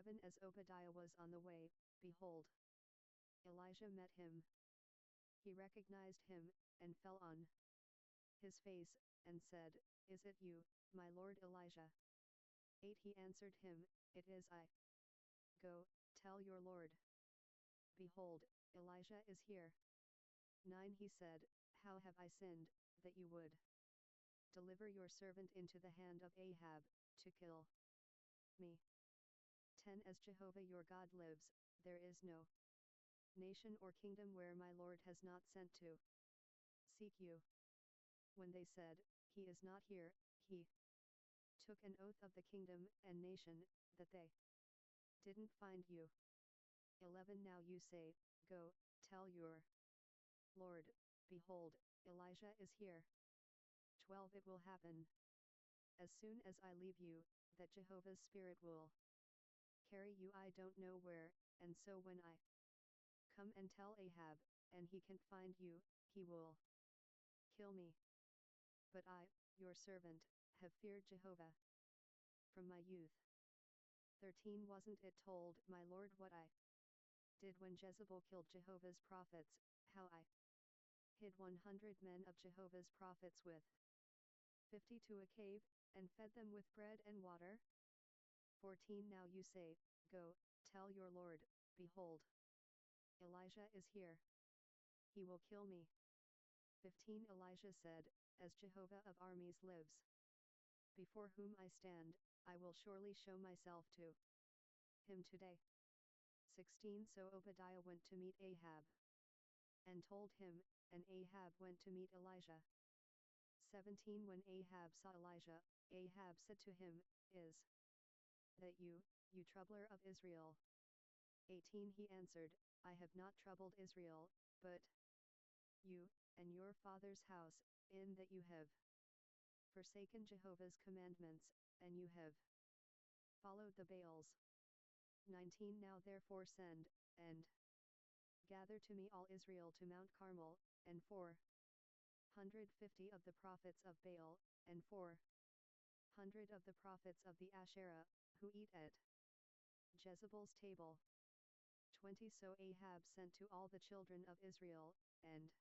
7 As Obadiah was on the way, behold, Elijah met him. He recognized him, and fell on his face, and said, Is it you, my lord Elijah? 8 He answered him, It is I. Go, tell your lord. Behold, Elijah is here. 9 He said, How have I sinned, that you would deliver your servant into the hand of Ahab, to kill me? 10 As Jehovah your God lives, there is no nation or kingdom where my Lord has not sent to seek you. When they said, He is not here, he took an oath of the kingdom and nation, that they didn't find you. 11 Now you say, Go, tell your Lord, behold, Elijah is here. 12 It will happen, as soon as I leave you, that Jehovah's Spirit will carry you I don't know where, and so when I come and tell Ahab, and he can't find you, he will kill me. But I, your servant, have feared Jehovah from my youth. 13 Wasn't it told my Lord what I did when Jezebel killed Jehovah's prophets, how I hid 100 men of Jehovah's prophets with 50 to a cave, and fed them with bread and water? 14 Now you say, Go, tell your Lord, behold, Elijah is here. He will kill me. 15 Elijah said, As Jehovah of armies lives, before whom I stand, I will surely show myself to him today. 16 So Obadiah went to meet Ahab, and told him, and Ahab went to meet Elijah. 17 When Ahab saw Elijah, Ahab said to him, Is that you, you troubler of Israel? 18 He answered, I have not troubled Israel, but you, and your father's house, in that you have forsaken Jehovah's commandments, and you have followed the Baals. 19 Now therefore send, and gather to me all Israel to Mount Carmel, and 450 of the prophets of Baal, and 400 of the prophets of the Asherah, who eat at Jezebel's table. 20 So Ahab sent to all the children of Israel, and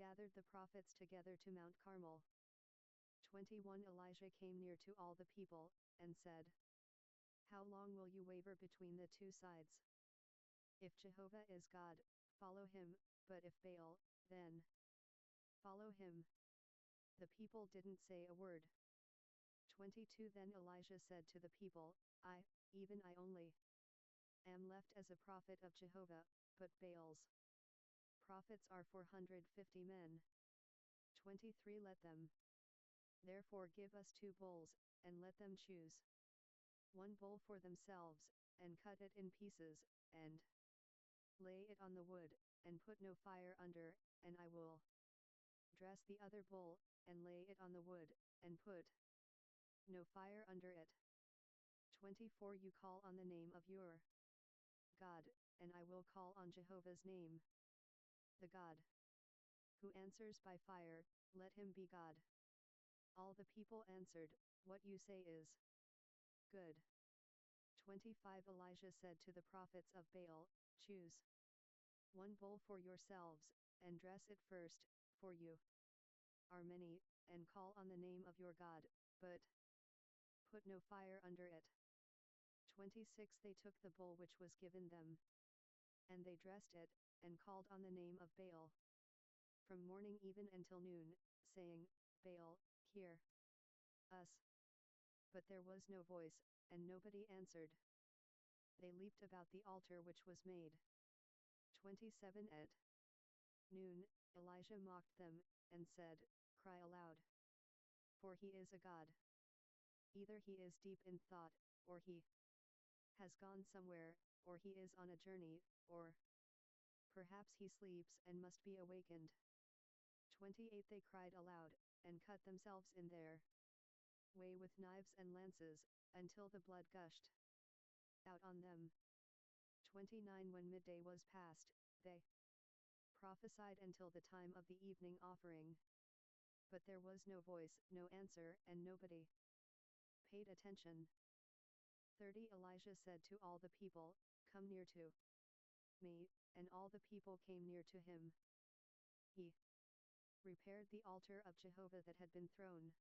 gathered the prophets together to Mount Carmel. 21 Elijah came near to all the people, and said, How long will you waver between the two sides? If Jehovah is God, follow him, but if Baal, then follow him. The people didn't say a word. 22 Then Elijah said to the people, even I only am left as a prophet of Jehovah, but Baal's prophets are 450 men. 23 Let them therefore give us 2 bulls, and let them choose 1 bull for themselves, and cut it in pieces, and lay it on the wood, and put no fire under, and I will dress the other bull, and lay it on the wood, and put no fire under it. 24 You call on the name of your God, and I will call on Jehovah's name. The God who answers by fire, let him be God. All the people answered, What you say is good. 25 Elijah said to the prophets of Baal, Choose 1 bull for yourselves, and dress it first, for you are many, and call on the name of your God, but put no fire under it. 26 They took the bull which was given them, and they dressed it, and called on the name of Baal from morning even until noon, saying, Baal, hear us. But there was no voice, and nobody answered. They leaped about the altar which was made. 27 At noon, Elijah mocked them, and said, Cry aloud, for he is a god. Either he is deep in thought, or he has gone somewhere, or he is on a journey, or perhaps he sleeps and must be awakened. 28 They cried aloud, and cut themselves in their way with knives and lances, until the blood gushed out on them. 29 When midday was past, they prophesied until the time of the evening offering. But there was no voice, no answer, and nobody paid attention. 30 Elijah said to all the people, "Come near to me," and all the people came near to him. He repaired the altar of Jehovah that had been thrown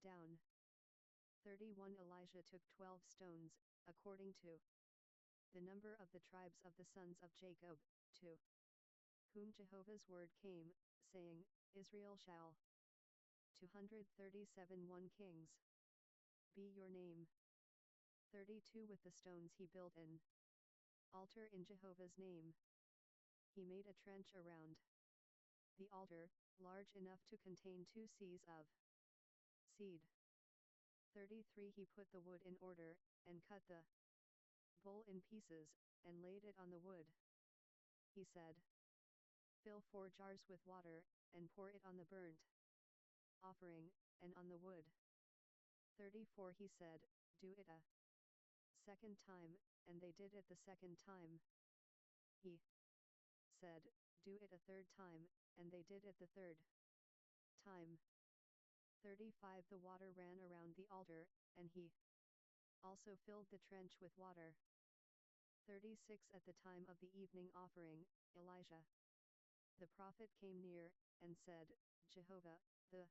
down. 31 Elijah took 12 stones, according to the number of the tribes of the sons of Jacob, to whom Jehovah's word came, saying, "Israel shall 237 1 kings be your name." 32 With the stones he built an altar in Jehovah's name. He made a trench around the altar, large enough to contain 2 seahs of seed. 33 He put the wood in order, and cut the bull in pieces, and laid it on the wood. He said, "Fill 4 jars with water, and pour it on the burnt offering, and on the wood." 34 He said, "Do it a second time," and they did it the second time. He said, "Do it a third time," and they did it the third time. 35 The water ran around the altar, and he also filled the trench with water. 36 At the time of the evening offering, Elijah the prophet came near, and said, "Jehovah, the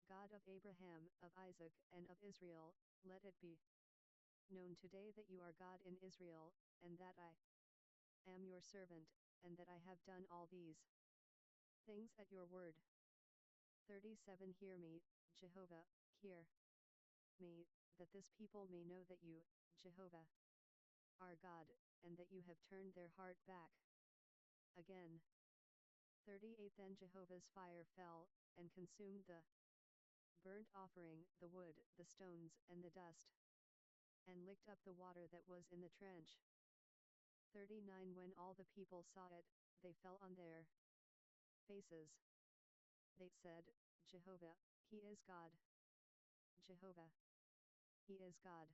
God of Abraham, of Isaac, and of Israel, let it be known today that you are God in Israel, and that I am your servant, and that I have done all these things at your word." 37 Hear me, Jehovah, hear me, that this people may know that you, Jehovah, are God, and that you have turned their heart back again. 38 Then Jehovah's fire fell, and consumed the burnt offering, the wood, the stones, and the dust, and licked up the water that was in the trench. 39 When all the people saw it, they fell on their faces. They said, "Jehovah, He is God. Jehovah, He is God."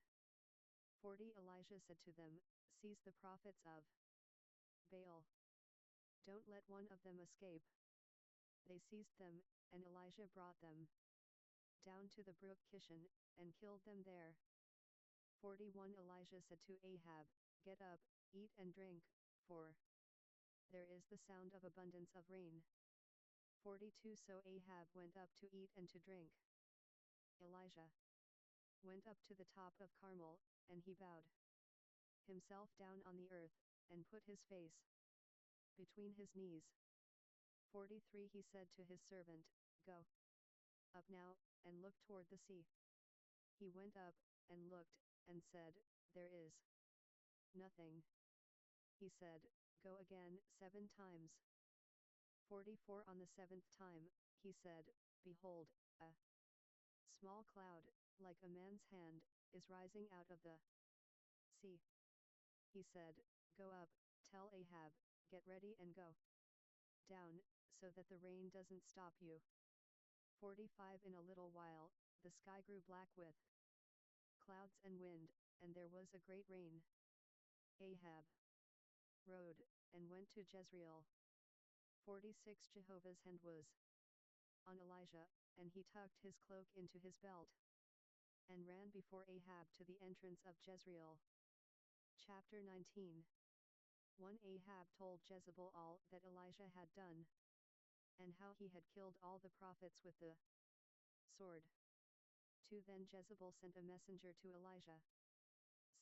40 Elijah said to them, "Seize the prophets of Baal. Don't let one of them escape." They seized them, and Elijah brought them down to the brook Kishon, and killed them there. 41 Elijah said to Ahab, "Get up, eat and drink, for there is the sound of abundance of rain." 42 So Ahab went up to eat and to drink. Elijah went up to the top of Carmel, and he bowed himself down on the earth, and put his face between his knees. 43 He said to his servant, "Go up now, and look toward the sea." He went up, and looked, and said, "There is nothing." He said, "Go again 7 times. 44 On the 7th time, he said, "Behold, a small cloud, like a man's hand, is rising out of the sea." He said, "Go up, tell Ahab, get ready and go down, so that the rain doesn't stop you." 45 In a little while, the sky grew black with clouds and wind, and there was a great rain. Ahab rode, and went to Jezreel. 46 Jehovah's hand was on Elijah, and he tucked his cloak into his belt, and ran before Ahab to the entrance of Jezreel. Chapter 19 1 Ahab told Jezebel all that Elijah had done, and how he had killed all the prophets with the sword. 2 Then Jezebel sent a messenger to Elijah,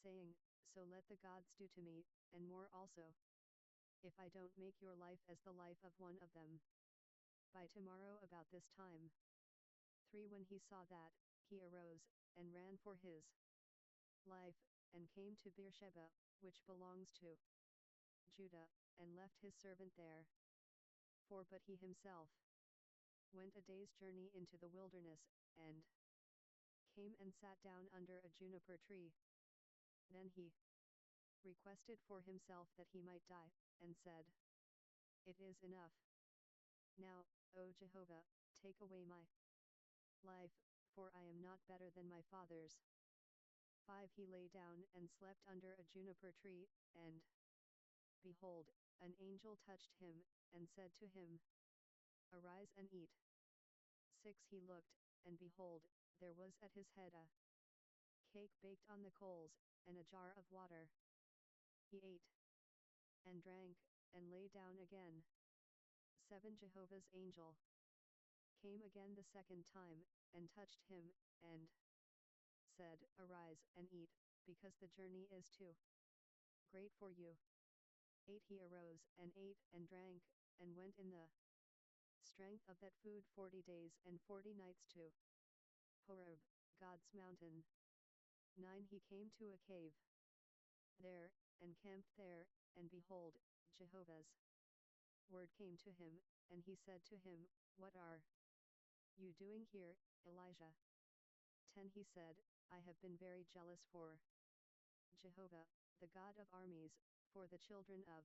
saying, "So let the gods do to me, and more also, if I don't make your life as the life of one of them by tomorrow about this time." 3 When he saw that, he arose, and ran for his life, and came to Beersheba, which belongs to Judah, and left his servant there. 4 But he himself went a day's journey into the wilderness, and came and sat down under a juniper tree. Then he requested for himself that he might die, and said, "It is enough. Now, O Jehovah, take away my life, for I am not better than my fathers." 5 He lay down and slept under a juniper tree, and behold, an angel touched him, and said to him, "Arise and eat." 6 He looked, and behold, there was at his head a cake baked on the coals, and a jar of water. He ate and drank, and lay down again. 7 Jehovah's angel came again the second time, and touched him, and said, Arise and eat, because the journey is too great for you. 8 He arose, and ate, and drank, and went in the strength of that food 40 days and 40 nights to Horeb, God's mountain. 9 He came to a cave there, and camped there, and behold, Jehovah's word came to him, and he said to him, What are you doing here, Elijah? 10 He said, I have been very jealous for Jehovah, the God of armies, for the children of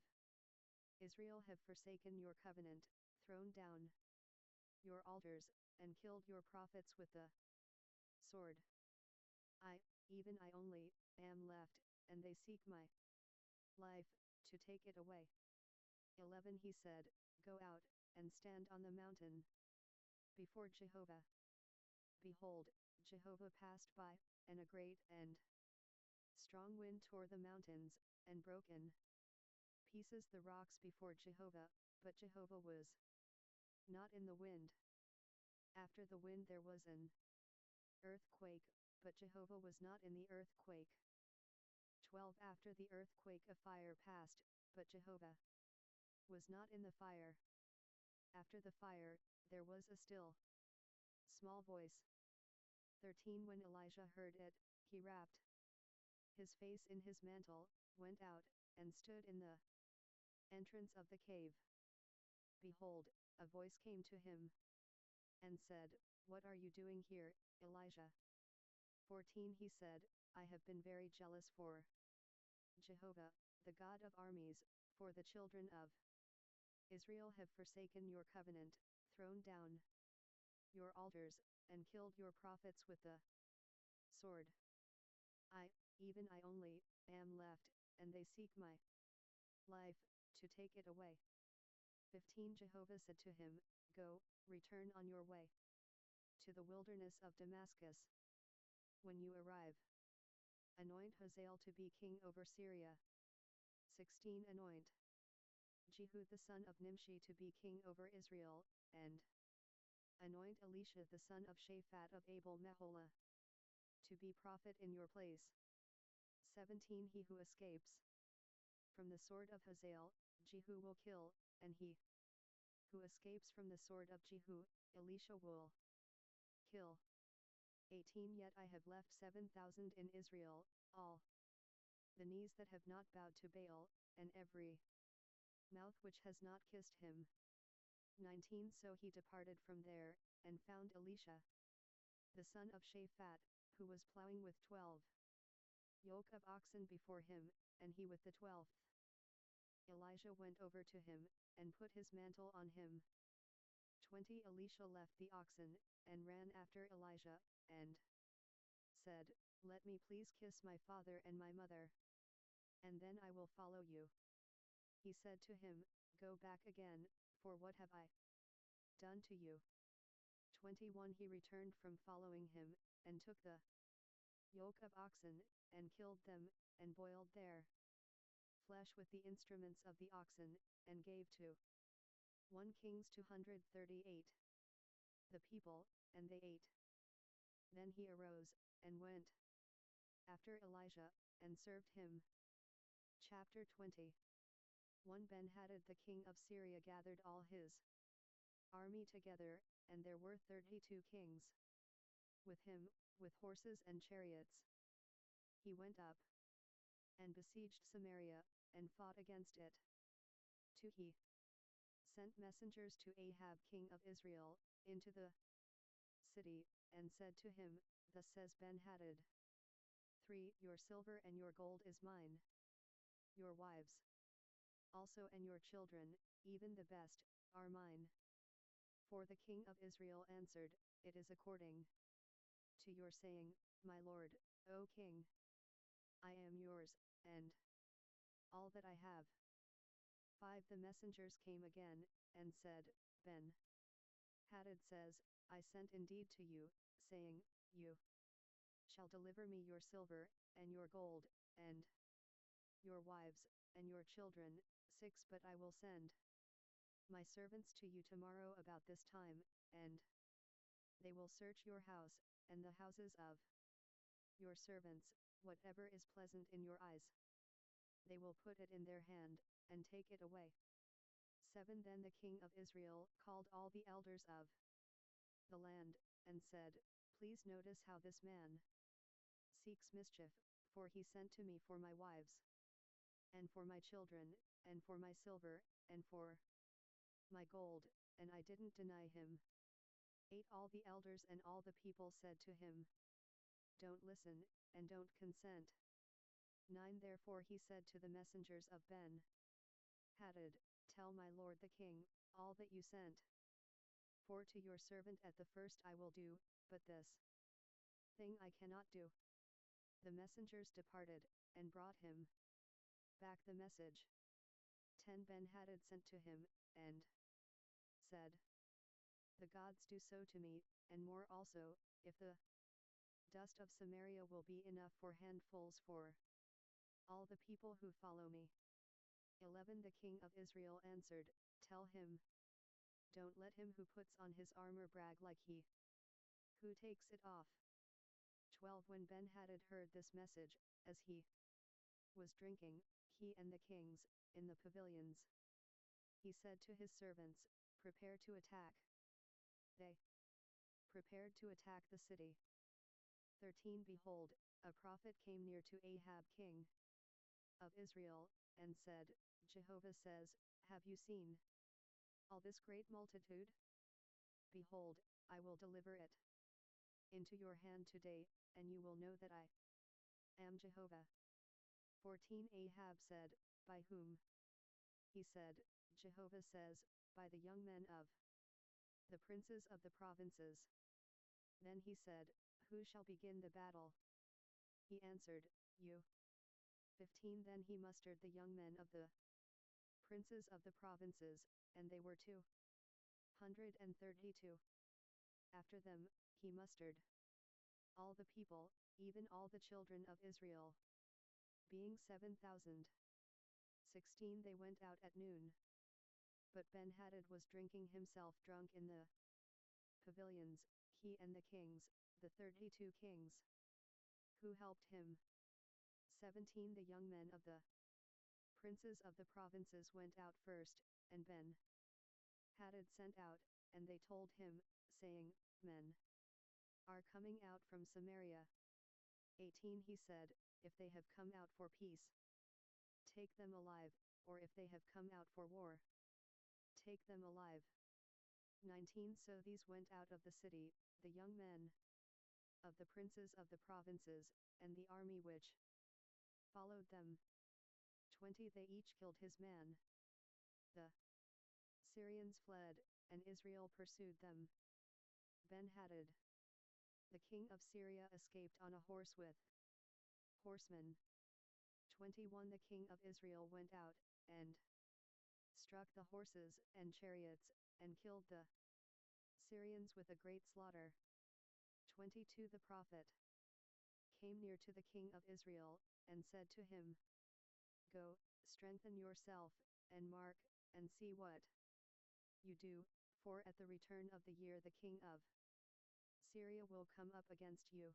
Israel have forsaken your covenant, thrown down your altars, and killed your prophets with the sword. I, even I only, am left, and they seek my life, to take it away. 11 He said, Go out, and stand on the mountain before Jehovah. Behold, Jehovah passed by, and a great and strong wind tore the mountains, and broke in pieces the rocks before Jehovah, but Jehovah was not in the wind. After the wind there was an earthquake, but Jehovah was not in the earthquake. 12 After the earthquake a fire passed, but Jehovah was not in the fire. After the fire, there was a still small voice. 13 When Elijah heard it, he wrapped his face in his mantle, went out, and stood in the entrance of the cave. Behold, a voice came to him and said, What are you doing here, Elijah? 14 He said, I have been very jealous for Jehovah, the God of armies, for the children of Israel have forsaken your covenant, thrown down your altars, and killed your prophets with the sword. I, even I only, am left, and they seek my life, to take it away. 15 Jehovah said to him, Go, return on your way to the wilderness of Damascus. When you arrive, anoint Hazael to be king over Syria. 16 Anoint Jehu the son of Nimshi to be king over Israel, and anoint Elisha the son of Shaphat of Abel-Meholah to be prophet in your place. 17 He who escapes from the sword of Hazael, Jehu will kill, and he who escapes from the sword of Jehu, Elisha will kill. 18 Yet I have left 7,000 in Israel, all the knees that have not bowed to Baal, and every mouth which has not kissed him. 19 So he departed from there, and found Elisha the son of Shaphat, who was plowing with 12 yoke of oxen before him, and he with the 12th. Elijah went over to him, and put his mantle on him. 20 Elisha left the oxen, and ran after Elijah, and said, Let me please kiss my father and my mother, and then I will follow you. He said to him, Go back again, for what have I done to you? 21 He returned from following him, and took the yoke of oxen, and killed them, and boiled their flesh with the instruments of the oxen, and gave to 1 Kings 238 the people, and they ate. Then he arose, and went after Elijah, and served him. Chapter 20 1 Ben-Hadad the king of Syria gathered all his army together, and there were 32 kings with him, with horses and chariots. He went up and besieged Samaria, and fought against it. 2 He sent messengers to Ahab king of Israel, into the city, and said to him, Thus says Ben-Hadad. 3 Your silver and your gold is mine. Your wives also and your children, even the best, are mine. 4 The king of Israel answered, It is according to your saying, my lord, O king. I am yours, and all that I have. 5 The messengers came again, and said, Ben-Hadad says, I sent indeed to you, saying, You shall deliver me your silver, and your gold, and your wives, and your children. 6 But I will send my servants to you tomorrow about this time, and they will search your house, and the houses of your servants, whatever is pleasant in your eyes. They will put it in their hand, and take it away. 7 Then the king of Israel called all the elders of the land, and said, Please notice how this man seeks mischief, for he sent to me for my wives, and for my children, and for my silver, and for my gold, and I didn't deny him. 8 All the elders and all the people said to him, Don't listen, and don't consent. 9 Therefore he said to the messengers of Ben-Hadad, Tell my lord the king, all that you sent. For to your servant at the first I will do, but this thing I cannot do. The messengers departed, and brought him back the message. 10 Ben-Hadad sent to him, and said, The gods do so to me, and more also, if the dust of Samaria will be enough for handfuls for all the people who follow me. 11 The king of Israel answered, Tell him, Don't let him who puts on his armor brag like he who takes it off. 12 When Ben-Hadad heard this message, as he was drinking, he and the kings, in the pavilions, he said to his servants, Prepare to attack. They prepared to attack the city. 13 Behold, a prophet came near to Ahab king of Israel, and said, Jehovah says, Have you seen all this great multitude? Behold, I will deliver it into your hand today, and you will know that I am Jehovah. 14 Ahab said, By whom? He said, Jehovah says, By the young men of the princes of the provinces. Then he said, Who shall begin the battle? He answered, You. 15 Then he mustered the young men of the princes of the provinces, and they were 232. After them, he mustered all the people, even all the children of Israel, being 7,000. 16 They went out at noon. But Ben-Hadad was drinking himself drunk in the pavilions, he and the kings, the 32 kings who helped him. 17 The young men of the princes of the provinces went out first, and Ben-Hadad sent out, and they told him, saying, Men are coming out from Samaria. 18 He said, If they have come out for peace, take them alive, or if they have come out for war, take them alive. 19 So these went out of the city, the young men of the princes of the provinces, and the army which followed them. 20 They each killed his man. The Syrians fled, and Israel pursued them. Ben-Hadad, the king of Syria, escaped on a horse with horsemen. 21 The king of Israel went out, and struck the horses and chariots, and killed the Syrians with a great slaughter. 22 The prophet came near to the king of Israel, and said to him, Go, strengthen yourself, and mark, and see what you do, for at the return of the year the king of Syria will come up against you.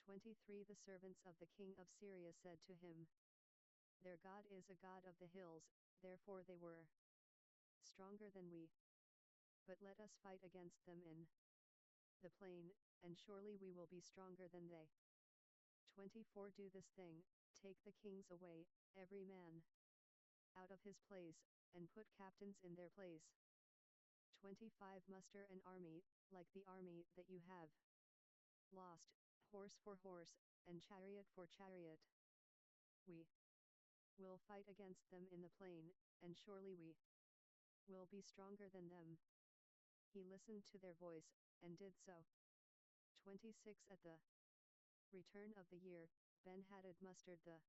23 The servants of the king of Syria said to him, Their God is a God of the hills, therefore they were stronger than we. But let us fight against them in the plain, and surely we will be stronger than they. 24 Do this thing, take the kings away, every man out of his place, and put captains in their place. 25 Muster an army, like the army that you have lost, horse for horse, and chariot for chariot. We will fight against them in the plain, and surely we will be stronger than them. He listened to their voice, and did so. 26 At the return of the year, Ben-Hadad mustered the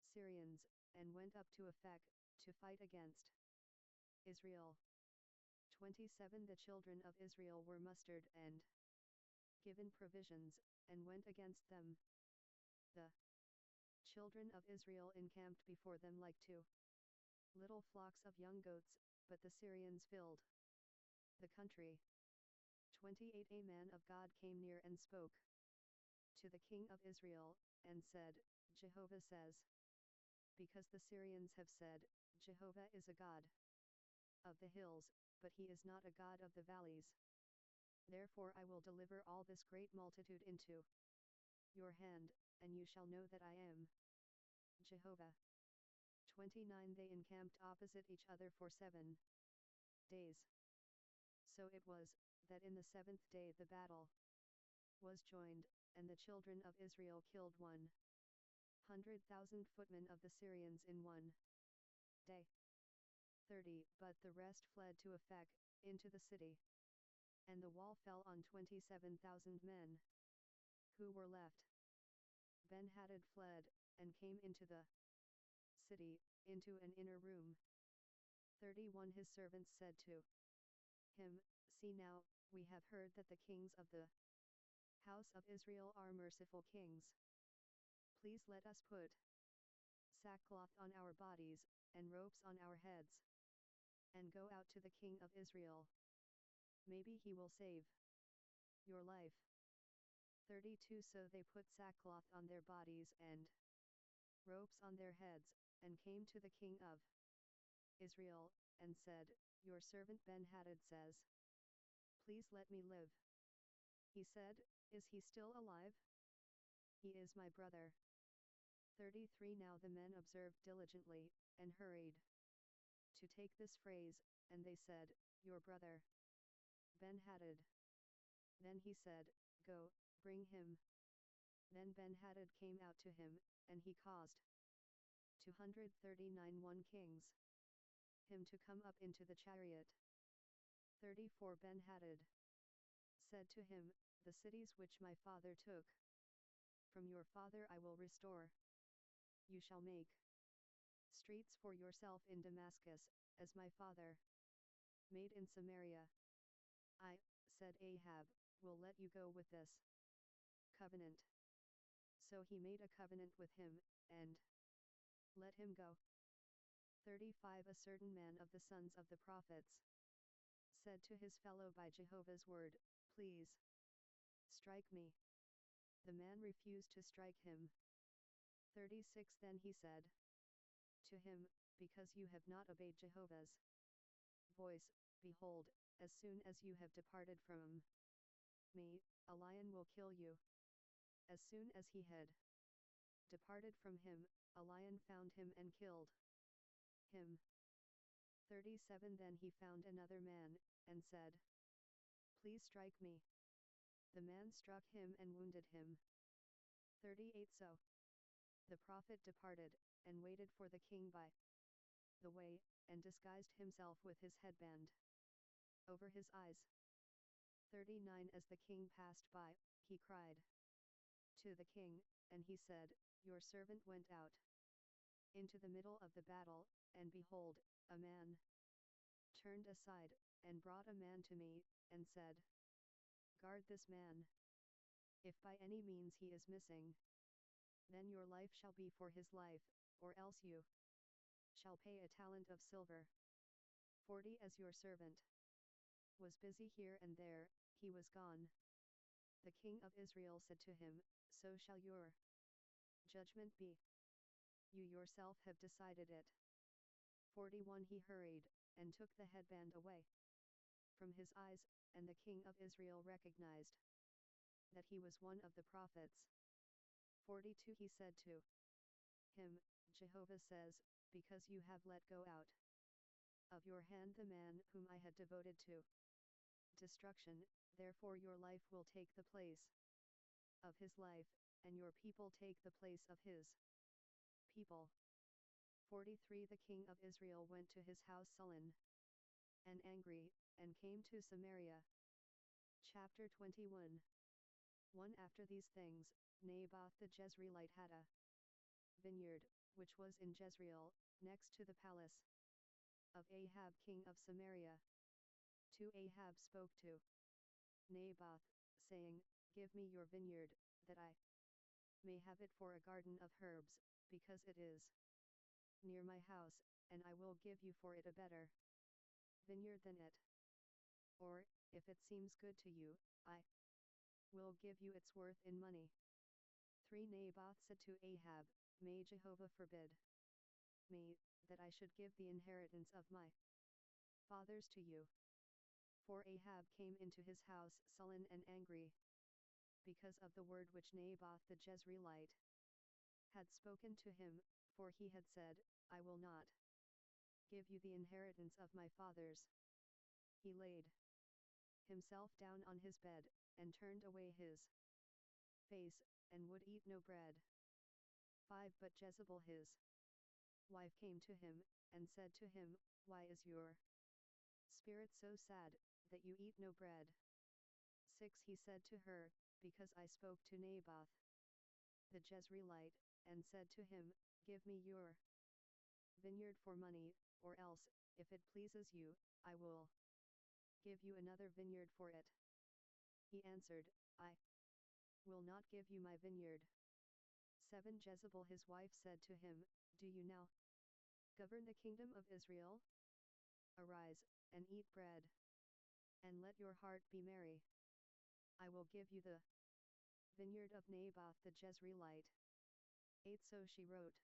Syrians, and went up to Aphek, to fight against Israel. 27 The children of Israel were mustered, and given provisions, and went against them. The children of Israel encamped before them like two little flocks of young goats, but the Syrians filled the country. 28 A man of God came near and spoke to the king of Israel, and said, Jehovah says, because the Syrians have said, Jehovah is a God of the hills, but he is not a God of the valleys. Therefore I will deliver all this great multitude into your hand, and you shall know that I am Jehovah. 29 They encamped opposite each other for 7 days. So it was, that in the 7th day the battle was joined, and the children of Israel killed 100,000 footmen of the Syrians in 1 day. 30 But the rest fled to Aphek, into the city. And the wall fell on 27,000 men who were left. Ben-Hadad fled, and came into the city, into an inner room. 31 His servants said to him, See now, we have heard that the kings of the house of Israel are merciful kings. Please let us put sackcloth on our bodies, and ropes on our heads, and go out to the king of Israel. Maybe he will save your life. 32 So they put sackcloth on their bodies and ropes on their heads, and came to the king of Israel, and said, Your servant Ben-Hadad says, Please let me live. He said, Is he still alive? He is my brother. 33 Now the men observed diligently, and hurried to take this phrase, and they said, Your brother Ben-Hadad. Then he said, Go, bring him. Then Ben-Hadad came out to him, and he caused 239 kings him to come up into the chariot. 34 Ben-Hadad said to him, The cities which my father took from your father I will restore. You shall make streets for yourself in Damascus, as my father made in Samaria. I, said Ahab, will let you go with this covenant. So he made a covenant with him, and let him go. 35 A certain man of the sons of the prophets said to his fellow by Jehovah's word, Please strike me. The man refused to strike him. 36 Then he said to him, Because you have not obeyed Jehovah's voice, behold, as soon as you have departed from me, a lion will kill you. As soon as he had departed from him, a lion found him and killed him. 37 Then he found another man, and said, Please strike me. The man struck him and wounded him. 38 So the prophet departed, and waited for the king by the way, and disguised himself with his headband over his eyes. 39 As the king passed by, he cried to the king, and he said, Your servant went out into the middle of the battle, and behold, a man turned aside, and brought a man to me, and said, Guard this man. If by any means he is missing, then your life shall be for his life, or else you shall pay a talent of silver. 40 As your servant was busy here and there, he was gone. The king of Israel said to him, So shall your judgment be. You yourself have decided it. 41 He hurried, and took the headband away from his eyes, and the king of Israel recognized that he was one of the prophets. 42 He said to him, Jehovah says, Because you have let go out of your hand the man whom I had devoted to destruction, therefore your life will take the place of his life, and your people take the place of his people. 43 The king of Israel went to his house sullen and angry, and came to Samaria. Chapter 21 1 After these things, Naboth the Jezreelite had a vineyard, which was in Jezreel, next to the palace of Ahab king of Samaria. 2 Ahab spoke to Naboth, saying, give me your vineyard, that I may have it for a garden of herbs, because it is near my house, and I will give you for it a better vineyard than it. Or, if it seems good to you, I will give you its worth in money. 3 Naboth said to Ahab, May Jehovah forbid me, that I should give the inheritance of my fathers to you. For Ahab came into his house sullen and angry, because of the word which Naboth the Jezreelite had spoken to him, for he had said, I will not give you the inheritance of my fathers. He laid himself down on his bed, and turned away his face, and would eat no bread. 5 But Jezebel his wife came to him, and said to him, Why is your spirit so sad, that you eat no bread? 6 He said to her, Because I spoke to Naboth the Jezreelite, and said to him, Give me your vineyard for money, or else, if it pleases you, I will give you another vineyard for it. He answered, I will not give you my vineyard. 7 Jezebel his wife said to him, Do you now govern the kingdom of Israel? Arise, and eat bread, and let your heart be merry. I will give you the vineyard of Naboth the Jezreelite. 8 So she wrote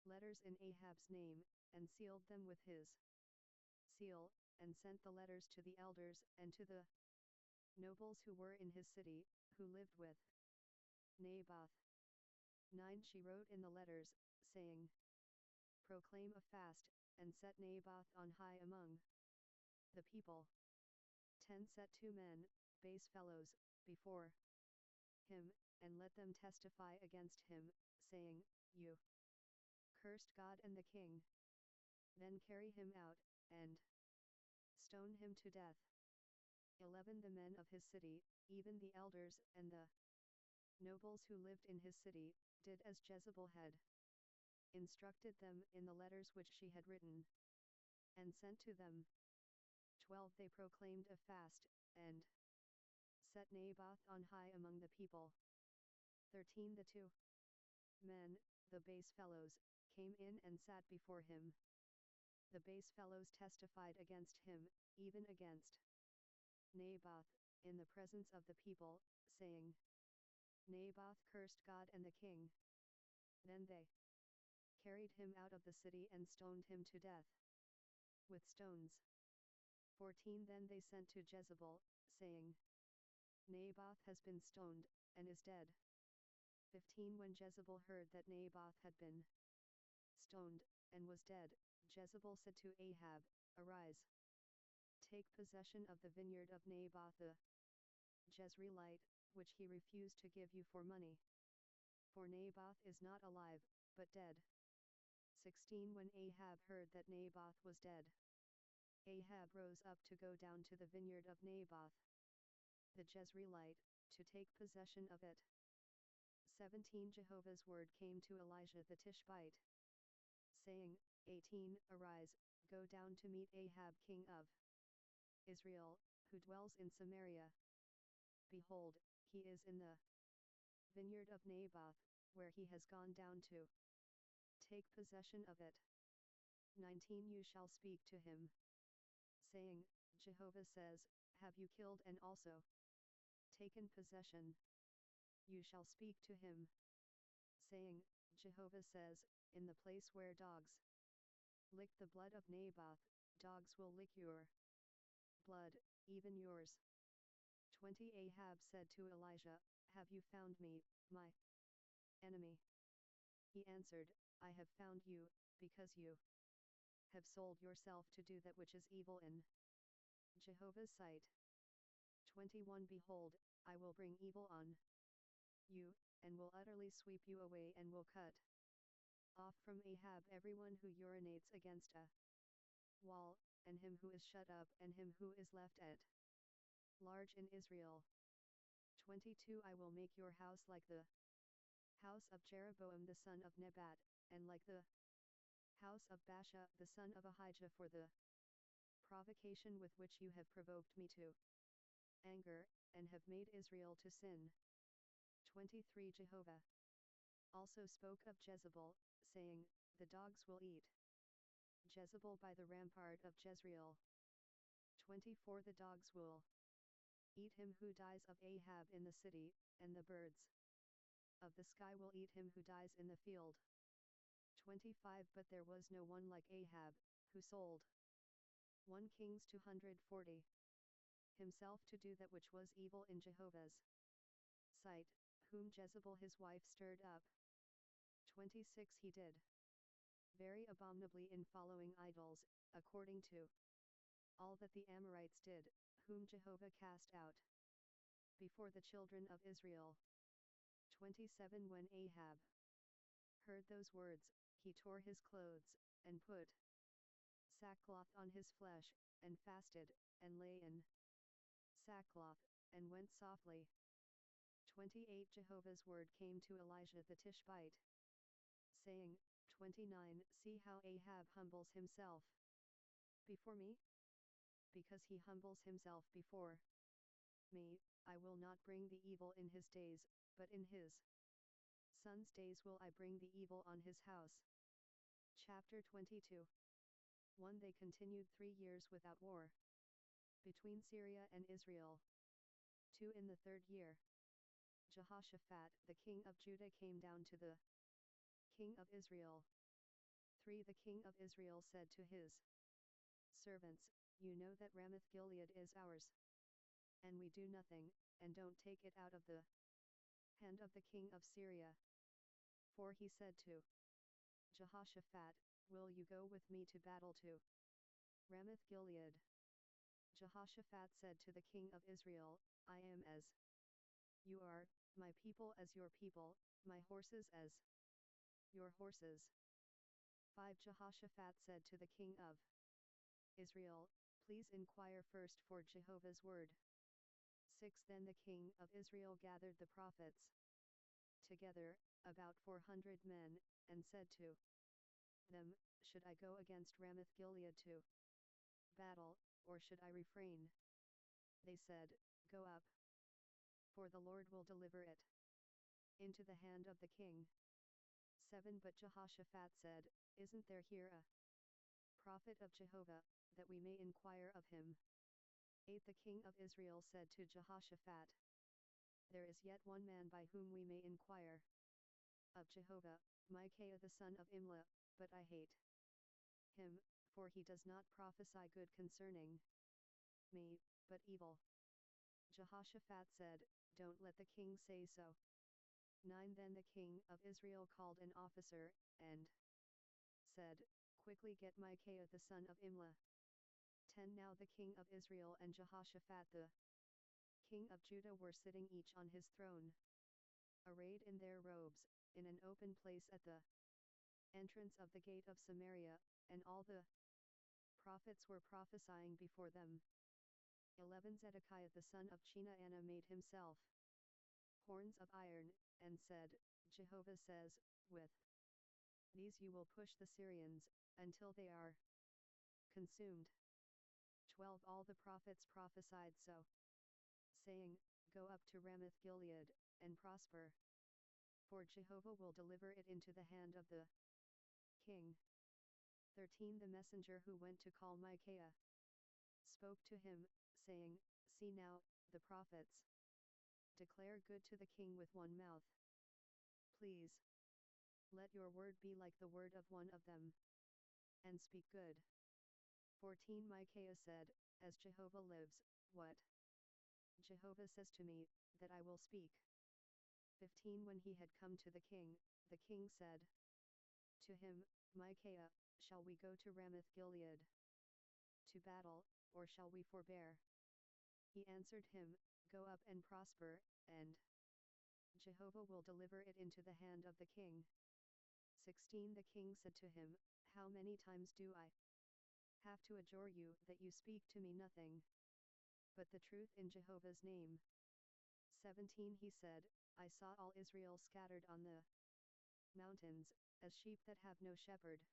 letters in Ahab's name, and sealed them with his seal, and sent the letters to the elders and to the nobles who were in his city, who lived with Naboth. 9 She wrote in the letters, saying, Proclaim a fast, and set Naboth on high among the people. 10 Set 2 men, base fellows, before him, and let them testify against him, saying, You cursed God and the king. Then carry him out, and stone him to death. 11 The men of his city, even the elders and the nobles who lived in his city, did as Jezebel had instructed them in the letters which she had written, and sent to them. 12 They proclaimed a fast, and set Naboth on high among the people. 13 The 2 men, the base fellows, came in and sat before him. The base fellows testified against him, even against Naboth, in the presence of the people, saying, Naboth cursed God and the king. Then they carried him out of the city and stoned him to death with stones. 14 Then they sent to Jezebel, saying, Naboth has been stoned, and is dead. 15 When Jezebel heard that Naboth had been stoned, and was dead, Jezebel said to Ahab, Arise, take possession of the vineyard of Naboth the Jezreelite, which he refused to give you for money. For Naboth is not alive, but dead. 16 When Ahab heard that Naboth was dead, Ahab rose up to go down to the vineyard of Naboth the Jezreelite, to take possession of it. 17 Jehovah's word came to Elijah the Tishbite, saying, 18 Arise, go down to meet Ahab king of Israel, who dwells in Samaria. Behold, he is in the vineyard of Naboth, where he has gone down to take possession of it. 19 You shall speak to him, saying, Jehovah says, Have you killed and also taken possession? You shall speak to him, saying, Jehovah says, In the place where dogs lick the blood of Naboth, dogs will lick your blood, even yours. 20 Ahab said to Elijah, Have you found me, my enemy? He answered, I have found you, because you have sold yourself to do that which is evil in Jehovah's sight. 21 Behold, I will bring evil on you, and will utterly sweep you away, and will cut off from Ahab everyone who urinates against a wall, and him who is shut up, and him who is left at large in Israel. 22 I will make your house like the house of Jeroboam the son of Nebat, and like the house of Baasha the son of Ahijah, for the provocation with which you have provoked me to anger, and have made Israel to sin. 23 Jehovah also spoke of Jezebel, saying, the dogs will eat Jezebel by the rampart of Jezreel. 24 The dogs will eat him who dies of Ahab in the city, and the birds of the sky will eat him who dies in the field. 25 But there was no one like Ahab, who sold 1 Kings 240 himself to do that which was evil in Jehovah's sight, whom Jezebel his wife stirred up. 26 He did very abominably in following idols, according to all that the Amorites did, whom Jehovah cast out before the children of Israel. 27 When Ahab heard those words, he tore his clothes, and put sackcloth on his flesh, and fasted, and lay in sackcloth, and went softly. 28 Jehovah's word came to Elijah the Tishbite, saying, 29 See how Ahab humbles himself before me? Because he humbles himself before me, I will not bring the evil in his days, but in his son's days will I bring the evil on his house. Chapter 22 1 They continued 3 years without war between Syria and Israel. 2 In the 3rd year, Jehoshaphat the king of Judah came down to the king of Israel. 3 The king of Israel said to his servants, you know that Ramoth Gilead is ours, and we do nothing, and don't take it out of the hand of the king of Syria. 4 He said to Jehoshaphat, will you go with me to battle to Ramoth Gilead? Jehoshaphat said to the king of Israel, I am as you are, my people as your people, my horses as your horses. 5 Jehoshaphat said to the king of Israel, please inquire first for Jehovah's word. 6 Then the king of Israel gathered the prophets together, about 400 men, and said to them, should I go against Ramoth Gilead to battle, or should I refrain? They said, go up, for the Lord will deliver it into the hand of the king. 7 But Jehoshaphat said, isn't there here a prophet of Jehovah, that we may inquire of him? 8 The king of Israel said to Jehoshaphat, there is yet one man by whom we may inquire of Jehovah, Micaiah the son of Imlah, but I hate him, for he does not prophesy good concerning me, but evil. Jehoshaphat said, don't let the king say so. 9 Then the king of Israel called an officer, and said, quickly get Micaiah the son of Imlah. 10 Now the king of Israel and Jehoshaphat the king of Judah were sitting each on his throne, arrayed in their robes, in an open place at the entrance of the gate of Samaria, and all the prophets were prophesying before them. 11 Zedekiah the son of Chenaanah made himself horns of iron, and said, Jehovah says, with these you will push the Syrians, until they are consumed. 12 All the prophets prophesied so, saying, go up to Ramoth Gilead, and prosper, for Jehovah will deliver it into the hand of the king. 13 The messenger who went to call Micaiah spoke to him, saying, see now, the prophets declare good to the king with one mouth. Please let your word be like the word of one of them, and speak good. 14 Micaiah said, as Jehovah lives, what Jehovah says to me, that I will speak. 15 When he had come to the king said to him, Micaiah, shall we go to Ramoth Gilead to battle, or shall we forbear? He answered him, go up and prosper, and Jehovah will deliver it into the hand of the king. 16 The king said to him, how many times do I have to adjure you that you speak to me nothing but the truth in Jehovah's name? 17 He said, I saw all Israel scattered on the mountains, as sheep that have no shepherd.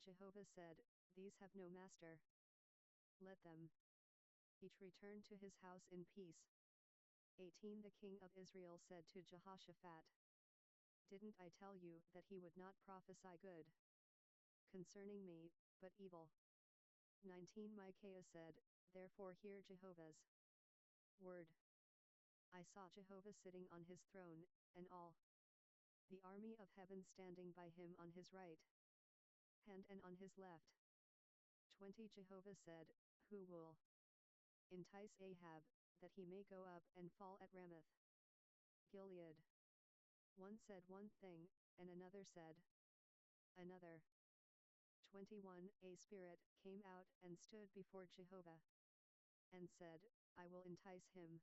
Jehovah said, these have no master. Let them each return to his house in peace. 18 The king of Israel said to Jehoshaphat, "Didn't I tell you that he would not prophesy good concerning me, but evil?" 19 Micaiah said, "Therefore hear Jehovah's word. I saw Jehovah sitting on his throne, and all the army of heaven standing by him on his right hand and on his left." 20 Jehovah said, "Who will entice Ahab, that he may go up and fall at Ramoth Gilead?" One said one thing, and another said another. 21 A spirit came out and stood before Jehovah, and said, "I will entice him."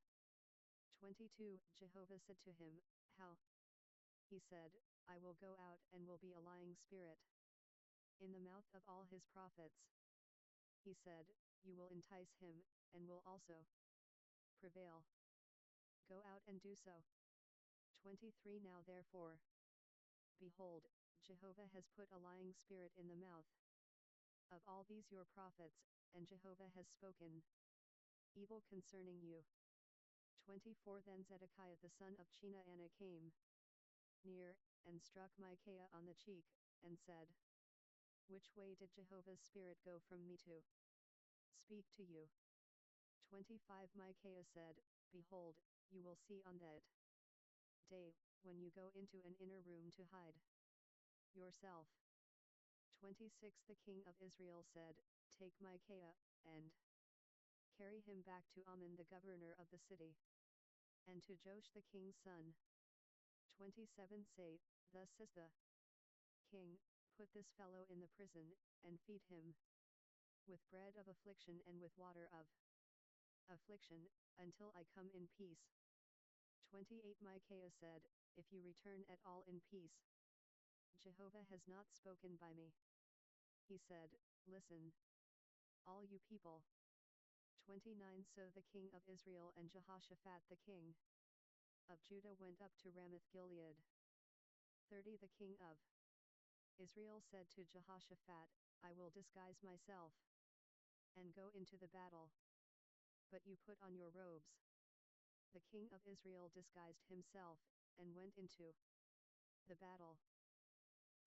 22 Jehovah said to him, "How?" He said, "I will go out and will be a lying spirit in the mouth of all his prophets." He said, "You will entice him, and will also prevail. Go out and do so." 23 Now therefore, behold, Jehovah has put a lying spirit in the mouth of all these your prophets, and Jehovah has spoken evil concerning you. 24 Then Zedekiah the son of Chenaanah came near, and struck Micaiah on the cheek, and said, "Which way did Jehovah's spirit go from me to speak to you?" 25 Micaiah said, "Behold, you will see on that day, when you go into an inner room to hide yourself." 26 The king of Israel said, "Take Micaiah, and carry him back to Amon the governor of the city, and to Joash the king's son." 27 Say, "Thus says the king, put this fellow in the prison, and feed him with bread of affliction and with water of affliction, until I come in peace." 28 Micaiah said, "If you return at all in peace, Jehovah has not spoken by me." He said, "Listen, all you people." 29 So the king of Israel and Jehoshaphat the king of Judah went up to Ramoth Gilead. 30 The king of Israel said to Jehoshaphat, "I will disguise myself and go into the battle, but you put on your robes." The king of Israel disguised himself, and went into the battle.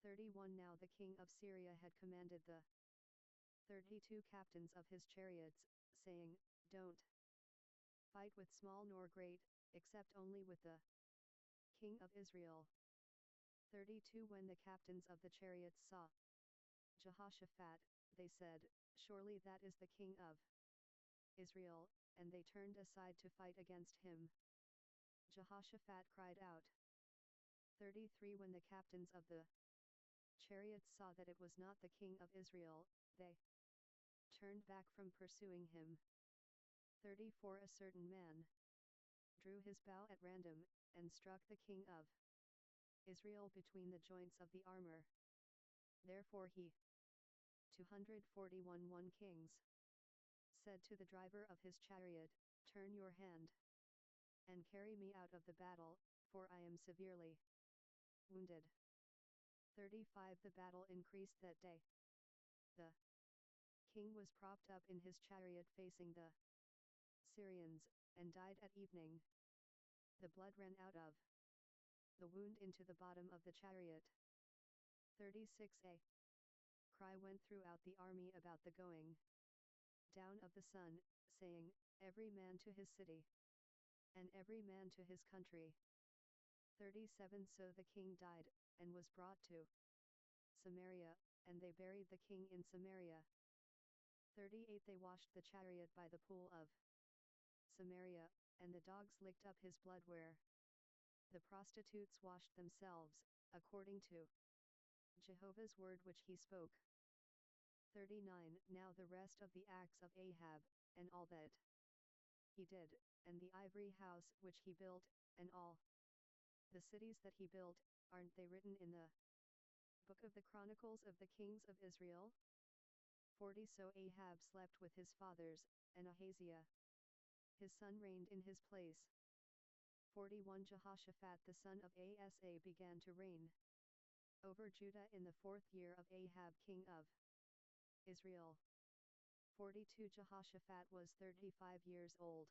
31 Now the king of Syria had commanded the 32 captains of his chariots, saying, "Don't fight with small nor great, except only with the king of Israel." 32 When the captains of the chariots saw Jehoshaphat, they said, "Surely that is the king of Israel," and they turned aside to fight against him. Jehoshaphat cried out. 33 When the captains of the chariots saw that it was not the king of Israel, they turned back from pursuing him. 34 A certain man drew his bow at random, and struck the king of Israel between the joints of the armor. Therefore he 241 1 Kings said to the driver of his chariot, "Turn your hand and carry me out of the battle, for I am severely wounded." 35 The battle increased that day. The king was propped up in his chariot facing the Syrians, and died at evening. The blood ran out of the wound into the bottom of the chariot. 36 A cry went throughout the army about the going down of the sun, saying, "Every man to his city, and every man to his country." 37 So the king died, and was brought to Samaria, and they buried the king in Samaria. 38 They washed the chariot by the pool of Samaria, and the dogs licked up his blood where the prostitutes washed themselves, according to Jehovah's word which he spoke. 39 Now the rest of the acts of Ahab, and all that he did, and the ivory house which he built, and all the cities that he built, aren't they written in the book of the Chronicles of the Kings of Israel? 40 So Ahab slept with his fathers, and Ahaziah his son reigned in his place. 41 Jehoshaphat the son of Asa began to reign over Judah in the 4th year of Ahab king of Israel. 42 Jehoshaphat was 35 years old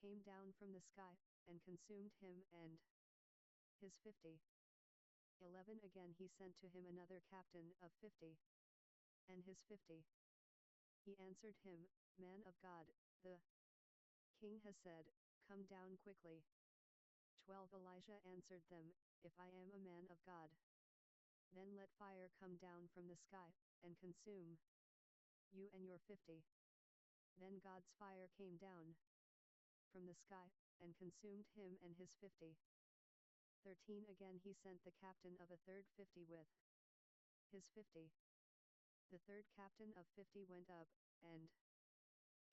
came down from the sky, and consumed him and his 50. 11 Again he sent to him another captain of 50. And his 50. He answered him, Man of God, the king has said, Come down quickly. 12 Elijah answered them, If I am a man of God, then let fire come down from the sky, and consume you and your 50. Then God's fire came down from the sky, and consumed him and his 50. 13 Again he sent the captain of a third 50 with his 50. The third captain of 50 went up, and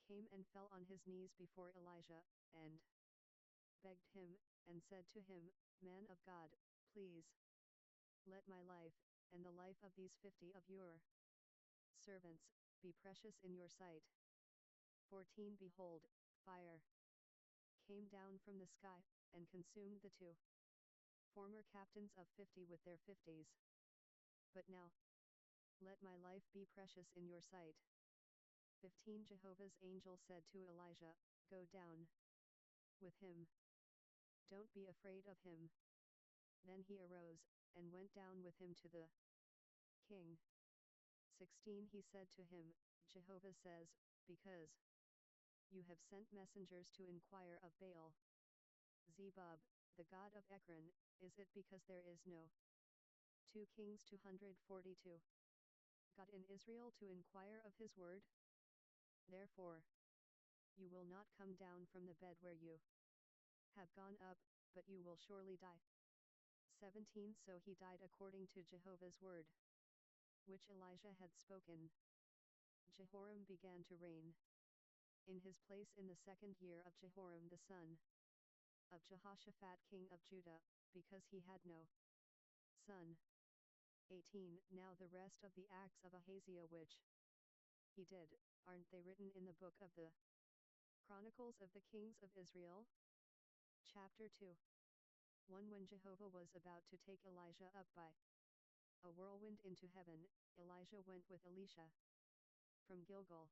came and fell on his knees before Elijah, and begged him, and said to him, Man of God, please let my life, and the life of these 50 of your servants, be precious in your sight. 14 Behold, fire came down from the sky, and consumed the two former captains of 50 with their 50s. But now, let my life be precious in your sight. 15 Jehovah's angel said to Elijah, Go down with him. Don't be afraid of him. Then he arose, and went down with him to the king. 16 He said to him, Jehovah says, Because you have sent messengers to inquire of Baal Zebub, the god of Ekron, is it because there is no 2 Kings 242 God in Israel to inquire of his word? Therefore, you will not come down from the bed where you have gone up, but you will surely die. 17 So he died according to Jehovah's word, which Elijah had spoken. Jehoram began to reign in his place in the 2nd year of Jehoram the son of Jehoshaphat king of Judah, because he had no son. 18 Now the rest of the acts of Ahaziah which he did, aren't they written in the book of the Chronicles of the Kings of Israel? Chapter 2 1 When Jehovah was about to take Elijah up by a whirlwind into heaven, Elijah went with Elisha from Gilgal.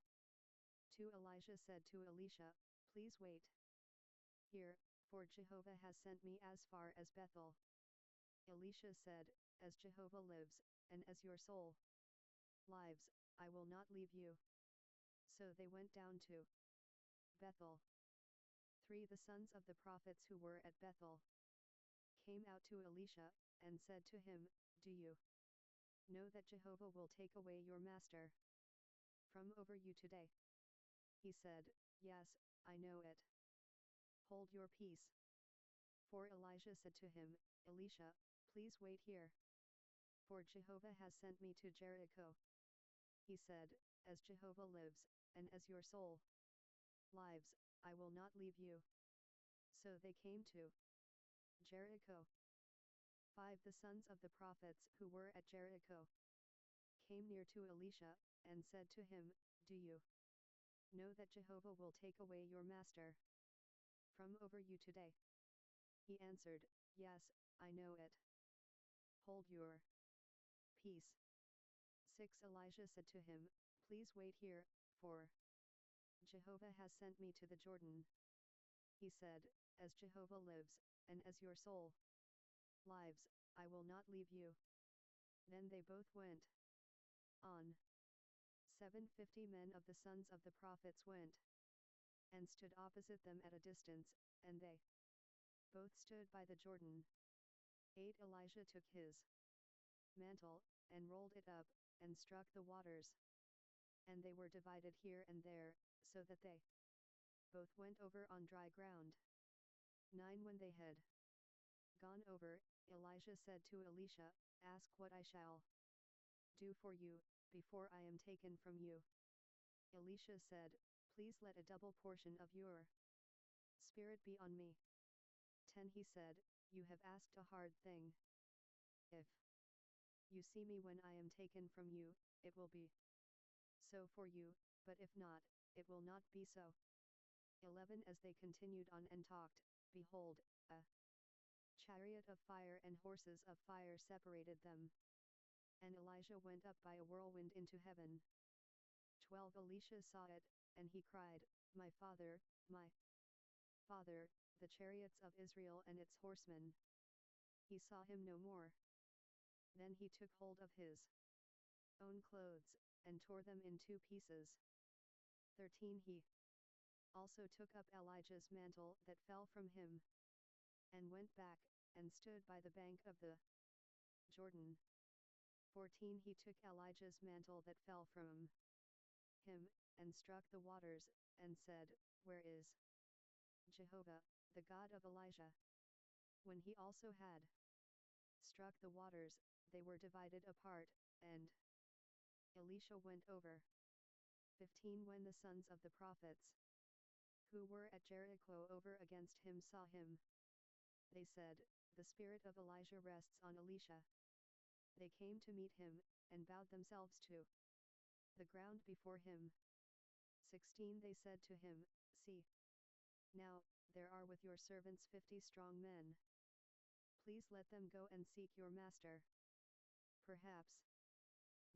2 Elijah said to Elisha, Please wait here, for Jehovah has sent me as far as Bethel. Elisha said, As Jehovah lives, and as your soul lives, I will not leave you. So they went down to Bethel. 3 The sons of the prophets who were at Bethel came out to Elisha, and said to him, Do you know that Jehovah will take away your master from over you today? He said, Yes, I know it. Hold your peace. 4 Elijah said to him, Elisha, please wait here, for Jehovah has sent me to Jericho. He said, As Jehovah lives, and as your soul lives, I will not leave you. So they came to Jericho. 5 The sons of the prophets who were at Jericho came near to Elisha, and said to him, Do you know that Jehovah will take away your master from over you today? He answered, Yes, I know it. Hold your peace. 6 Elijah said to him, Please wait here, for Jehovah has sent me to the Jordan. He said, As Jehovah lives, and as your soul lives, I will not leave you. Then they both went on. 750 men of the sons of the prophets went and stood opposite them at a distance, and they both stood by the Jordan. 8 Elijah took his mantle, and rolled it up, and struck the waters, and they were divided here and there, so that they both went over on dry ground. 9 When they had gone over, Elijah said to Elisha, Ask what I shall do for you, before I am taken from you. Elisha said, Please let a double portion of your spirit be on me. 10 He said, You have asked a hard thing. If you see me when I am taken from you, it will be so for you, but if not, it will not be so. 11 As they continued on and talked, behold, a chariot of fire and horses of fire separated them. And Elijah went up by a whirlwind into heaven. 12 Elisha saw it, and he cried, My father, my Father, the chariots of Israel and its horsemen. He saw him no more. Then he took hold of his own clothes, and tore them in 2 pieces. 13 He also took up Elijah's mantle that fell from him, and went back, and stood by the bank of the Jordan. 14 He took Elijah's mantle that fell from him, and struck the waters, and said, Where is Jehovah, the God of Elijah? When he also had struck the waters, they were divided apart, and Elisha went over. 15 When the sons of the prophets, who were at Jericho over against him, saw him, they said, The spirit of Elijah rests on Elisha. They came to meet him, and bowed themselves to the ground before him. 16 They said to him, See, now, there are with your servants 50 strong men. Please let them go and seek your master. Perhaps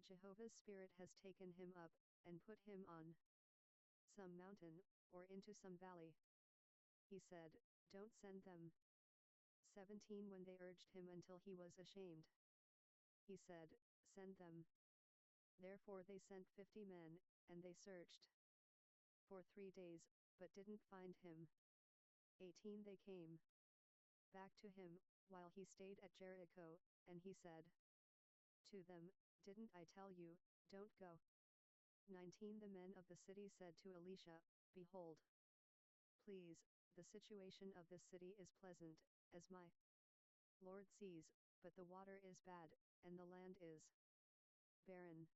Jehovah's Spirit has taken him up, and put him on some mountain, or into some valley. He said, Don't send them. 17 When they urged him until he was ashamed, he said, Send them. Therefore they sent 50 men, and they searched for 3 days, but didn't find him. 18 They came back to him, while he stayed at Jericho, and he said to them, Didn't I tell you, don't go? 19 The men of the city said to Elisha, Behold, please, the situation of this city is pleasant, as my Lord sees, but the water is bad, and the land is barren.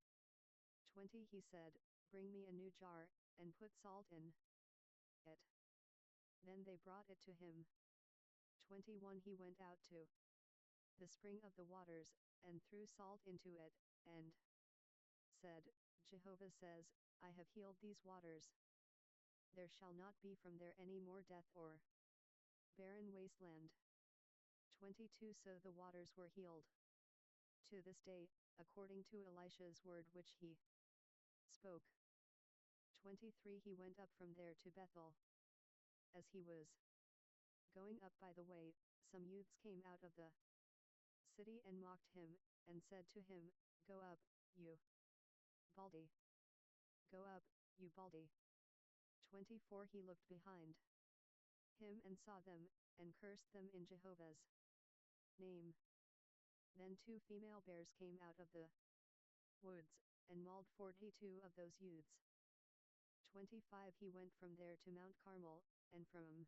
20 He said, Bring me a new jar, and put salt in it. Then they brought it to him. 21 He went out to the spring of the waters, and threw salt into it, and said, Jehovah says, I have healed these waters. There shall not be from there any more death or barren wasteland. 22 So the waters were healed to this day, according to Elisha's word which he spoke. 23 He went up from there to Bethel. As he was going up by the way, some youths came out of the city and mocked him, and said to him, Go up, you baldy. Go up, you baldy. 24 He looked behind him and saw them, and cursed them in Jehovah's name. Then 2 female bears came out of the woods, and mauled 42 of those youths. 25 He went from there to Mount Carmel, and from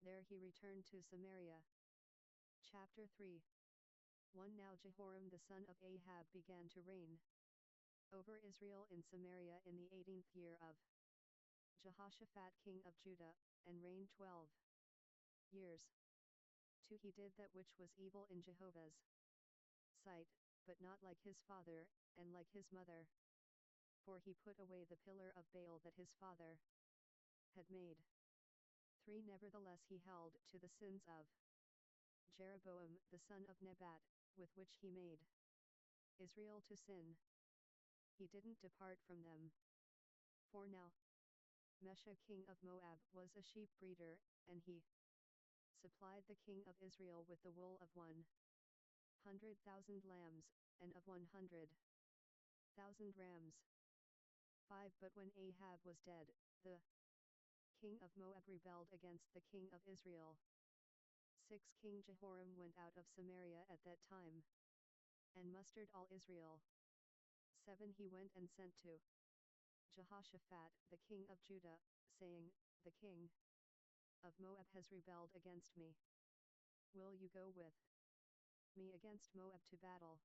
there he returned to Samaria. Chapter 3 1 Now Jehoram the son of Ahab began to reign over Israel in Samaria in the 18th year of Jehoshaphat king of Judah, and reigned 12 years. 2 He did that which was evil in Jehovah's sight, but not like his father, and like his mother. For he put away the pillar of Baal that his father had made. 3 Nevertheless he held to the sins of Jeroboam the son of Nebat, with which he made Israel to sin. He didn't depart from them. 4 Now Mesha king of Moab was a sheep breeder, and he supplied the king of Israel with the wool of 100,000 lambs, and of 100,000 rams. 5 But when Ahab was dead, the king of Moab rebelled against the king of Israel. 6 King Jehoram went out of Samaria at that time, and mustered all Israel. 7 He went and sent to Jehoshaphat the king of Judah, saying, The king of Moab has rebelled against me. Will you go with me against Moab to battle?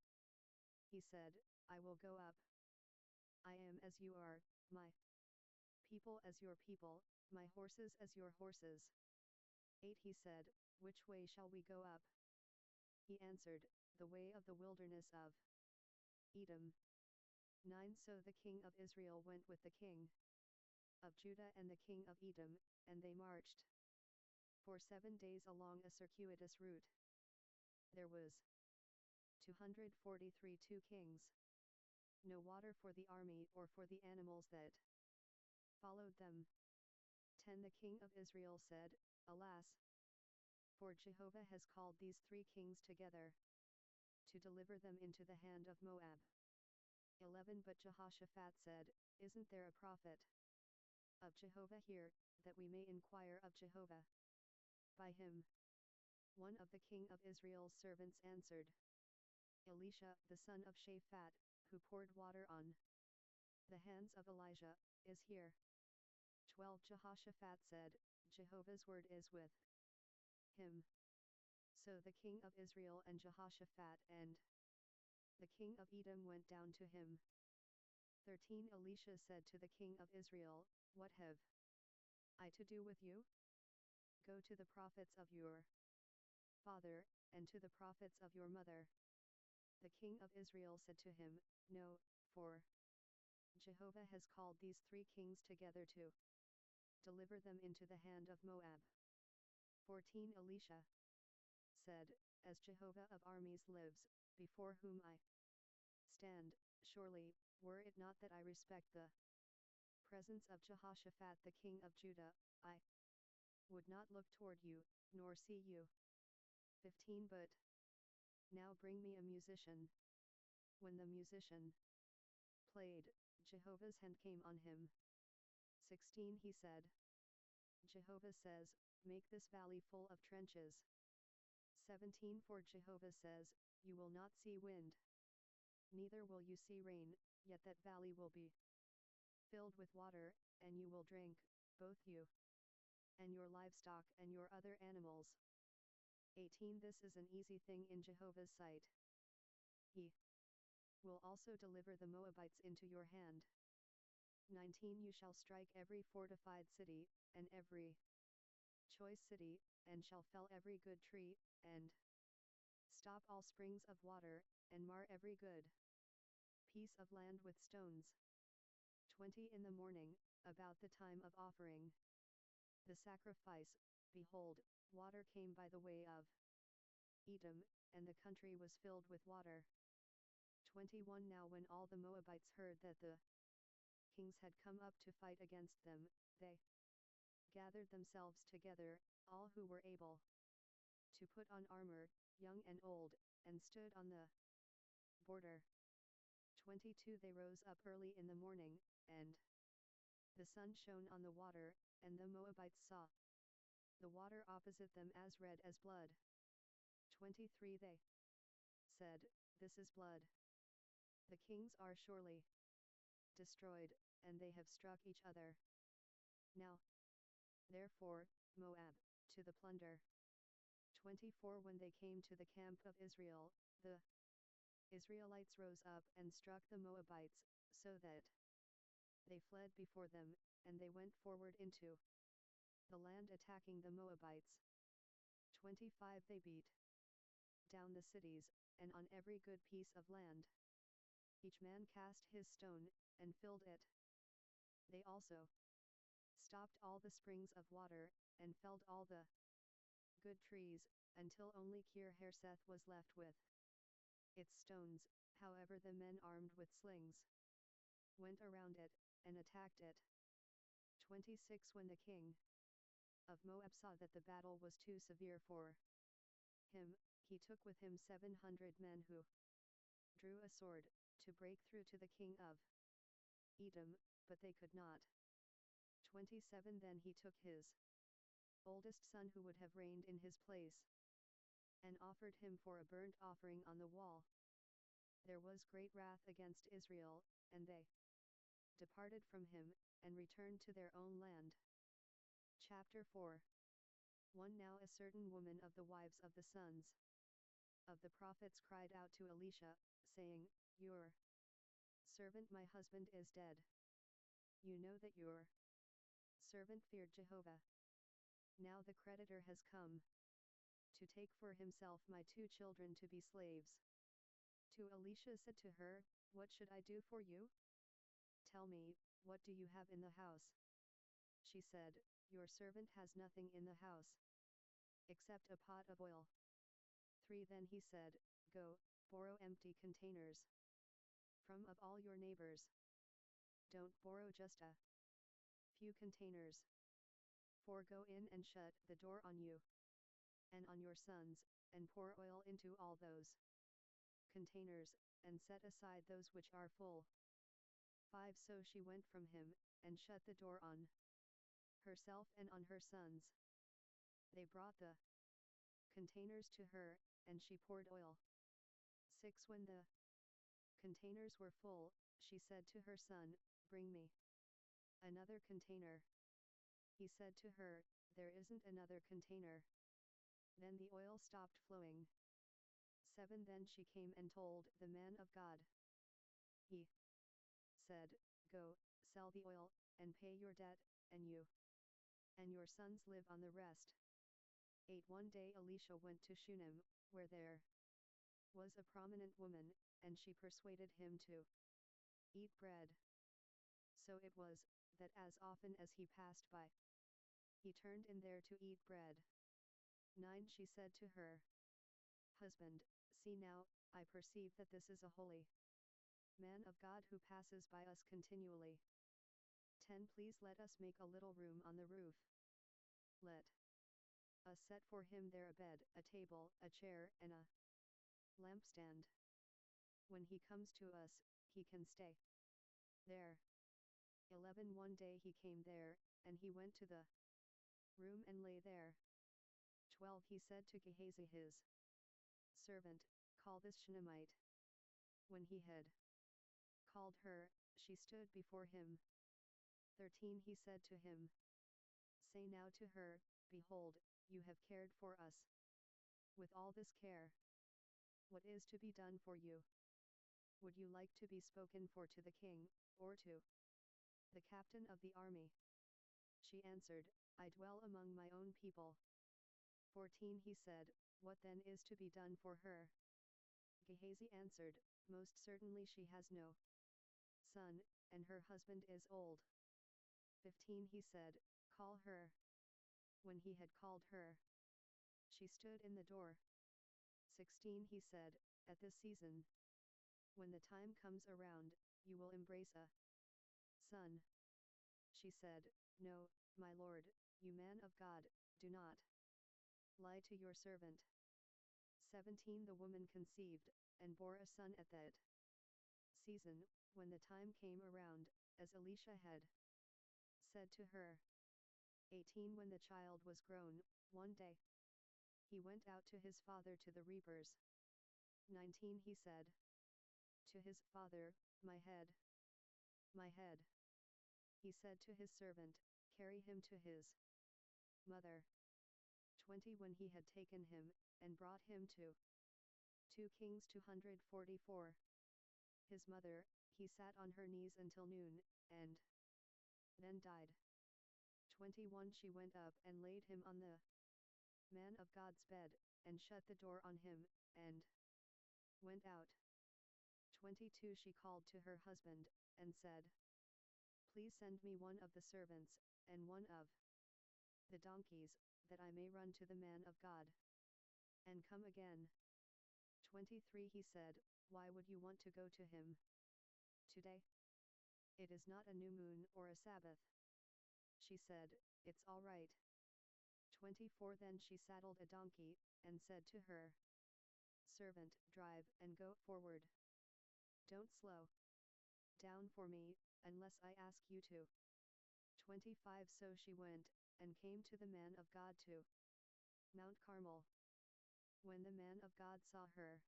He said, I will go up. I am as you are, my people as your people, my horses as your horses. 8 He said, Which way shall we go up? He answered, The way of the wilderness of Edom. 9 So the king of Israel went with the king of Judah and the king of Edom, and they marched for 7 days along a circuitous route. There was 2 kings. No water for the army or for the animals that followed them. 10 The king of Israel said, Alas! For Jehovah has called these 3 kings together, to deliver them into the hand of Moab. 11 But Jehoshaphat said, Isn't there a prophet of Jehovah here, that we may inquire of Jehovah by him? One of the king of Israel's servants answered, Elisha, the son of Shaphat, who poured water on the hands of Elijah, is here. 12 Jehoshaphat said, Jehovah's word is with him. So the king of Israel and Jehoshaphat and the king of Edom went down to him. 13 Elisha said to the king of Israel, What have I to do with you? Go to the prophets of your father, and to the prophets of your mother. The king of Israel said to him, No, for Jehovah has called these 3 kings together to deliver them into the hand of Moab. 14 Elisha said, As Jehovah of armies lives, before whom I stand, surely, were it not that I respect the presence of Jehoshaphat the king of Judah, I would not look toward you, nor see you. 15 But now bring me a musician. When the musician played, Jehovah's hand came on him. 16 He said, Jehovah says, Make this valley full of trenches. 17 For Jehovah says, You will not see wind, neither will you see rain, yet that valley will be filled with water, and you will drink, both you and your livestock and your other animals. 18 This is an easy thing in Jehovah's sight. He will also deliver the Moabites into your hand. 19 You shall strike every fortified city, and every choice city, and shall fell every good tree, and stop all springs of water, and mar every good piece of land with stones. 20 In the morning, about the time of offering the sacrifice, behold, water came by the way of Edom, and the country was filled with water. 21 Now when all the Moabites heard that the kings had come up to fight against them, they gathered themselves together, all who were able to put on armor, young and old, and stood on the border. 22 They rose up early in the morning, and the sun shone on the water, and the Moabites saw the water opposite them as red as blood. 23 They said, This is blood. The kings are surely destroyed, and they have struck each other. Now, therefore, Moab, to the plunder. 24 When they came to the camp of Israel, the Israelites rose up and struck the Moabites, so that they fled before them, and they went forward into the land attacking the Moabites. 25 They beat down the cities, and on every good piece of land each man cast his stone, and filled it. They also stopped all the springs of water, and felled all the good trees, until only Kir Hareseth was left with its stones. However the men armed with slings went around it, and attacked it. 26 When the king of Moab saw that the battle was too severe for him, he took with him 700 men who drew a sword, to break through to the king of Edom, but they could not. 27 Then he took his oldest son who would have reigned in his place, and offered him for a burnt offering on the wall. There was great wrath against Israel, and they departed from him, and returned to their own land. Chapter 4 1 Now a certain woman of the wives of the sons of the prophets cried out to Elisha, saying, Your servant my husband is dead. You know that your servant feared Jehovah. Now the creditor has come to take for himself my 2 children to be slaves. 2 Elisha said to her, What should I do for you? Tell me, what do you have in the house? She said, Your servant has nothing in the house, except a pot of oil. 3 Then he said, Go, borrow empty containers from of all your neighbors. Don't borrow just a few containers. 4 Go in and shut the door on you and on your sons, and pour oil into all those containers, and set aside those which are full. 5 So she went from him, and shut the door on herself and on her sons. They brought the containers to her, and she poured oil. 6 When the containers were full, she said to her son, Bring me another container. He said to her, There isn't another container. Then the oil stopped flowing. 7 Then she came and told the man of God. He said, Go, sell the oil, and pay your debt, and you and your sons live on the rest. 8 One day Elisha went to Shunem, where there was a prominent woman, and she persuaded him to eat bread. So it was, that as often as he passed by, he turned in there to eat bread. 9 She said to her husband, See now, I perceive that this is a holy man of God who passes by us continually. 10 Please let us make a little room on the roof. Let us set for him there a bed, a table, a chair, and a lampstand. When he comes to us, he can stay there. 11 One day he came there, and he went to the room and lay there. 12 He said to Gehazi his servant, Call this Shunammite. When he had called her, she stood before him. 13 He said to him, Say now to her, Behold, you have cared for us with all this care. What is to be done for you? Would you like to be spoken for to the king, or to the captain of the army? She answered, I dwell among my own people. 14 He said, What then is to be done for her? Gehazi answered, Most certainly she has no son, and her husband is old. 15 He said, Call her. When he had called her, she stood in the door. 16 He said, At this season, when the time comes around, you will embrace a son. She said, No, my lord, you man of God, do not lie to your servant. 17 The woman conceived, and bore a son at that season, when the time came around, as Elisha had said to her. 18 When the child was grown, one day he went out to his father to the reapers. 19 He said to his father, My head, my head. He said to his servant, Carry him to his mother. 20 When he had taken him, and brought him to 2 Kings 244. His mother, he sat on her knees until noon, and then died. 21 She went up and laid him on the man of God's bed, and shut the door on him, and went out. 22 She called to her husband, and said, Please send me one of the servants, and one of the donkeys, that I may run to the man of God, and come again. 23 He said, Why would you want to go to him today? It is not a new moon or a Sabbath. She said, It's all right. 24 Then she saddled a donkey, and said to her servant, Drive and go forward. Don't slow down for me, unless I ask you to. 25 So she went, and came to the man of God to Mount Carmel. When the man of God saw her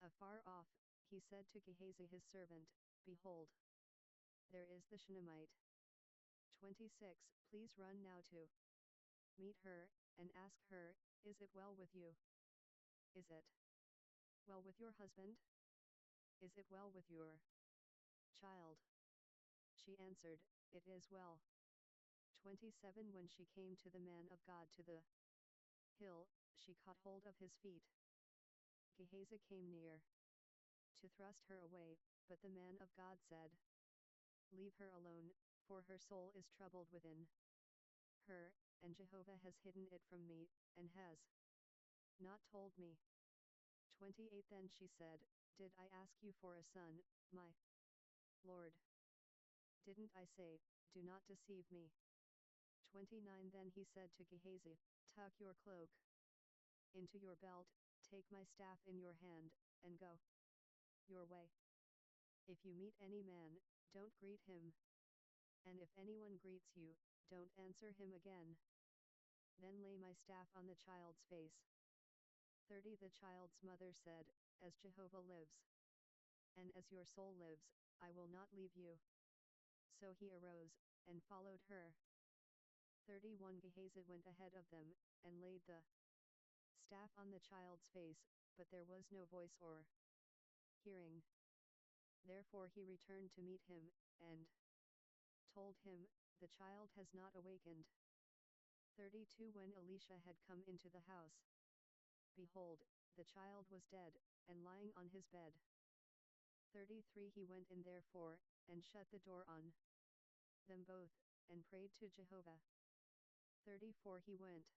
afar off, he said to Gehazi his servant, Behold, there is the Shunammite. 26 Please run now to meet her, and ask her, Is it well with you? Is it well with your husband? Is it well with your child? She answered, It is well. 27 When she came to the man of God to the hill, she caught hold of his feet. Gehazi came near to thrust her away, but the man of God said, Leave her alone, for her soul is troubled within her, and Jehovah has hidden it from me, and has not told me. 28 Then she said, Did I ask you for a son, my Lord? Didn't I say, Do not deceive me? 29 Then he said to Gehazi, tuck your cloak into your belt, take my staff in your hand, and go your way. If you meet any man, don't greet him. And if anyone greets you, don't answer him again. Then lay my staff on the child's face. 30 The child's mother said, as Jehovah lives, and as your soul lives, I will not leave you. So he arose, and followed her. 31 Gehazi went ahead of them, and laid the staff on the child's face, but there was no voice or hearing. Therefore he returned to meet him, and told him, the child has not awakened. 32 When Elisha had come into the house, behold, the child was dead, and lying on his bed. 33 He went in therefore, and shut the door on them both, and prayed to Jehovah. 34 He went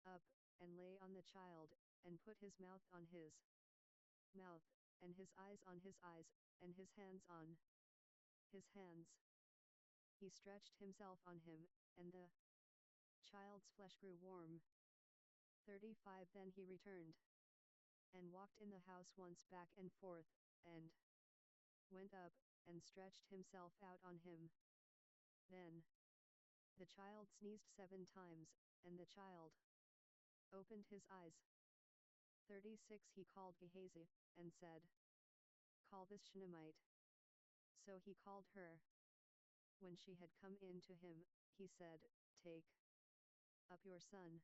up, and lay on the child, and put his mouth on his mouth, and his eyes on his eyes, and his hands on his hands. He stretched himself on him, and the child's flesh grew warm. 35 Then he returned, and walked in the house once back and forth, and went up, and stretched himself out on him. Then the child sneezed 7 times, and the child opened his eyes. 36 He called Gehazi, and said, call this Shunammite. So he called her. When she had come in to him, he said, take up your son.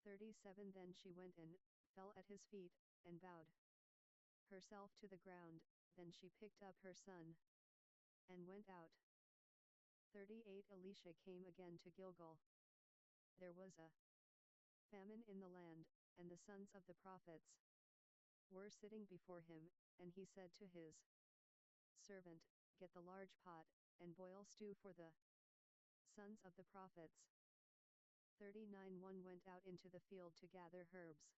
37 Then she went in, fell at his feet, and bowed herself to the ground, then she picked up her son, and went out. 38 Elisha came again to Gilgal. There was a famine in the land, and the sons of the prophets were sitting before him, and he said to his servant, get the large pot, and boil stew for the sons of the prophets. 39 One went out into the field to gather herbs,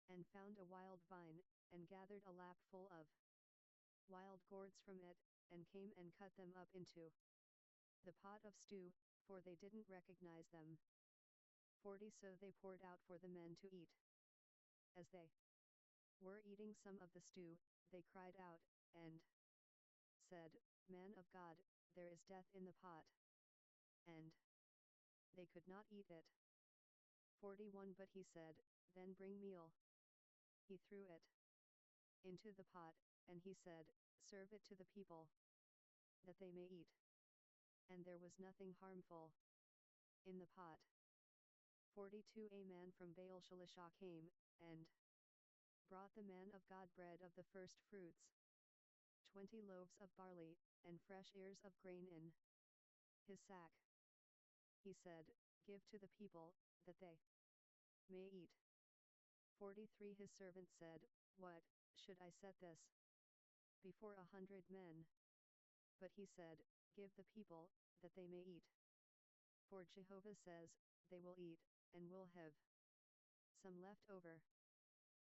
and found a wild vine, and gathered a lapful of wild gourds from it, and came and cut them up into the pot of stew, for they didn't recognize them. 40 So they poured out for the men to eat. As they were eating some of the stew, they cried out, and said, Man of God, there is death in the pot. And they could not eat it. 41 But he said, then bring meal. He threw it into the pot, and he said, serve it to the people, that they may eat. And there was nothing harmful in the pot. 42 A man from Baal-Shalisha came, and brought the man of God bread of the first fruits, 20 loaves of barley, and fresh ears of grain in his sack. He said, give to the people, that they may eat. 43 His servant said, what, should I set this before 100 men? But he said, give the people, that they may eat. For Jehovah says, they will eat, and will have some left over.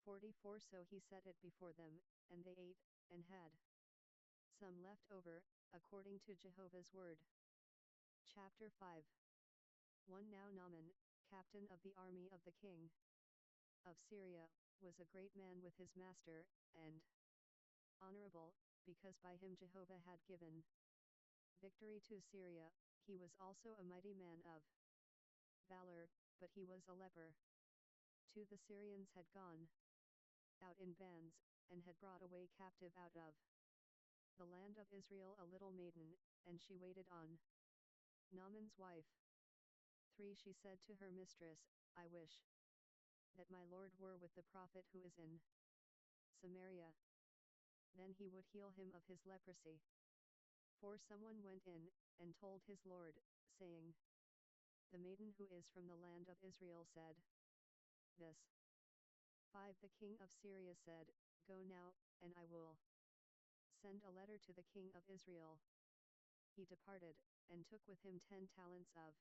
44 So he set it before them, and they ate, and had some left over, according to Jehovah's word. Chapter 5 1 Now Naaman, captain of the army of the king of Syria, was a great man with his master, and honorable, because by him Jehovah had given victory to Syria. He was also a mighty man of valor, but he was a leper. 2 The Syrians had gone out in bands, and had brought away captive out of the land of Israel a little maiden, and she waited on Naaman's wife. 3 She said to her mistress, I wish that my lord were with the prophet who is in Samaria. Then he would heal him of his leprosy. 4 Someone went in, and told his lord, saying, the maiden who is from the land of Israel said this. 5 The king of Syria said, go now, and I will send a letter to the king of Israel. He departed, and took with him 10 talents of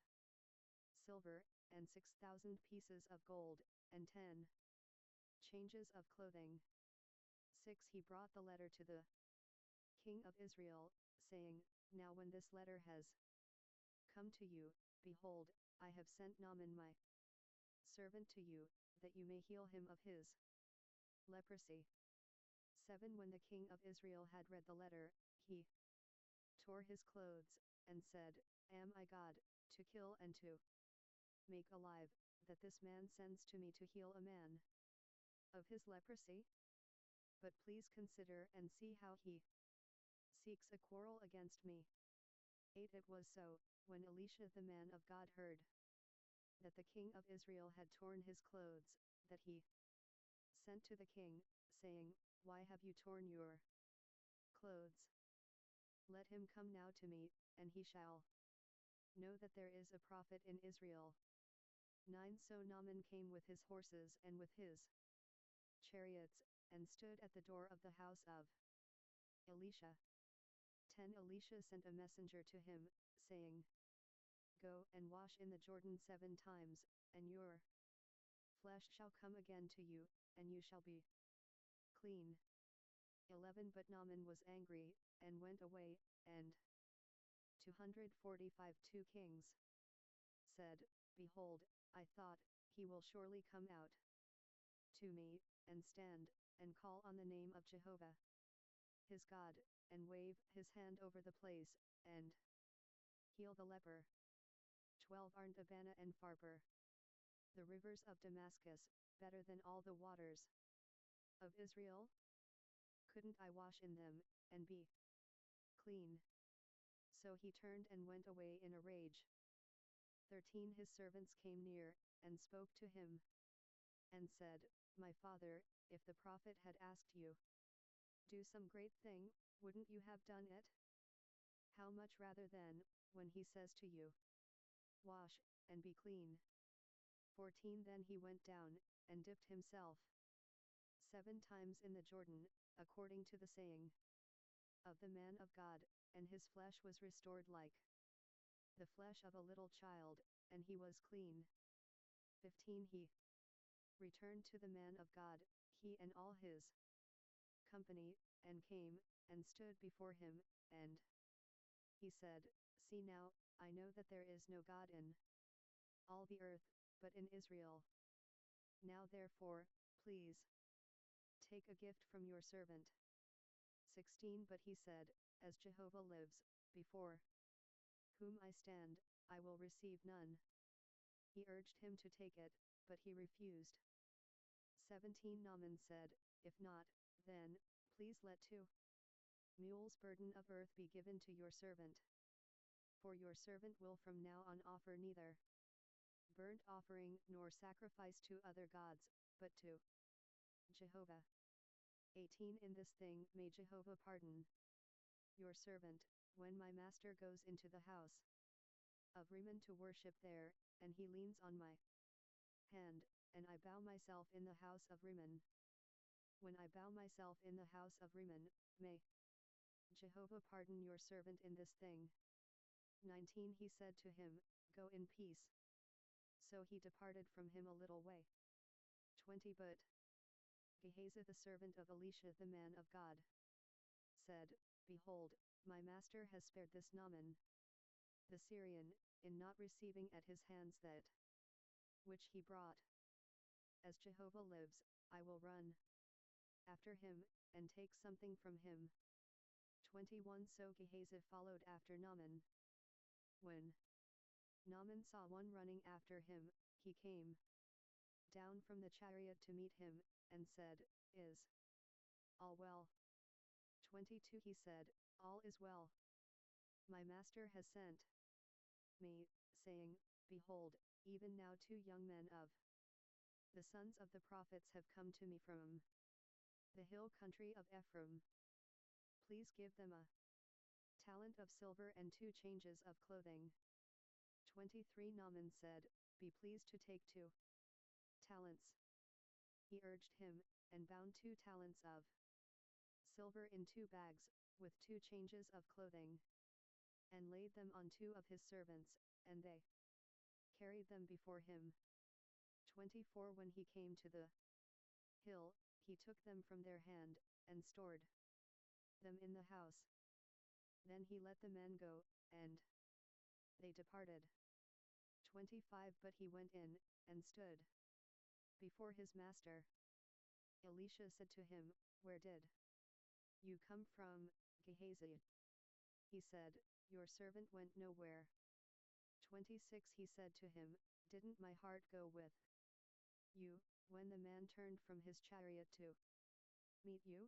silver, and 6,000 pieces of gold, and 10 changes of clothing. 6 He brought the letter to the king of Israel, saying, now when this letter has come to you, Behold, I have sent Naaman my servant to you, that you may heal him of his leprosy. 7 When the king of Israel had read the letter, he tore his clothes, and said, Am I God, to kill and to make alive, that this man sends to me to heal a man of his leprosy? But please consider and see how he seeks a quarrel against me. 8 It was so, when Elisha the man of God heard that the king of Israel had torn his clothes, that he sent to the king, saying, Why have you torn your clothes? Let him come now to me, and he shall know that there is a prophet in Israel. 9 So Naaman came with his horses and with his chariots, and stood at the door of the house of Elisha. 10 Elisha sent a messenger to him, saying, Go and wash in the Jordan 7 times, and your flesh shall come again to you, and you shall be clean. 11 But Naaman was angry, and went away, and 245 2 Kings said, Behold, I thought, he will surely come out to me, and stand, and call on the name of Jehovah his God, and wave his hand over the place, and heal the leper. 12 Aren't Abana and Pharpar, the rivers of Damascus, better than all the waters of Israel? Couldn't I wash in them, and be clean? So he turned and went away in a rage. 13 His servants came near, and spoke to him, and said, My father, if the prophet had asked you, do some great thing, wouldn't you have done it? How much rather then, when he says to you, Wash, and be clean. 14 Then he went down, and dipped himself 7 times in the Jordan, according to the saying of the man of God, and his flesh was restored like the flesh of a little child, and he was clean. 15 He returned to the man of God, he and all his company, and came, and stood before him, and he said, See now, I know that there is no God in all the earth, but in Israel. Now therefore, please, take a gift from your servant. 16 But he said, As Jehovah lives, before whom I stand, I will receive none. He urged him to take it, but he refused. 17 Naaman said, If not, then, please let 2 mules burden of earth be given to your servant. For your servant will from now on offer neither burnt offering nor sacrifice to other gods, but to Jehovah. 18 In this thing may Jehovah pardon your servant, when my master goes into the house of Rimmon to worship there, and he leans on my hand, and I bow myself in the house of Rimmon. When I bow myself in the house of Rimmon, may Jehovah pardon your servant in this thing. 19 He said to him, Go in peace. So he departed from him a little way. 20 But Gehazi the servant of Elisha the man of God said, Behold, my master has spared this Naaman the Syrian, in not receiving at his hands that which he brought. As Jehovah lives, I will run after him, and take something from him. 21 So Gehazi followed after Naaman. When Naaman saw one running after him, he came down from the chariot to meet him, and said, Is all well? 22 He said, All is well. My master has sent me, saying, Behold, even now 2 young men of the sons of the prophets have come to me from the hill country of Ephraim. Please give them a talent of silver and 2 changes of clothing. 23 Naaman said, Be pleased to take 2 talents. He urged him, and bound 2 talents of silver in 2 bags, with 2 changes of clothing, and laid them on 2 of his servants, and they carried them before him. 24 When he came to the hill, he took them from their hand, and stored them in the house. Then he let the men go, and they departed. 25 But he went in, and stood before his master. Elisha said to him, Where did you come from, Gehazi? He said, Your servant went nowhere. 26 He said to him, Didn't my heart go with you, when the man turned from his chariot to meet you?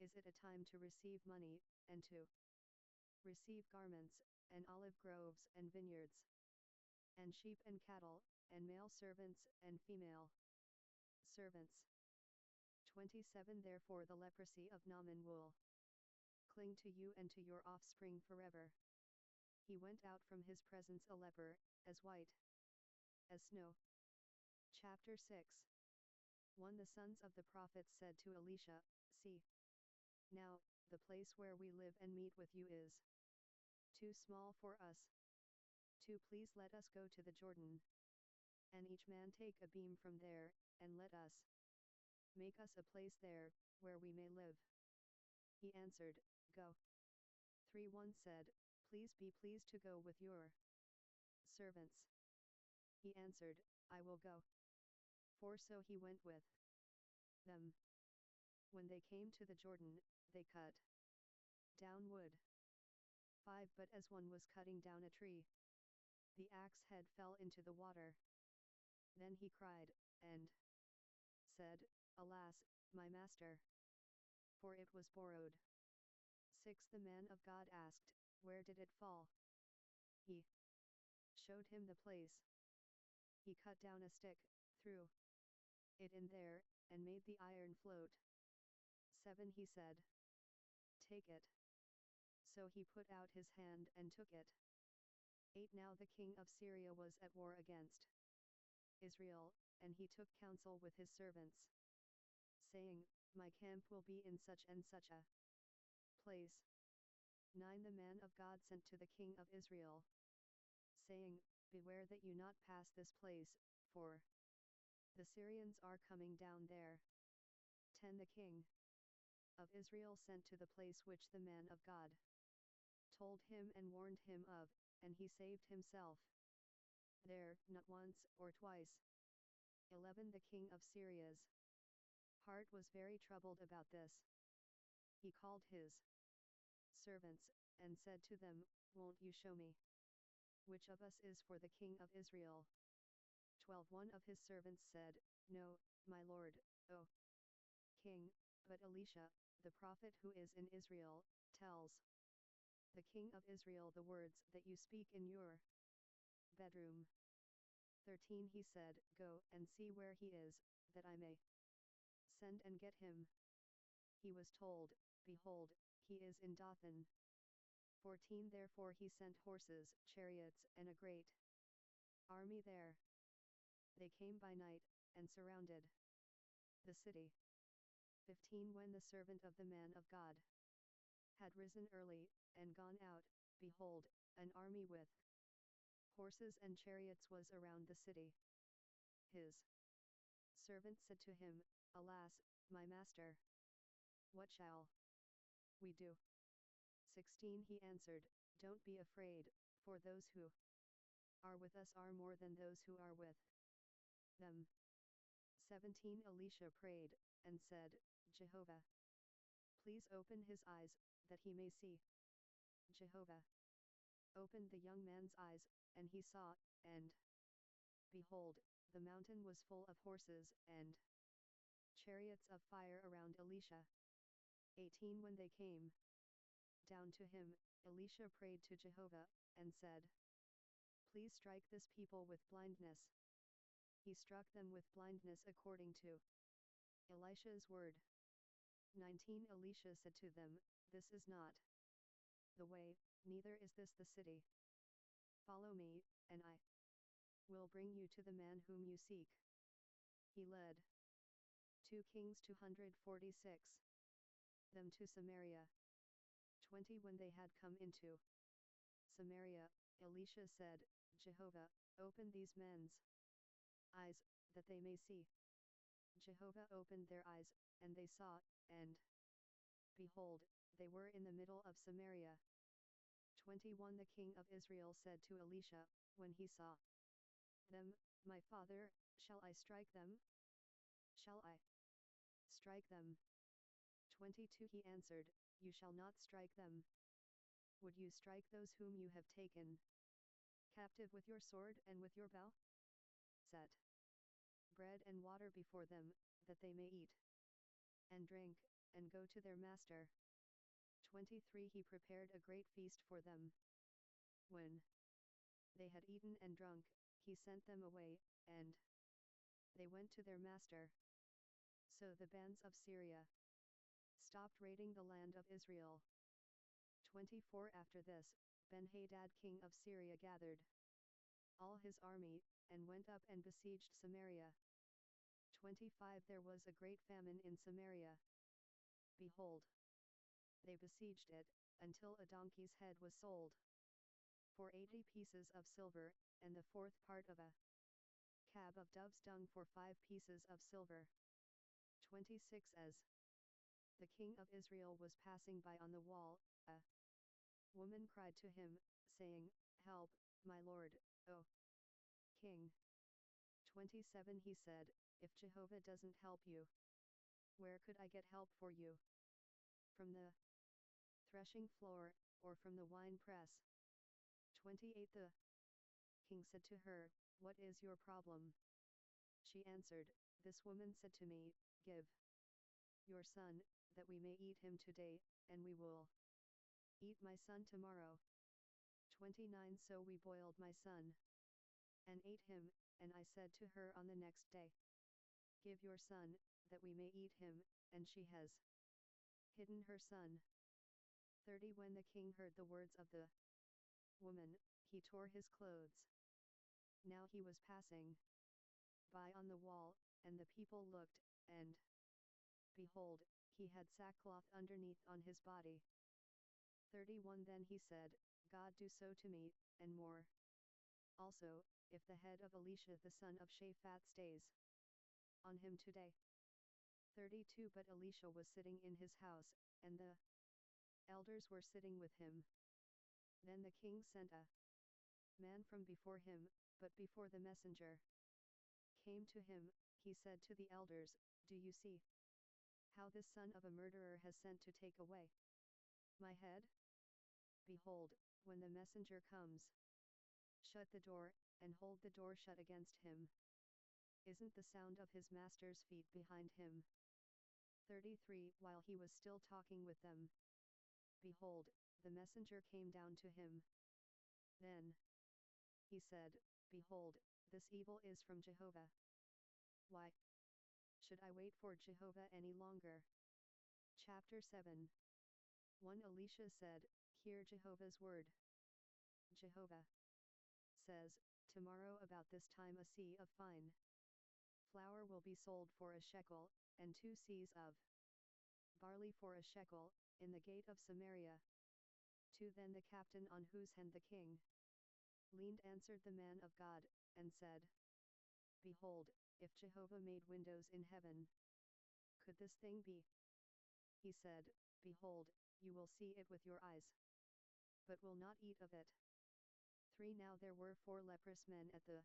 Is it a time to receive money, and to receive garments, and olive groves and vineyards, and sheep and cattle, and male servants and female servants? 27 Therefore the leprosy of Naaman will cling to you and to your offspring forever. He went out from his presence a leper, as white as snow. Chapter 6 1 The sons of the prophets said to Elisha, See, now, the place where we live and meet with you is too small for us. 2 Please let us go to the Jordan, and each man take a beam from there, and let us make us a place there, where we may live. He answered, Go. 3 1 said, Please be pleased to go with your servants. He answered, I will go. 4 So he went with them. When they came to the Jordan, they cut down wood. 5 But as one was cutting down a tree, the axe head fell into the water. Then he cried, and said, Alas, my master! For it was borrowed. 6 The man of God asked, Where did it fall? He showed him the place. He cut down a stick, threw it in there, and made the iron float. 7 He said, Take it. So he put out his hand and took it. 8 Now the king of Syria was at war against Israel, and he took counsel with his servants, saying, My camp will be in such and such a place. 9 The man of God sent to the king of Israel, saying, Beware that you not pass this place, for the Syrians are coming down there. 10 The king of Israel sent to the place which the man of God told him and warned him of, and he saved himself there, not once or twice. 11 The king of Syria's heart was very troubled about this. He called his servants, and said to them, Won't you show me which of us is for the king of Israel? 12 One of his servants said, No, my lord, O king, but Elisha, the prophet who is in Israel, tells the king of Israel the words that you speak in your bedroom. 13 He said, Go and see where he is, that I may send and get him. He was told, Behold, he is in Dothan. 14 Therefore he sent horses, chariots, and a great army there. They came by night, and surrounded the city. 15 When the servant of the man of God had risen early, and gone out, behold, an army with horses and chariots was around the city. His servant said to him, Alas, my master! What shall we do? 16 He answered, Don't be afraid, for those who are with us are more than those who are with them. 17 Elisha prayed, and said, Jehovah, please open his eyes, that he may see. Jehovah opened the young man's eyes, and he saw, and behold, the mountain was full of horses and chariots of fire around Elisha. 18 When they came down to him, Elisha prayed to Jehovah, and said, Please strike this people with blindness. He struck them with blindness according to Elisha's word. 19 Elisha said to them, This is not the way, neither is this the city. Follow me, and I will bring you to the man whom you seek. He led 2 Kings 246 them to Samaria. 20 When they had come into Samaria, Elisha said, Jehovah, open these men's eyes, that they may see. Jehovah opened their eyes, and they saw, and behold, they were in the middle of Samaria. 21 The king of Israel said to Elisha, when he saw them, my father, shall I strike them? Shall I strike them? 22 He answered, You shall not strike them. Would you strike those whom you have taken captive with your sword and with your bow? Set bread and water before them, that they may eat and drink, and go to their master. 23 He prepared a great feast for them. When they had eaten and drunk, he sent them away, and they went to their master. So the bands of Syria stopped raiding the land of Israel. 24 After this, Ben-Hadad king of Syria gathered all his army, and went up and besieged Samaria. 25 There was a great famine in Samaria. Behold, they besieged it, until a donkey's head was sold for 80 pieces of silver, and the fourth part of a cab of dove's dung for 5 pieces of silver. 26 As the king of Israel was passing by on the wall, a woman cried to him, saying, Help, my lord, O king. 27 He said, If Jehovah doesn't help you, where could I get help for you? From the threshing floor, or from the wine press? 28 The king said to her, What is your problem? She answered, This woman said to me, Give your son, that we may eat him today, and we will eat my son tomorrow. 29 So we boiled my son and ate him, and I said to her on the next day, Give your son, that we may eat him, and she has hidden her son. 30 When the king heard the words of the woman, he tore his clothes. Now he was passing by on the wall, and the people looked, and behold, he had sackcloth underneath on his body. 31 Then he said, God do so to me, and more also, if the head of Elisha the son of Shaphat stays on him today. 32 But Elisha was sitting in his house, and the elders were sitting with him. Then the king sent a man from before him, but before the messenger came to him, he said to the elders, Do you see how this son of a murderer has sent to take away my head? Behold, when the messenger comes, shut the door, and hold the door shut against him. Isn't the sound of his master's feet behind him? 33 While he was still talking with them, behold, the messenger came down to him. Then he said, Behold, this evil is from Jehovah. Why should I wait for Jehovah any longer? Chapter 7 1 Elisha said, Hear Jehovah's word. Jehovah says, Tomorrow about this time a seah of fine flour will be sold for a shekel, and 2 seahs of barley for a shekel, in the gate of Samaria. 2 Then the captain on whose hand the king leaned answered the man of God, and said, Behold, if Jehovah made windows in heaven, could this thing be? He said, Behold, you will see it with your eyes, but will not eat of it. 3 Now there were 4 leprous men at the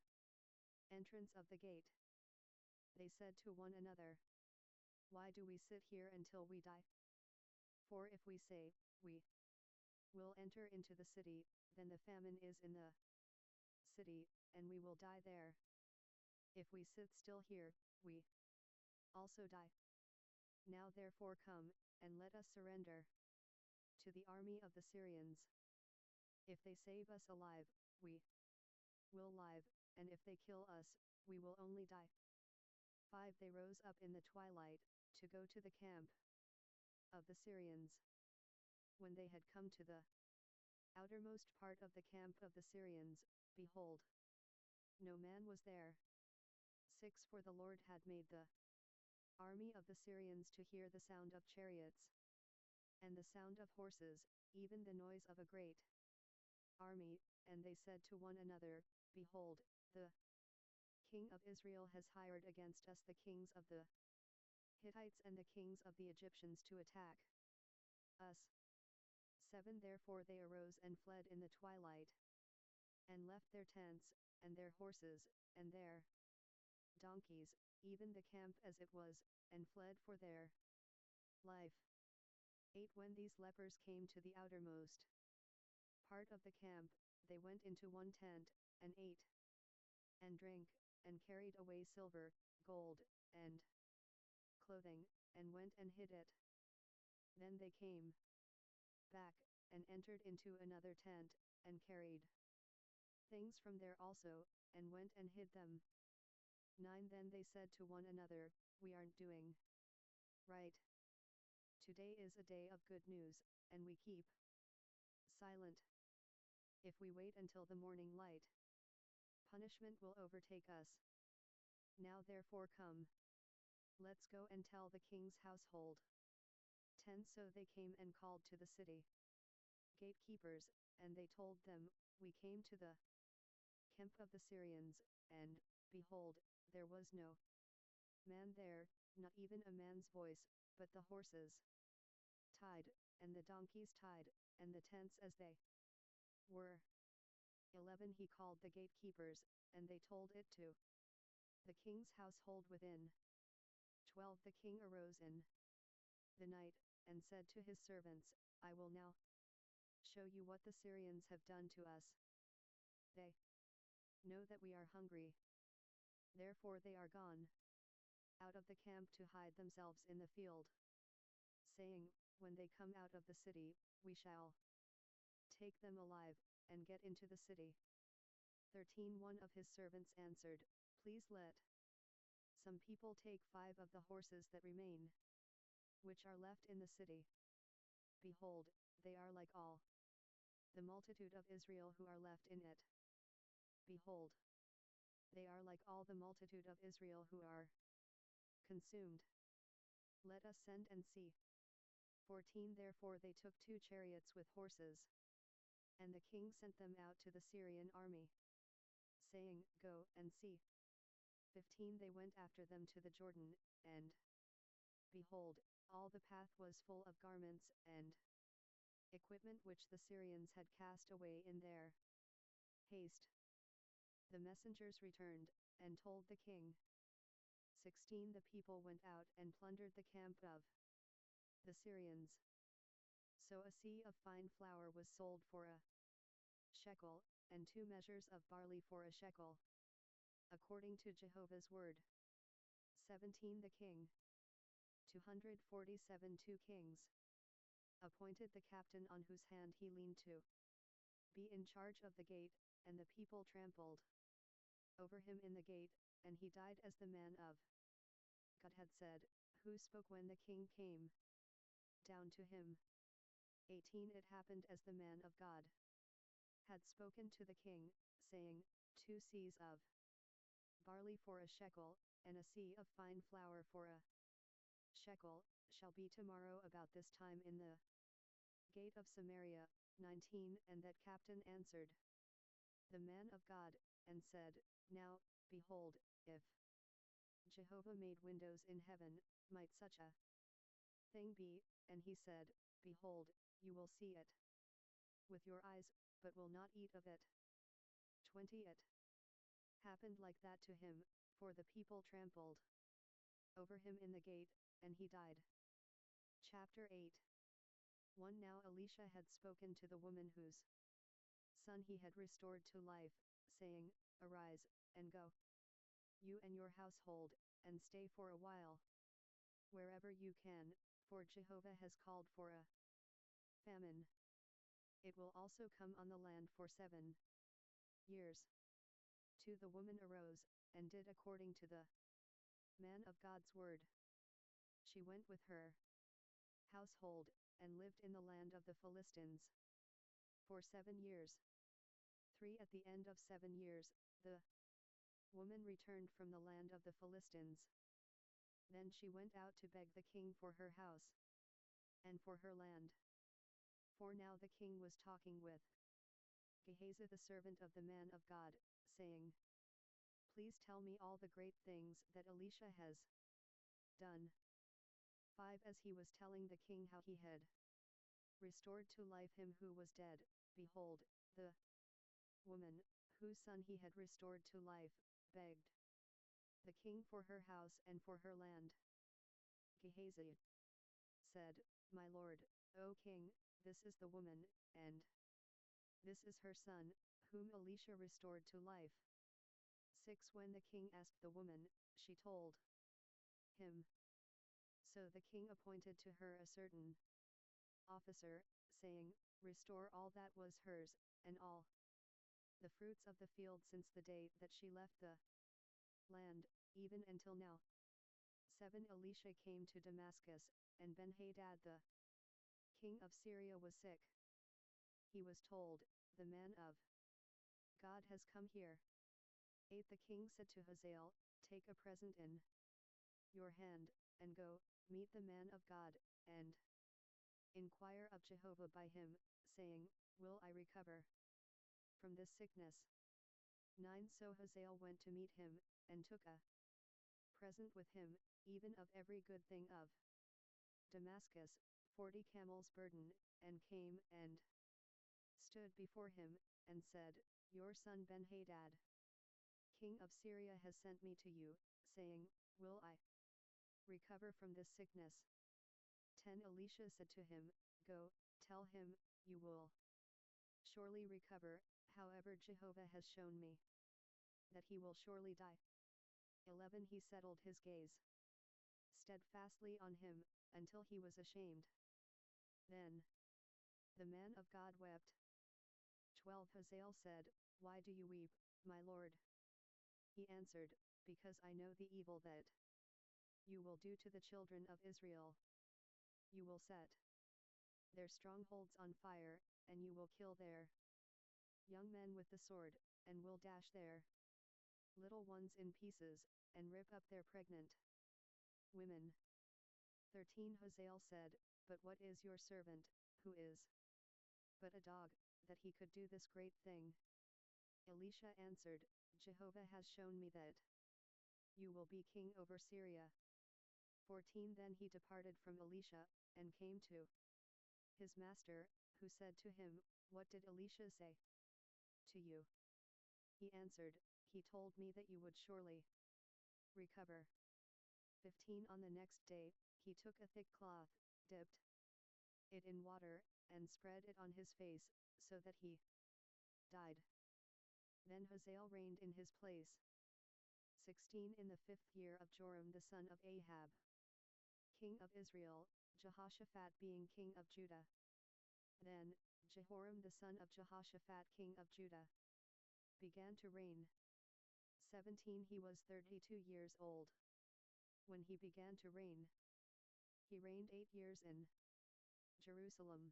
entrance of the gate. They said to one another, Why do we sit here until we die? For if we say, We will enter into the city, then the famine is in the city, and we will die there. If we sit still here, we also die. Now therefore come, and let us surrender to the army of the Syrians. If they save us alive, we will live, and if they kill us, we will only die. 5 They rose up in the twilight, to go to the camp of the Syrians. When they had come to the outermost part of the camp of the Syrians, behold, no man was there. 6 For the Lord had made the army of the Syrians to hear the sound of chariots, and the sound of horses, even the noise of a great army, and they said to one another, Behold, the king of Israel has hired against us the kings of the Hittites and the kings of the Egyptians to attack us. 7 Therefore they arose and fled in the twilight, and left their tents, and their horses, and their donkeys, even the camp as it was, and fled for their life. 8. When these lepers came to the outermost part of the camp, they went into one tent, and ate and drank, and carried away silver, gold, and clothing, and went and hid it. Then they came back, and entered into another tent, and carried things from there also, and went and hid them. 9. Then they said to one another, we aren't doing right. Today is a day of good news, and we keep silent. If we wait until the morning light, punishment will overtake us. Now therefore come. Let's go and tell the king's household. 10. So they came and called to the city gatekeepers, and they told them, we came to the camp of the Syrians, and, behold, there was no man there, not even a man's voice, but the horses tied, and the donkeys tied, and the tents as they were. 11. He called the gatekeepers, and they told it to the king's household within. 12. The king arose in the night, and said to his servants, I will now show you what the Syrians have done to us. They know that we are hungry. Therefore they are gone out of the camp to hide themselves in the field, saying, when they come out of the city, we shall take them alive, and get into the city. 13. One of his servants answered, please let some people take 5 of the horses that remain, which are left in the city. Behold, they are like all the multitude of Israel who are left in it. Behold, they are like all the multitude of Israel who are consumed. Let us send and see. 14. Therefore they took 2 chariots with horses, and the king sent them out to the Syrian army, saying, go and see. 15. They went after them to the Jordan, and, behold, all the path was full of garments and equipment which the Syrians had cast away in their haste. The messengers returned, and told the king. 16. The people went out and plundered the camp of the Syrians. So a sea of fine flour was sold for a shekel, and 2 measures of barley for a shekel, according to Jehovah's word. 17. The king, 247 kings, appointed the captain on whose hand he leaned to be in charge of the gate, and the people trampled over him in the gate, and he died as the man of God had said, who spoke when the king came down to him. 18. It happened as the man of God had spoken to the king, saying, 2 seahs of barley for a shekel, and a seah of fine flour for a shekel, shall be tomorrow about this time in the gate of Samaria. 19. And that captain answered the man of God, and said, now, behold, if Jehovah made windows in heaven, might such a thing be? And he said, behold, you will see it with your eyes, but will not eat of it. 20. It happened like that to him, for the people trampled over him in the gate, and he died. Chapter 8. 1. Now Elisha had spoken to the woman whose son he had restored to life, saying, arise, and go, you and your household, and stay for a while, wherever you can, for Jehovah has called for a famine. It will also come on the land for 7 years. 2. The woman arose, and did according to the man of God's word. She went with her household, and lived in the land of the Philistines for 7 years. 3. At the end of 7 years, the woman returned from the land of the Philistines. Then she went out to beg the king for her house and for her land. For now the king was talking with Gehazi the servant of the man of God, saying, please tell me all the great things that Elisha has done. 5. As he was telling the king how he had restored to life him who was dead, behold, the woman, whose son he had restored to life, begged the king for her house and for her land. Gehazi said, "My lord, O king, this is the woman, and this is her son, whom Elisha restored to life." 6. When the king asked the woman, she told him. So the king appointed to her a certain officer, saying, "Restore all that was hers, and all the fruits of the field since the day that she left the land, even until now." 7. Elisha came to Damascus, and Ben-Hadad the king of Syria was sick. He was told, "The man of God has come here." 8. The king said to Hazael, "Take a present in your hand, and go, meet the man of God, and inquire of Jehovah by him, saying, Will I recover from this sickness?" 9. So Hazael went to meet him, and took a present with him, even of every good thing of Damascus, 40 camels' burden, and came, and stood before him, and said, "Your son Ben-Hadad, king of Syria, has sent me to you, saying, Will I recover from this sickness?" 10. Elisha said to him, "Go, tell him, you will surely recover, however Jehovah has shown me that he will surely die." 11. He settled his gaze steadfastly on him, until he was ashamed. Then the man of God wept. 12. Hazael said, "Why do you weep, my lord?" He answered, "Because I know the evil that you will do to the children of Israel. You will set their strongholds on fire, and you will kill their young men with the sword, and will dash their little ones in pieces, and rip up their pregnant women." 13. Hazael said, "But what is your servant, who is but a dog, that he could do this great thing?" Elisha answered, "Jehovah has shown me that you will be king over Syria." 14. Then he departed from Elisha, and came to his master, who said to him, "What did Elisha say to you?" He answered, "He told me that you would surely recover." 15. On the next day, he took a thick cloth, dipped it in water, and spread it on his face, so that he died. Then Hazael reigned in his place. 16. In the 5th year of Joram the son of Ahab, king of Israel, Jehoshaphat being king of Judah. Then Jehoram the son of Jehoshaphat king of Judah began to reign. 17. He was 32 years old when he began to reign. He reigned 8 years in Jerusalem.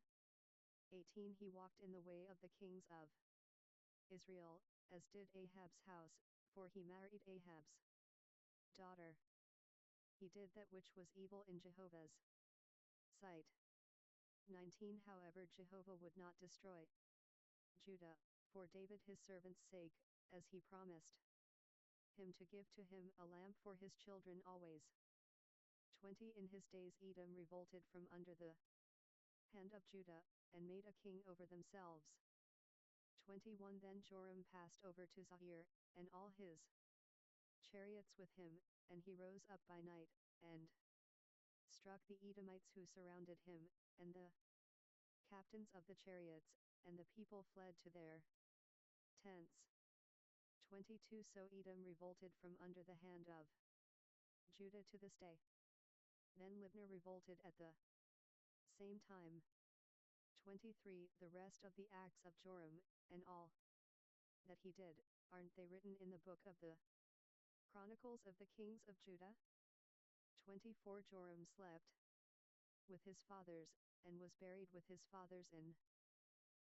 18. He walked in the way of the kings of Israel, as did Ahab's house, for he married Ahab's daughter. He did that which was evil in Jehovah's sight. 19. However, Jehovah would not destroy Judah, for David his servant's sake, as he promised him to give to him a lamp for his children always. 20. In his days Edom revolted from under the hand of Judah, and made a king over themselves. 21. Then Joram passed over to Zair, and all his chariots with him, and he rose up by night, and struck the Edomites who surrounded him, and the captains of the chariots, and the people fled to their tents. 22. So Edom revolted from under the hand of Judah to this day. Then Libnah revolted at the same time. 23. The rest of the acts of Joram, and all that he did, aren't they written in the book of the Chronicles of the Kings of Judah? 24. Joram slept with his fathers, and was buried with his fathers in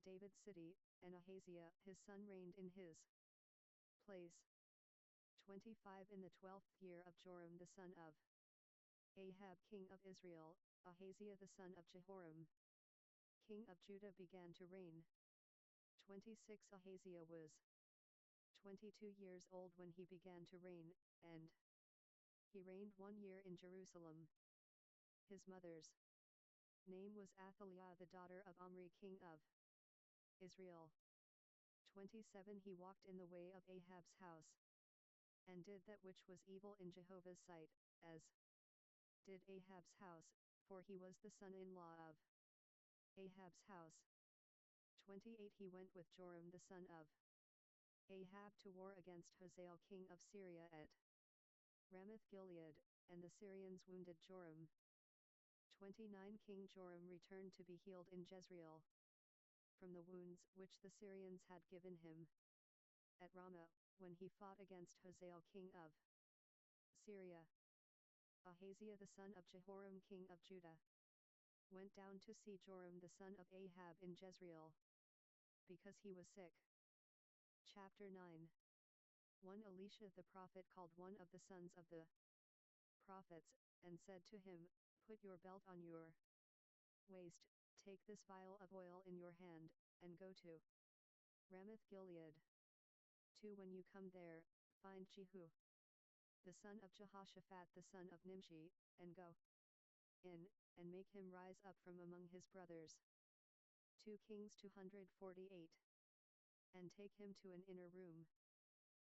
David's city, and Ahaziah his son reigned in his place. 25. In the 12th year of Joram the son of Ahab king of Israel, Ahaziah the son of Jehoram king of Judah began to reign. 26. Ahaziah was 22 years old when he began to reign, and he reigned 1 year in Jerusalem. His mother's name was Athaliah the daughter of Omri king of Israel. 27. He walked in the way of Ahab's house, and did that which was evil in Jehovah's sight, as did Ahab's house, for he was the son-in-law of Ahab's house. 28 He went with Joram the son of Ahab to war against Hazael king of Syria at Ramoth-Gilead, and the Syrians wounded Joram. 29 King Joram returned to be healed in Jezreel from the wounds which the Syrians had given him at Ramah, when he fought against Hazael king of Syria. Ahaziah the son of Jehoram king of Judah went down to see Joram the son of Ahab in Jezreel, because he was sick. Chapter 9. 1 Elisha the prophet called one of the sons of the prophets, and said to him, Put your belt on your waist, take this vial of oil in your hand, and go to Ramoth-Gilead. 2 When you come there, find Jehu the son of Jehoshaphat the son of Nimshi, and go in, and make him rise up from among his brothers. 2 Kings 248. And take him to an inner room.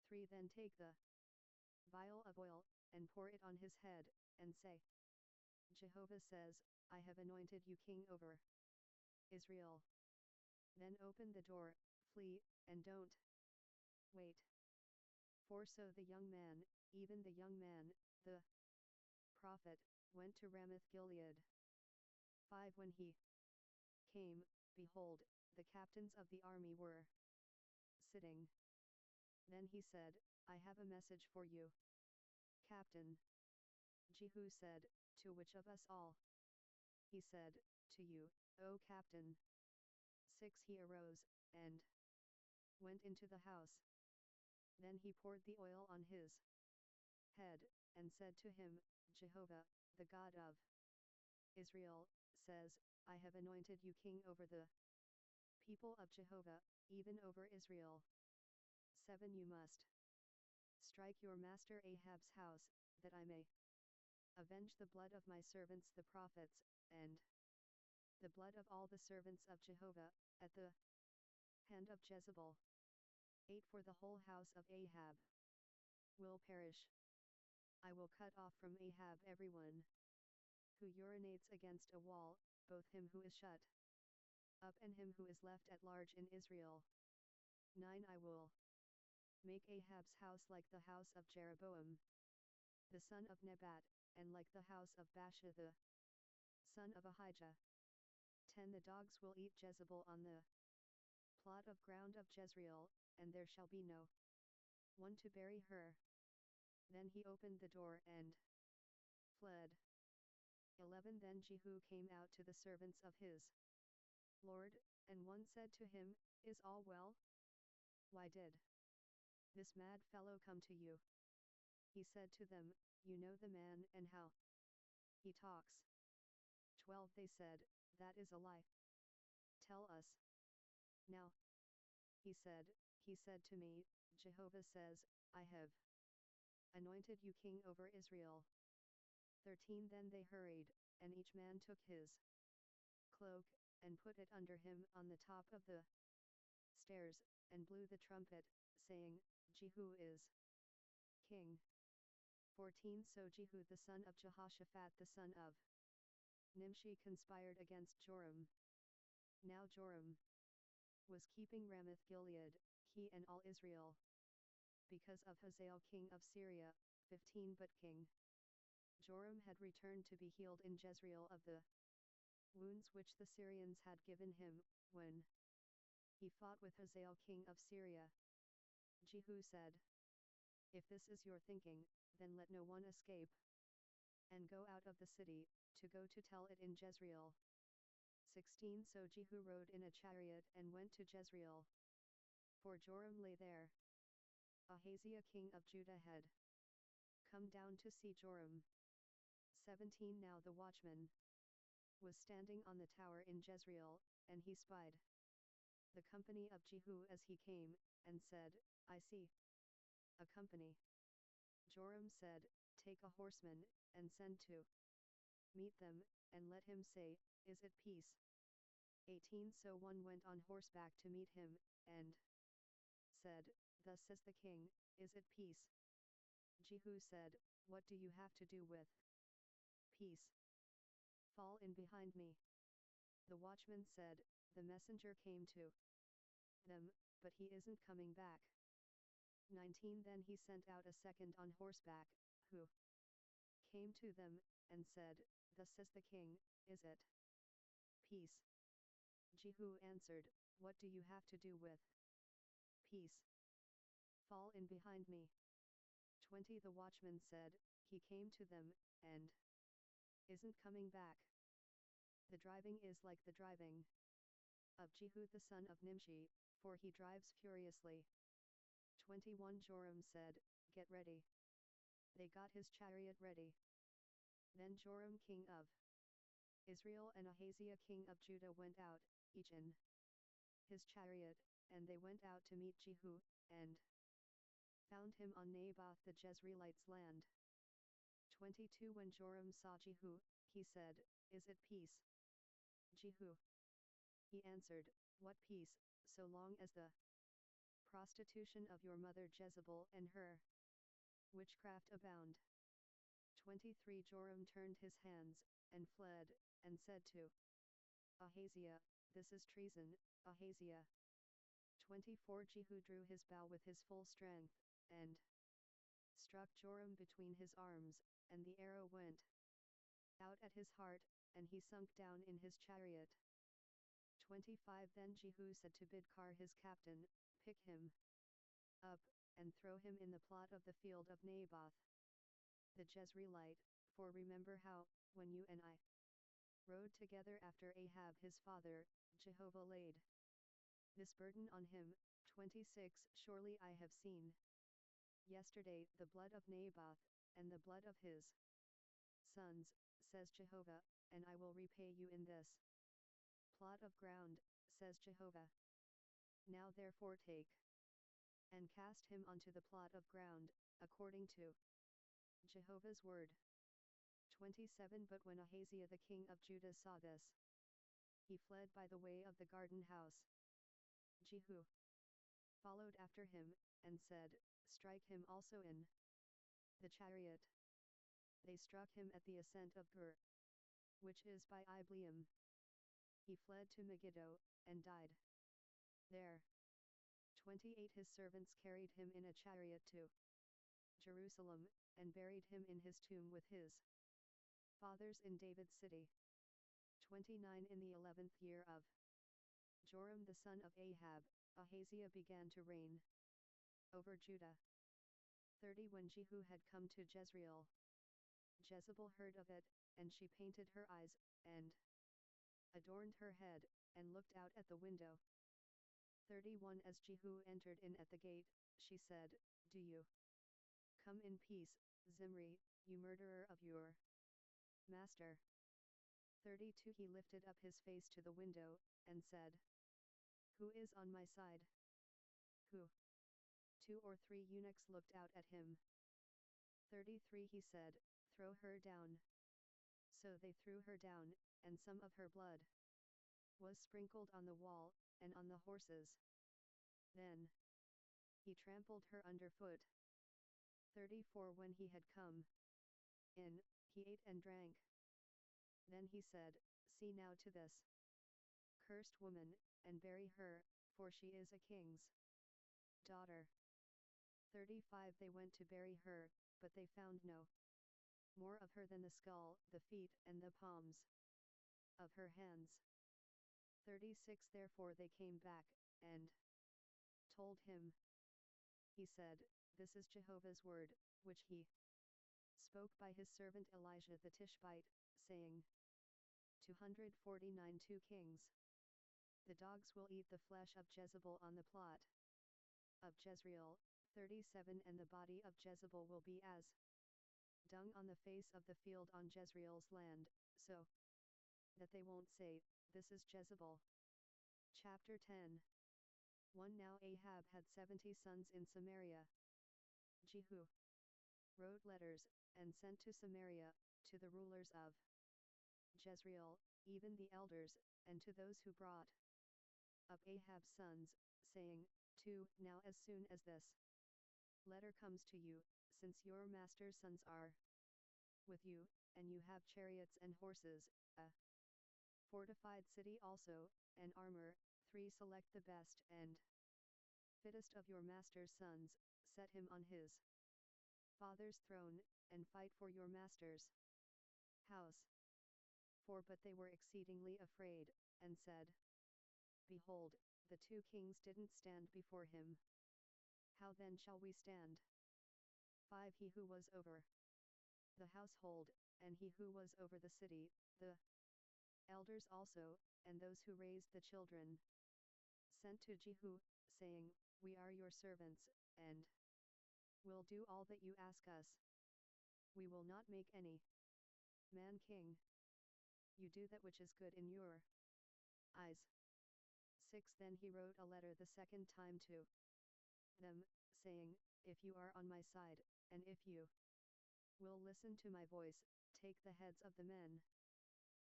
3 Then take the vial of oil, and pour it on his head, and say, Jehovah says, I have anointed you king over Israel. Then open the door, flee, and don't wait. 4 So the young man, even the young man, the prophet, went to Ramoth-Gilead. 5 When he came, behold, the captains of the army were sitting. Then he said, I have a message for you, Captain. Jehu said, To which of us all? He said, To you, O Captain. 6 He arose, and went into the house. Then he poured the oil on his head, and said to him, Jehovah, the God of Israel, says, I have anointed you king over the people of Jehovah, even over Israel. 7 You must strike your master Ahab's house, that I may avenge the blood of my servants the prophets, and the blood of all the servants of Jehovah, at the hand of Jezebel. 8 For the whole house of Ahab will perish. I will cut off from Ahab everyone who urinates against a wall, both him who is shut up and him who is left at large in Israel. 9 I will make Ahab's house like the house of Jeroboam the son of Nebat, and like the house of Baasha the son of Ahijah. 10 The dogs will eat Jezebel on the plot of ground of Jezreel, and there shall be no one to bury her. Then he opened the door and fled. 11 Then Jehu came out to the servants of his Lord, and one said to him, Is all well? Why did this mad fellow come to you? He said to them, You know the man and how he talks. 12 They said, That is a lie. Tell us now. He said to me, Jehovah says, I have anointed you king over Israel. 13 Then they hurried, and each man took his cloak, and put it under him on the top of the stairs, and blew the trumpet, saying, Jehu is king. 14 So Jehu the son of Jehoshaphat the son of Nimshi conspired against Joram. Now Joram was keeping Ramoth-Gilead, he and all Israel, because of Hazael king of Syria. 15 But King Joram had returned to be healed in Jezreel of the wounds which the Syrians had given him, when he fought with Hazael king of Syria. Jehu said, If this is your thinking, then let no one escape, and go out of the city, to go to tell it in Jezreel. 16 So Jehu rode in a chariot and went to Jezreel, for Joram lay there. Ahaziah king of Judah had come down to see Joram. 17 Now the watchman was standing on the tower in Jezreel, and he spied the company of Jehu as he came, and said, I see a company. Joram said, Take a horseman, and send to meet them, and let him say, Is it peace? 18 So one went on horseback to meet him, and said, Thus says the king, Is it peace? Jehu said, "What do you have to do with peace? Fall in behind me." The watchman said, "The messenger came to them, but he isn't coming back." 19 Then he sent out a second on horseback, who came to them, and said, "Thus says the king, is it peace?" Jehu answered, "What do you have to do with peace? Fall in behind me." 20 The watchman said, "He came to them, and isn't coming back." The driving is like the driving of Jehu the son of Nimshi, for he drives furiously. 21 Joram said, "Get ready." They got his chariot ready. Then Joram king of Israel and Ahaziah king of Judah went out, each in his chariot, and they went out to meet Jehu, and found him on Naboth the Jezreelite's land. 22 When Joram saw Jehu, he said, "Is it peace, Jehu?" He answered, "What peace, so long as the prostitution of your mother Jezebel and her witchcraft abound." 23 Joram turned his hands, and fled, and said to Ahaziah, "This is treason, Ahaziah." 24 Jehu drew his bow with his full strength, and struck Joram between his arms, and the arrow went out at his heart, and he sunk down in his chariot. 25 Then Jehu said to Bidkar his captain, "Pick him up, and throw him in the plot of the field of Naboth the Jezreelite, for remember how, when you and I rode together after Ahab his father, Jehovah laid this burden on him." 26 Surely I have seen yesterday the blood of Naboth, and the blood of his sons, says Jehovah, and I will repay you in this plot of ground, says Jehovah. Now therefore take and cast him onto the plot of ground, according to Jehovah's word. 27 But when Ahaziah the king of Judah saw this, he fled by the way of the garden house. Jehu followed after him, and said, "Strike him also in the chariot." They struck him at the ascent of Gur, which is by Ibleam. He fled to Megiddo, and died there. 28 His servants carried him in a chariot to Jerusalem, and buried him in his tomb with his fathers in David's city. 29 In the 11th year of Joram the son of Ahab, Ahaziah began to reign over Judah. 30 When Jehu had come to Jezreel, Jezebel heard of it, and she painted her eyes, and adorned her head, and looked out at the window. 31 As Jehu entered in at the gate, she said, "Do you come in peace, Zimri, you murderer of your master?" 32 He lifted up his face to the window, and said, "Who is on my side?" Who? 2 or 3 eunuchs looked out at him. 33 He said, "Throw her down." So they threw her down, and some of her blood was sprinkled on the wall, and on the horses. Then he trampled her underfoot. 34 When he had come in, he ate and drank. Then he said, "See now to this cursed woman, and bury her, for she is a king's daughter." 35 They went to bury her, but they found no more of her than the skull, the feet, and the palms of her hands. 36 Therefore they came back, and told him. He said, "This is Jehovah's word, which he spoke by his servant Elijah the Tishbite, saying, 249 2 Kings. The dogs will eat the flesh of Jezebel on the plot of Jezreel. 37 And the body of Jezebel will be as dung on the face of the field on Jezreel's land, so that they won't say, 'This is Jezebel.'" Chapter 10. 1 Now Ahab had 70 sons in Samaria. Jehu wrote letters, and sent to Samaria, to the rulers of Jezreel, even the elders, and to those who brought up Ahab's sons, saying, 2 Now as soon as this letter comes to you, since your master's sons are with you, and you have chariots and horses, a fortified city also, and armor, 3 select the best and fittest of your master's sons, set him on his father's throne, and fight for your master's house. 4 But they were exceedingly afraid, and said, Behold, the 2 kings didn't stand before him. How then shall we stand? 5 He who was over the household, and he who was over the city, the elders also, and those who raised the children, sent to Jehu, saying, We are your servants, and will do all that you ask us. We will not make any man king. You do that which is good in your eyes. 6 Then he wrote a letter the second time to them, saying, If you are on my side, and if you will listen to my voice, take the heads of the men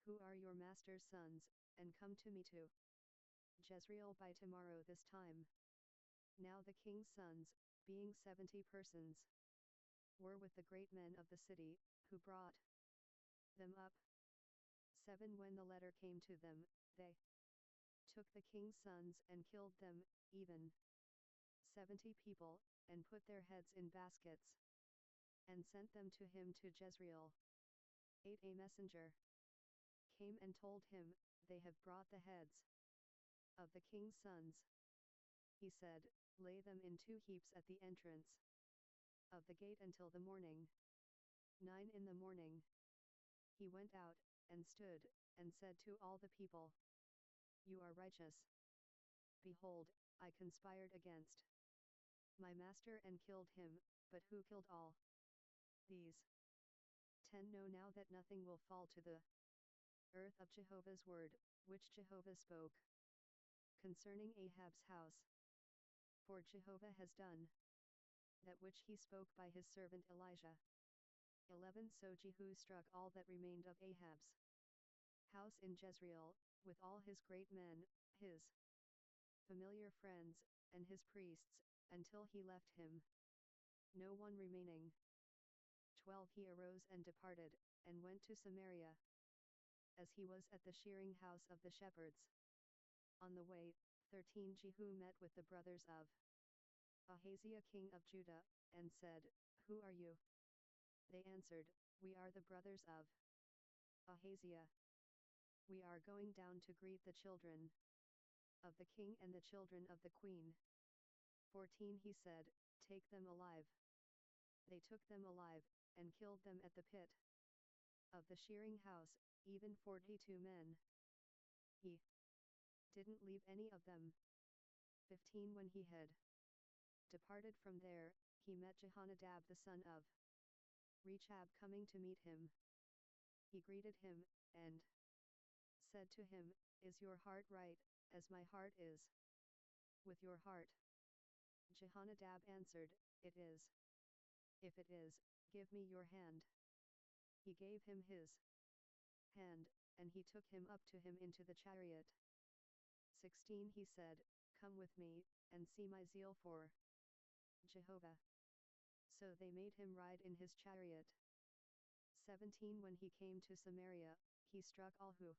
who are your master's sons, and come to me to Jezreel by tomorrow this time. Now the king's sons, being 70 persons, were with the great men of the city, who brought them up. 7 When the letter came to them, they took the king's sons and killed them, even 70 people, and put their heads in baskets, and sent them to him to Jezreel. 8 A messenger came and told him, They have brought the heads of the king's sons. He said, Lay them in 2 heaps at the entrance of the gate until the morning. 9 In the morning he went out, and stood, and said to all the people, You are righteous. Behold, I conspired against my master and killed him, but who killed all these? 10 Know now that nothing will fall to the earth of Jehovah's word, which Jehovah spoke concerning Ahab's house. For Jehovah has done that which he spoke by his servant Elijah. 11 So Jehu struck all that remained of Ahab's house in Jezreel, with all his great men, his familiar friends, and his priests, until he left him no one remaining. 12 He arose and departed, and went to Samaria. As he was at the shearing house of the shepherds on the way, 13 Jehu met with the brothers of Ahaziah king of Judah, and said, Who are you? They answered, We are the brothers of Ahaziah. We are going down to greet the children of the king and the children of the queen. 14 He said, Take them alive. They took them alive, and killed them at the pit of the shearing house, even 42 men. He didn't leave any of them. 15 When he had departed from there, he met Jehonadab the son of Rechab coming to meet him. He greeted him, and said to him, Is your heart right, as my heart is with your heart? Jehonadab answered, It is. If it is, give me your hand. He gave him his hand, and he took him up to him into the chariot. 16 He said, Come with me, and see my zeal for Jehovah. So they made him ride in his chariot. 17 When he came to Samaria, he struck all who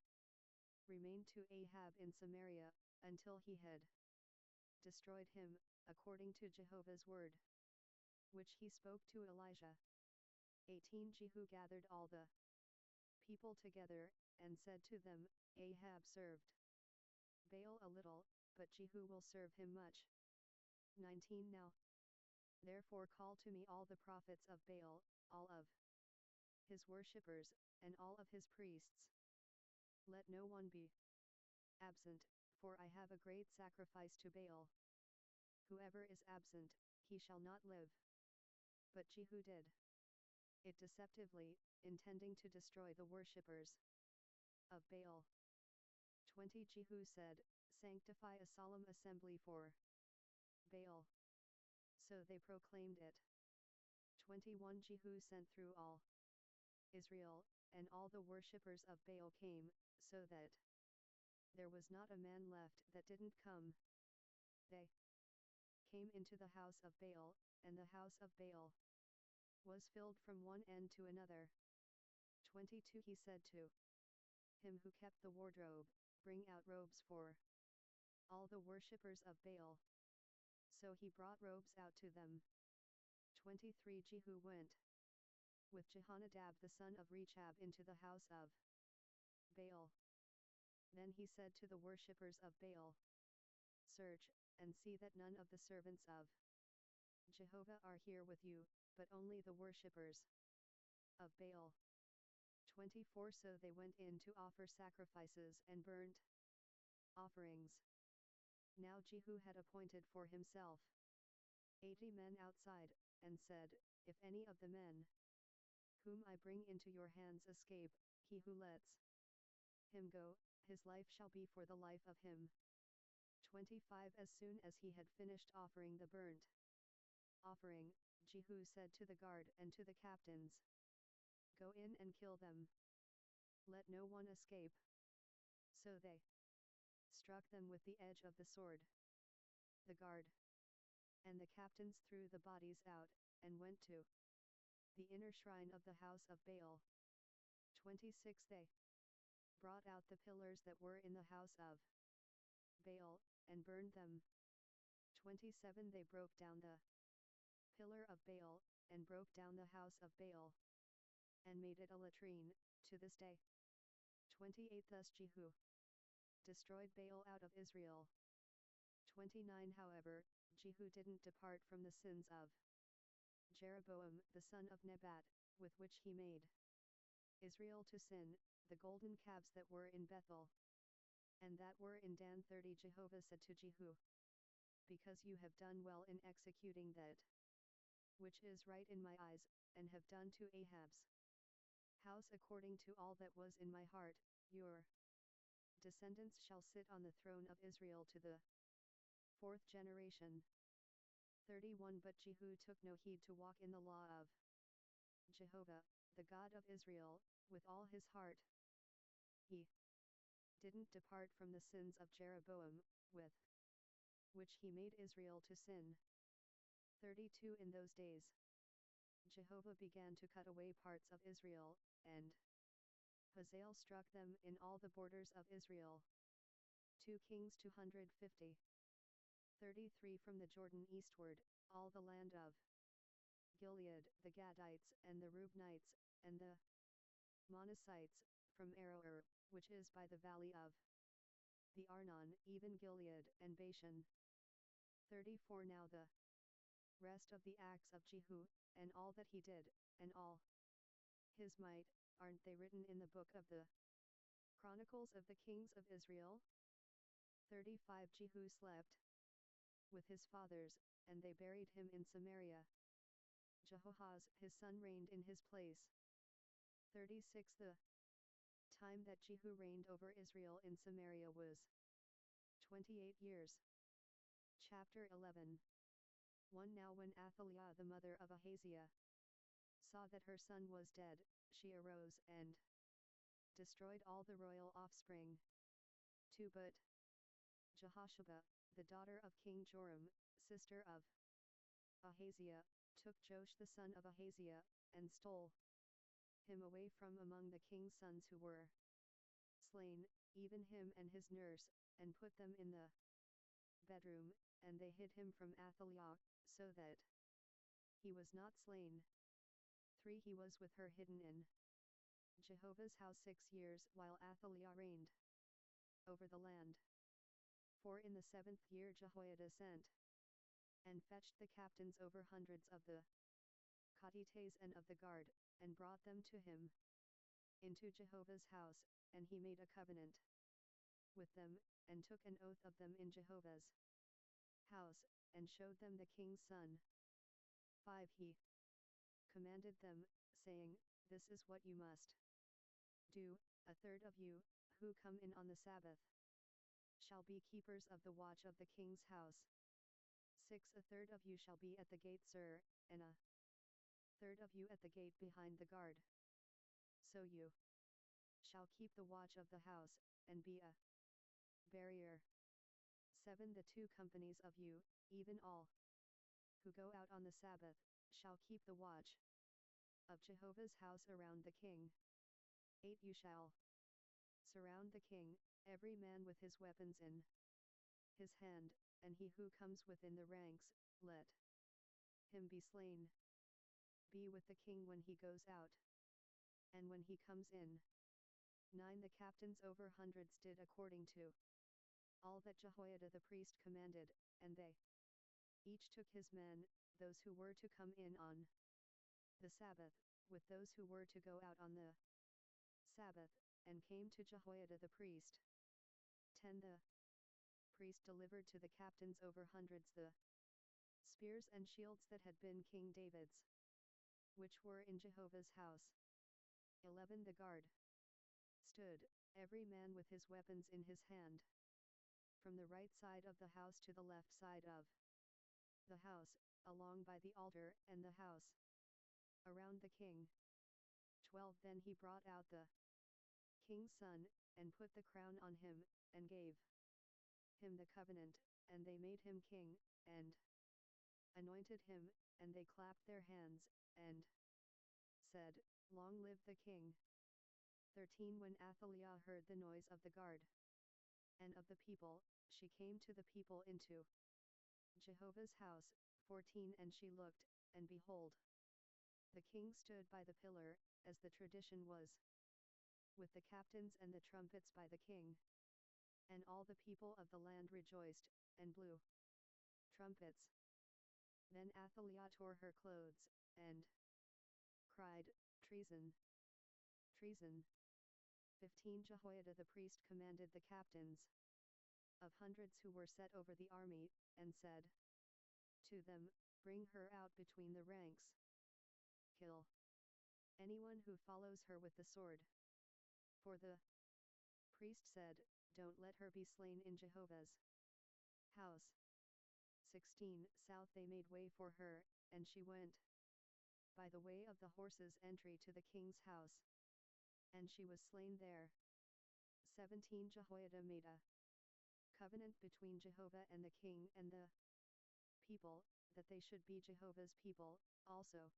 remained to Ahab in Samaria, until he had destroyed him, according to Jehovah's word, which he spoke to Elijah. 18 Jehu gathered all the people together, and said to them, Ahab served Baal a little, but Jehu will serve him much. 19 Now therefore call to me all the prophets of Baal, all of his worshippers, and all of his priests. Let no one be absent, for I have a great sacrifice to Baal. Whoever is absent, he shall not live. But Jehu did it deceptively, intending to destroy the worshippers of Baal. 20 Jehu said, Sanctify a solemn assembly for Baal. So they proclaimed it. 21 Jehu sent through all Israel, and all the worshippers of Baal came, so that there was not a man left that didn't come. They came into the house of Baal, and the house of Baal was filled from one end to another. 22 He said to him who kept the wardrobe, Bring out robes for all the worshippers of Baal. So he brought robes out to them. 23 Jehu went with Jehonadab the son of Rechab into the house of Baal. Then he said to the worshippers of Baal, Search, and see that none of the servants of Jehovah are here with you, but only the worshippers of Baal. 24 So they went in to offer sacrifices and burnt offerings. Now Jehu had appointed for himself 80 men outside, and said, If any of the men whom I bring into your hands escape, he who lets him go, his life shall be for the life of him. 25 As soon as he had finished offering the burnt offering, Jehu said to the guard and to the captains, Go in and kill them. Let no one escape. So they struck them with the edge of the sword. The guard and the captains threw the bodies out, and went to the inner shrine of the house of Baal. 26 They brought out the pillars that were in the house of Baal, and burned them. 27 They broke down the pillar of Baal, and broke down the house of Baal, and made it a latrine, to this day. 28 Thus Jehu destroyed Baal out of Israel. 29 However, Jehu didn't depart from the sins of Jeroboam the son of Nebat, with which he made Israel to sin, the golden calves that were in Bethel and that were in Dan. 30 Jehovah said to Jehu, Because you have done well in executing that which is right in my eyes, and have done to Ahab's house according to all that was in my heart, your descendants shall sit on the throne of Israel to the 4th generation. 31 But Jehu took no heed to walk in the law of Jehovah, the God of Israel, with all his heart. He didn't depart from the sins of Jeroboam, with which he made Israel to sin. 32 In those days, Jehovah began to cut away parts of Israel, and Hazael struck them in all the borders of Israel. 2 Kings 250. 33 From the Jordan eastward, all the land of Gilead, the Gadites and the Reubenites, and the Manassites, from Aroer, which is by the valley of the Arnon, even Gilead and Bashan. 34 Now the rest of the acts of Jehu, and all that he did, and all his might, aren't they written in the book of the Chronicles of the Kings of Israel? 35 Jehu slept with his fathers, and they buried him in Samaria. Jehoahaz his son reigned in his place. 36 The time that Jehu reigned over Israel in Samaria was 28 years. Chapter 11. 1 Now when Athaliah the mother of Ahaziah saw that her son was dead, she arose and destroyed all the royal offspring. 2 But Jehosheba, the daughter of King Joram, sister of Ahaziah, took Joash the son of Ahaziah, and stole him away from among the king's sons who were slain, even him and his nurse, and put them in the bedroom, and they hid him from Athaliah, so that he was not slain. 3 He was with her hidden in Jehovah's house 6 years while Athaliah reigned over the land. 4 In the 7th year Jehoiada sent and fetched the captains over hundreds of the Cadites and of the guard, and brought them to him into Jehovah's house, and he made a covenant with them, and took an oath of them in Jehovah's house, and showed them the king's son. 5 He commanded them, saying, This is what you must do: a third of you, who come in on the Sabbath, shall be keepers of the watch of the king's house. 6 A third of you shall be at the gate, sir, and a third of you at the gate behind the guard. So you shall keep the watch of the house, and be a barrier. 7 The 2 companies of you, even all who go out on the Sabbath, shall keep the watch. of Jehovah's house around the king. 8 You shall surround the king, every man with his weapons in his hand, and he who comes within the ranks, let him be slain. Be with the king when he goes out, and when he comes in. 9 The captains over hundreds did according to all that Jehoiada the priest commanded, and they each took his men, those who were to come in on the Sabbath, with those who were to go out on the Sabbath, and came to Jehoiada the priest. 10 The priest delivered to the captains over hundreds the spears and shields that had been King David's, which were in Jehovah's house. 11 The guard stood, every man with his weapons in his hand, from the right side of the house to the left side of the house, along by the altar and the house, around the king. 12 Then he brought out the king's son, and put the crown on him, and gave him the covenant, and they made him king, and anointed him, and they clapped their hands, and said, Long live the king. 13 When Athaliah heard the noise of the guard and of the people, she came to the people into Jehovah's house. 14 And she looked, and behold, the king stood by the pillar, as the tradition was, with the captains and the trumpets by the king. And all the people of the land rejoiced, and blew trumpets. Then Athaliah tore her clothes, and cried, Treason! Treason! 15 Jehoiada the priest commanded the captains of hundreds who were set over the army, and said to them, Bring her out between the ranks. Kill anyone who follows her with the sword. For the priest said, Don't let her be slain in Jehovah's house. 16 South they made way for her, and she went by the way of the horses' entry to the king's house, and she was slain there. 17 Jehoiada made a covenant between Jehovah and the king and the people, that they should be Jehovah's people, also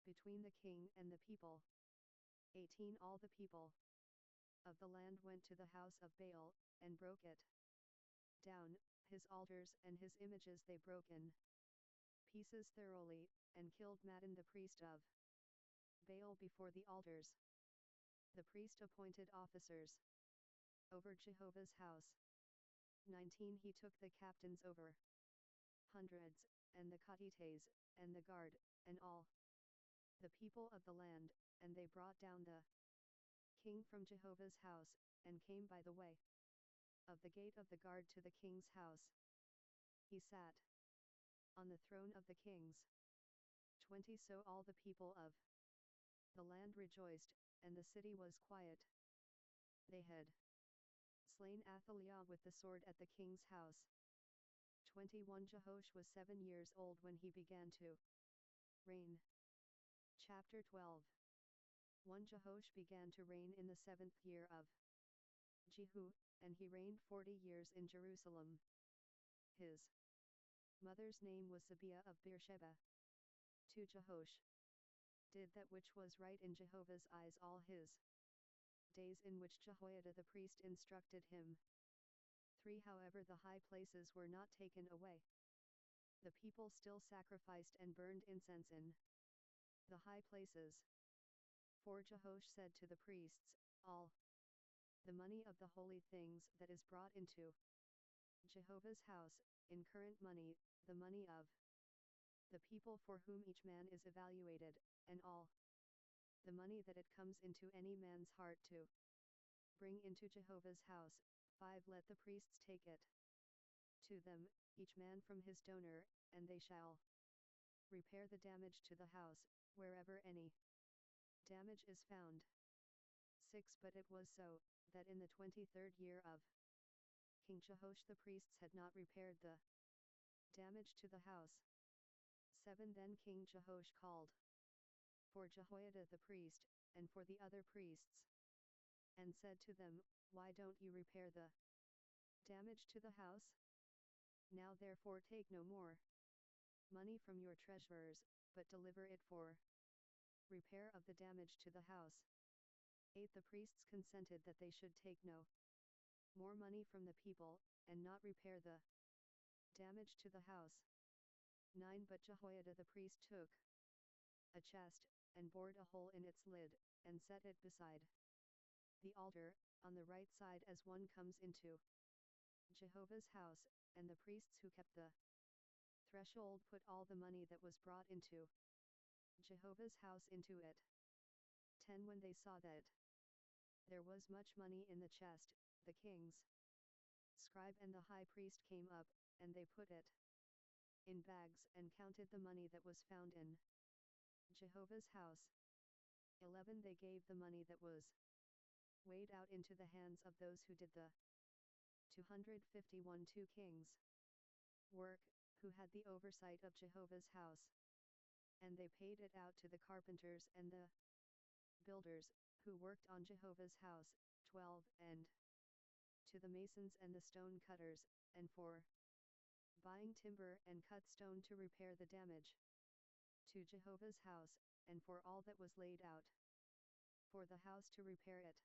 between the king and the people. 18 All the people of the land went to the house of Baal, and broke it down, his altars and his images they broke in pieces thoroughly, and killed Mattan the priest of Baal before the altars. The priest appointed officers over Jehovah's house. 19 He took the captains over hundreds, and the Katites, and the guard, and all the people of the land, and they brought down the king from Jehovah's house, and came by the way of the gate of the guard to the king's house. He sat on the throne of the kings. 20 So all the people of the land rejoiced, and the city was quiet. They had slain Athaliah with the sword at the king's house. 21 Jehoash was 7 years old when he began to reign. Chapter 12 1 Jehoash began to reign in the 7th year of Jehu, and he reigned 40 years in Jerusalem. His mother's name was Zibiah of Beersheba. 2 Jehoash did that which was right in Jehovah's eyes all his days in which Jehoiada the priest instructed him. 3 However the high places were not taken away. The people still sacrificed and burned incense in the high places. 4 Jehoash said to the priests, All the money of the holy things that is brought into Jehovah's house, in current money, the money of the people for whom each man is evaluated, and all the money that it comes into any man's heart to bring into Jehovah's house. 5 Let the priests take it to them, each man from his donor, and they shall repair the damage to the house, wherever any damage is found. 6 But it was so, that in the 23rd year of King Jehoash the priests had not repaired the damage to the house. 7 Then King Jehoash called for Jehoiada the priest, and for the other priests, and said to them, Why don't you repair the damage to the house? Now therefore take no more money from your treasurers, but deliver it for Repair of the damage to the house. 8. The priests consented that they should take no more money from the people, and not repair the damage to the house. 9. But Jehoiada the priest took a chest, and bored a hole in its lid, and set it beside the altar, on the right side as one comes into Jehovah's house, and the priests who kept the threshold put all the money that was brought into Jehovah's house into it. 10. When they saw that there was much money in the chest, the king's scribe and the high priest came up, and they put it in bags and counted the money that was found in Jehovah's house. 11. They gave the money that was weighed out into the hands of those who did the 251 two kings' work, who had the oversight of Jehovah's house. And they paid it out to the carpenters and the builders, who worked on Jehovah's house. 12. And to the masons and the stone cutters, and for buying timber and cut stone to repair the damage to Jehovah's house, and for all that was laid out for the house to repair it.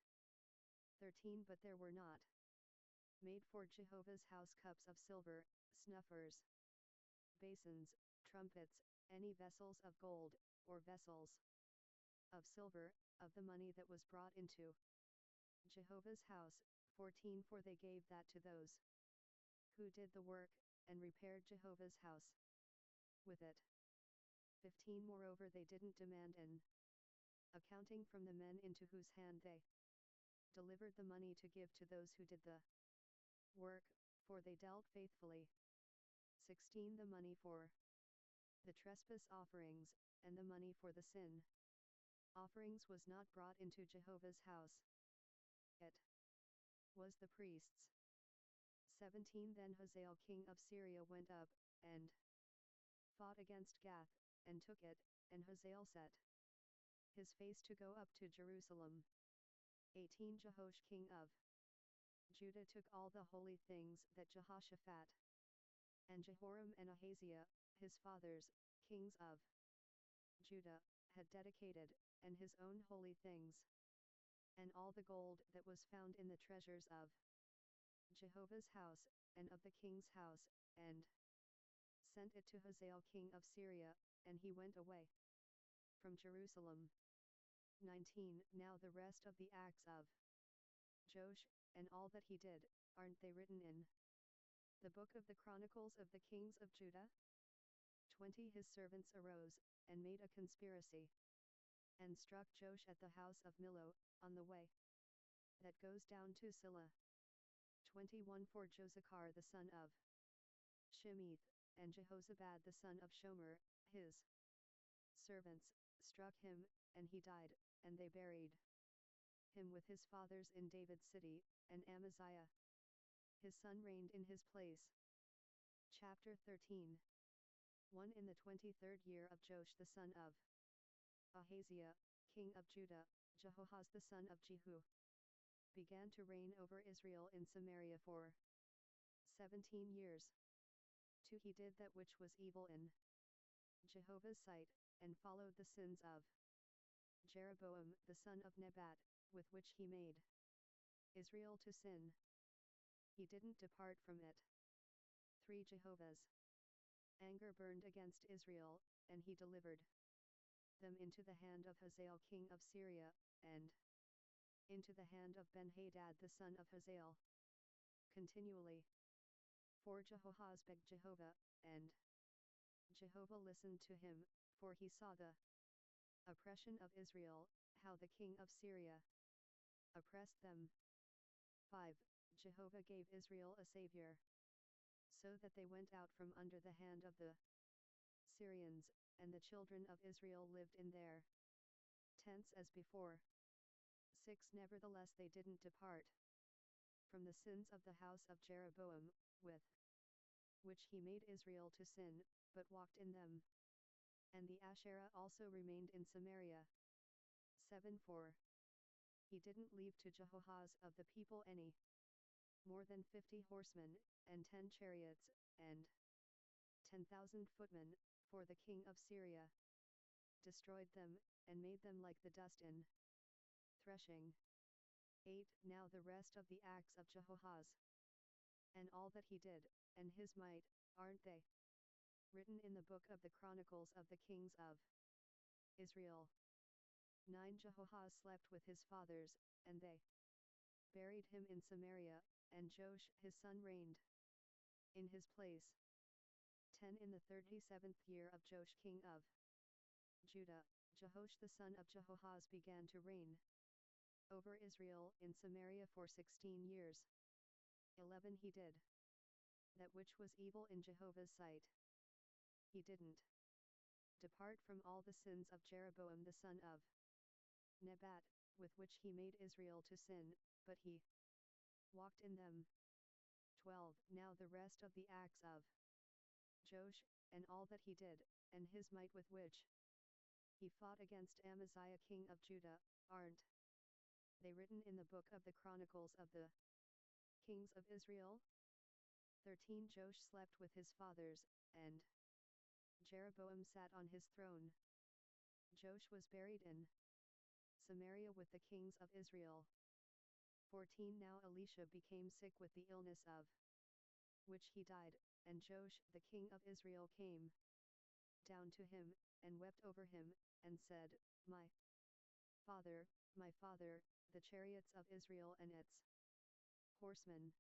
13. But there were not made for Jehovah's house cups of silver, snuffers, basins, trumpets, any vessels of gold, or vessels of silver, of the money that was brought into Jehovah's house. 14. For they gave that to those who did the work, and repaired Jehovah's house with it. 15. Moreover, they didn't demand an accounting from the men into whose hand they delivered the money to give to those who did the work, for they dealt faithfully. 16. The money for the trespass offerings, and the money for the sin offerings was not brought into Jehovah's house. It was the priests. 17. Then Hazael king of Syria went up, and fought against Gath, and took it, and Hazael set his face to go up to Jerusalem. 18. Jehoash king of Judah took all the holy things that Jehoshaphat and Jehoram and Ahaziah, his fathers, kings of Judah, had dedicated, and his own holy things, and all the gold that was found in the treasures of Jehovah's house, and of the king's house, and sent it to Hazael king of Syria, and he went away from Jerusalem. 19. Now the rest of the acts of Joash, and all that he did, aren't they written in the book of the Chronicles of the Kings of Judah? 20. His servants arose, and made a conspiracy, and struck Joash at the house of Millo, on the way that goes down to Silla. 21. For Josachar the son of Shemith, and Jehozabad the son of Shomer, his servants, struck him, and he died, and they buried him with his fathers in David's city, and Amaziah his son reigned in his place. Chapter 13. 1. In the 23rd year of Joash the son of Ahaziah, king of Judah, Jehoahaz the son of Jehu began to reign over Israel in Samaria for 17 years. 2. He did that which was evil in Jehovah's sight, and followed the sins of Jeroboam the son of Nebat, with which he made Israel to sin. He didn't depart from it. 3. Jehovah's anger burned against Israel, and he delivered them into the hand of Hazael king of Syria, and into the hand of Ben-Hadad the son of Hazael, continually. 4. Jehoahaz begged Jehovah, and Jehovah listened to him, for he saw the oppression of Israel, how the king of Syria oppressed them. 5. Jehovah gave Israel a savior, so that they went out from under the hand of the Syrians, and the children of Israel lived in their tents as before. 6. Nevertheless they didn't depart from the sins of the house of Jeroboam, with which he made Israel to sin, but walked in them. And the Asherah also remained in Samaria. 7. 4. He didn't leave to Jehoahaz of the people any more than 50 horsemen, and 10 chariots, and 10,000 footmen, for the king of Syria destroyed them, and made them like the dust in threshing. 8. Now the rest of the acts of Jehoahaz, and all that he did, and his might, aren't they written in the book of the Chronicles of the Kings of Israel? 9. Jehoahaz slept with his fathers, and they buried him in Samaria, and Joash his son reigned in his place. 10. In the 37th year of Joash king of Judah, Jehoash the son of Jehoahaz began to reign over Israel in Samaria for 16 years. 11. He did that which was evil in Jehovah's sight. He didn't depart from all the sins of Jeroboam the son of Nebat, with which he made Israel to sin, but he walked in them. 12. Now the rest of the acts of Joash, and all that he did, and his might with which he fought against Amaziah king of Judah, aren't they written in the book of the Chronicles of the Kings of Israel? 13. Joash slept with his fathers, and Jeroboam sat on his throne. Joash was buried in Samaria with the kings of Israel. 14. Now Elisha became sick with the illness of which he died, and Joash the king of Israel came down to him, and wept over him, and said, my father, the chariots of Israel and its horsemen.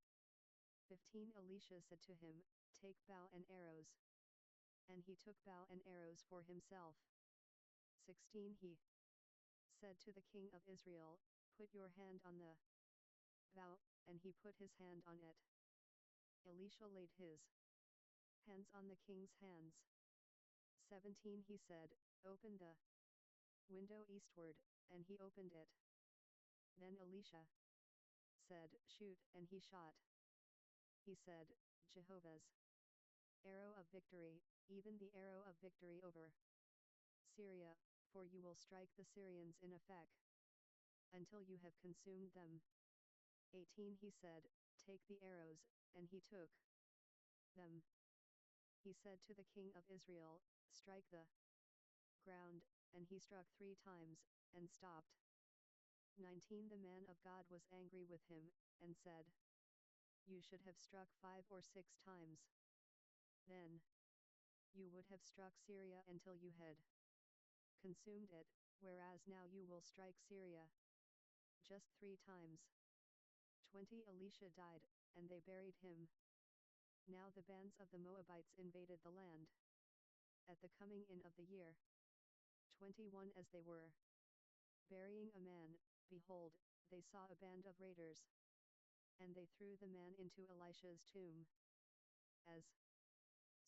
15. Elisha said to him, take bow and arrows. And he took bow and arrows for himself. 16. He said to the king of Israel, put your hand on the bow, and he put his hand on it. Elisha laid his hands on the king's hands. 17. He said, open the window eastward, and he opened it. Then Elisha said, shoot, and he shot. He said, Jehovah's arrow of victory, even the arrow of victory over Syria, for you will strike the Syrians in Aphek until you have consumed them. 18. He said, take the arrows, and he took them. He said to the king of Israel, strike the ground, and he struck 3 times, and stopped. 19. The man of God was angry with him, and said, you should have struck 5 or 6 times. Then you would have struck Syria until you had consumed it, whereas now you will strike Syria just 3 times. 20. Elisha died, and they buried him. Now the bands of the Moabites invaded the land at the coming in of the year 21. As they were burying a man, behold, they saw a band of raiders, and they threw the man into Elisha's tomb. As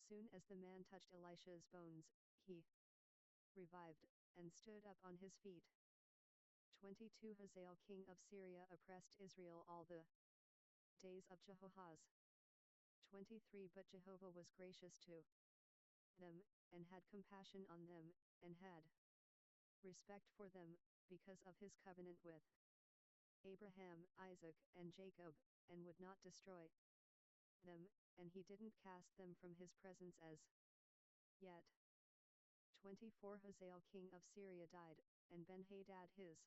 soon as the man touched Elisha's bones, he revived, and stood up on his feet. 22. Hazael king of Syria oppressed Israel all the days of Jehoahaz. 23. But Jehovah was gracious to them, and had compassion on them, and had respect for them, because of his covenant with Abraham, Isaac, and Jacob, and would not destroy them, and he didn't cast them from his presence as yet. 24. Hazael king of Syria died, and Ben-Hadad his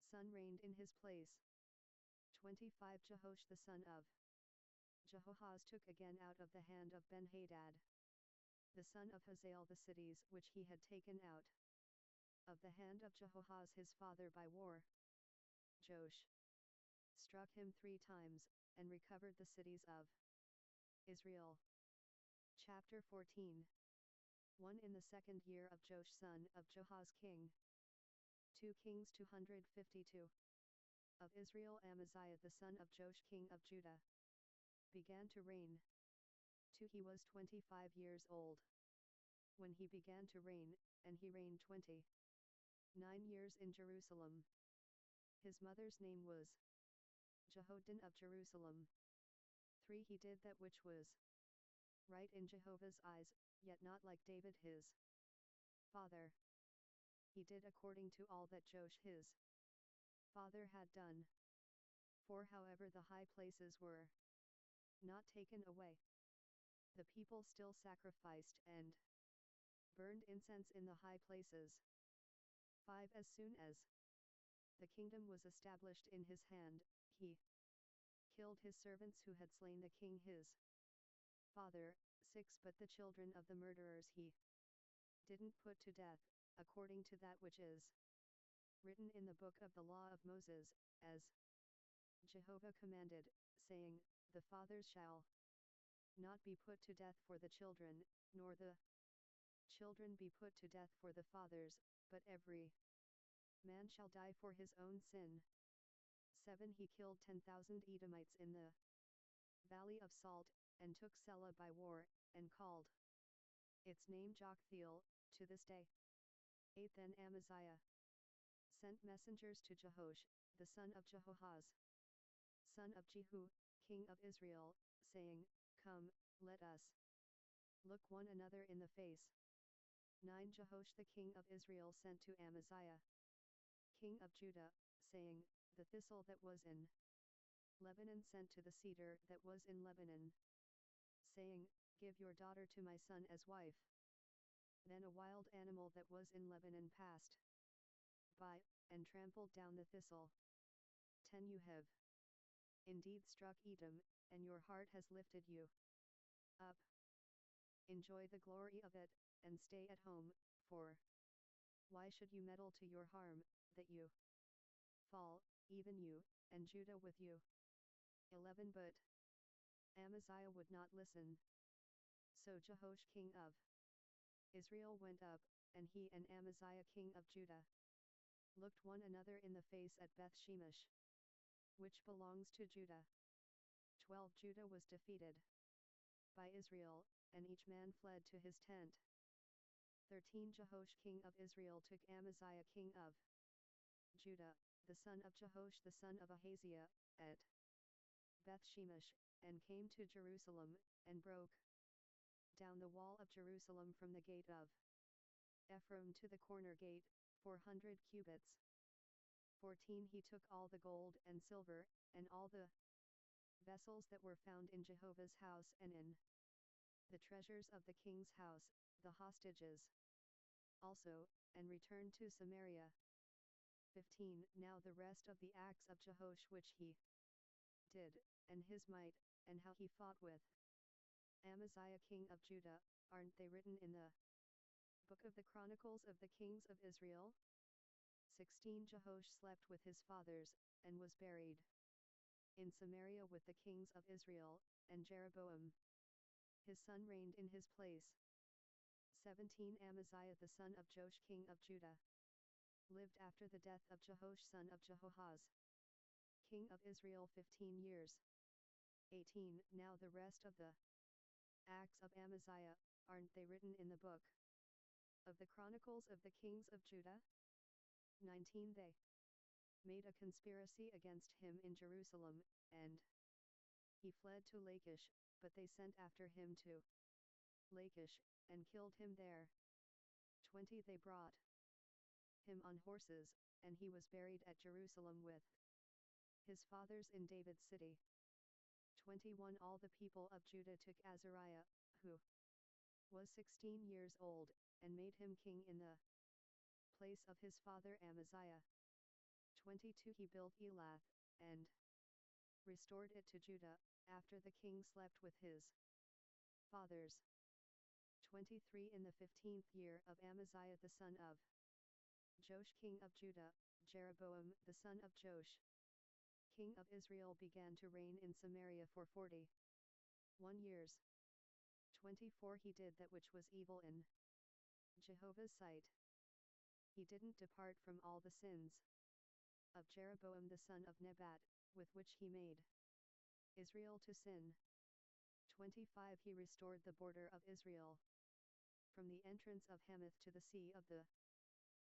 son reigned in his place. 25. Jehoash the son of Jehoahaz took again out of the hand of Ben-Hadad the son of Hazael the cities which he had taken out of the hand of Jehoahaz his father by war. Joash struck him 3 times, and recovered the cities of Israel. Chapter 14. 1. In the 2nd year of Joash son of Jehoahaz king. 2 Kings 252. Of Israel Amaziah the son of Joash king of Judah began to reign. 2. He was 25 years old when he began to reign, and he reigned 29 years in Jerusalem. His mother's name was Jehoaddan of Jerusalem. 3. He did that which was right in Jehovah's eyes, yet not like David his father. He did according to all that Joash his father had done. 4. However the high places were not taken away, the people still sacrificed and burned incense in the high places. 5. As soon as the kingdom was established in his hand, he killed his servants who had slain the king his father. 6. But the children of the murderers he didn't put to death, according to that which is written in the book of the law of Moses, as Jehovah commanded, saying, The fathers shall not be put to death for the children, nor the children be put to death for the fathers, but every man shall die for his own sin. 7. He killed 10,000 Edomites in the Valley of Salt, and took Selah by war, and called its name Joktheel, to this day. 8. Then Amaziah sent messengers to Jehoash, the son of Jehoahaz, son of Jehu, king of Israel, saying, Come, let us look one another in the face. 9. Jehoash the king of Israel sent to Amaziah, king of Judah, saying, The thistle that was in Lebanon sent to the cedar that was in Lebanon, saying, Give your daughter to my son as wife. Then a wild animal that was in Lebanon passed by, and trampled down the thistle. 10. You have indeed struck Edom, and your heart has lifted you up. Enjoy the glory of it, and stay at home, for why should you meddle to your harm, that you fall, even you, and Judah with you? 11. But Amaziah would not listen. So Jehoash king of Israel went up, and he and Amaziah king of Judah looked one another in the face at Beth-Shemesh, which belongs to Judah. 12. Judah was defeated by Israel, and each man fled to his tent. 13. Jehoash king of Israel took Amaziah king of Judah, the son of Jehoash the son of Ahaziah, at Beth-Shemesh, and came to Jerusalem, and broke down the wall of Jerusalem from the gate of Ephraim to the corner gate, 400 cubits. 14. He took all the gold and silver, and all the vessels that were found in Jehovah's house and in the treasures of the king's house, the hostages also, and returned to Samaria. 15. Now the rest of the acts of Jehoash which he did, and his might, and how he fought with Amaziah king of Judah, aren't they written in the book of the Chronicles of the Kings of Israel? 16. Jehoash slept with his fathers, and was buried in Samaria with the kings of Israel, and Jeroboam his son reigned in his place. 17. Amaziah the son of Joash king of Judah lived after the death of Jehoash son of Jehoahaz king of Israel 15 years. 18. Now the rest of the acts of Amaziah, aren't they written in the book of the Chronicles of the Kings of Judah? 19. They made a conspiracy against him in Jerusalem, and he fled to Lachish, but they sent after him to Lachish, and killed him there. 20. They brought him on horses, and he was buried at Jerusalem with his fathers in David's city. 21. All the people of Judah took Azariah, who was 16 years old, and made him king in the place of his father Amaziah. 22. He built Elath, and restored it to Judah, after the king slept with his fathers. 23. In the 15th year of Amaziah the son of Joash king of Judah, Jeroboam the son of Joash king of Israel began to reign in Samaria for 41 years. 24. He did that which was evil in Jehovah's sight. He didn't depart from all the sins of Jeroboam the son of Nebat, with which he made Israel to sin. 25. He restored the border of Israel from the entrance of Hamath to the sea of the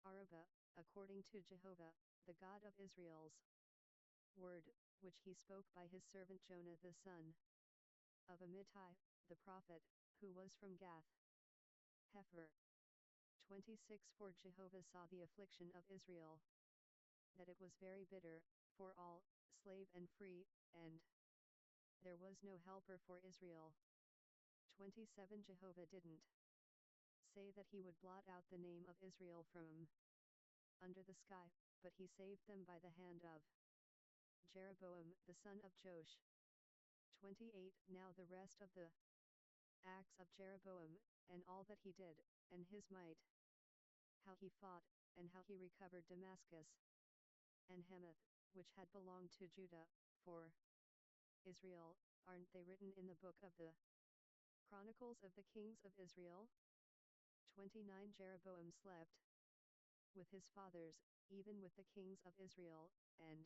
Arabah, according to Jehovah, the God of Israel's word, which he spoke by his servant Jonah the son of Amittai, the prophet, who was from Gath Hepher. 26. For Jehovah saw the affliction of Israel, that it was very bitter, for all, slave and free, and there was no helper for Israel. 27. Jehovah didn't say that he would blot out the name of Israel from under the sky, but he saved them by the hand of Jeroboam the son of Joash. 28 Now the rest of the acts of Jeroboam, and all that he did, and his might, how he fought, and how he recovered Damascus, and Hamath, which had belonged to Judah, for Israel, aren't they written in the book of the Chronicles of the Kings of Israel? 29 Jeroboam slept with his fathers, even with the kings of Israel, and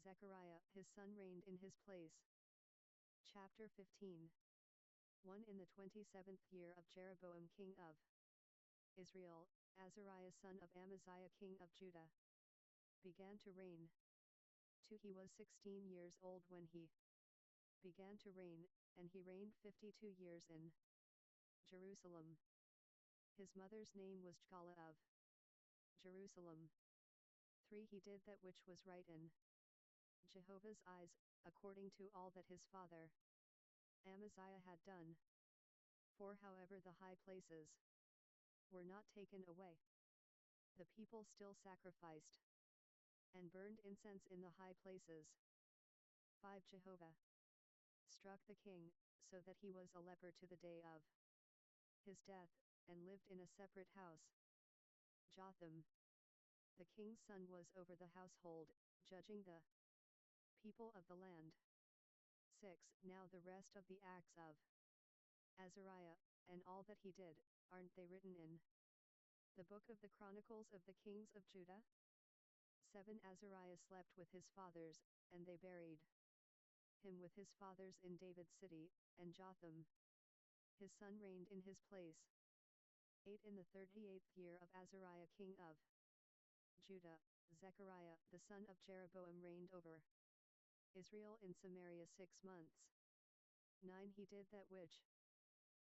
Zechariah his son reigned in his place. Chapter 15 1 In the 27th year of Jeroboam king of Israel, Azariah son of Amaziah king of Judah began to reign. 2 He was 16 years old when he began to reign, and he reigned 52 years in Jerusalem. His mother's name was Jchala of Jerusalem. 3 He did that which was right in Jehovah's eyes, according to all that his father Amaziah had done. 4 However the high places were not taken away, the people still sacrificed and burned incense in the high places. 5 Jehovah struck the king, so that he was a leper to the day of his death, and lived in a separate house. Jotham the king's son was over the household, judging the people of the land. 6 Now the rest of the acts of Azariah, and all that he did, aren't they written in the book of the Chronicles of the Kings of Judah? 7 Azariah slept with his fathers, and they buried him with his fathers in David's city, and Jotham his son reigned in his place. 8 In the 38th year of Azariah king of Judah, Zechariah the son of Jeroboam reigned over Israel in Samaria 6 months. 9 He did that which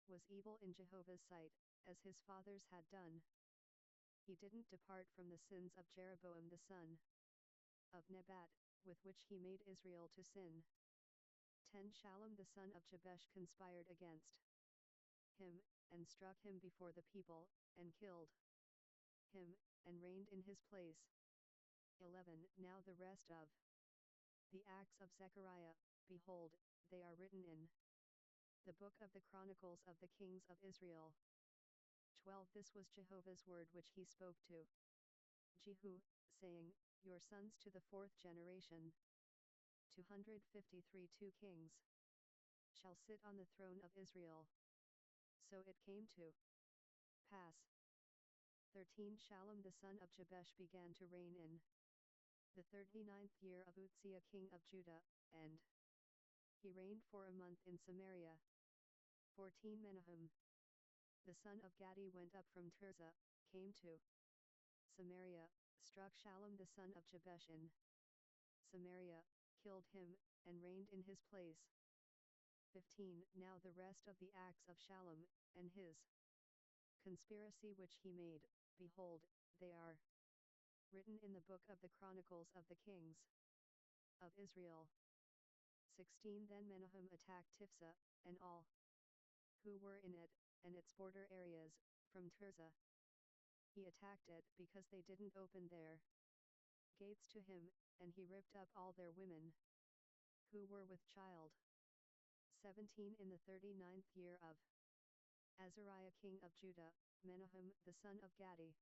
was evil in Jehovah's sight, as his fathers had done. He didn't depart from the sins of Jeroboam the son of Nebat, with which he made Israel to sin. 10 Shallum the son of Jabesh conspired against him, and struck him before the people, and killed him, and reigned in his place. 11 Now the rest of the acts of Zechariah, behold, they are written in the book of the Chronicles of the Kings of Israel. 12 This was Jehovah's word which he spoke to Jehu, saying, Your sons to the 4th generation, 253 2 kings, shall sit on the throne of Israel. So it came to pass. 13 Shallum the son of Jabesh began to reign in the 39th year of Uzziah king of Judah, and he reigned for a month in Samaria. 14 Menahem the son of Gadi went up from Tirzah, came to Samaria, struck Shallum the son of Jabesh in Samaria, killed him, and reigned in his place. 15 Now the rest of the acts of Shallum, and his conspiracy which he made, behold, they are written in the book of the Chronicles of the Kings of Israel. 16 Then Menahem attacked Tifsah, and all who were in it, and its border areas, from Tirzah. He attacked it because they didn't open their gates to him, and he ripped up all their women who were with child. 17 In the 39th year of Azariah king of Judah, Menahem the son of Gadi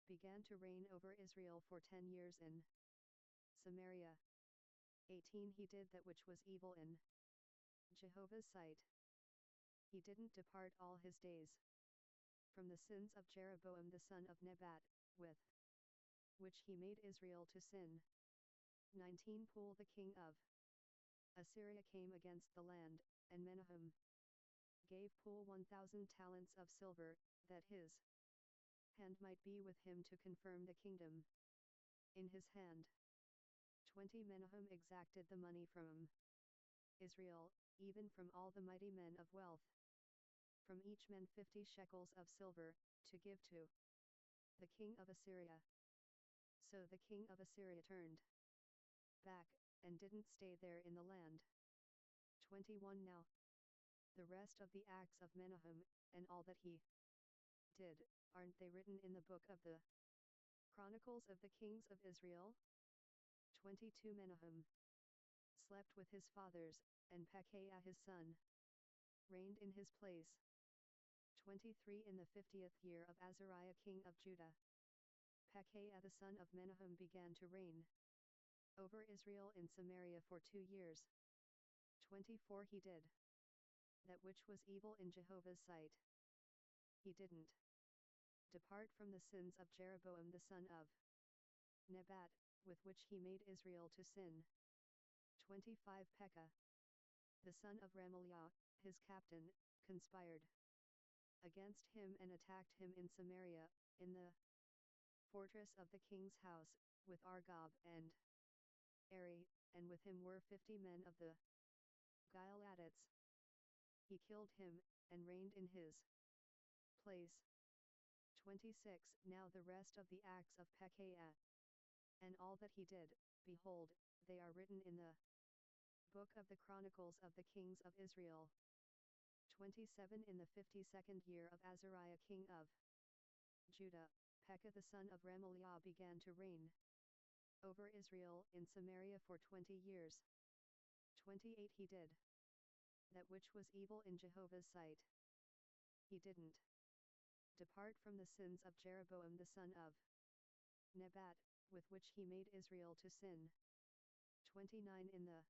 began to reign over Israel for 10 years in Samaria. 18 He did that which was evil in Jehovah's sight. He didn't depart all his days from the sins of Jeroboam the son of Nebat, with which he made Israel to sin. 19 Pul the king of Assyria came against the land, and Menahem gave Pul 1,000 talents of silver, that his hand might be with him to confirm the kingdom in his hand. 20 Menahem exacted the money from Israel, even from all the mighty men of wealth, from each man 50 shekels of silver, to give to the king of Assyria. So the king of Assyria turned back, and didn't stay there in the land. 21 Now the rest of the acts of Menahem, and all that he did, aren't they written in the book of the Chronicles of the Kings of Israel. 22 Menahem slept with his fathers, and Pekah his son reigned in his place. 23 In the 50th year of Azariah king of Judah, Pekah the son of Menahem began to reign over Israel in Samaria for 2 years. 24 He did that which was evil in Jehovah's sight. He didn't depart from the sins of Jeroboam the son of Nebat, with which he made Israel to sin. 25 Pekah the son of Remaliah, his captain, conspired against him and attacked him in Samaria, in the fortress of the king's house, with Argob and Eri, and with him were 50 men of the Gileadites. He killed him, and reigned in his place. 26 Now the rest of the acts of Pekah, and all that he did, behold, they are written in the book of the Chronicles of the Kings of Israel. 27 In the 52nd year of Azariah king of Judah, Pekah the son of Remaliah began to reign over Israel in Samaria for 20 years. 28 He did that which was evil in Jehovah's sight. He didn't depart from the sins of Jeroboam the son of Nebat, with which he made Israel to sin. 29 In the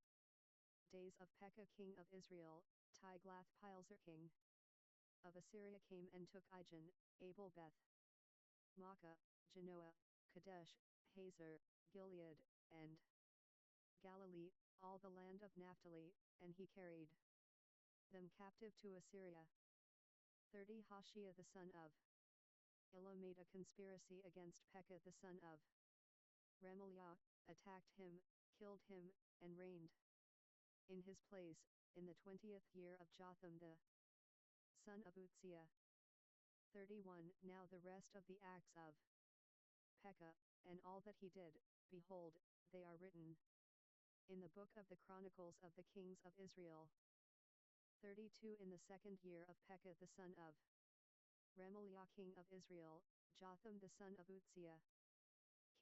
days of Pekah king of Israel, Tiglath-Pileser king of Assyria came and took Ijon, Abel Beth Makkah, Genoa, Kadesh, Hazor, Gilead, and Galilee, all the land of Naphtali, and he carried them captive to Assyria. 30 Hoshea the son of Elah made a conspiracy against Pekah the son of Remaliah, attacked him, killed him, and reigned in his place, in the 20th year of Jotham the son of Uzziah. 31 Now the rest of the acts of Pekah, and all that he did, behold, they are written in the book of the Chronicles of the Kings of Israel. 32 In the 2nd year of Pekah the son of Remaliah king of Israel, Jotham the son of Uzziah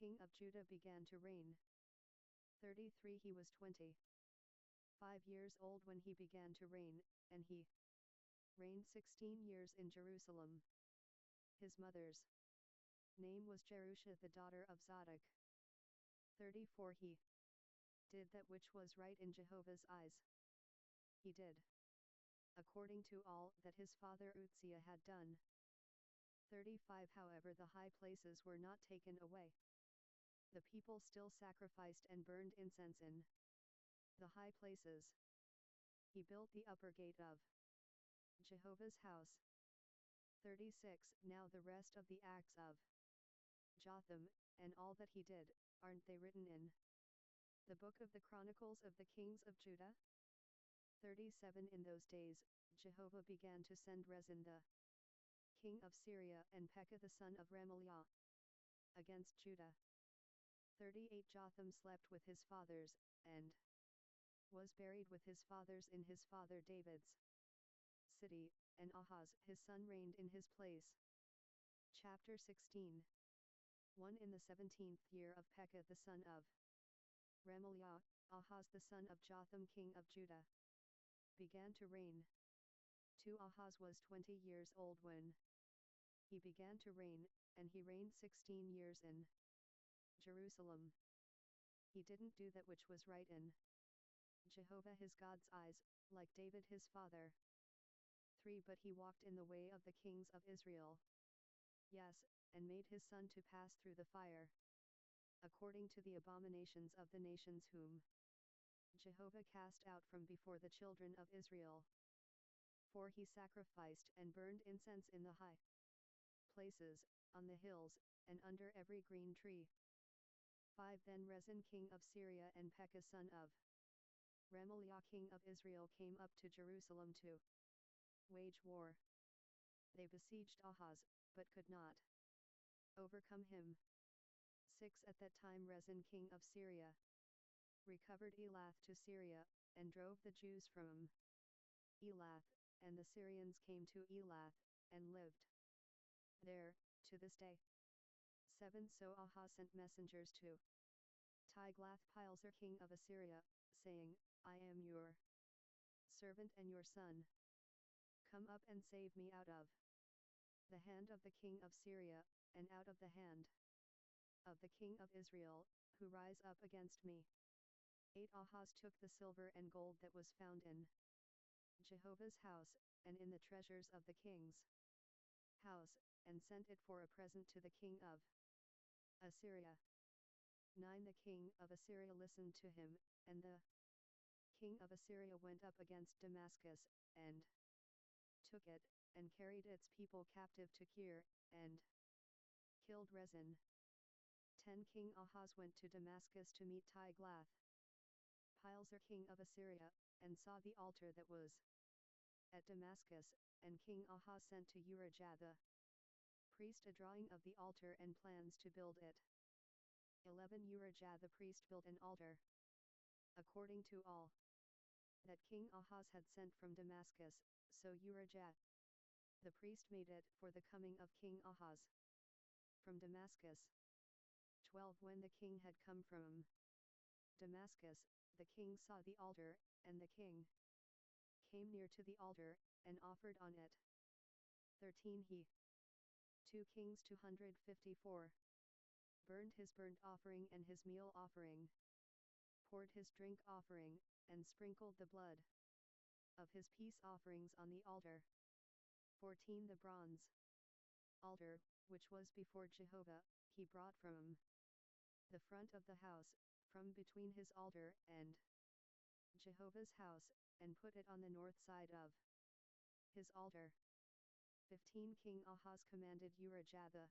king of Judah began to reign. 33 He was 25 years old when he began to reign, and he reigned 16 years in Jerusalem. His mother's name was Jerusha the daughter of Zadok. 34 He did that which was right in Jehovah's eyes. He did according to all that his father Uzziah had done. 35 However the high places were not taken away. The people still sacrificed and burned incense in the high places. He built the upper gate of Jehovah's house. 36 Now the rest of the acts of Jotham, and all that he did, aren't they written in the book of the Chronicles of the Kings of Judah? 37 In those days, Jehovah began to send Rezin the king of Syria and Pekah the son of Remaliah against Judah. 38 Jotham slept with his fathers, and was buried with his fathers in his father David's city, and Ahaz his son reigned in his place. Chapter 16 1 In the 17th year of Pekah the son of Remaliah, Ahaz the son of Jotham king of Judah began to reign. 2 Ahaz was 20 years old when he began to reign, and he reigned 16 years in Jerusalem. He didn't do that which was right in Jehovah his God's eyes, like David his father. 3 But he walked in the way of the kings of Israel. Yes, and made his son to pass through the fire, according to the abominations of the nations whom Jehovah cast out from before the children of Israel. 4 He sacrificed and burned incense in the high places, on the hills, and under every green tree. 5 Then Rezin king of Syria and Pekah son of Remaliah king of Israel came up to Jerusalem to wage war. They besieged Ahaz, but could not overcome him. 6 At that time Rezin king of Syria recovered Elath to Syria, and drove the Jews from Elath, and the Syrians came to Elath, and lived there, to this day. 7 So Ahaz sent messengers to Tiglath-Pileser king of Assyria, saying, I am your servant and your son. Come up and save me out of the hand of the king of Syria, and out of the hand of the king of Israel, who rise up against me. 8 Ahaz took the silver and gold that was found in Jehovah's house, and in the treasures of the king's house, and sent it for a present to the king of Assyria. 9 The king of Assyria listened to him, and the king of Assyria went up against Damascus, and took it, and carried its people captive to Kir, and killed Rezin. 10 King Ahaz went to Damascus to meet Tiglath-Pileser king of Assyria, and saw the altar that was at Damascus, and King Ahaz sent to Urijah the priest a drawing of the altar and plans to build it. 11 Urijah the priest built an altar according to all that King Ahaz had sent from Damascus, so Urijah the priest made it for the coming of King Ahaz from Damascus. 12 When the king had come from Damascus, the king saw the altar, and the king came near to the altar, and offered on it. 13 He 2 Kings 254 burned his burnt offering and his meal offering, poured his drink offering, and sprinkled the blood of his peace offerings on the altar. 14 The bronze altar, which was before Jehovah, he brought from the front of the house, from between his altar and Jehovah's house, and put it on the north side of his altar. 15 King Ahaz commanded Urijah the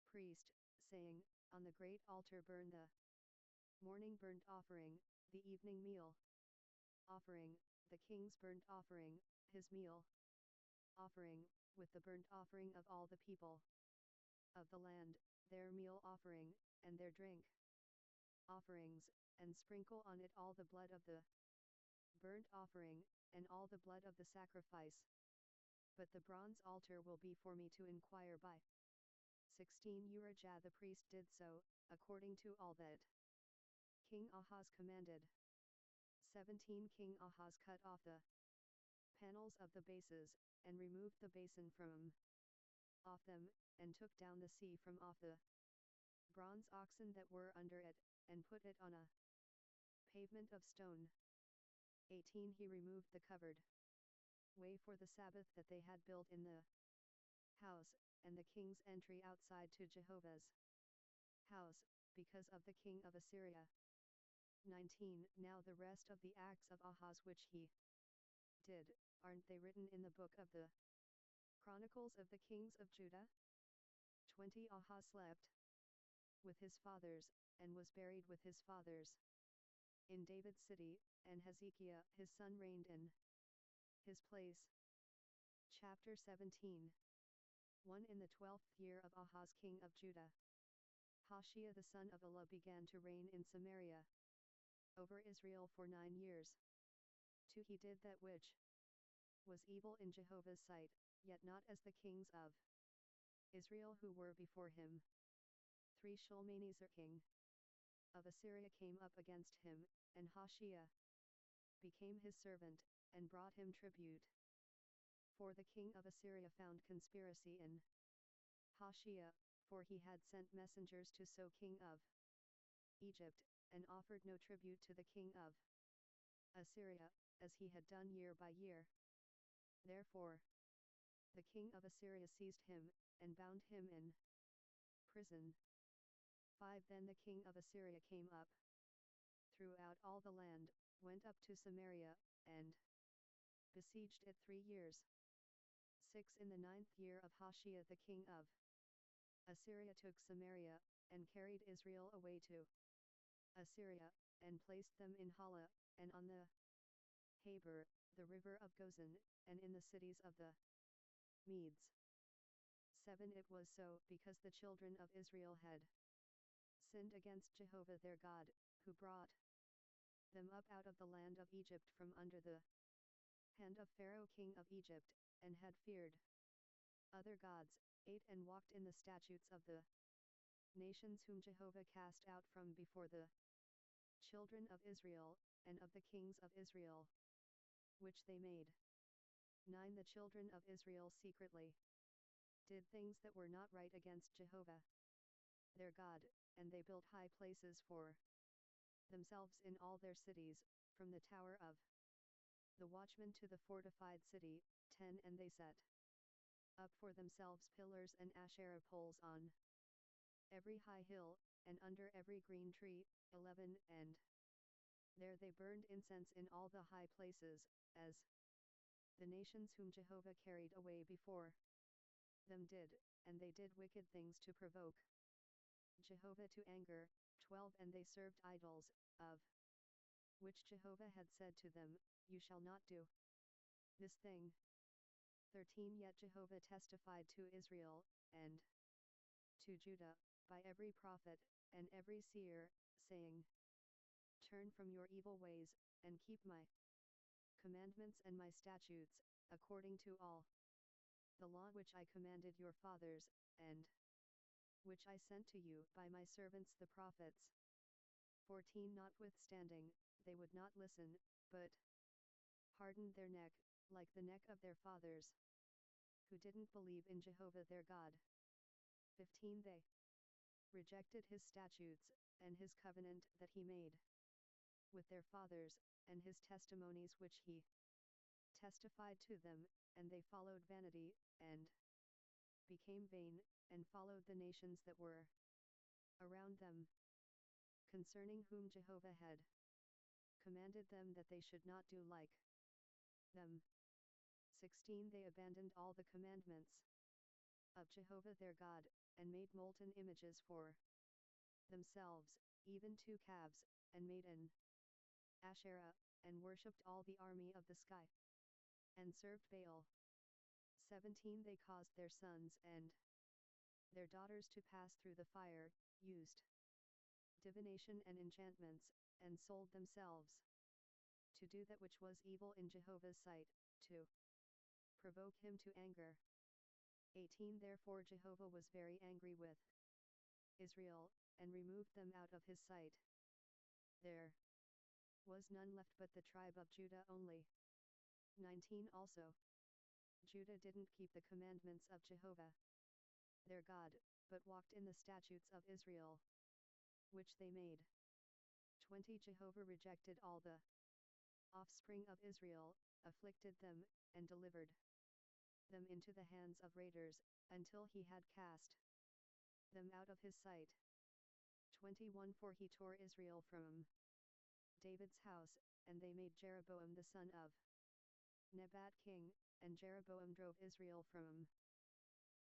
priest, saying, On the great altar burn the morning burnt offering, the evening meal offering, the king's burnt offering, his meal offering, with the burnt offering of all the people of the land, their meal offering, and their drink offerings, and sprinkle on it all the blood of the burnt offering, and all the blood of the sacrifice. But the bronze altar will be for me to inquire by. 16 Urijah the priest did so, according to all that King Ahaz commanded. 17 King Ahaz cut off the panels of the bases, and removed the basin from off them, and took down the sea from off the bronze oxen that were under it, and put it on a pavement of stone. 18 He removed the covered way for the Sabbath that they had built in the house, and the king's entry outside to Jehovah's house, because of the king of Assyria. 19 Now the rest of the acts of Ahaz which he did, aren't they written in the book of the Chronicles of the Kings of Judah? 20 Ahaz slept with his fathers, and was buried with his fathers in David's city, and Hezekiah his son reigned in his place. Chapter 17 1 In the 12th year of Ahaz king of Judah, Hoshea the son of Elah began to reign in Samaria over Israel for 9 years. 2 He did that which was evil in Jehovah's sight, yet not as the kings of Israel who were before him. 3 Shalmaneser king of Assyria came up against him, and Hoshea became his servant, and brought him tribute. For the king of Assyria found conspiracy in Hoshea, for he had sent messengers to So king of Egypt, and offered no tribute to the king of Assyria, as he had done year by year. Therefore the king of Assyria seized him, and bound him in prison. 5 Then the king of Assyria came up throughout all the land, went up to Samaria, and besieged it 3 years. 6 In the 9th year of Hoshea the king of Assyria took Samaria, and carried Israel away to Assyria, and placed them in Hala, and on the Habor, the river of Gozan, and in the cities of the Medes. 7 It was so, because the children of Israel had sinned against Jehovah their God, who brought them up out of the land of Egypt from under the hand of Pharaoh king of Egypt, and had feared other gods, ate and walked in the statutes of the nations whom Jehovah cast out from before the children of Israel, and of the kings of Israel, which they made. 9. The children of Israel secretly did things that were not right against Jehovah their God, and they built high places for themselves in all their cities, from the tower of the watchman to the fortified city. 10. And they set up for themselves pillars and Asherah poles on every high hill, and under every green tree. 11. And there they burned incense in all the high places, as the nations whom Jehovah carried away before them did, and they did wicked things to provoke Jehovah to anger. 12. And they served idols, of which Jehovah had said to them, You shall not do this thing. 13. Yet Jehovah testified to Israel, and to Judah, by every prophet, and every seer, saying, Turn from your evil ways, and keep my commandments and my statutes, according to all the law which I commanded your fathers, and which I sent to you by my servants the prophets. 14. Notwithstanding, they would not listen, but hardened their neck, like the neck of their fathers, who didn't believe in Jehovah their God. 15. They rejected his statutes, and his covenant that he made with their fathers, and his testimonies which he testified to them, and they followed vanity, and became vain, and followed the nations that were around them, concerning whom Jehovah had commanded them that they should not do like them. 16. They abandoned all the commandments of Jehovah their God, and made molten images for themselves, even 2 calves, and made an Asherah, and worshipped all the army of the sky, and served Baal. 17. They caused their sons and their daughters to pass through the fire, used divination and enchantments, and sold themselves to do that which was evil in Jehovah's sight, to provoke him to anger. 18. Therefore Jehovah was very angry with Israel, and removed them out of his sight. There was none left but the tribe of Judah only. 19. Also, Judah didn't keep the commandments of Jehovah their God, but walked in the statutes of Israel, which they made. 20. Jehovah rejected all the offspring of Israel, afflicted them, and delivered them into the hands of raiders, until he had cast them out of his sight. 21. For he tore Israel from David's house, and they made Jeroboam the son of Nebat king, and Jeroboam drove Israel from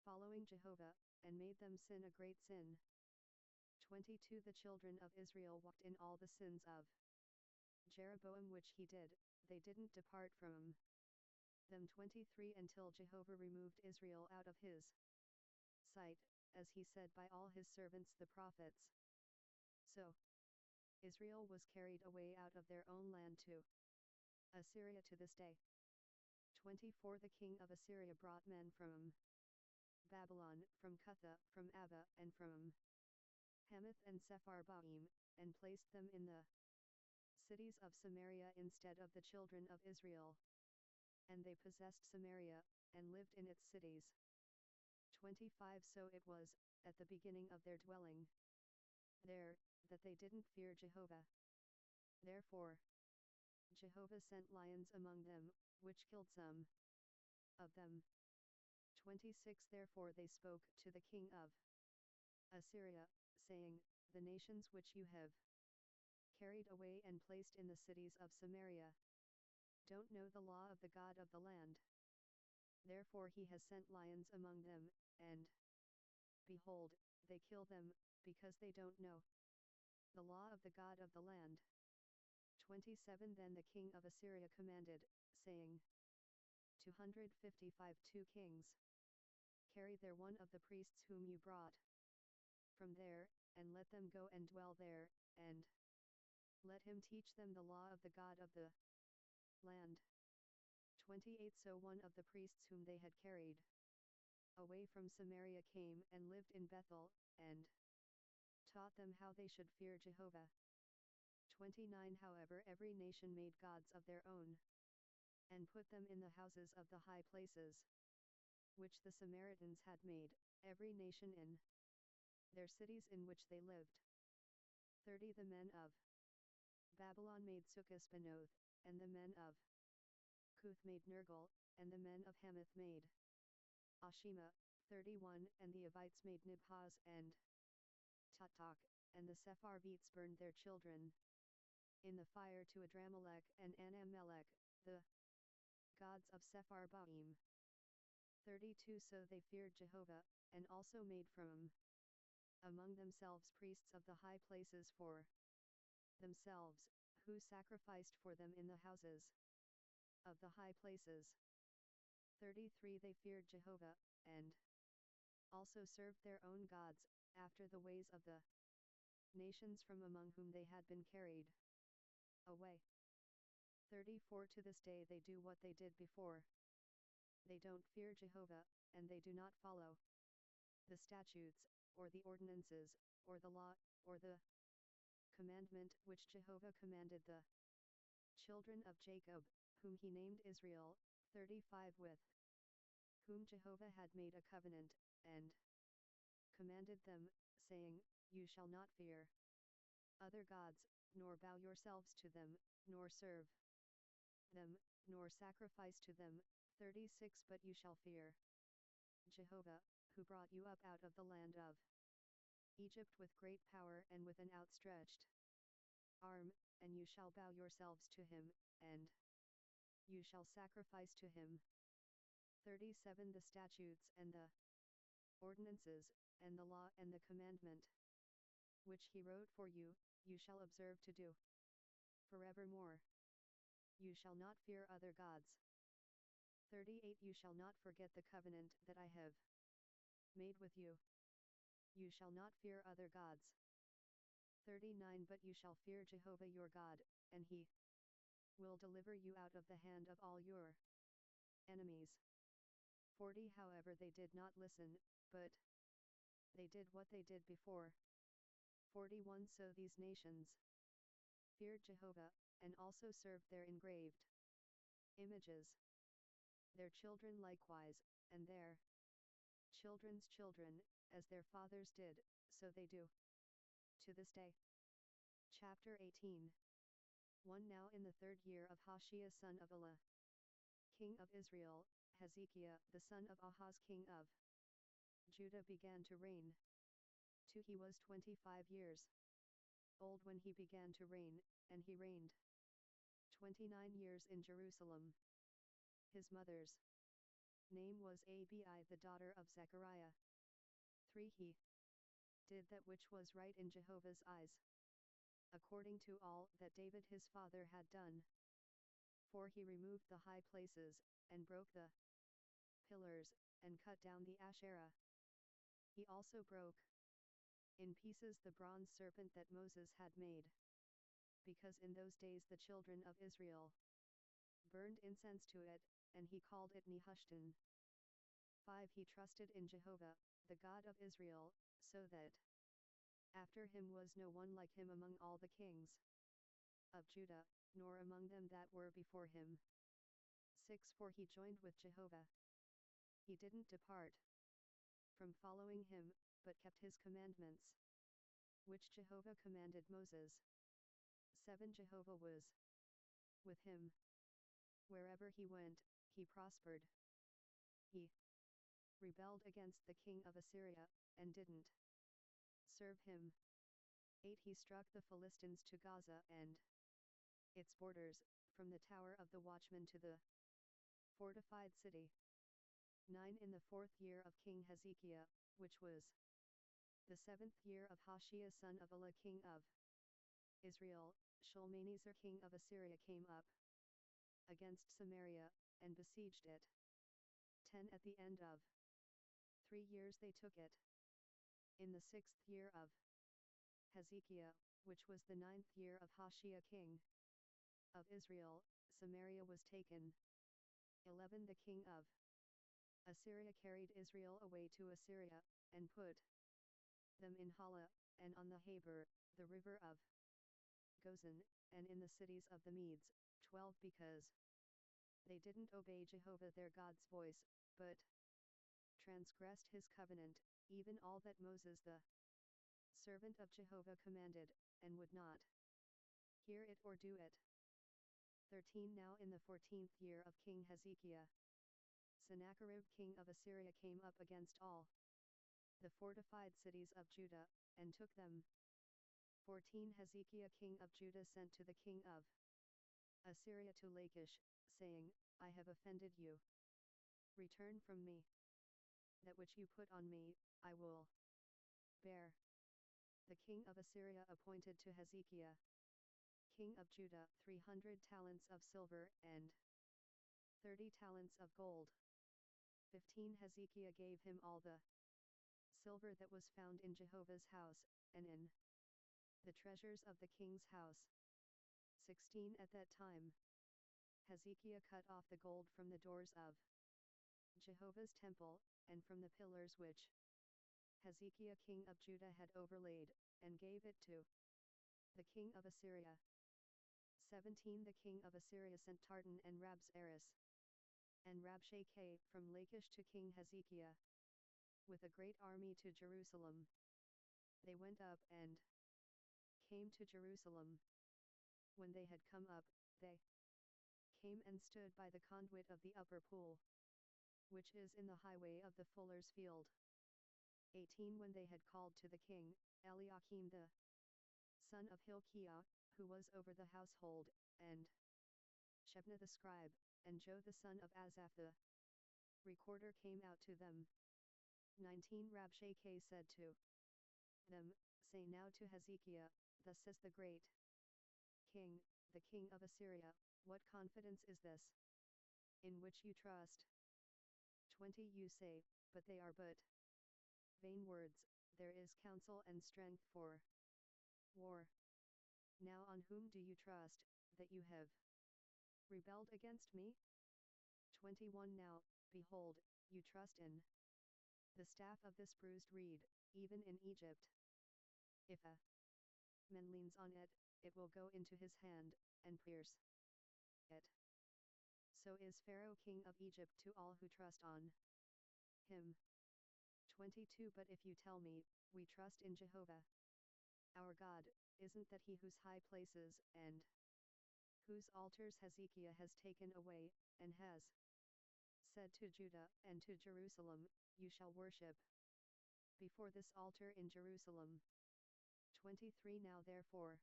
following Jehovah, and made them sin a great sin. 22. The children of Israel walked in all the sins of Jeroboam which he did, they didn't depart from them. 23. Until Jehovah removed Israel out of his sight, as he said by all his servants the prophets. So Israel was carried away out of their own land to Assyria to this day. 24. The king of Assyria brought men from Babylon, from Cutha, from Ava, and from Hamath and Sepharvaim, and placed them in the cities of Samaria instead of the children of Israel. And they possessed Samaria, and lived in its cities. 25. So it was, at the beginning of their dwelling there, that they didn't fear Jehovah. Therefore Jehovah sent lions among them, which killed some of them. 26. Therefore they spoke to the king of Assyria, saying, The nations which you have carried away and placed in the cities of Samaria don't know the law of the God of the land. Therefore he has sent lions among them, and behold, they kill them, because they don't know the law of the God of the land. 27. Then the king of Assyria commanded, saying, 255 kings, carry there one of the priests whom you brought from there, and let them go and dwell there, and let him teach them the law of the God of the land. 28. So one of the priests whom they had carried away from Samaria came and lived in Bethel, and taught them how they should fear Jehovah. 29 However every nation made gods of their own, and put them in the houses of the high places, which the Samaritans had made, every nation in their cities in which they lived. 30 The men of Babylon made Sukkot-Benoth, and the men of Cuth made Nergal, and the men of Hamath made Ashima. 31 And the Avites made Nibhaz and Tutok, and the Sepharvites burned their children in the fire to Adramelech and Anamelech, the gods of Sepharvaim. 32 So they feared Jehovah, and also made from among themselves priests of the high places for themselves, who sacrificed for them in the houses of the high places. 33 They feared Jehovah, and also served their own gods, after the ways of the nations from among whom they had been carried away. 34 To this day they do what they did before. They don't fear Jehovah, and they do not follow the statutes, or the ordinances, or the law, or the commandment which Jehovah commanded the children of Jacob, whom he named Israel. 35 With whom Jehovah had made a covenant, and commanded them, saying, You shall not fear other gods, nor bow yourselves to them, nor serve them, nor sacrifice to them. 36 But you shall fear Jehovah, who brought you up out of the land of Egypt with great power and with an outstretched arm, and you shall bow yourselves to him, and you shall sacrifice to him. 37 The statutes and the ordinances, and the law and the commandment, which he wrote for you, you shall observe to do forevermore. You shall not fear other gods. 38 You shall not forget the covenant that I have made with you. You shall not fear other gods. 39 But you shall fear Jehovah your God, and he will deliver you out of the hand of all your enemies. 40 However they did not listen, but they did what they did before. 41 So these nations feared Jehovah, and also served their engraved images. Their children likewise, and their children's children, as their fathers did, so they do to this day. Chapter 18 1 Now in the 3rd year of Hoshea son of Elah, king of Israel, Hezekiah the son of Ahaz king of Judah began to reign. 2 He was 25 years old when he began to reign, and he reigned 29 years in Jerusalem. His mother's name was Abi the daughter of Zechariah. 3 He did that which was right in Jehovah's eyes, according to all that David his father had done. 4 He removed the high places, and broke the pillars, and cut down the Asherah. He also broke in pieces the bronze serpent that Moses had made, because in those days the children of Israel burned incense to it, and he called it Nehushtan. 5 He trusted in Jehovah, the God of Israel, so that after him was no one like him among all the kings of Judah, nor among them that were before him. 6 For he joined with Jehovah. He didn't depart from following him, but kept his commandments, which Jehovah commanded Moses. 7 Jehovah was with him. Wherever he went, he prospered. He rebelled against the king of Assyria, and didn't serve him. 8 He struck the Philistines to Gaza and its borders, from the tower of the watchman to the fortified city. 9 In the 4th year of King Hezekiah, which was the 7th year of Hoshea son of Elah king of Israel, Shalmaneser king of Assyria came up against Samaria, and besieged it. 10 At the end of 3 years they took it. In the 6th year of Hezekiah, which was the 9th year of Hoshea king of Israel, Samaria was taken. 11 The king of Assyria carried Israel away to Assyria, and put them in Hala, and on the Habor, the river of Gozan, and in the cities of the Medes, 12 because they didn't obey Jehovah their God's voice, but transgressed his covenant, even all that Moses the servant of Jehovah commanded, and would not hear it or do it. 13 Now in the 14th year of King Hezekiah, Sennacherib king of Assyria came up against all the fortified cities of Judah, and took them. 14 Hezekiah king of Judah sent to the king of Assyria to Lachish, saying, I have offended you. Return from me. That which you put on me, I will bear. The king of Assyria appointed to Hezekiah, king of Judah, 300 talents of silver, and 30 talents of gold. 15 Hezekiah gave him all the silver that was found in Jehovah's house, and in the treasures of the king's house. 16 At that time, Hezekiah cut off the gold from the doors of Jehovah's temple, and from the pillars which Hezekiah king of Judah had overlaid, and gave it to the king of Assyria. 17 The king of Assyria sent Tartan and Rabsaris and Rabshakeh from Lachish to King Hezekiah, with a great army to Jerusalem. They went up and came to Jerusalem. When they had come up, they came and stood by the conduit of the upper pool, which is in the highway of the fuller's field. 18 When they had called to the king, Eliakim the son of Hilkiah, who was over the household, and Shebna the scribe, and Joe the son of Asaph the recorder came out to them. 19 Rabshakeh said to them, Say now to Hezekiah, Thus says the great king, the king of Assyria, what confidence is this, in which you trust? 20 You say, but they are but vain words, there is counsel and strength for war. Now on whom do you trust, that you have rebelled against me? 21 Now, behold, you trust in the staff of this bruised reed, even in Egypt. If a man leans on it, it will go into his hand, and pierce it. So is Pharaoh king of Egypt to all who trust on him. 22 But if you tell me, we trust in Jehovah our God, isn't that he whose high places and whose altars Hezekiah has taken away, and has said to Judah and to Jerusalem, You shall worship before this altar in Jerusalem. 23 Now therefore,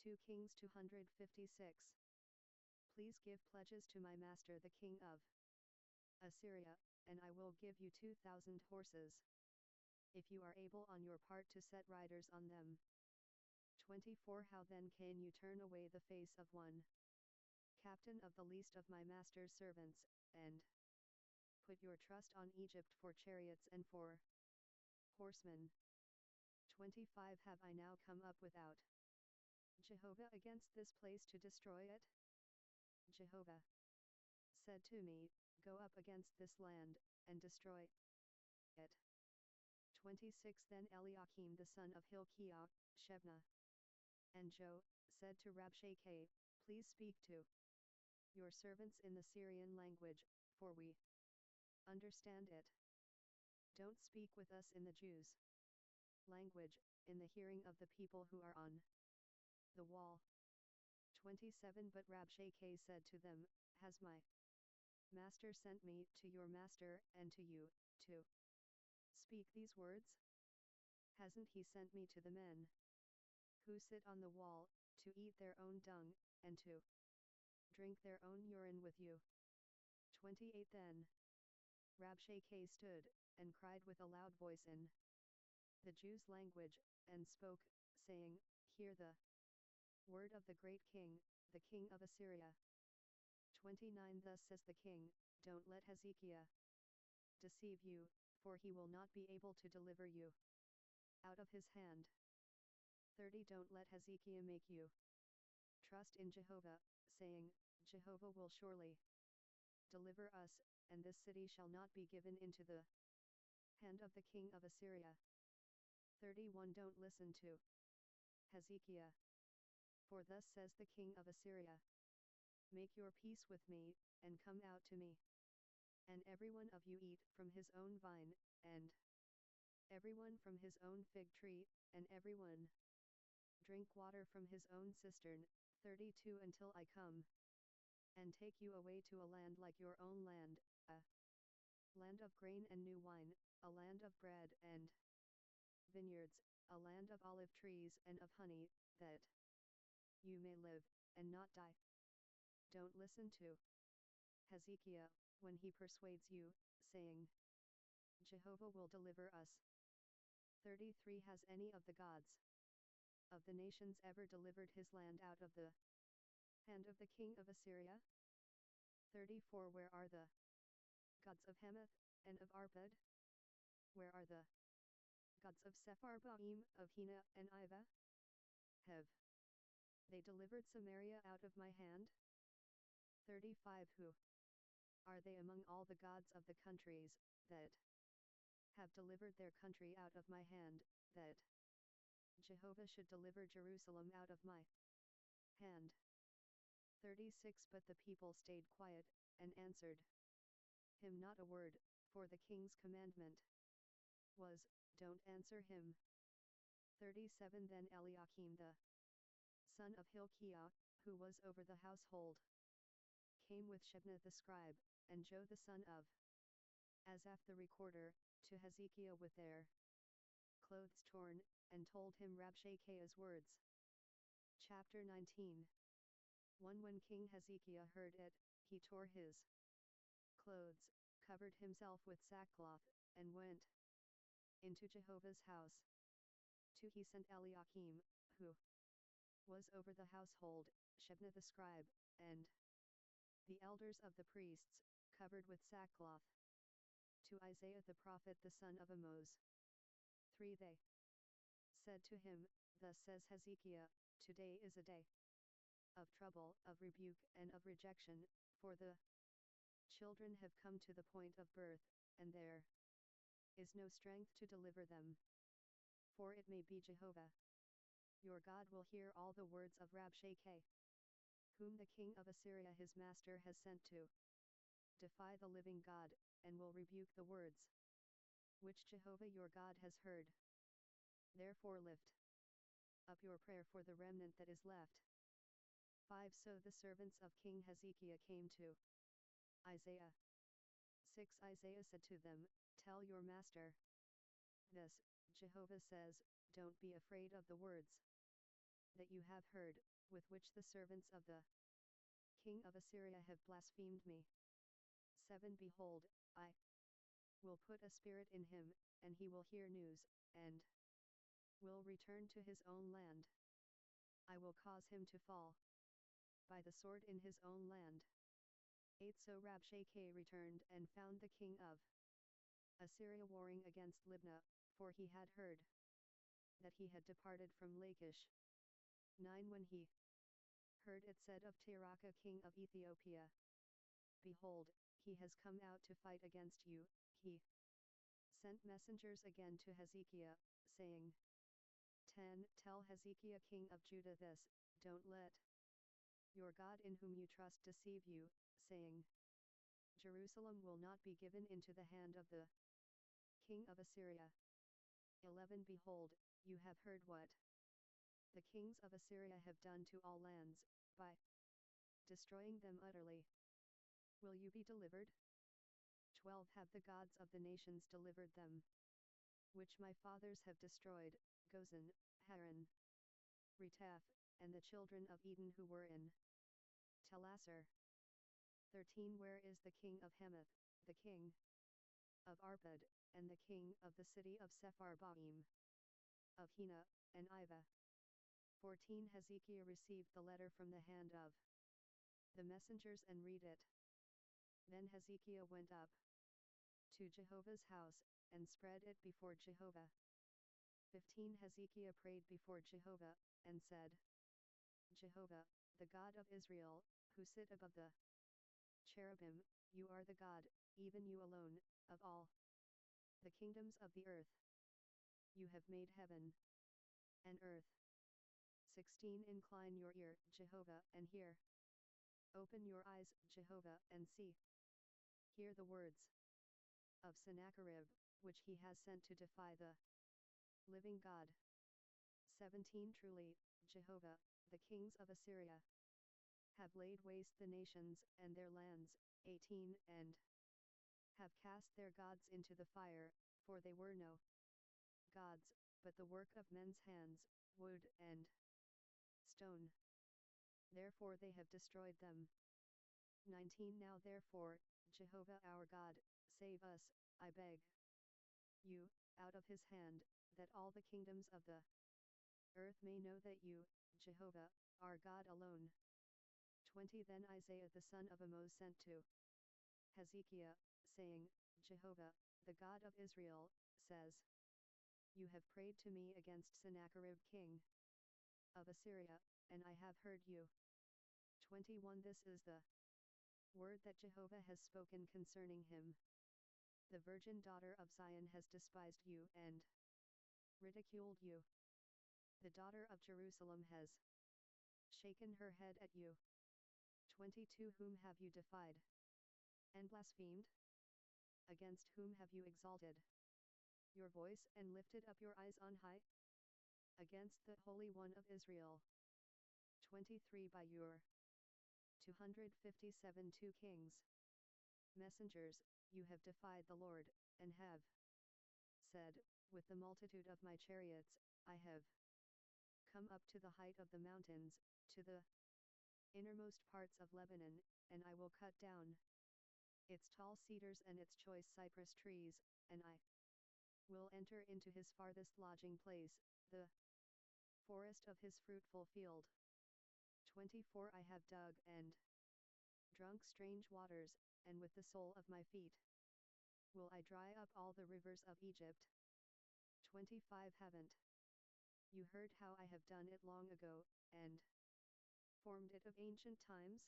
2 Kings 256. Please give pledges to my master the king of Assyria, and I will give you 2,000 horses, if you are able on your part to set riders on them. 24 How then can you turn away the face of one captain of the least of my master's servants, and put your trust on Egypt for chariots and for horsemen? 25 Have I now come up without Jehovah against this place to destroy it? Jehovah said to me, Go up against this land, and destroy it. 26 Then Eliakim the son of Hilkiah, Shebna, and Joe, said to Rabshakeh, Please speak to your servants in the Syrian language, for we understand it. Don't speak with us in the Jews' language, in the hearing of the people who are on the wall. 27 But Rabshakeh said to them, Has my master sent me to your master and to you, to speak these words? Hasn't he sent me to the men who sit on the wall, to eat their own dung, and to drink their own urine with you? 28 Then Rabshakeh stood, and cried with a loud voice in the Jews' language, and spoke, saying, Hear the word of the great king, the king of Assyria. 29 Thus says the king, Don't let Hezekiah deceive you, for he will not be able to deliver you out of his hand. 30 Don't let Hezekiah make you trust in Jehovah, saying, Jehovah will surely deliver us, and this city shall not be given into the hand of the king of Assyria. 31 Don't listen to Hezekiah. For thus says the king of Assyria, make your peace with me, and come out to me. And everyone of you eat from his own vine, and everyone from his own fig tree, and everyone drink water from his own cistern. 32 Until I come and take you away to a land like your own land, a land of grain and new wine, a land of bread and vineyards, a land of olive trees and of honey, that you may live, and not die. Don't listen to Hezekiah, when he persuades you, saying, Jehovah will deliver us. 33 Has any of the gods of the nations ever delivered his land out of the hand of the king of Assyria? 34 Where are the gods of Hamath, and of Arpad? Where are the gods of Sepharvaim, of Hena and Iva? Have they delivered Samaria out of my hand? 35 Who are they among all the gods of the countries, that have delivered their country out of my hand, that Jehovah should deliver Jerusalem out of my hand? 36 But the people stayed quiet, and answered him not a word, for the king's commandment was, don't answer him. 37 Then Eliakim the son of Hilkiah, who was over the household, came with Shebna the scribe, and Joe the son of Asaph the recorder, to Hezekiah with their clothes torn, and told him Rabshakeh's words. Chapter 19 1 When King Hezekiah heard it, he tore his clothes, covered himself with sackcloth, and went into Jehovah's house. 2 He sent Eliakim, who was over the household, Shebna the scribe, and the elders of the priests, covered with sackcloth, to Isaiah the prophet the son of Amoz. 3 They said to him, Thus says Hezekiah, today is a day of trouble, of rebuke and of rejection, for the children have come to the point of birth, and there is no strength to deliver them. For it may be Jehovah your God will hear all the words of Rabshakeh, whom the king of Assyria his master has sent to defy the living God, and will rebuke the words which Jehovah your God has heard. Therefore lift up your prayer for the remnant that is left. 5 So the servants of King Hezekiah came to Isaiah. 6 Isaiah said to them, Tell your master, this, Jehovah says, don't be afraid of the words that you have heard, with which the servants of the king of Assyria have blasphemed me. 7 Behold, I will put a spirit in him, and he will hear news, and will return to his own land. I will cause him to fall by the sword in his own land. 8 So Rabshakeh returned and found the king of Assyria warring against Libnah, for he had heard that he had departed from Lachish. 9 When he heard it said of Tirhakah king of Ethiopia, Behold, he has come out to fight against you, he sent messengers again to Hezekiah, saying, 10 Tell Hezekiah king of Judah this, don't let your God in whom you trust deceive you, saying, Jerusalem will not be given into the hand of the king of Assyria. 11 Behold, you have heard what the kings of Assyria have done to all lands, by destroying them utterly. Will you be delivered? 12 Have the gods of the nations delivered them, which my fathers have destroyed, Gozan, Haran, Retaph, and the children of Eden who were in Telassar. 13 Where is the king of Hamath, the king of Arpad, and the king of the city of Sepharvaim, of Hena, and Iva? 14 Hezekiah received the letter from the hand of the messengers and read it. Then Hezekiah went up to Jehovah's house, and spread it before Jehovah. 15 Hezekiah prayed before Jehovah, and said, Jehovah, the God of Israel, who sit above the cherubim, you are the God, even you alone, of all the kingdoms of the earth. You have made heaven and earth. 16 Incline your ear, Jehovah, and hear. Open your eyes, Jehovah, and see. Hear the words of Sennacherib, which he has sent to defy the living God. 17 Truly, Jehovah, the kings of Assyria have laid waste the nations and their lands. 18 And have cast their gods into the fire, for they were no gods, but the work of men's hands, wood and stone. Therefore they have destroyed them. 19 Now therefore, Jehovah our God, save us, I beg you, out of his hand, that all the kingdoms of the earth may know that you, Jehovah, are God alone. 20 Then Isaiah the son of Amoz sent to Hezekiah, saying, Jehovah, the God of Israel, says, You have prayed to me against Sennacherib king of Assyria, and I have heard you. 21 This is the word that Jehovah has spoken concerning him. The virgin daughter of Zion has despised you and ridiculed you. The daughter of Jerusalem has shaken her head at you. 22 Whom have you defied and blasphemed? Against whom have you exalted your voice and lifted up your eyes on high? Against the Holy One of Israel. 23 By your 257 kings, messengers, you have defied the Lord, and have said, With the multitude of my chariots, I have come up to the height of the mountains, to the innermost parts of Lebanon, and I will cut down its tall cedars and its choice cypress trees, and I will enter into his farthest lodging place, the forest of his fruitful field. 24 I have dug and drunk strange waters, and with the sole of my feet will I dry up all the rivers of Egypt. 25 Haven't you heard how I have done it long ago, and formed it of ancient times?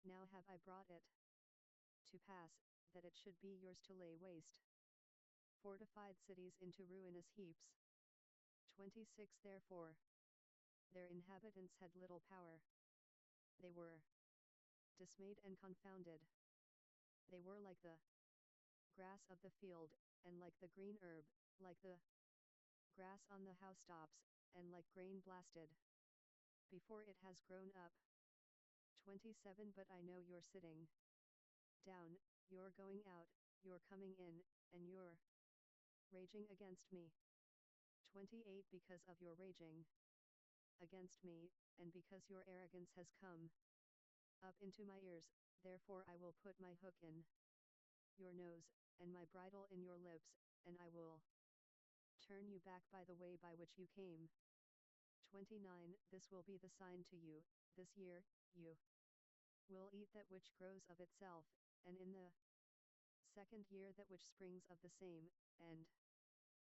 Now have I brought it to pass, that it should be yours to lay waste fortified cities into ruinous heaps. 26 Therefore their inhabitants had little power. They were dismayed and confounded. They were like the grass of the field, and like the green herb, like the grass on the housetops, and like grain blasted before it has grown up. 27 But I know your sitting down, your going out, your coming in, and your raging against me. 28 Because of your raging against me, and because your arrogance has come up into my ears, therefore I will put my hook in your nose, and my bridle in your lips, and I will turn you back by the way by which you came. 29 This will be the sign to you, this year, you will eat that which grows of itself, and in the second year that which springs of the same, and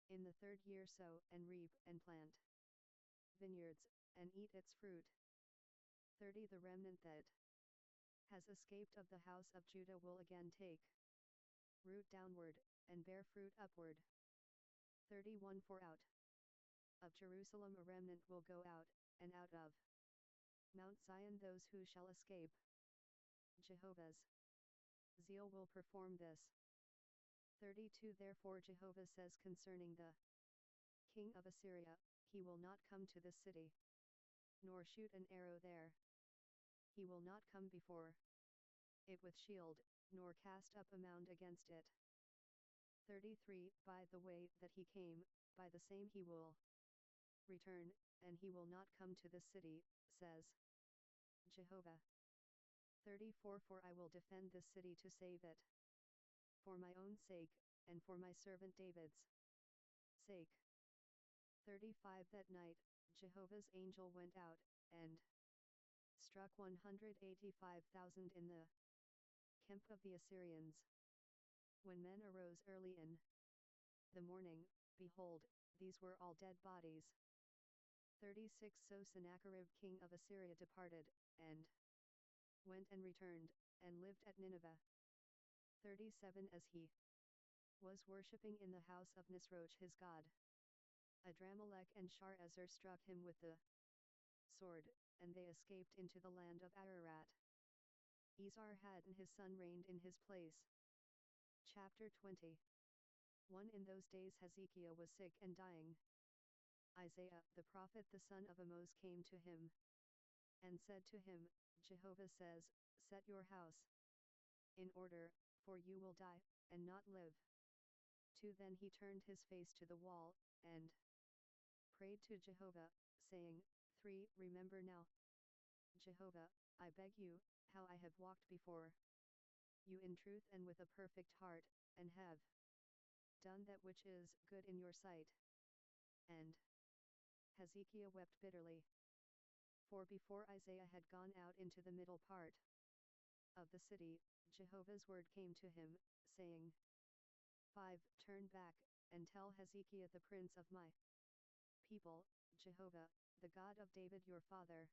in the third year sow and reap and plant vineyards, and eat its fruit. 30 The remnant that has escaped of the house of Judah will again take root downward, and bear fruit upward. 31 For out of Jerusalem a remnant will go out, and out of Mount Zion those who shall escape. Jehovah's zeal will perform this. 32 Therefore Jehovah says concerning the king of Assyria, he will not come to this city, nor shoot an arrow there. He will not come before it with shield, nor cast up a mound against it. 33 By the way that he came, by the same he will return, and he will not come to this city, says Jehovah. 34 For I will defend this city to save it, for my own sake, and for my servant David's sake. 35 That night, Jehovah's angel went out, and struck 185,000 in the camp of the Assyrians. When men arose early in the morning, behold, these were all dead bodies. 36 So Sennacherib king of Assyria departed, and went and returned, and lived at Nineveh. 37 As he was worshipping in the house of Nisroch his god, Adramelech and Sharezer struck him with the sword, and they escaped into the land of Ararat. Esarhaddon his son reigned in his place. Chapter 20. 1. In those days Hezekiah was sick and dying. Isaiah the prophet the son of Amoz came to him, and said to him, Jehovah says, set your house in order, for you will die, and not live. 2. Then he turned his face to the wall, and prayed to Jehovah, saying, 3. Remember now, Jehovah, I beg you, how I have walked before you in truth and with a perfect heart, and have done that which is good in your sight. And Hezekiah wept bitterly. For before Isaiah had gone out into the middle part of the city, Jehovah's word came to him, saying, 5. Turn back, and tell Hezekiah the prince of my people, Jehovah, the God of David your father,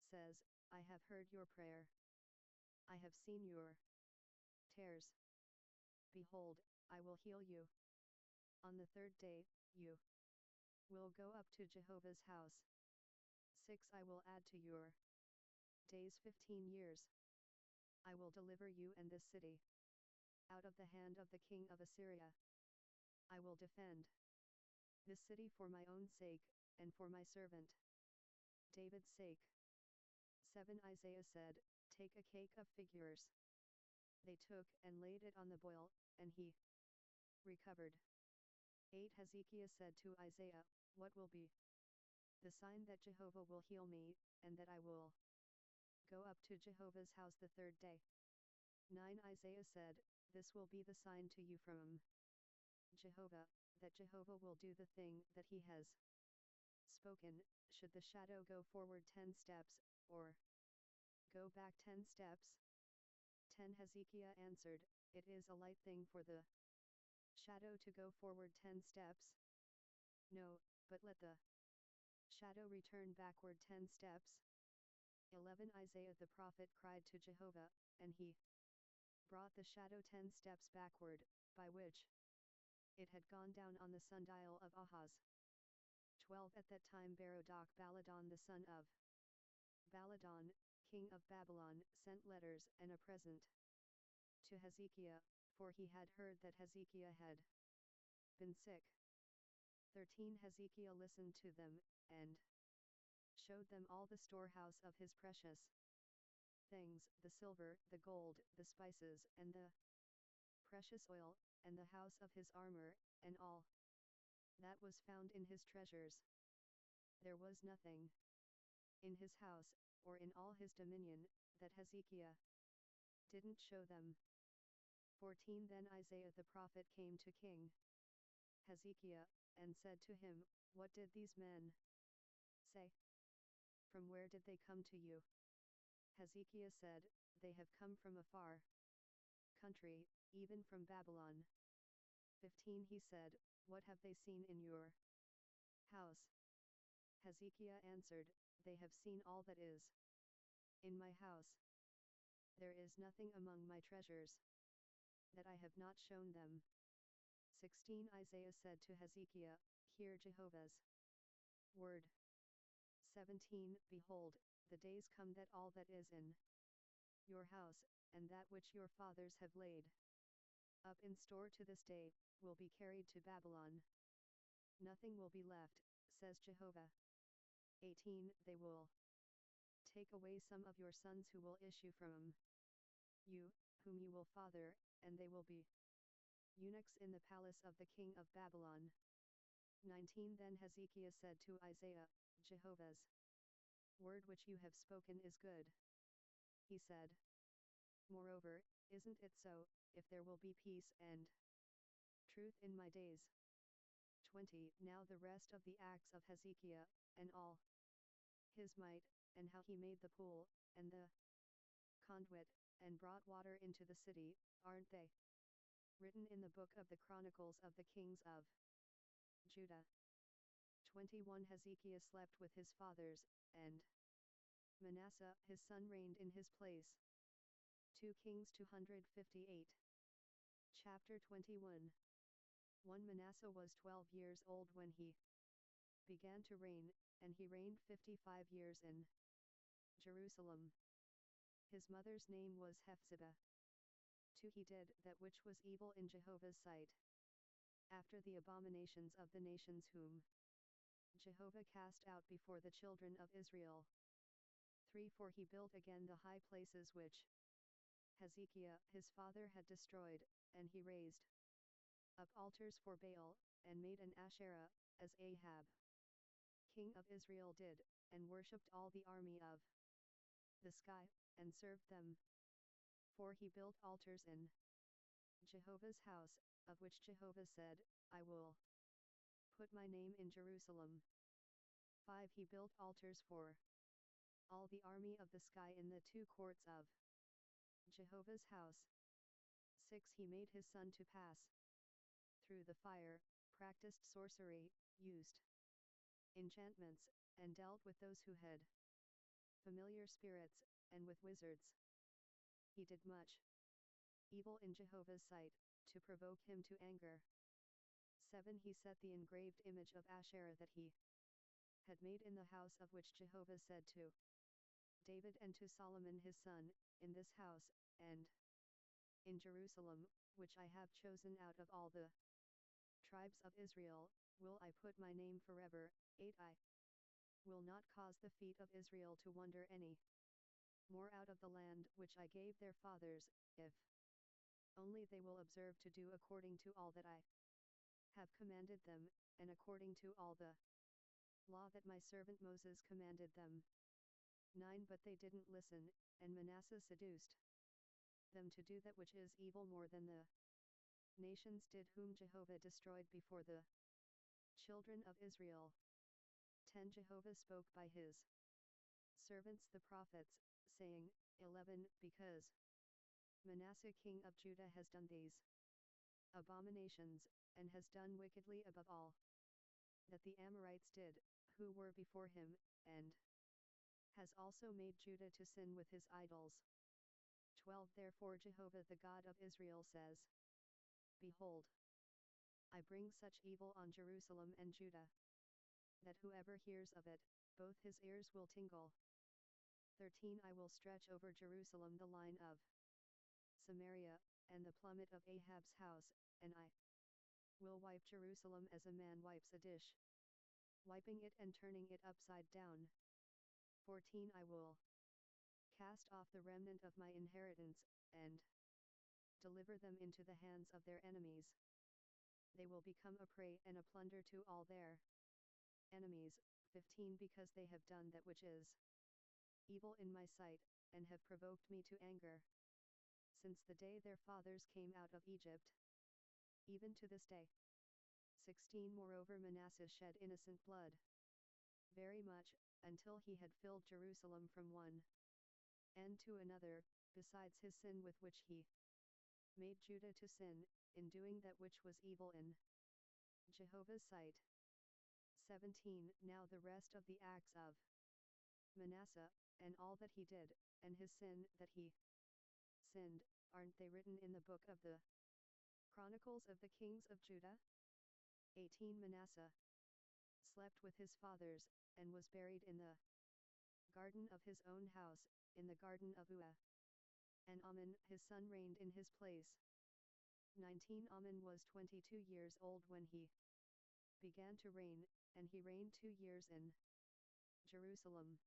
says, I have heard your prayer. I have seen your tears. Behold, I will heal you. On the third day, you will go up to Jehovah's house. 6. I will add to your days 15 years. I will deliver you and this city out of the hand of the king of Assyria. I will defend this city for my own sake, and for my servant David's sake. 7. Isaiah said, take a cake of figures. They took and laid it on the boil, and he recovered. 8. Hezekiah said to Isaiah, what will be the sign that Jehovah will heal me, and that I will go up to Jehovah's house the third day? 9. Isaiah said, this will be the sign to you from Jehovah, that Jehovah will do the thing that he has spoken. Should the shadow go forward 10 steps, or go back 10 steps? 10. Hezekiah answered, it is a light thing for the shadow to go forward 10 steps. No, but let the shadow return backward 10 steps. 11. Isaiah the prophet cried to Jehovah, and he brought the shadow 10 steps backward, by which it had gone down on the sundial of Ahaz. 12. At that time Berodach Baladan the son of Baladan, king of Babylon, sent letters and a present to Hezekiah, for he had heard that Hezekiah had been sick. 13. Hezekiah listened to them, and showed them all the storehouse of his precious things, the silver, the gold, the spices, and the precious oil, and the house of his armor, and all that was found in his treasures. There was nothing in his house, or in all his dominion, that Hezekiah didn't show them. 14. Then Isaiah the prophet came to King Hezekiah, and said to him, what did these men say? From where did they come to you? Hezekiah said, they have come from a far country, even from Babylon. 15. He said, what have they seen in your house? Hezekiah answered, they have seen all that is in my house. There is nothing among my treasures that I have not shown them. 16. Isaiah said to Hezekiah, hear Jehovah's word. 17. Behold, the days come that all that is in your house, and that which your fathers have laid up in store to this day, will be carried to Babylon. Nothing will be left, says Jehovah. 18. They will take away some of your sons who will issue from you, whom you will father, and they will be eunuchs in the palace of the king of Babylon. 19. Then Hezekiah said to Isaiah, Jehovah's word which you have spoken is good. He said, moreover, isn't it so, if there will be peace and truth in my days? 20. Now the rest of the acts of Hezekiah, and all his might, and how he made the pool, and the conduit, and brought water into the city, aren't they written in the book of the Chronicles of the Kings of Judah? 21. Hezekiah slept with his fathers, and Manasseh his son reigned in his place. 2 Kings 258. Chapter 21. 1. Manasseh was 12 years old when he began to reign, and he reigned 55 years in Jerusalem. His mother's name was Hephzibah. 2. He did that which was evil in Jehovah's sight, after the abominations of the nations whom Jehovah cast out before the children of Israel. 3. For he built again the high places which Hezekiah his father had destroyed, and he raised up altars for Baal, and made an Asherah, as Ahab king of Israel did, and worshipped all the army of the sky, and served them. 4. He built altars in Jehovah's house, of which Jehovah said, I will put my name in Jerusalem. 5. He built altars for all the army of the sky in the 2 courts of Jehovah's house. 6. He made his son to pass through the fire, practiced sorcery, used enchantments, and dealt with those who had familiar spirits, and with wizards. He did much evil in Jehovah's sight, to provoke him to anger. 7. He set the engraved image of Asherah that he had made in the house of which Jehovah said to David and to Solomon his son, in this house, and in Jerusalem, which I have chosen out of all the tribes of Israel, will I put my name forever. 8. I will not cause the feet of Israel to wander any more out of the land which I gave their fathers, if only they will observe to do according to all that I have commanded them, and according to all the law that my servant Moses commanded them. 9. But they didn't listen, and Manasseh seduced them to do that which is evil more than the nations did whom Jehovah destroyed before the children of Israel. 10. Jehovah spoke by his servants the prophets, saying, 11. Because Manasseh king of Judah has done these abominations, and has done wickedly above all that the Amorites did, who were before him, and has also made Judah to sin with his idols. 12. Therefore Jehovah the God of Israel says, Behold, I bring such evil on Jerusalem and Judah, that whoever hears of it, both his ears will tingle. 13. I will stretch over Jerusalem the line of Samaria, and the plummet of Ahab's house, and I will wipe Jerusalem as a man wipes a dish, wiping it and turning it upside down. 14. I will cast off the remnant of my inheritance, and deliver them into the hands of their enemies. They will become a prey and a plunder to all their enemies. 15. Because they have done that which is evil in my sight, and have provoked me to anger, since the day their fathers came out of Egypt, even to this day. 16. Moreover Manasseh shed innocent blood very much, until he had filled Jerusalem from one end to another, besides his sin with which he made Judah to sin, in doing that which was evil in Jehovah's sight. 17. Now the rest of the acts of Manasseh, and all that he did, and his sin that he sinned, aren't they written in the book of the Chronicles of the Kings of Judah? 18. Manasseh slept with his fathers, and was buried in the garden of his own house, in the garden of Uah. And Amon his son reigned in his place. 19. Amon was 22 years old when he began to reign, and he reigned 2 years in Jerusalem.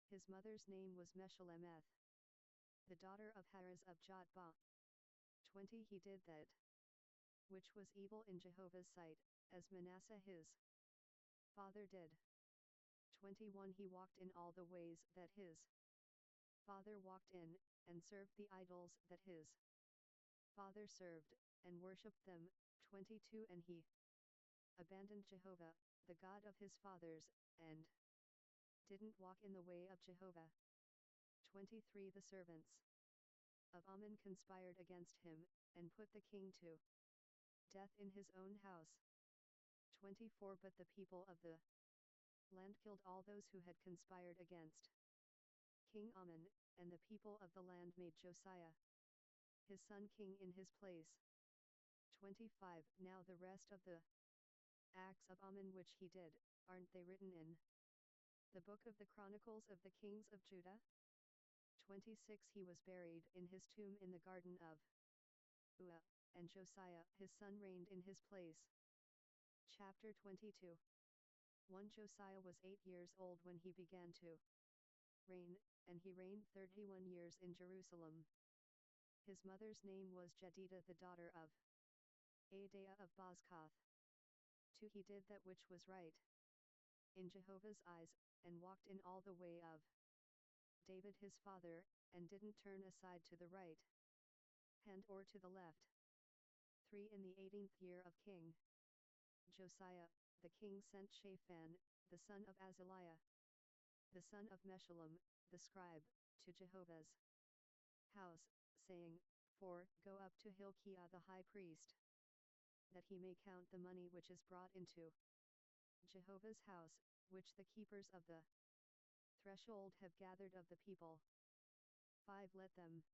His mother's name was Meshullemeth, the daughter of Harez of Jotbah. 20. He did that which was evil in Jehovah's sight, as Manasseh his father did. 21. He walked in all the ways that his father walked in, and served the idols that his father served, and worshipped them. 22. And he abandoned Jehovah, the God of his fathers, and didn't walk in the way of Jehovah. 23. The servants of Amon conspired against him, and put the king to death in his own house. 24. But the people of the land killed all those who had conspired against King Amon, and the people of the land made Josiah his son king in his place. 25. Now the rest of the acts of Amon which he did, aren't they written in the book of the Chronicles of the Kings of Judah? 26 He was buried in his tomb in the garden of Uzzah, and Josiah his son reigned in his place. Chapter 22 1 Josiah was 8 years old when he began to reign, and he reigned 31 years in Jerusalem. His mother's name was Jedidah the daughter of Adaiah of Bozkath. 2 He did that which was right in Jehovah's eyes, and walked in all the way of David his father, and didn't turn aside to the right hand or to the left. 3 In the 18th year of King Josiah, the king sent Shaphan, the son of Azaliah, the son of Meshullam, the scribe, to Jehovah's house, saying, 4 Go up to Hilkiah the high priest, that he may count the money which is brought into Jehovah's house, which the keepers of the threshold have gathered of the people. 5 Let them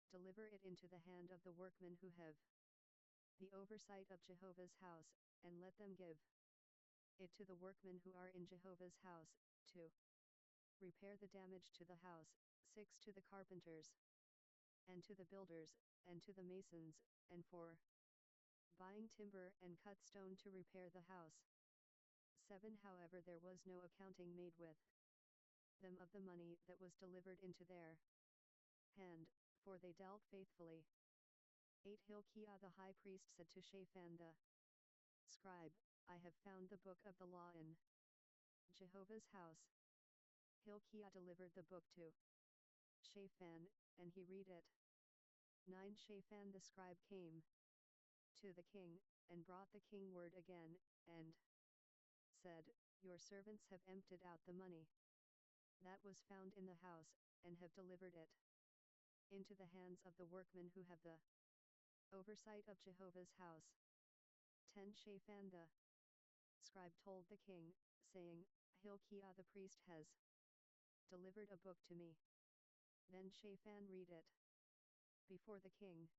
deliver it into the hand of the workmen who have the oversight of Jehovah's house, and let them give it to the workmen who are in Jehovah's house, to repair the damage to the house, 6 To the carpenters, and to the builders, and to the masons, and for buying timber and cut stone to repair the house. 7 However there was no accounting made with them of the money that was delivered into their hand, for they dealt faithfully. 8 Hilkiah the high priest said to Shaphan the scribe, I have found the book of the law in Jehovah's house. Hilkiah delivered the book to Shaphan, and he read it. 9 Shaphan the scribe came to the king, and brought the king word again, and said, Your servants have emptied out the money that was found in the house, and have delivered it into the hands of the workmen who have the oversight of Jehovah's house. 10 Shaphan the scribe told the king, saying, Hilkiah the priest has delivered a book to me. Then Shaphan read it before the king.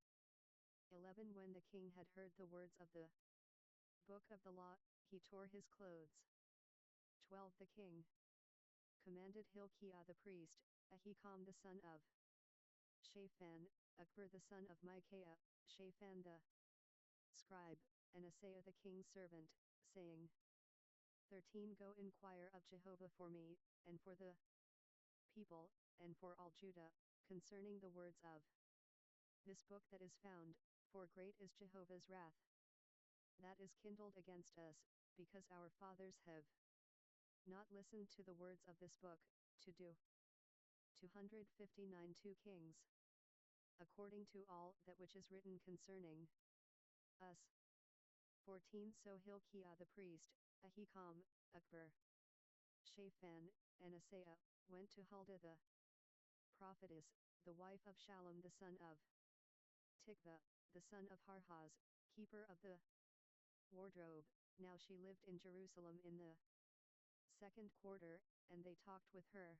11 When the king had heard the words of the book of the law, he tore his clothes. 12 The king commanded Hilkiah the priest, Ahikam the son of Shaphan, Akbar the son of Micaiah, Shaphan the scribe, and Asaiah the king's servant, saying, 13 Go inquire of Jehovah for me, and for the people, and for all Judah, concerning the words of this book that is found, for great is Jehovah's wrath that is kindled against us, because our fathers have not listened to the words of this book, to do 259 2 Kings, according to all that which is written concerning us. 14 So Hilkiah the priest, Ahikam, Akbar, Shaphan, and Asaiah, went to Huldah the prophetess, the wife of Shallum the son of Tikvah, the son of Harhaz, keeper of the wardrobe. Now she lived in Jerusalem in the second quarter, and they talked with her.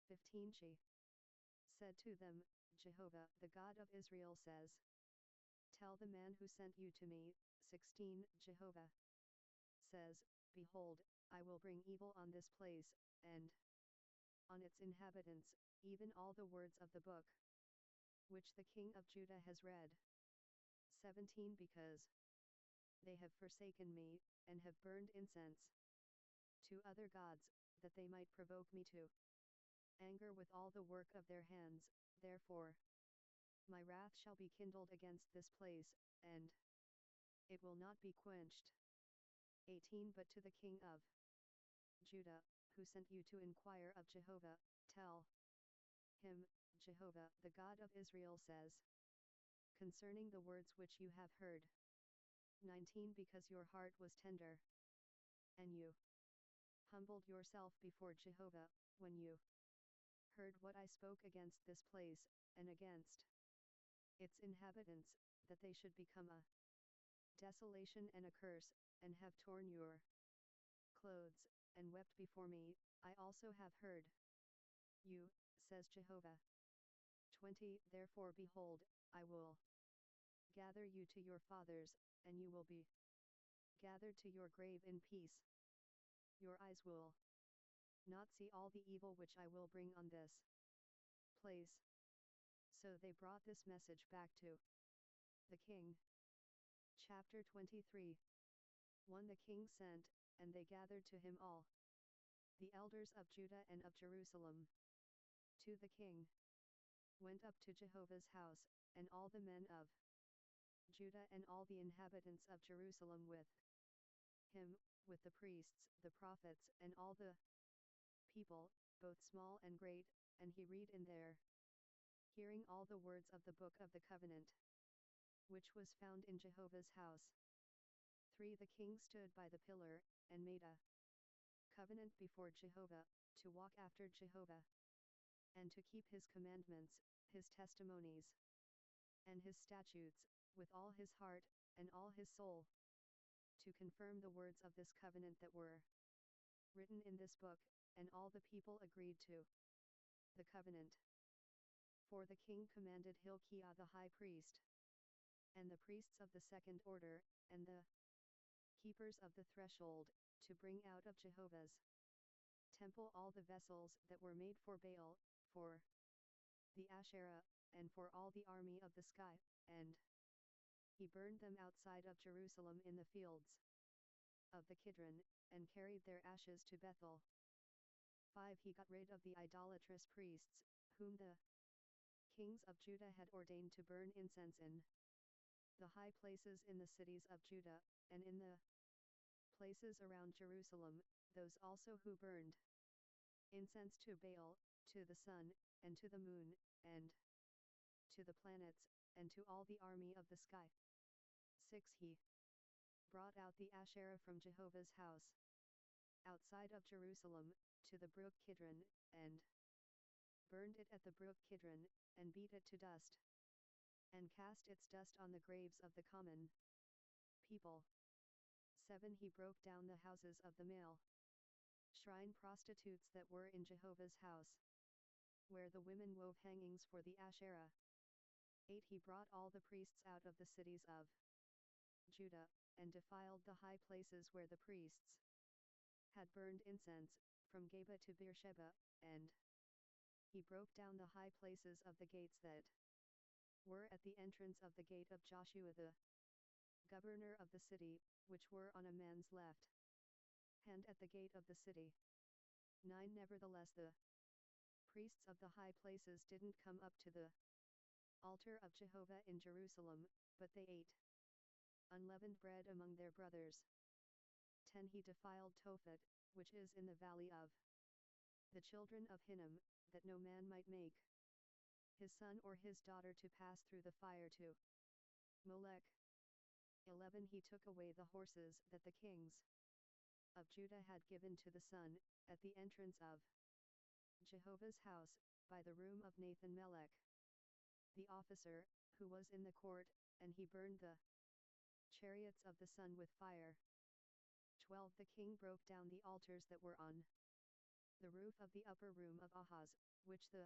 15 She said to them, Jehovah the God of Israel says, Tell the man who sent you to me. 16 Jehovah says, Behold, I will bring evil on this place, and on its inhabitants, even all the words of the book which the king of Judah has read. 17 Because they have forsaken me, and have burned incense to other gods, that they might provoke me to anger with all the work of their hands, therefore my wrath shall be kindled against this place, and it will not be quenched. 18 But to the king of Judah, who sent you to inquire of Jehovah, tell him, Jehovah the God of Israel says, concerning the words which you have heard. 19 Because your heart was tender, and you humbled yourself before Jehovah, when you heard what I spoke against this place, and against its inhabitants, that they should become a desolation and a curse, and have torn your clothes, and wept before me, I also have heard you, says Jehovah. 20 Therefore behold, I will gather you to your fathers, and you will be gathered to your grave in peace. Your eyes will not see all the evil which I will bring on this place. So they brought this message back to the king. Chapter 23. 1. The king sent, and they gathered to him all the elders of Judah and of Jerusalem. 2. The king went up to Jehovah's house, and all the men of Judah and all the inhabitants of Jerusalem with him, with the priests, the prophets, and all the people, both small and great, and he read in their hearing all the words of the book of the covenant, which was found in Jehovah's house. 3. The king stood by the pillar, and made a covenant before Jehovah, to walk after Jehovah, and to keep his commandments, his testimonies, and his statutes, with all his heart, and all his soul, to confirm the words of this covenant that were written in this book, and all the people agreed to the covenant. 4. The king commanded Hilkiah the high priest, and the priests of the second order, and the keepers of the threshold, to bring out of Jehovah's temple all the vessels that were made for Baal, for the Asherah, and for all the army of the sky, and he burned them outside of Jerusalem in the fields of the Kidron, and carried their ashes to Bethel. 5. He got rid of the idolatrous priests, whom the kings of Judah had ordained to burn incense in the high places in the cities of Judah, and in the places around Jerusalem, those also who burned incense to Baal, to the sun, and to the moon, and to the planets, and to all the army of the sky. 6. He brought out the Asherah from Jehovah's house, outside of Jerusalem, to the brook Kidron, and burned it at the brook Kidron, and beat it to dust, and cast its dust on the graves of the common people. 7. He broke down the houses of the male shrine prostitutes that were in Jehovah's house, where the women wove hangings for the Asherah. 8. He brought all the priests out of the cities of Judah, and defiled the high places where the priests had burned incense, from Geba to Beersheba, and he broke down the high places of the gates that were at the entrance of the gate of Joshua the governor of the city, which were on a man's left hand at the gate of the city. 9. Nevertheless the priests of the high places didn't come up to the altar of Jehovah in Jerusalem, but they ate unleavened bread among their brothers. 10. He defiled Tophet, which is in the valley of the children of Hinnom, that no man might make his son or his daughter to pass through the fire to Molech. 11. He took away the horses that the kings of Judah had given to the sun, at the entrance of Jehovah's house, by the room of Nathan-Melech, the officer, who was in the court, and he burned the chariots of the sun with fire. 12. The king broke down the altars that were on the roof of the upper room of Ahaz, which the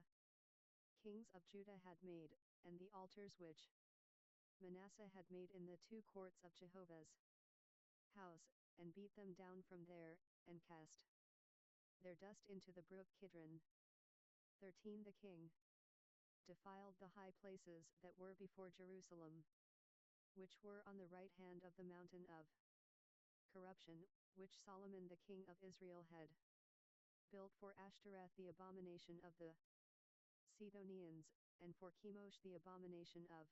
kings of Judah had made, and the altars which Manasseh had made in the two courts of Jehovah's house, and beat them down from there, and cast their dust into the brook Kidron. 13. The king defiled the high places that were before Jerusalem, which were on the right hand of the mountain of corruption, which Solomon the king of Israel had built for Ashtoreth the abomination of the Sidonians, and for Chemosh the abomination of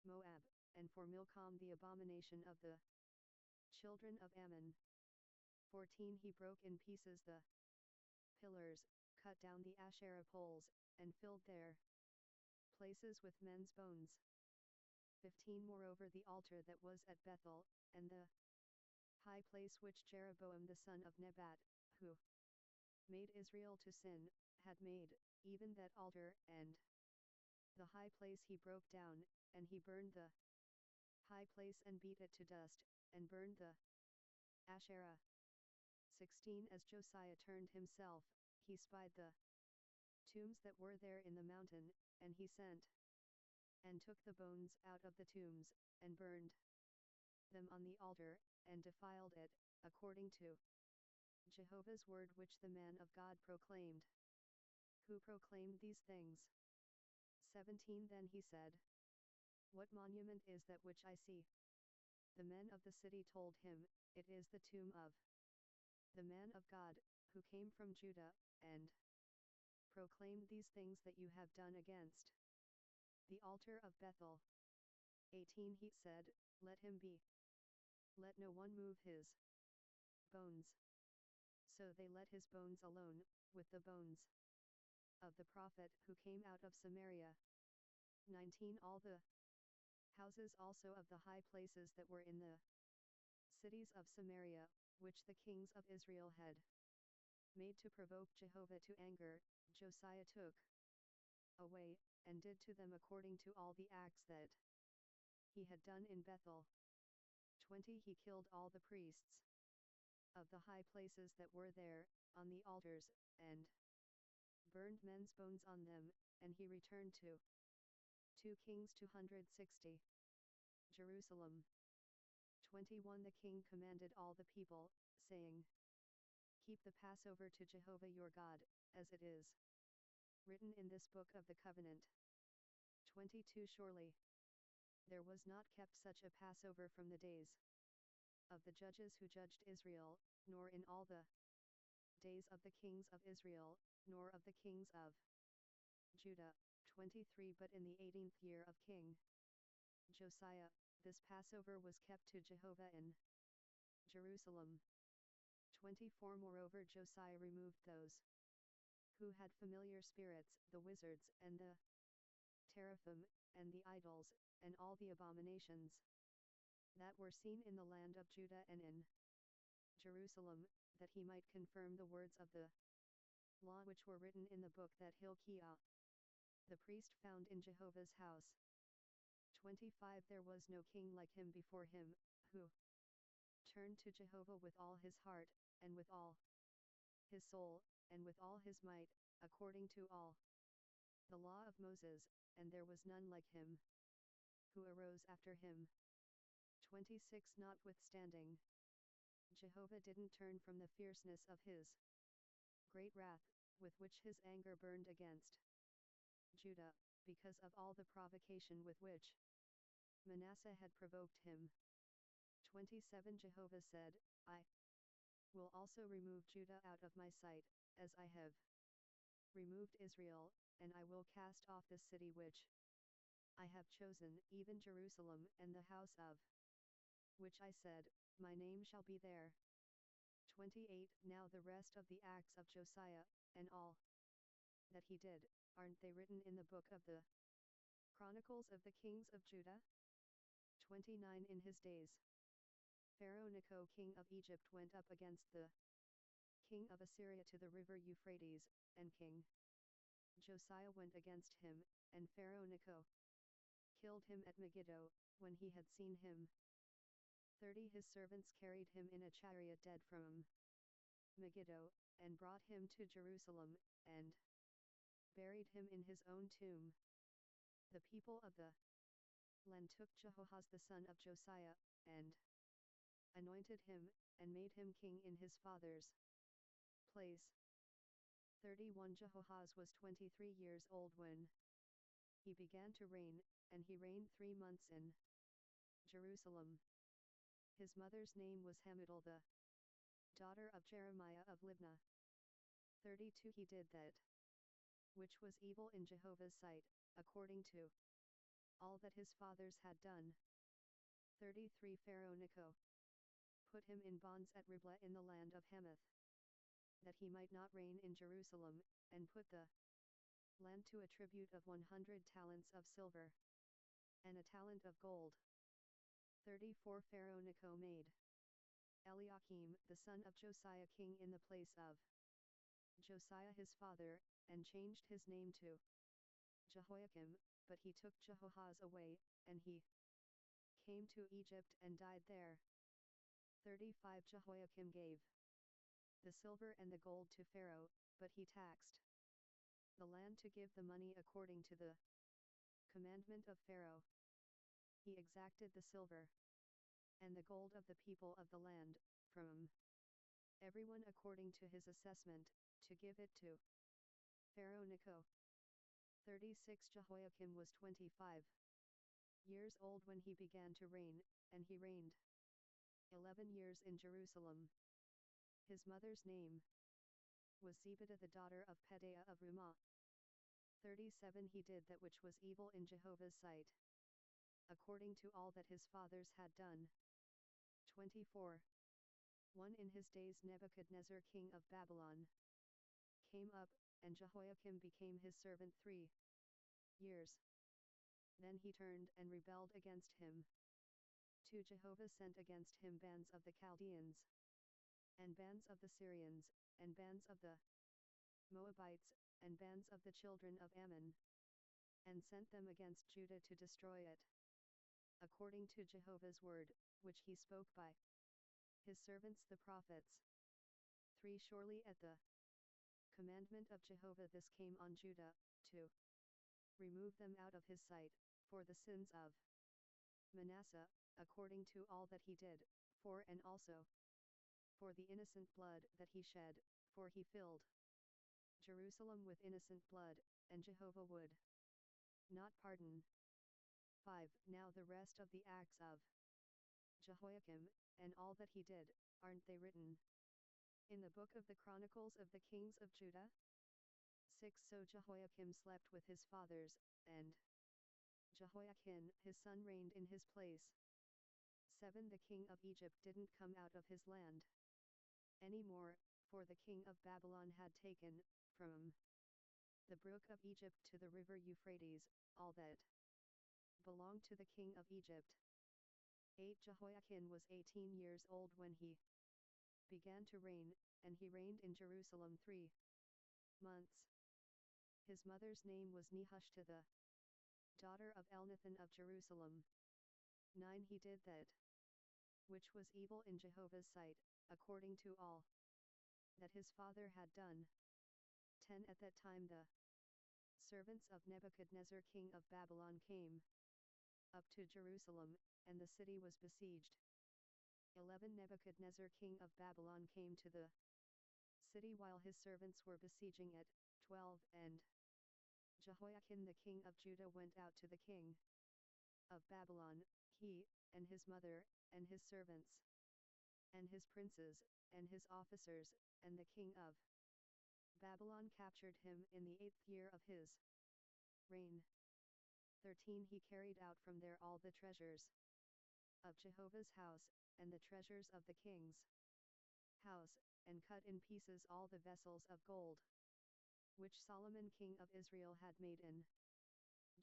Moab, and for Milcom the abomination of the children of Ammon. 14. He broke in pieces the pillars, cut down the Asherah poles, and filled their places with men's bones. 15. Moreover the altar that was at Bethel, and the high place which Jeroboam the son of Nebat, who made Israel to sin, had made, even that altar, and the high place he broke down, and he burned the high place and beat it to dust, and burned the Asherah. 16. As Josiah turned himself, he spied the tombs that were there in the mountain, and he sent and took the bones out of the tombs, and burned them on the altar, and defiled it, according to Jehovah's word which the man of God proclaimed. Who proclaimed these things? 17 Then he said, What monument is that which I see? The men of the city told him, It is the tomb of the man of God, who came from Judah, and proclaimed these things that you have done against the altar of Bethel. 18 He said, Let him be. Let no one move his bones. So they let his bones alone, with the bones of the prophet who came out of Samaria. 19 All the houses also of the high places that were in the cities of Samaria, which the kings of Israel had made to provoke Jehovah to anger, Josiah took away, and did to them according to all the acts that he had done in Bethel. 20 He killed all the priests of the high places that were there, on the altars, and burned men's bones on them, and he returned to 2 Kings 260. Jerusalem. 21 The king commanded all the people, saying, Keep the Passover to Jehovah your God, as it is written in this book of the covenant. 22 Surely there was not kept such a Passover from the days of the judges who judged Israel, nor in all the days of the kings of Israel, nor of the kings of Judah. 23 But in the 18th year of King Josiah, this Passover was kept to Jehovah in Jerusalem. 24 Moreover Josiah removed those who had familiar spirits, the wizards, and the teraphim, and the idols, and all the abominations that were seen in the land of Judah and in Jerusalem, that he might confirm the words of the law which were written in the book that Hilkiah the priest found in Jehovah's house. 25 There was no king like him before him, who turned to Jehovah with all his heart, and with all his soul, and with all his might, according to all the law of Moses, and there was none like him who arose after him. 26 Notwithstanding, Jehovah didn't turn from the fierceness of his great wrath, with which his anger burned against Judah, because of all the provocation with which Manasseh had provoked him. 27 Jehovah said, I will also remove Judah out of my sight, as I have removed Israel, and I will cast off the city which I have chosen, even Jerusalem, and the house of which I said, My name shall be there. 28 Now the rest of the acts of Josiah, and all that he did, aren't they written in the book of the Chronicles of the Kings of Judah? 29 In his days, Pharaoh Necho king of Egypt went up against the king of Assyria to the river Euphrates, and King Josiah went against him, and Pharaoh Necho killed him at Megiddo, when he had seen him. 30 His servants carried him in a chariot dead from Megiddo, and brought him to Jerusalem, and buried him in his own tomb. The people of the land took Jehoahaz the son of Josiah, and anointed him, and made him king in his father's place. 31 Jehoahaz was 23 years old when he began to reign, and he reigned 3 months in Jerusalem. His mother's name was Hamutal the daughter of Jeremiah of Libnah. 32 He did that which was evil in Jehovah's sight, according to all that his fathers had done. 33 Pharaoh Necho put him in bonds at Riblah in the land of Hamath, that he might not reign in Jerusalem, and put the land to a tribute of 100 talents of silver, and a talent of gold. 34 Pharaoh Necho made Eliakim the son of Josiah king in the place of Josiah his father, and changed his name to Jehoiakim, but he took Jehoahaz away, and he came to Egypt and died there. 35 Jehoiakim gave the silver and the gold to Pharaoh, but he taxed the land to give the money according to the commandment of Pharaoh. He exacted the silver and the gold of the people of the land, from everyone according to his assessment, to give it to Pharaoh Necho. 36 Jehoiakim was 25 years old when he began to reign, and he reigned 11 years in Jerusalem. His mother's name was Zebidah the daughter of Pedaiah of Ramah. 37 He did that which was evil in Jehovah's sight, according to all that his fathers had done. 24 1 In his days Nebuchadnezzar king of Babylon came up, and Jehoiakim became his servant 3 years. Then he turned and rebelled against him. 2 Jehovah sent against him bands of the Chaldeans, and bands of the Syrians, and bands of the Moabites, and bands of the children of Ammon, and sent them against Judah to destroy it, according to Jehovah's word, which he spoke by his servants the prophets. 3 Surely at the commandment of Jehovah this came on Judah, to remove them out of his sight, for the sins of Manasseh, according to all that he did, and also for the innocent blood that he shed, for he filled Jerusalem with innocent blood, and Jehovah would not pardon. 5 Now the rest of the acts of Jehoiakim, and all that he did, aren't they written in the book of the Chronicles of the Kings of Judah? 6 So Jehoiakim slept with his fathers, and Jehoiachin his son reigned in his place. 7 The king of Egypt didn't come out of his land any more, for the king of Babylon had taken, from the brook of Egypt to the river Euphrates, all that belonged to the king of Egypt. 8 Jehoiachin was 18 years old when he began to reign, and he reigned in Jerusalem 3 months. His mother's name was Nehushta the daughter of Elnathan of Jerusalem. 9 He did that which was evil in Jehovah's sight, according to all that his father had done. 10 At that time the servants of Nebuchadnezzar king of Babylon came up to Jerusalem, and the city was besieged. 11 Nebuchadnezzar king of Babylon came to the city while his servants were besieging it. 12 And Jehoiachin the king of Judah went out to the king of Babylon, he, and his mother, and his servants, and his princes, and his officers, and the king of Babylon captured him in the 8th year of his reign. 13 He carried out from there all the treasures of Jehovah's house, and the treasures of the king's house, and cut in pieces all the vessels of gold, which Solomon king of Israel had made in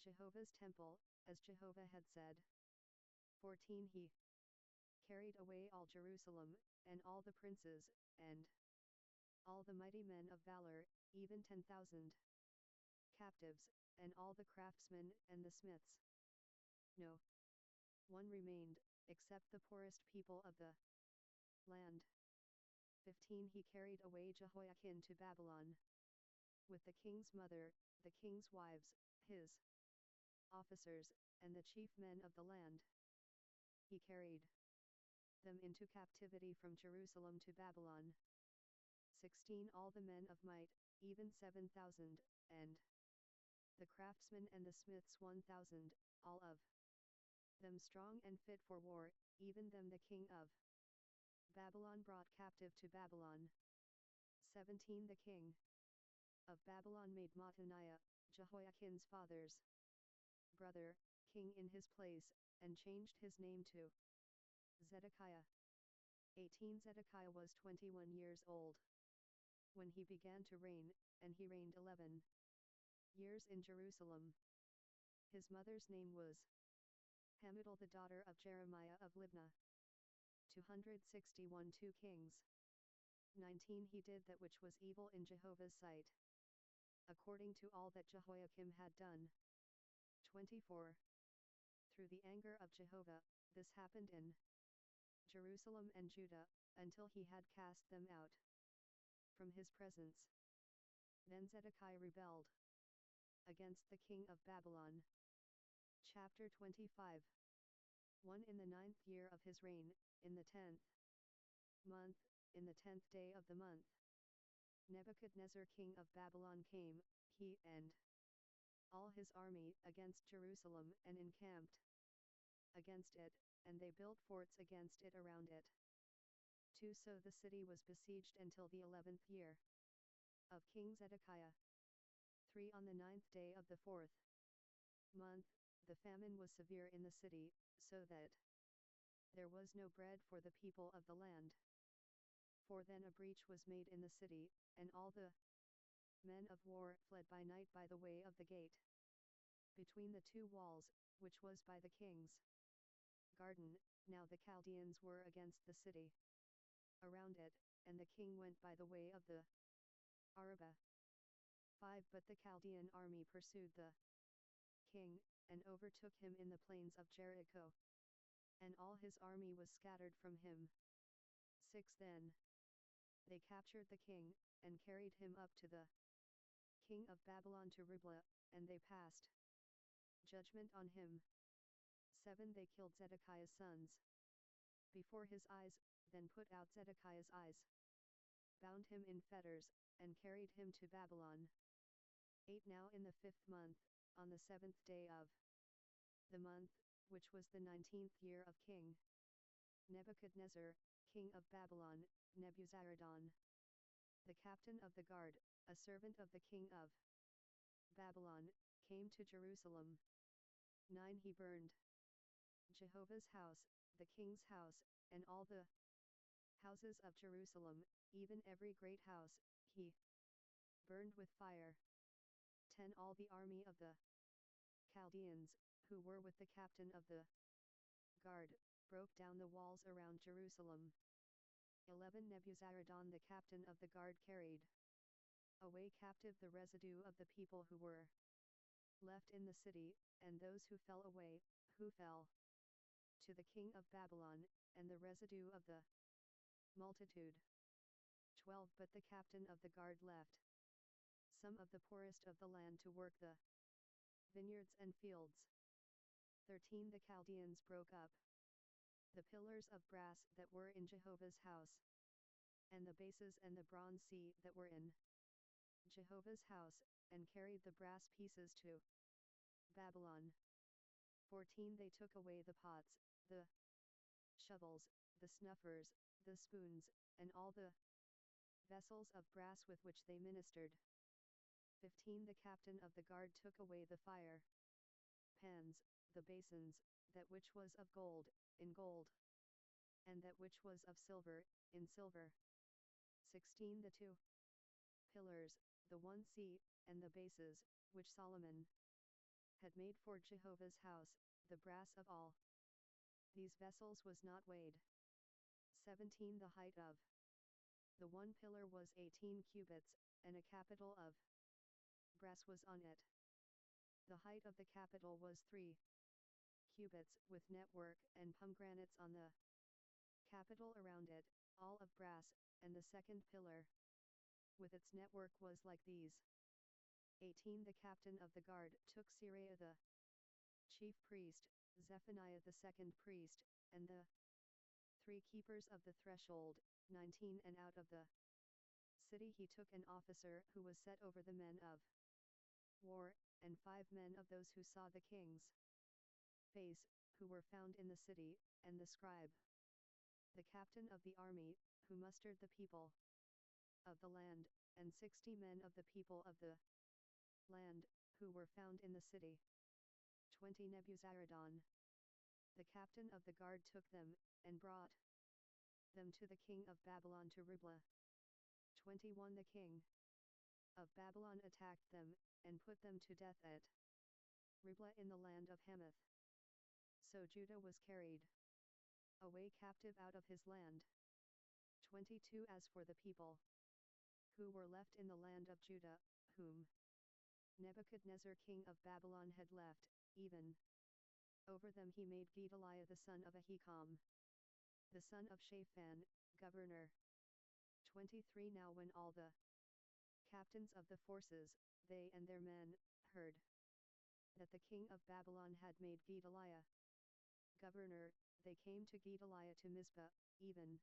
Jehovah's temple, as Jehovah had said. 14 He carried away all Jerusalem, and all the princes, and all the mighty men of valor, even 10,000 captives, and all the craftsmen and the smiths. No one remained, except the poorest people of the land. 15 He carried away Jehoiachin to Babylon, with the king's mother, the king's wives, his officers, and the chief men of the land. He carried them into captivity from Jerusalem to Babylon. 16 All the men of might, even 7,000, and the craftsmen and the smiths 1,000, all of them strong and fit for war, even them the king of Babylon brought captive to Babylon. 17 The king of Babylon made Mattaniah, Jehoiachin's father's brother, king in his place, and changed his name to Zedekiah. 18 Zedekiah was 21 years old when he began to reign, and he reigned 11 years in Jerusalem. His mother's name was Hamutal the daughter of Jeremiah of Libnah. 261 2 Kings. 19 He did that which was evil in Jehovah's sight, according to all that Jehoiakim had done. 24 Through the anger of Jehovah, this happened in Jerusalem and Judah, until he had cast them out from his presence. Then Zedekiah rebelled against the king of Babylon. Chapter 25 1 In the 9th year of his reign, in the 10th month, in the 10th day of the month, Nebuchadnezzar king of Babylon came, he and all his army, against Jerusalem and encamped against it, and they built forts against it around it. 2. So the city was besieged until the 11th year of King Zedekiah. 3. On the 9th day of the 4th month, the famine was severe in the city, so that there was no bread for the people of the land. 4. Then a breach was made in the city, and all the men of war fled by night by the way of the gate, between the two walls, which was by the king's garden. Now the Chaldeans were against the city around it, and the king went by the way of the Arabah. 5. But the Chaldean army pursued the king, and overtook him in the plains of Jericho, and all his army was scattered from him. 6. Then they captured the king, and carried him up to the king of Babylon to Riblah, and they passed judgment on him. 7. They killed Zedekiah's sons before his eyes, then put out Zedekiah's eyes, bound him in fetters, and carried him to Babylon. 8. Now in the 5th month, on the 7th day of the month, which was the 19th year of King Nebuchadnezzar, king of Babylon, Nebuzaradan, the captain of the guard, a servant of the king of Babylon, came to Jerusalem. 9. He burned Jehovah's house, the king's house, and all the houses of Jerusalem, even every great house, he burned with fire. 10. All the army of the Chaldeans, who were with the captain of the guard, broke down the walls around Jerusalem. 11. Nebuzaradan the captain of the guard carried away captive the residue of the people who were left in the city, and those who fell away, who fell to the king of Babylon, and the residue of the multitude. 12. But the captain of the guard left some of the poorest of the land to work the vineyards and fields. 13. The Chaldeans broke up the pillars of brass that were in Jehovah's house, and the bases and the bronze sea that were in Jehovah's house, and carried the brass pieces to Babylon. 14. They took away the pots, the shovels, the snuffers, the spoons, and all the vessels of brass with which they ministered. 15. The captain of the guard took away the fire pans, the basins, that which was of gold, in gold, and that which was of silver, in silver. 16. The two pillars, the one sea, and the bases, which Solomon had made for Jehovah's house, the brass of all these vessels was not weighed. 17. The height of the one pillar was 18 cubits, and a capital of brass was on it. The height of the capital was 3 cubits, with network and pomegranates on the capital around it, all of brass, and the second pillar with its network was like these. 18. The captain of the guard took Seraiah the chief priest, Zephaniah the second priest, and the 3 keepers of the threshold. 19. And out of the city he took an officer who was set over the men of war, and 5 men of those who saw the king's face, who were found in the city, and the scribe, the captain of the army, who mustered the people of the land, and 60 men of the people of the land, who were found in the city. 20. Nebuzaradan, the captain of the guard, took them, and brought them to the king of Babylon to Riblah. 21. The king of Babylon attacked them, and put them to death at Riblah in the land of Hamath. So Judah was carried away captive out of his land. 22. As for the people who were left in the land of Judah, whom Nebuchadnezzar king of Babylon had left, even over them he made Gedaliah the son of Ahikam, the son of Shaphan, governor. 23. Now when all the captains of the forces, they and their men, heard that the king of Babylon had made Gedaliah governor, they came to Gedaliah to Mizpah, even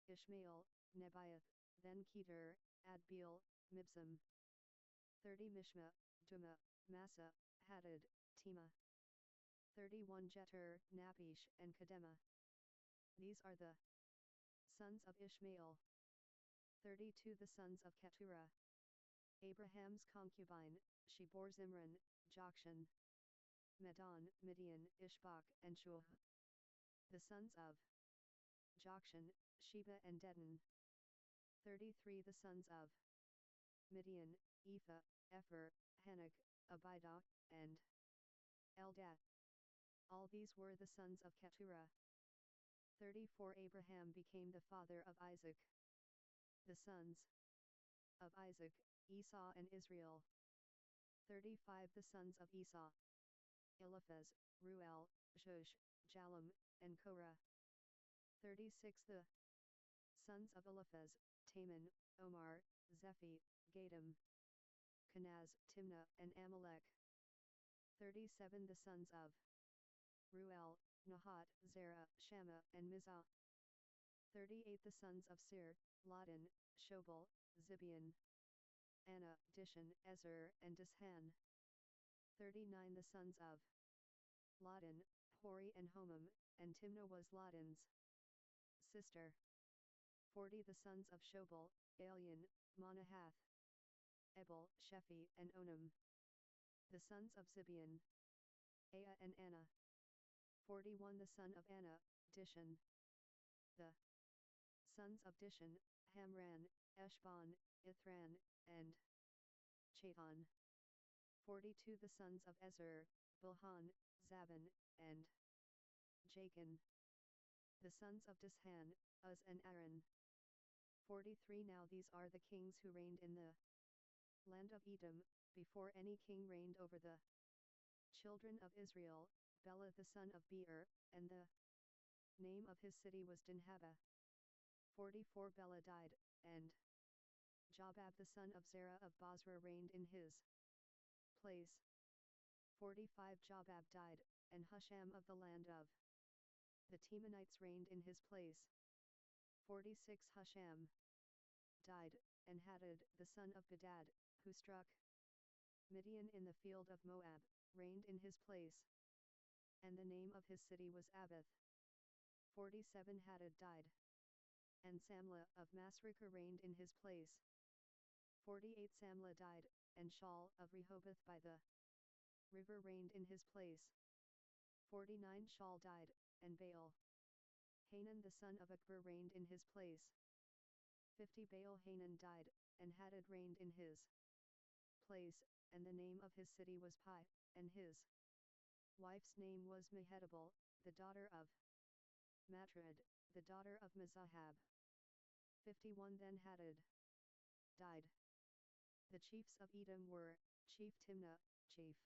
Ishmael, Nebaioth, then Kedar, Adbeel, Mibsam. 30 Mishma, Duma, Massa, Hadad, Tema. 31 Jeter, Napish and Kedema. These are the sons of Ishmael. 32 The sons of Keturah. Abraham's concubine, she bore Zimran, Jokshan, Medan, Midian, Ishbak and Shuah. The sons of Jokshan, Sheba and Dedan. 33 The sons of Midian, Ephah, Epher, Hanok, Abidah, and Eldath. All these were the sons of Keturah. 34 Abraham became the father of Isaac. The sons of Isaac, Esau and Israel. 35 The sons of Esau. Eliphaz, Ruel, Shush, Jalam, and Korah. 36 The sons of Eliphaz, Taman, Omar, Zephi, Gatam, Kenaz, Timnah and Amalek. 37 The sons of Ruel, Nahat, Zerah, Shammah and Mizah. 38 The sons of Seir, Ladan, Shobal, Zibeon, Anna, Dishan, Ezer and Dishan. 39 The sons of Ladan, Hori and Homam, and Timnah was Ladan's sister. 40 The sons of Shobal, Alian, Manahath, Ebal, Shephi and Onam. The sons of Zibeon, Aa and Anna. 41 The son of Anna, Dishan. The sons of Dishan, Hamran, Eshban, Ithran, and Chaitan. 42 The sons of Ezer, Bilhan, Zaban, and Jachin. The sons of Dishan, Uz and Aaron. 43 Now these are the kings who reigned in the land of Edom, before any king reigned over the children of Israel, Bela the son of Beer, and the name of his city was Dinhabah. 44 Bela died, and Jobab the son of Zerah of Bozrah reigned in his place. 45 Jobab died, and Husham of the land of the Temanites reigned in his place. 46 Husham died, and Hadad the son of Bedad, who struck Midian in the field of Moab, reigned in his place. And the name of his city was Abath. 47 Hadad died, and Samlah of Masrekah reigned in his place. 48 Samlah died, and Shaul of Rehoboth by the river reigned in his place. 49 Shaul died, and Baal Hanan the son of Akbor reigned in his place. 50 Baal Hanan died, and Hadad reigned in his place, and the name of his city was Pi, and his wife's name was Mehetabel, the daughter of Matred, the daughter of Mezahab. 51 Then Hadad died. The chiefs of Edom were, Chief Timnah, Chief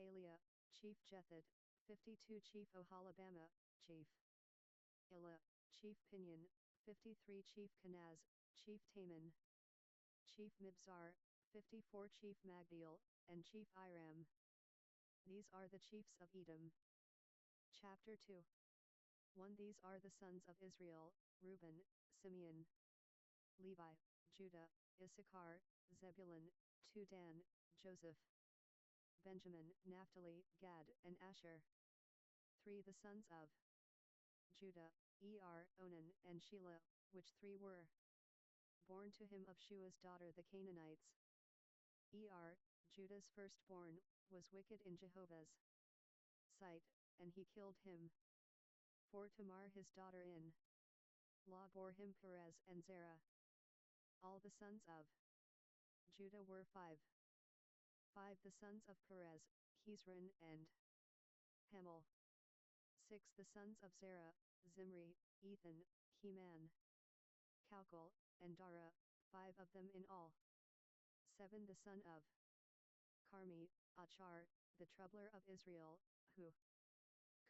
Aliah, Chief Jethet, 52 Chief Oholibamah, Chief Ilah, Chief Pinion, 53 Chief Kenaz, Chief Taman, Chief Mibzar, 54 Chief Magdiel, and Chief Iram. These are the chiefs of Edom. Chapter 2. 1 These are the sons of Israel, Reuben, Simeon, Levi, Judah, Issachar, Zebulun, 2 Dan, Joseph, Benjamin, Naphtali, Gad, and Asher. 3 The sons of Judah, Onan and Shelah, which 3 were born to him of Shua's daughter the Canaanites. Judah's firstborn, was wicked in Jehovah's sight, and he killed him. 4 Tamar his daughter-in law bore him Perez and Zerah. All the sons of Judah were 5. 5 The sons of Perez, Hezron and Hamel. 6 The sons of Zerah, Zimri, Ethan, Heman, Calcol, and Dara, 5 of them in all. 7 The son of Carmi, Achar, the troubler of Israel, who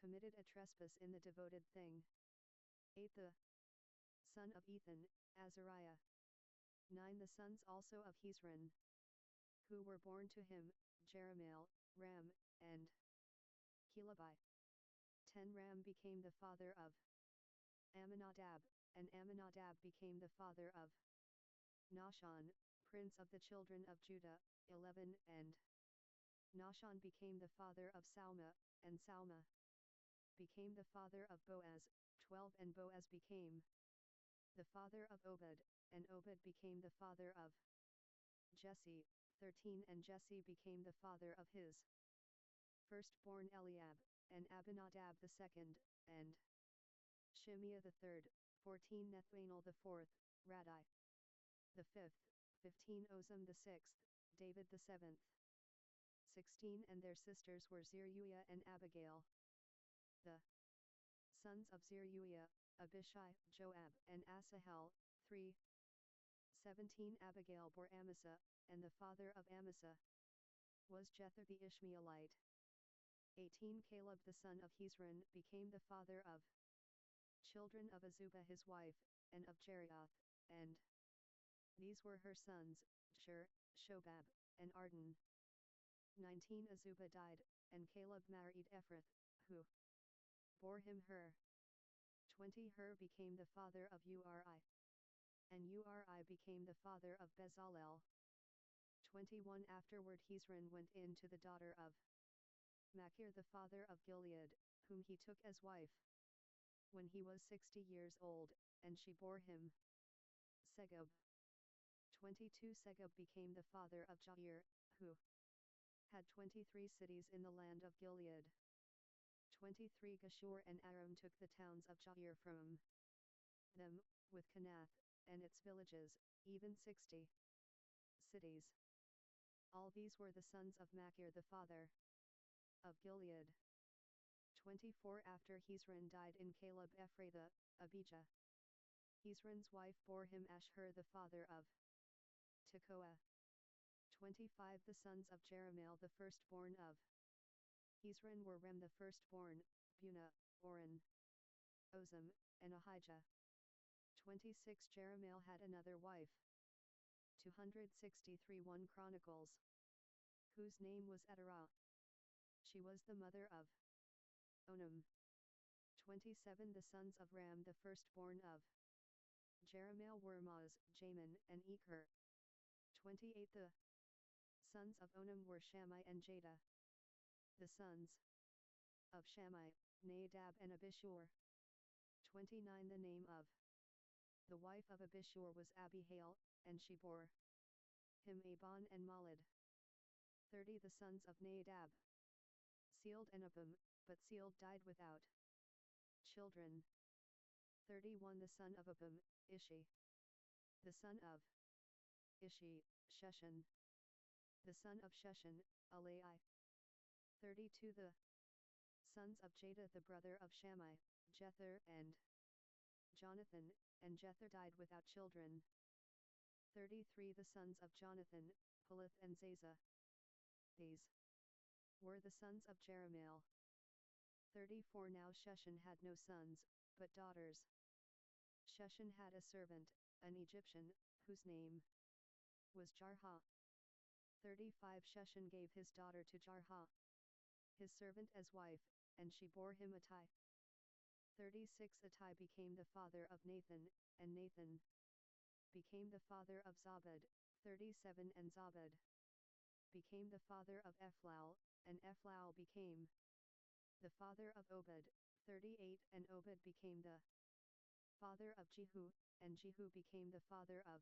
committed a trespass in the devoted thing. 8 The son of Ethan, Azariah. 9 The sons also of Hezron, who were born to him, Jerahmeel, Ram, and Helabai. 10 Ram became the father of Amminadab, and Amminadab became the father of Nahshon, prince of the children of Judah, 11 and Nahshon became the father of Salma, and Salma became the father of Boaz, 12 and Boaz became the father of Obed, and Obed became the father of Jesse, 13 and Jesse became the father of his firstborn Eliab, and Abinadab the second, and Shimeah the third, 14 Nethanel the fourth, Radai the fifth, 15 Ozem the sixth, David the seventh, 16 and their sisters were Zeruiah and Abigail. The sons of Zeruiah, Abishai, Joab and Asahel, 3. 17 Abigail bore Amasa, and the father of Amasa was Jether the Ishmaelite. 18 Caleb the son of Hezron became the father of children of Azubah his wife, and of Jerioth, and these were her sons, Shur, Shobab, and Arden. 19 Azubah died, and Caleb married Ephrath, who bore him Hur. 20 Hur became the father of Uri, and Uri became the father of Bezalel. 21 Afterward Hezron went in to the daughter of Machir the father of Gilead, whom he took as wife when he was 60 years old, and she bore him Segub. 22 Segub became the father of Jair, who had 23 cities in the land of Gilead. 23 Geshur and Aram took the towns of Jair from them, with Kenath, and its villages, even 60 cities. All these were the sons of Machir the father of Gilead. 24 After Hezron died in Caleb Ephrathah, Abijah, Hezron's wife bore him Ashhur the father of Tekoa. 25 The sons of Jerahmeel the firstborn of Hezron were Rem the firstborn, Bunah, Oren, Ozem, and Ahijah. 26 Jerahmeel had another wife. 263 1 Chronicles, whose name was Eterah. She was the mother of Onam. 27 The sons of Ram the firstborn of Jerahmeel were Maz, Jamin, and Eker. 28 The sons of Onam were Shammai and Jada. The sons of Shammai, Nadab and Abishur. 29 The name of the wife of Abishur was Abihail, and she bore him Abon and Malad. 30 The sons of Nadab, Sealed and Abim, but Sealed died without children. 31 The son of Abim, Ishi. The son of Ishi, Sheshan. The son of Sheshan, Alai. 32 The sons of Jada the brother of Shammai, Jether and Jonathan, and Jether died without children. 33 The sons of Jonathan, Peleth and Zaza. These were the sons of Jerahmeel. 34 Now Sheshan had no sons, but daughters. Sheshan had a servant, an Egyptian, whose name was Jarha. 35 Sheshan gave his daughter to Jarha, his servant, as wife, and she bore him Attai. 36 Attai became the father of Nathan, and Nathan became the father of Zabad. 37 And Zabad became the father of Ephlal, and Ephlal became the father of Obed. 38 And Obed became the father of Jehu, and Jehu became the father of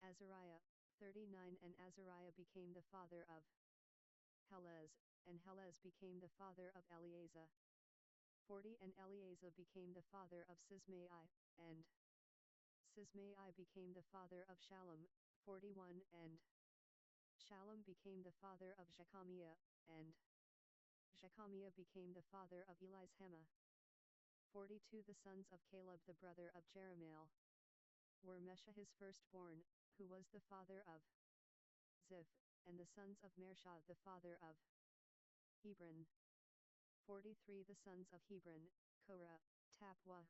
Azariah. 39 And Azariah became the father of Helez, and Helez became the father of Eleazar. 40 And Eleazar became the father of Sismai, and Sismai became the father of Shallum. 41 And Shallum became the father of Jechamiah, and Jechamiah became the father of Elishama. 42 The sons of Caleb the brother of Jerahmeel were Mesha his firstborn, who was the father of Ziph, and the sons of Mershah the father of Hebron. 43 The sons of Hebron, Korah, Tapwah,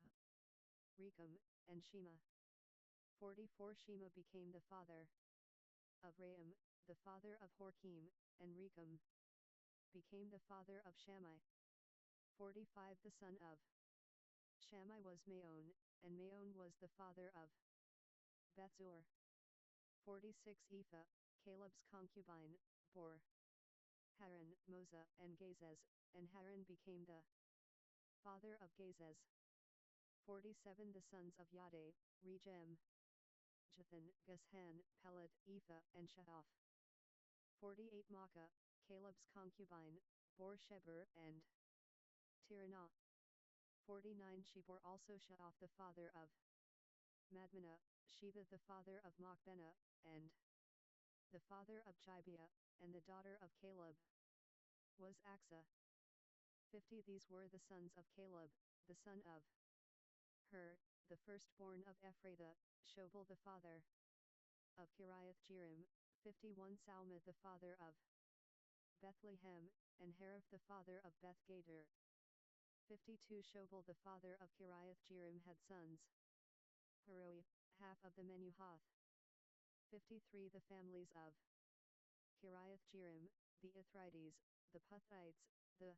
Rechem, and Shema. 44 Shema became the father of Raam, the father of Horkim, and Rechem became the father of Shammai. 45 The son of Shammai was Maon, and Maon was the father of Bethzur. 46 Ephah, Caleb's concubine, bore Haran, Moza, and Gazez, and Haran became the father of Gazez. 47 The sons of Yade, Regem, Jethan, Gashan, Peled, Ephah, and Sha'af. 48 Makkah, Caleb's concubine, bore Sheber and Tirana. 49 She bore also Sha'af the father of Madmana, Sheba the father of Machbenah, and the father of Gibeah, and the daughter of Caleb was Aksa. 50 These were the sons of Caleb, the son of Hur, the firstborn of Ephrathah, Shobal the father of Kiriath-Jearim. 51 Salma the father of Bethlehem, and Hariph the father of Beth-Gader. 52 Shobal the father of Kiriath-Jearim had sons. Haroi, half of the Menuhath. 53 The families of Kiriath-Jearim, the Ithrites, the Puthites, the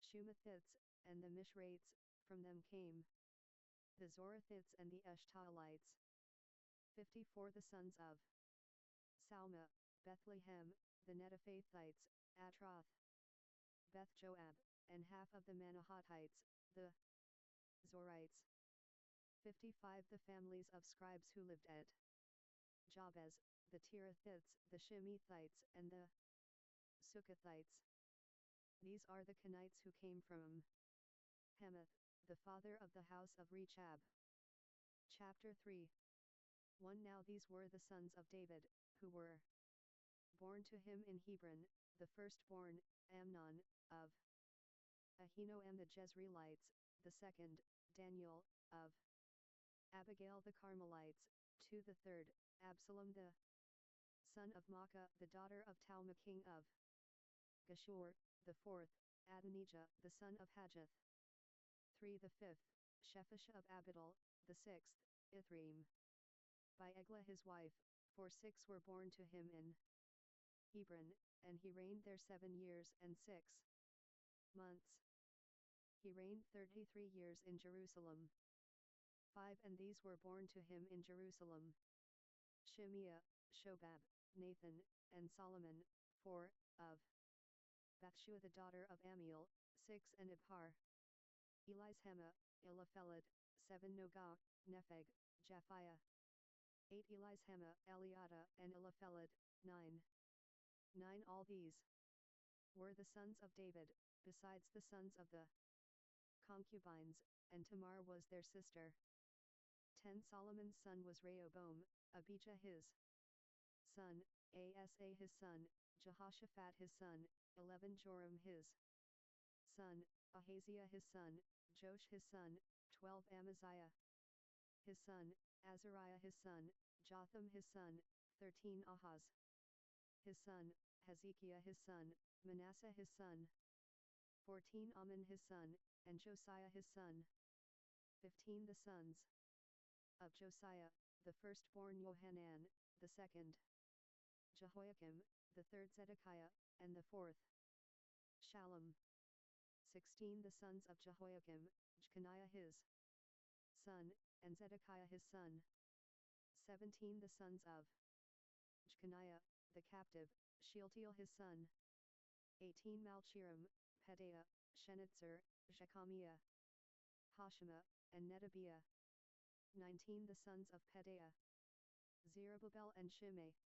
Shumathites, and the Mishrates, from them came the Zorathites and the Eshtaolites. 54 The sons of Salma, Bethlehem, the Netophathites, Atroth, Beth-Joab, and half of the Manahathites, the Zorites. 55 The families of scribes who lived at Jabez, the Tirathites, the Shemithites, and the Sukkothites. These are the Kenites who came from Hamath, the father of the house of Rechab. Chapter 3 1 Now these were the sons of David, who were born to him in Hebron, the firstborn, Amnon, of Ahinoam the Jezreelites, the second, Daniel, of Abigail the Carmelites, 2 The third, Absalom the son of Maacah the daughter of Talmah king of Geshur, the fourth, Adonijah the son of Haggith. 3 The fifth, Shephisha of Abidal, the sixth, Ithream. By Eglah his wife, for 6 were born to him in Hebron, and he reigned there 7 years and 6 months. He reigned 33 years in Jerusalem. 5 And these were born to him in Jerusalem: Shemiah, Shobab, Nathan, and Solomon. 4 Of Bathshua the daughter of Amiel, 6 And Ibhar, Elishama, Elipheled. 7 Nogah, Nepheg, Japhiah. 8 Elishama, Eliada, and Elipheled. 9 All these were the sons of David, besides the sons of the concubines, and Tamar was their sister. 10 Solomon's son was Rehoboam, Abijah his son, Asa his son, Jehoshaphat his son. 11 Joram his son, Ahaziah his son, Joash his son. 12 Amaziah his son, Azariah his son, Jotham his son. 13 Ahaz his son, Hezekiah his son, Manasseh his son. 14 Amon his son, and Josiah his son. 15 The sons of Josiah, the firstborn Johanan, the second Jehoiakim, the third Zedekiah, and the fourth Shallum. 16 The sons of Jehoiakim, Jeconiah his son, and Zedekiah his son. 17 The sons of Jeconiah, the captive, Shealtiel his son. 18 Malchiram, Pedaiah, Shenitzer, Jechamiah, Hoshama, and Nedabiah. 19 The sons of Pedaiah, Zerubbabel and Shimei.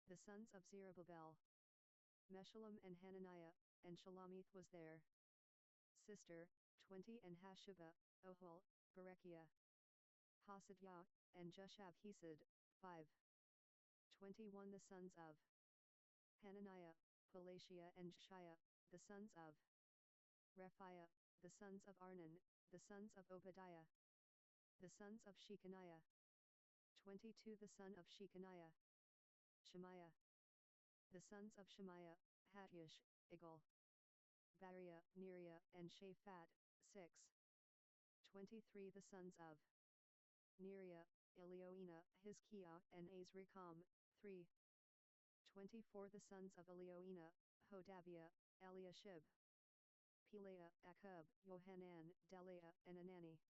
The sons of Zerubbabel, Meshullam and Hananiah, and Shalamith was their sister. 20 And Hashubah, Ohol, Berechiah, Hasadiah, and Jushab-Hesed. 5 21 The sons of Hananiah, Pelatiah and Jeshiah, the sons of Rephiah, the sons of Arnan, the sons of Obadiah, the sons of Shechaniah. 22 The son of Shechaniah, Shemaiah. The sons of Shemaiah, Hattush, Igal, Bariah, Neriah, and Shaphat. 6 23 The sons of Neriah, Elioenah, Hizkiah, and Azrikam. 3 24 The sons of Elioenah, Hodaviah, Eliashib, Pelaiah, Akub, Johanan, Delaiah, and Anani.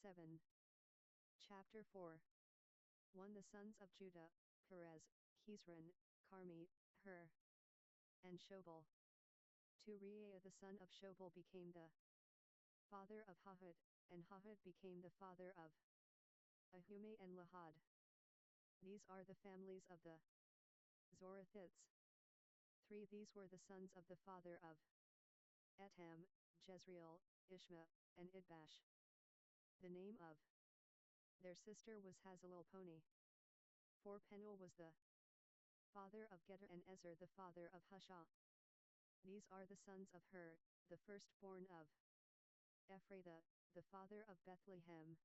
7. Chapter 4. 1. The sons of Judah, Perez, Hezron, Carmi, Hur, and Shobal. 2. Reaiah the son of Shobal became the father of Hahud, and Hahud became the father of Ahumai and Lahad. These are the families of the Zorathites. 3. These were the sons of the father of Etam, Jezreel, Ishma, and Idbash. The name of their sister was Hazelelponi. 4. Penuel was the father of Geter and Ezer the father of Hushah. These are the sons of Hur, the firstborn of Ephrathah, the father of Bethlehem.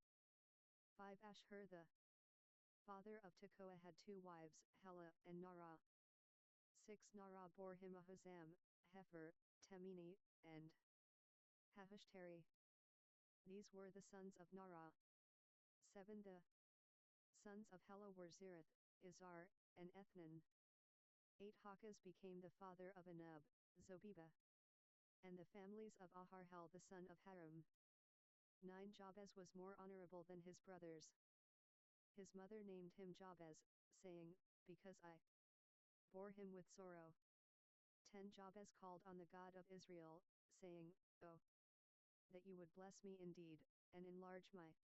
5. Ashhur the father of Tekoa had 2 wives, Helah and Narah. 6. Narah bore him Ahuzam, Hefer, Temini, and Hahushtari. These were the sons of Narah. 7. The sons of Helah were Zereth, Izar, and Ethnan. 8. Hakaz became the father of Anub, Zobeba, and the families of Aharhel the son of Haram. 9. Jabez was more honorable than his brothers. His mother named him Jabez, saying, because I bore him with sorrow. 10. Jabez called on the God of Israel, saying, Oh, that you would bless me indeed, and enlarge my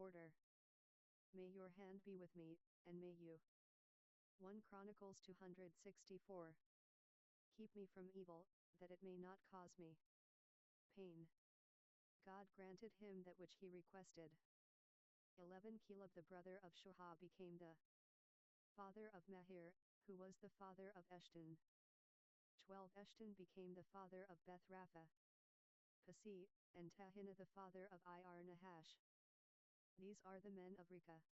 border. May your hand be with me, and may you. 1 Chronicles 264. Keep me from evil, that it may not cause me pain. God granted him that which he requested. 11 Caleb the brother of Shohah became the father of Mahir, who was the father of Eshton. 12 Eshton became the father of Beth Rapha, Pasi, and Tahinah the father of Ir Nahash. These are the men of Rekah.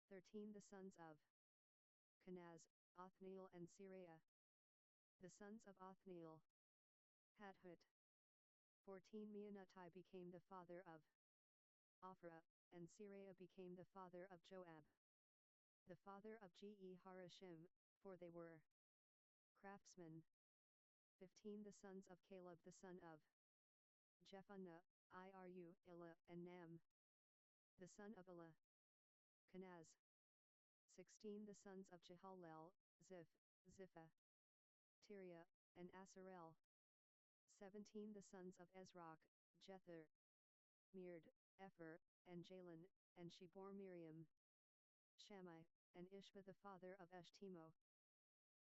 13 The sons of Kenaz, Othniel and Sariah. The sons of Othniel, Hadhut. 14 Meonotai became the father of Ophrah, and Sariah became the father of Joab, the father of Harashim, for they were craftsmen. 15 The sons of Caleb the son of Jephunneh, Iru, Elah and Nam, the son of Elah, Kenaz. 16 The sons of Jehalel, Ziph, Ziphah, Tiria, and Asarel. 17 The sons of Ezrach, Jether, Meard, Epher, and Jalon, and she bore Miriam, Shammai, and Ishva the father of Eshtemo.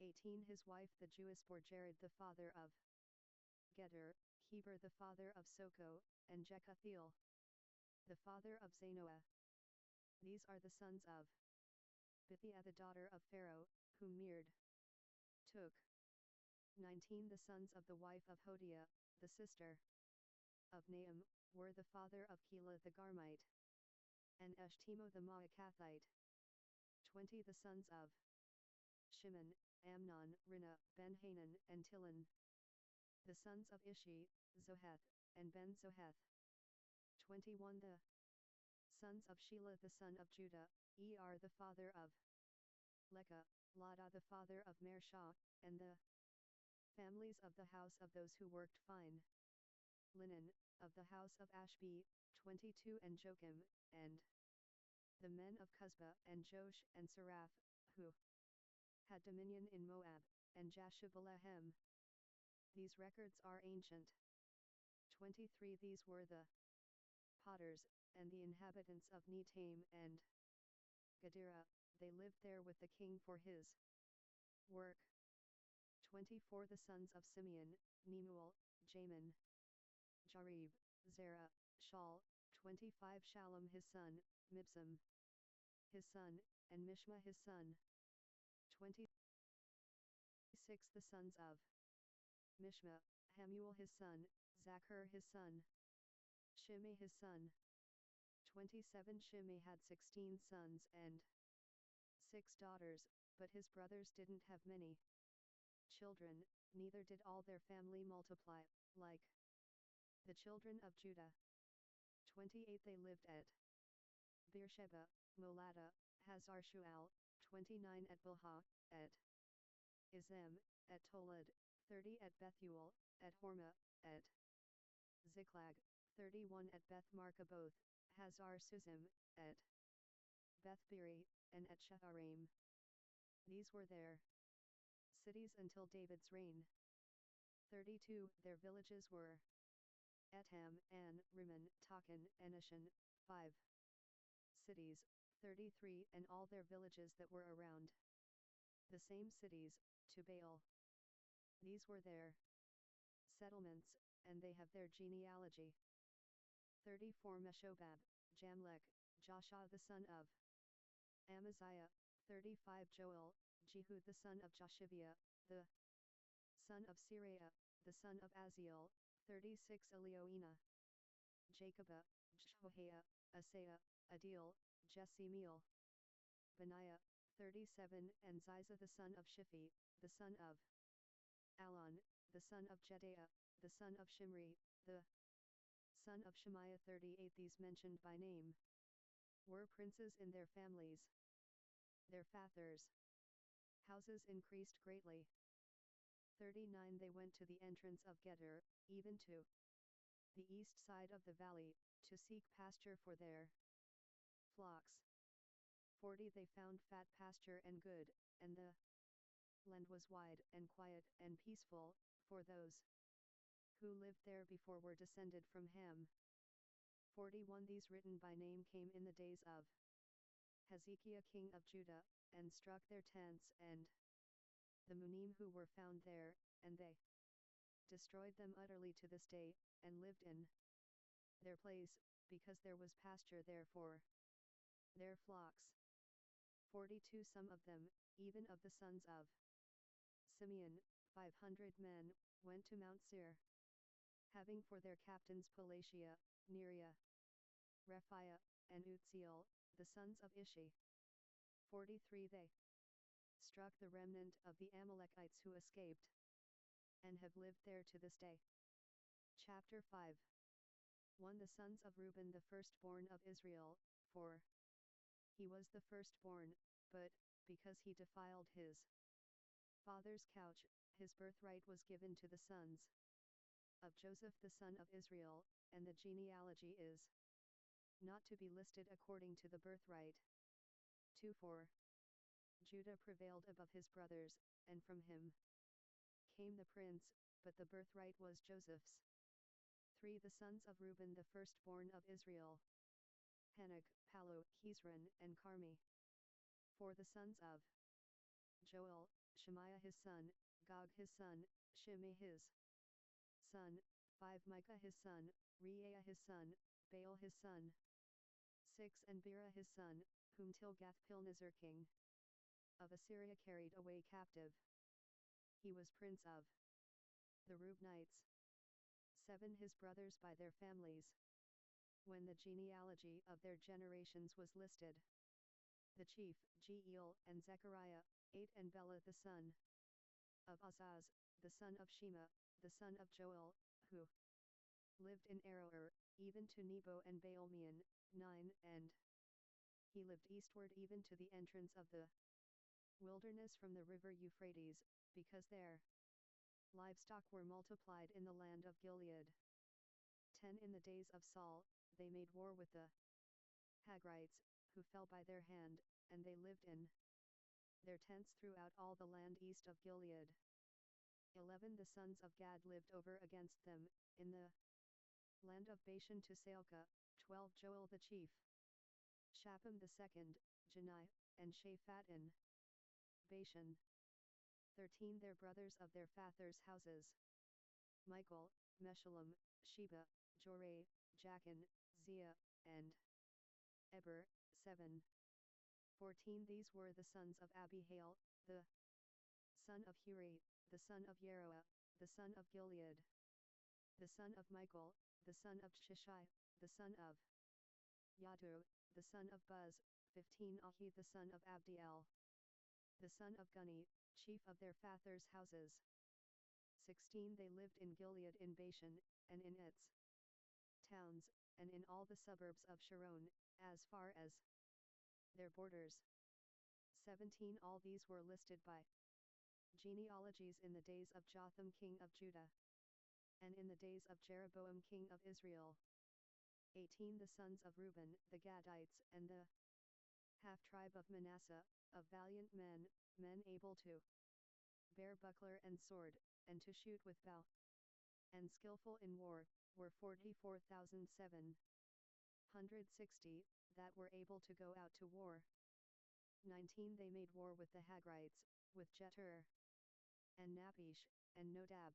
18 His wife the Jewess bore Jared the father of Geter, Heber the father of Soko, and Jekuthiel, the father of Zanoah. These are the sons of Bithiah the daughter of Pharaoh, whom Meard took. 19 The sons of the wife of Hodiah, the sister of Naam, were the father of Keilah the Garmite, and Eshtemo the Maacathite. 20 The sons of Shimon, Amnon, Rinah, Ben-Hanan and Tilon. The sons of Ishi, Zoheth, and Ben-Zoheth. 21 The sons of Shelah the son of Judah, the father of Lekah, Lada the father of Mershah, and the families of the house of those who worked fine linen, of the house of Ashbi, 22 and Joachim, and the men of Cusba and Josh and Seraph, who had dominion in Moab, and Jashubilehem. These records are ancient. 23 These were the potters, and the inhabitants of Netaim and Gadara, they lived there with the king for his work. 24 The sons of Simeon, Nemuel, Jamin, Jarib, Zerah, Shaul. 25 Shallum his son, Mibsam his son, and Mishma his son. 26 The sons of Mishma, Hamuel his son, Zachar his son, Shimei his son. 27 Shimei had 16 sons and 6 daughters, but his brothers didn't have many children, neither did all their family multiply, like the children of Judah. 28 They lived at Beersheba, Molada, Hazar-Shual. 29 At Bilhah, at Izem, at Tolad. 30 At Bethuel, at Hormah, at Ziklag. 31 At Beth Markaboth, Hazar Suzim, et Bethbiri, and et Sha'araim. These were their cities until David's reign. 32. Their villages were Etam, An, Rimmon, Takan, and Ashan, 5 cities. 33. And all their villages that were around the same cities, to Baal. These were their settlements, and they have their genealogy. 34. Meshobab, Jamlech, Joshua the son of Amaziah. 35. Joel, Jehu the son of Joshiviah, the son of Siriah, the son of Aziel. 36. Elioenah, Jacobah, Jehoiah, Asaiah, Adil, Jesimiel, Benaiah. 37. And Ziza the son of Shiphi, the son of Alon, the son of Jedaiah, the son of Shimri, the son of Shemaiah. 38. These mentioned by name were princes in their families. Their fathers' houses increased greatly. 39. They went to the entrance of Geter, even to the east side of the valley, to seek pasture for their flocks. 40. They found fat pasture and good, and the land was wide and quiet and peaceful, for those who lived there before were descended from Ham. 41. These written by name came in the days of Hezekiah king of Judah, and struck their tents and the Munim who were found there, and they destroyed them utterly to this day, and lived in their place, because there was pasture there for their flocks. 42. Some of them, even of the sons of Simeon, 500 men, went to Mount Seir, having for their captains Pelatiah, Neriah, Rephiah, and Utziel, the sons of Ishi. 43. They struck the remnant of the Amalekites who escaped, and have lived there to this day. Chapter 5. 1. The sons of Reuben, the firstborn of Israel, for he was the firstborn, but, because he defiled his father's couch, his birthright was given to the sons of Joseph the son of Israel, and the genealogy is not to be listed according to the birthright. 2. For Judah prevailed above his brothers, and from him came the prince, but the birthright was Joseph's. 3. The sons of Reuben, the firstborn of Israel, Hanok, Palu, Hezron, and Carmi. 4. The sons of Joel, Shemaiah his son, Gog his son, Shimei his son. 5. Micah his son, Reaiah his son, Baal his son. 6. And Bera his son, whom Tilgath-Pilneser king of Assyria carried away captive. He was prince of the Reubenites. 7. His brothers by their families. When the genealogy of their generations was listed, the chief, Jeiel, and Zechariah. 8. And Bela the son of Azaz, the son of Shema, the son of Joel, who lived in Aroer, even to Nebo and Baalmeon. 9. And he lived eastward even to the entrance of the wilderness from the river Euphrates, because their livestock were multiplied in the land of Gilead. 10. In the days of Saul, they made war with the Hagrites, who fell by their hand, and they lived in their tents throughout all the land east of Gilead. 11. The sons of Gad lived over against them, in the land of Bashan to Salcah. 12. Joel the chief, Shapham the second, Janai, and Shaphat in Bashan. 13. Their brothers of their fathers' houses, Michael, Meshullam, Sheba, Joreh, Jachin, Zia, and Eber. 7. 14. These were the sons of Abihail, the son of Huri, the son of Yeroah, the son of Gilead, the son of Michael, the son of Shishai, the son of Yadu, the son of Buz. 15. Ahi the son of Abdiel, the son of Guni, chief of their fathers' houses. 16. They lived in Gilead in Bashan, and in its towns, and in all the suburbs of Sharon, as far as their borders. 17. All these were listed by genealogies in the days of Jotham king of Judah, and in the days of Jeroboam king of Israel. 18 The sons of Reuben, the Gadites, and the half-tribe of Manasseh, of valiant men, men able to bear buckler and sword, and to shoot with bow, and skillful in war, were 44,760, that were able to go out to war. 19 They made war with the Hagrites, with Jetur, and Naphish, and Nodab.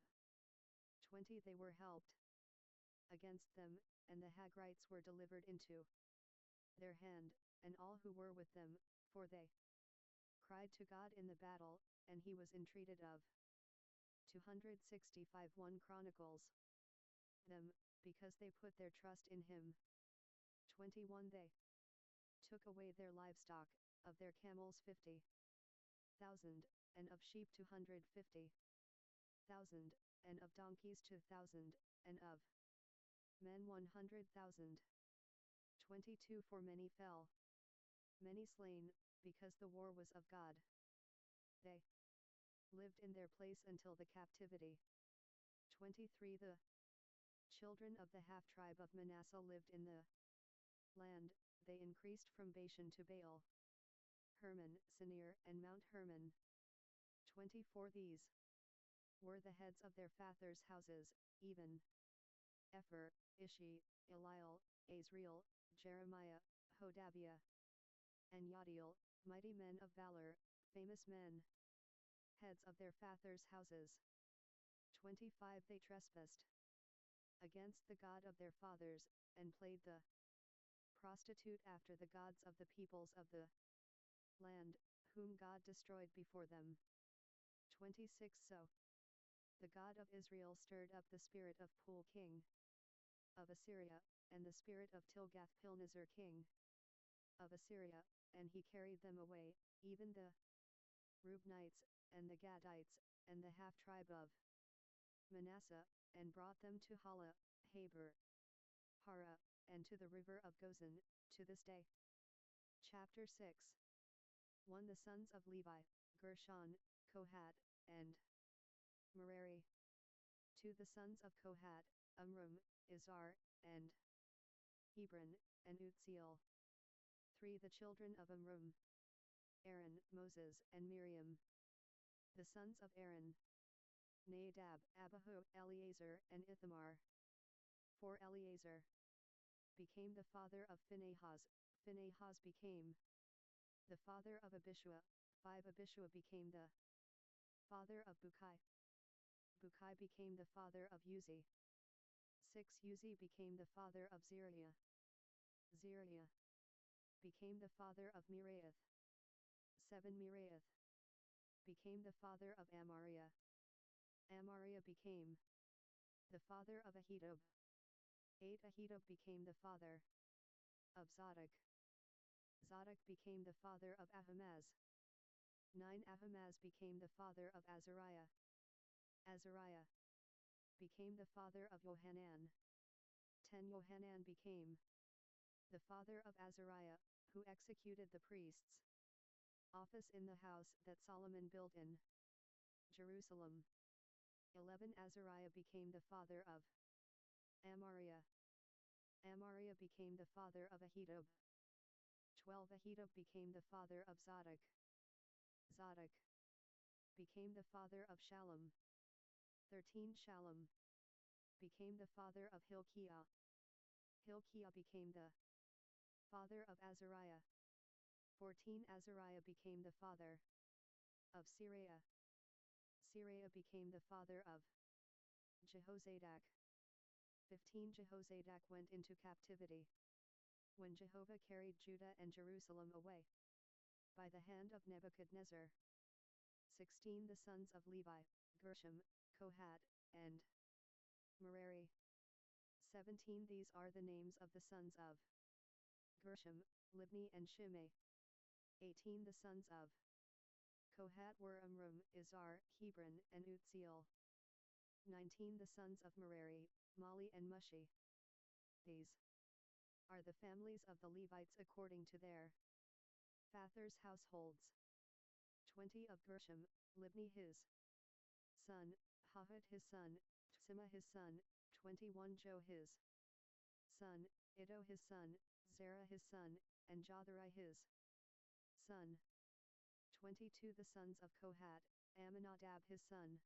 20 They were helped against them, and the Hagrites were delivered into their hand, and all who were with them, for they cried to God in the battle, and he was entreated of. 265 1 Chronicles them, because they put their trust in him. 21 They took away their livestock, of their camels 50,000, and of sheep 250,000, and of donkeys 2,000, and of men 100,000. 22 For many fell, many slain, because the war was of God. They lived in their place until the captivity. 23 The children of the half-tribe of Manasseh lived in the land, they increased from Bashan to Baal, Hermon, Sinir, and Mount Hermon. 24 These were the heads of their fathers' houses, even Epher, Ishi, Eliel, Azriel, Jeremiah, Hodaviah, and Yadiel, mighty men of valor, famous men, heads of their fathers' houses. 25 They trespassed against the God of their fathers, and played the prostitute after the gods of the peoples of the land, whom God destroyed before them. 26 So the God of Israel stirred up the spirit of Pul king of Assyria, and the spirit of Tilgath-Pilneser king of Assyria, and he carried them away, even the Reubenites, and the Gadites, and the half-tribe of Manasseh, and brought them to Hala, Habor, Hara, and to the river of Gozan, to this day. Chapter 6 1 The sons of Levi, Gershon, Kohath, and Merari. 2 The sons of Kohath, Amram, Izhar, and Hebron, and Uzziel. 3 The children of Amram, Aaron, Moses, and Miriam. The sons of Aaron, Nadab, Abihu, Eleazar, and Ithamar. 4 Eleazar became the father of Phinehas, Phinehas became the father of Abishua. 5 Abishua became the father of Bukai, Bukai became the father of Uzi. 6 Uzi became the father of Zeriah, Zeriah became the father of Miraioth. 7 Miraioth became the father of Amariah, Amariah became the father of Ahitub. 8 Ahitub became the father of Zadok, Zadok became the father of Ahimaaz. 9 Ahimaaz became the father of Azariah, Azariah became the father of Johanan. 10 Johanan became the father of Azariah, who executed the priest's office in the house that Solomon built in Jerusalem. 11 Azariah became the father of Amariah, Amariah became the father of Ahitub. 12 Ahitub became the father of Zadok, Zadok became the father of Shallum. 13 Shallum became the father of Hilkiah, Hilkiah became the father of Azariah. 14 Azariah became the father of Syria, Syria became the father of Jehozadak. 15 Jehozadak went into captivity when Jehovah carried Judah and Jerusalem away by the hand of Nebuchadnezzar. 16 The sons of Levi, Gershom, Kohath, and Merari. 17 These are the names of the sons of Gershom, Libni and Shimei. 18 The sons of Kohath were Amram, Izhar, Hebron, and Uzziel. 19 The sons of Merari, Mali and Mushi. These are the families of the Levites according to their fathers' households. 20 Of Gershom, Libni his son, Hahut his son, Tsima his son. 21 Jo his son, Iddo his son, Zerah his son, and Jothari his son. 22 The sons of Kohat, Amminadab his son,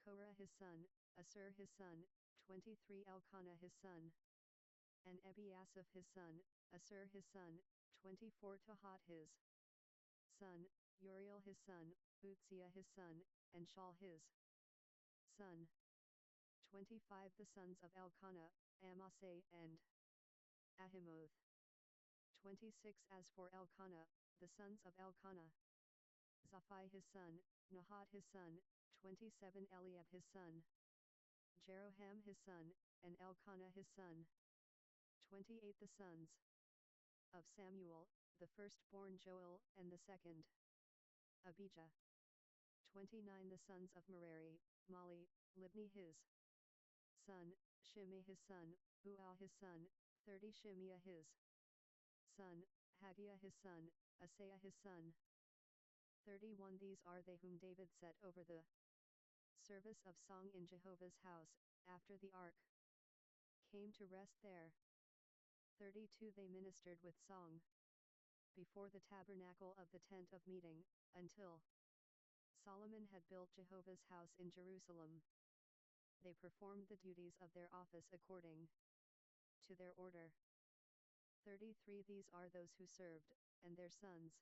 Korah his son, Asur his son, 23 Elkanah his son, and Ebiasaph his son, Asur his son, 24 Tahat his son, Uriel his son, Uzziah his son, and Shaul his son. 25 The sons of Elkanah, Amasai and Ahimoth. 26 As for Elkanah, the sons of Elkanah, Zaphi his son, Nahat his son, 27 Eliab his son, Jeroham his son, and Elkanah his son. 28 The sons of Samuel, the firstborn Joel, and the second Abijah. 29 The sons of Merari, Mali, Libni his son, Shimei his son, Ual his son, 30 Shimea his son, Haggiah his son, Asaiah his son. 31 These are they whom David set over the service of song in Jehovah's house, after the ark came to rest there. 32 They ministered with song before the tabernacle of the tent of meeting, until Solomon had built Jehovah's house in Jerusalem. They performed the duties of their office according to their order. 33 These are those who served, and their sons.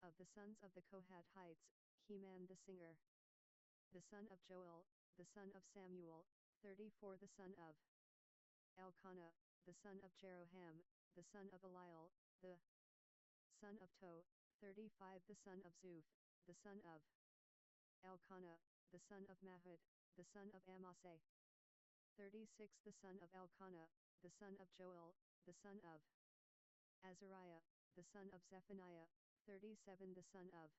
Of the sons of the Kohathites, Heman the singer, the son of Joel, the son of Samuel, 34 The son of Elkanah, the son of Jeroham, the son of Eliel, the son of Toh, 35 The son of Zuph, the son of Elkanah, the son of Mahud, the son of Amasai. 36 The son of Elkanah, the son of Joel, the son of Azariah, the son of Zephaniah, 37 The son of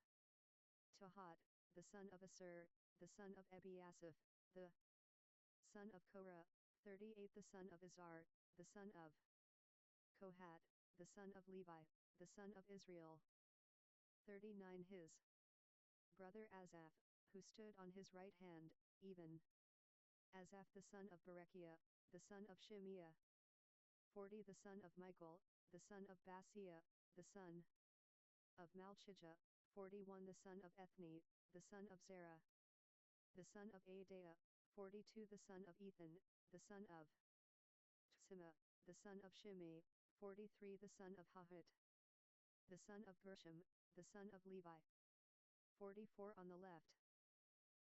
Tahat, the son of Asur, the son of Ebiasaph, the son of Korah, 38 The son of Izhar, the son of Kohat, the son of Levi, the son of Israel. 39 His brother Asaph, who stood on his right hand, even Asaph the son of Berechiah, the son of Shimeah. 40 The son of Michael, the son of Baaseiah, the son of Malchijah, 41 The son of Ethni, the son of Zerah, the son of Adaiah, 42 The son of Ethan, the son of Tsima, the son of Shimei, 43 The son of Hahut, the son of Gershom, the son of Levi. 44 On the left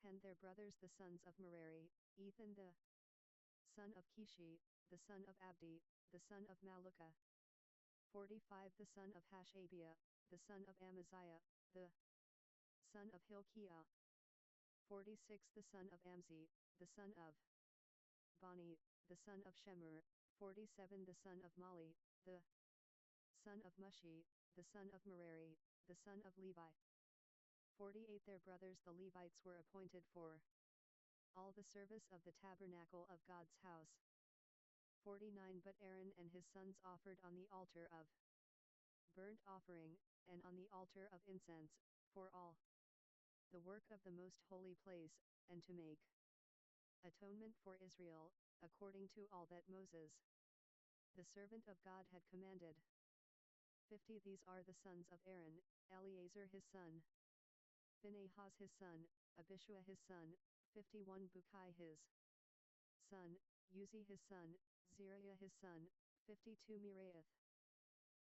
hand their brothers the sons of Merari, Ethan the son of Kishi, the son of Abdi, the son of Maluka. 45 The son of Hashabiah, the son of Amaziah, the son of Hilkiah. 46 The son of Amzi, the son of Bani, the son of Shemer. 47 The son of Mali, the son of Mushi, the son of Merari, the son of Levi. 48 Their brothers the Levites were appointed for all the service of the tabernacle of God's house. 49 But Aaron and his sons offered on the altar of burnt offering, and on the altar of incense, for all the work of the most holy place, and to make atonement for Israel, according to all that Moses, the servant of God, had commanded. 50 These are the sons of Aaron, Eleazar his son, Phinehas his son, Abishua his son, 51 Bukai his son, Uzi his son, Zeriah his son, 52 Miraioth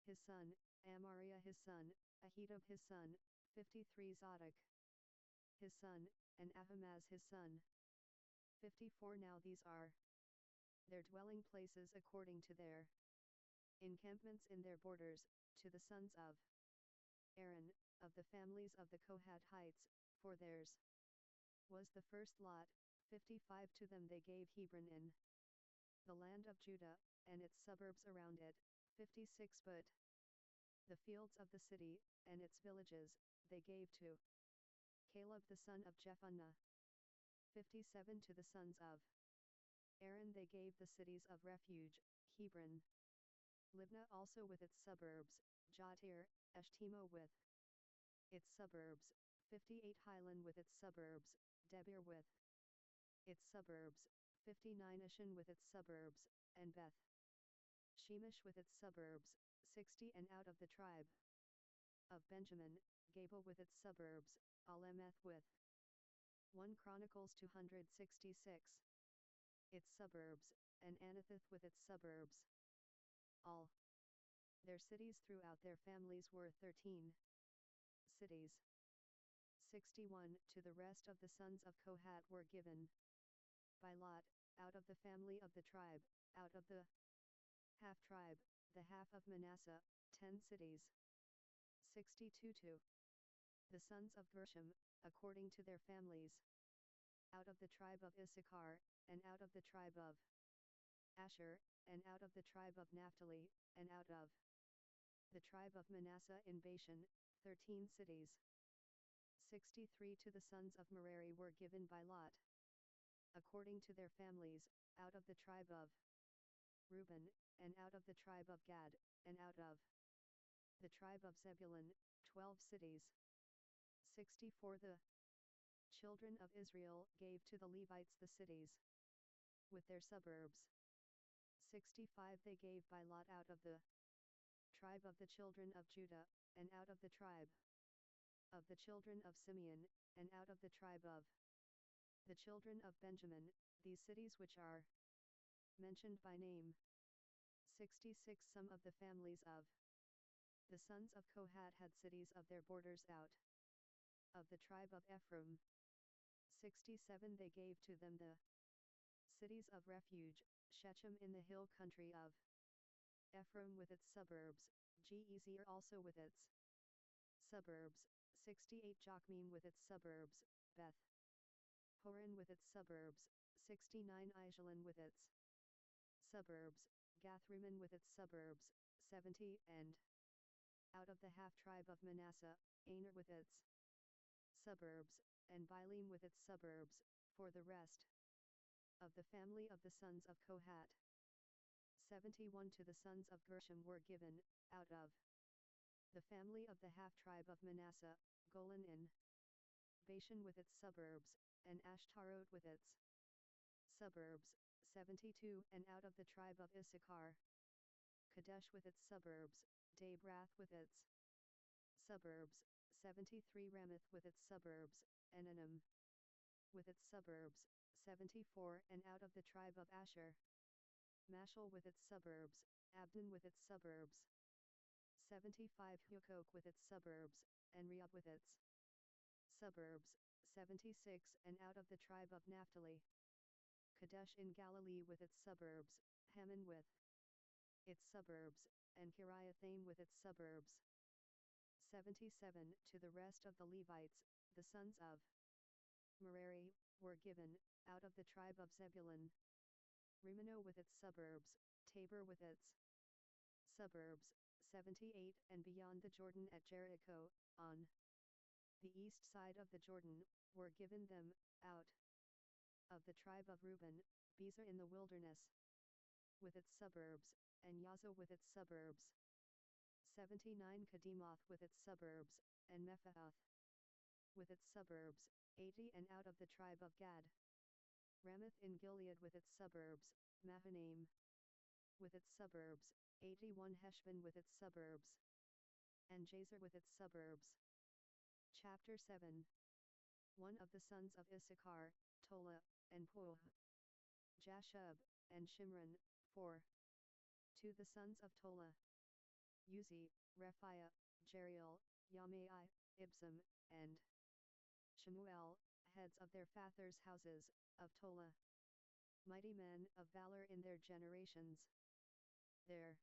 his son, Amariah his son, Ahitub his son, 53 Zadok his son, and Ahimaaz his son. 54 Now these are their dwelling places according to their encampments in their borders, to the sons of Aaron, of the families of the Kohathites, for theirs was the first lot. 55 To them they gave Hebron in the land of Judah, and its suburbs around it. 56 But the fields of the city, and its villages, they gave to Caleb the son of Jephunneh. 57 To the sons of Aaron they gave the cities of refuge, Hebron, Libnah also with its suburbs, Jatir, Eshtemo with its suburbs, 58 Hilan with its suburbs, Debir with its suburbs, 59 Ashan with its suburbs, and Beth Shemesh with its suburbs, 60, and out of the tribe of Benjamin, Gabal with its suburbs, Alemeth with 1 Chronicles 266, its suburbs, and Anathoth with its suburbs. All their cities throughout their families were 13 cities. 61 To the rest of the sons of Kohat were given by lot, out of the family of the tribe, out of the half-tribe, the half of Manasseh, 10 cities. 62 To the sons of Gershom, according to their families, out of the tribe of Issachar, and out of the tribe of Asher, and out of the tribe of Naphtali, and out of the tribe of Manasseh in Bashan, 13 cities. 63 To the sons of Merari were given by lot, according to their families, out of the tribe of Reuben, and out of the tribe of Gad, and out of the tribe of Zebulun, 12 cities. 64 The children of Israel gave to the Levites the cities with their suburbs. 65 They gave by lot out of the tribe of the children of Judah, and out of the tribe of the children of Simeon, and out of the tribe of the children of Benjamin, these cities which are mentioned by name. 66 Some of the families of the sons of Kohat had cities of their borders out of the tribe of Ephraim. 67 They gave to them the cities of refuge, Shechem in the hill country of Ephraim with its suburbs, Gezer also with its suburbs. 68 Jokmeam with its suburbs, Beth Horon with its suburbs. 69 Aijalon with its suburbs, Gathrimmon with its suburbs. 70 And out of the half-tribe of Manasseh, Aner with its suburbs, and Bileam with its suburbs, for the rest of the family of the sons of Kohat. 71 To the sons of Gershom were given, out of the family of the half-tribe of Manasseh, Golan in Bashan with its suburbs, and Ashtarot with its suburbs. 72 And out of the tribe of Issachar, Kadesh with its suburbs, Dabrath with its suburbs. 73 Ramoth with its suburbs, Enanam with its suburbs. 74 And out of the tribe of Asher, Mashal with its suburbs, Abdon with its suburbs. 75 Hukok with its suburbs, and Rehob with its suburbs. 76 And out of the tribe of Naphtali, Kadesh in Galilee with its suburbs, Hammon with its suburbs, and Kiriathaim with its suburbs. 77 To the rest of the Levites, the sons of Merari, were given, out of the tribe of Zebulun, Rimino with its suburbs, Tabor with its suburbs. 78 And beyond the Jordan at Jericho, on the east side of the Jordan, were given them, out of the tribe of Reuben, Bezer in the wilderness with its suburbs, and Yazo with its suburbs. 79 Kedemoth with its suburbs, and Mephaath with its suburbs. 80 And out of the tribe of Gad, Ramoth in Gilead with its suburbs, Mahanaim with its suburbs. 81 Heshbon with its suburbs, and Jazer with its suburbs. Chapter 7 1 Of the sons of Issachar, Tola, and Puah, Jashub, and Shimron. 4 2 The sons of Tola, Uzi, Rephiah, Jeriel, Yamai, Ibsam, and Shemuel, heads of their fathers' houses, of Tola, mighty men of valor in their generations. Their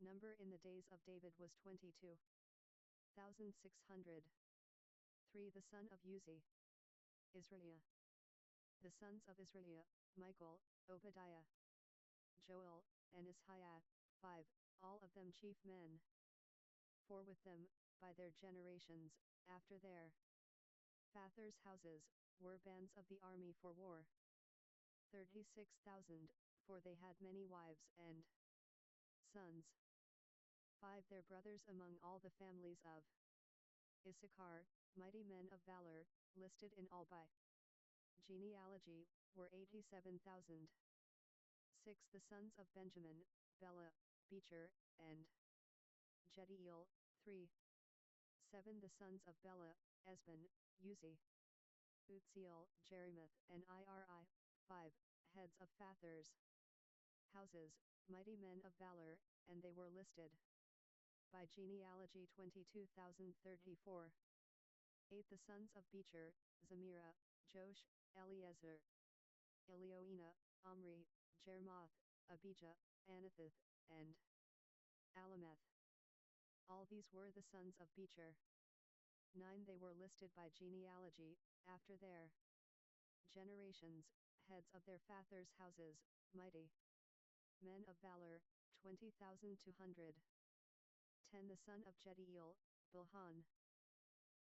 number in the days of David was 22,600. 3 The son of Uzi, Israeliah. The sons of Israeliah, Michael, Obadiah, Joel, and Ishiah. 5 All of them chief men. 4 With them, by their generations, after their fathers' houses, were bands of the army for war. 36,000, for they had many wives and sons. 5 Their brothers among all the families of Issachar, mighty men of valor, listed in all by genealogy, were 87,000. 6 The sons of Benjamin, Bela, Becher, and Jediel, 3. 7 The sons of Bela, Esban, Uzi, Utziel, Jerimoth, and Iri, 5. Heads of Fathers' houses, mighty men of valor, and they were listed by genealogy 22,034. 8 The sons of Becher, Zamira, Josh, Eliezer, Elioena, Omri, Jermoth, Abijah, Anathoth, and Alameth. All these were the sons of Becher. 9 They were listed by genealogy, after their generations, heads of their fathers' houses, mighty men of valor, 20,200. 10 The son of Jediel, Bilhan.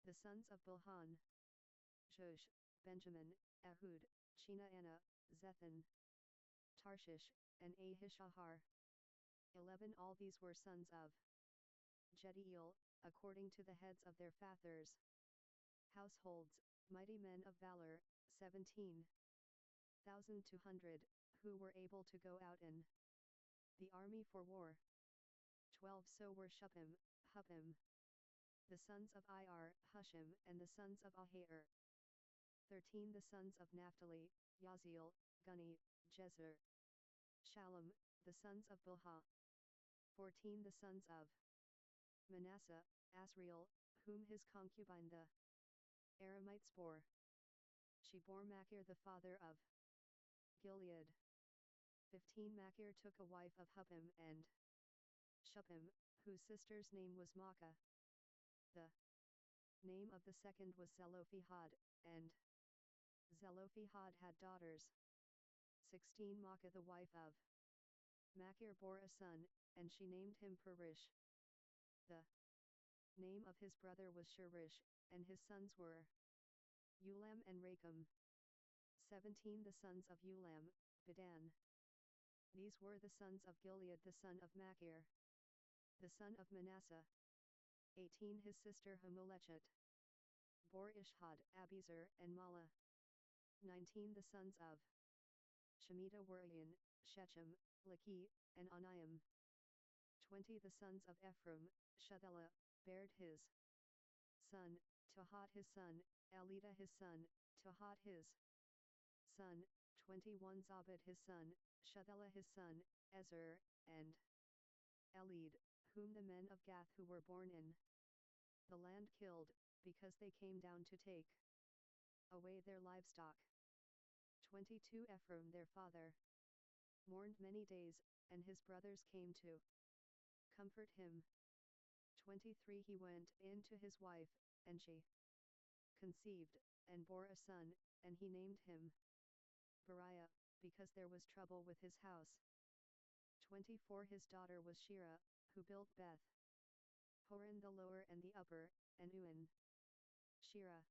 The sons of Bilhan: Josh, Benjamin, Ehud, Chenaanah, Zethan, Tarshish, and Ahishahar. 11 All these were sons of Jediel, according to the heads of their fathers' households, mighty men of valor, 17,200, who were able to go out in the army for war. 12 So were Shuppim, Huppim. The sons of Ir, Hushim, and the sons of Ahair. 13 The sons of Naphtali, Yaziel, Guni, Jezer, Shallum, the sons of Bilhah. 14 The sons of Manasseh, Asriel, whom his concubine the Aramites bore. She bore Machir the father of Gilead. 15 Machir took a wife of Huppim and Shuppim, whose sister's name was Maacah. The name of the second was Zelophehad, and Zelophehad had daughters. 16 Maacah the wife of Machir bore a son, and she named him Perish. The name of his brother was Sherish, and his sons were Ulam and Rakem. 17 The sons of Ulam, Bedan. These were the sons of Gilead the son of Machir, the son of Manasseh. 18 His sister Hamulechet bore Ishhad, Abiezer, and Mala. 19 The sons of Shemitah were Ain, Shechem, Laki, and Anaim. 20 The sons of Ephraim, Shuthelah, Bared his son, Tahat his son, Elida his son, Tahat his son, 21 Zabad his son, Shuthelah his son, Ezer, and Elid, whom the men of Gath who were born in the land killed, because they came down to take away their livestock. 22 Ephraim their father mourned many days, and his brothers came to comfort him. 23 He went in to his wife, and she conceived, and bore a son, and he named him Beriah, because there was trouble with his house. 24 His daughter was Shira, who built Beth Horon the lower and the upper, and Uan. Shira.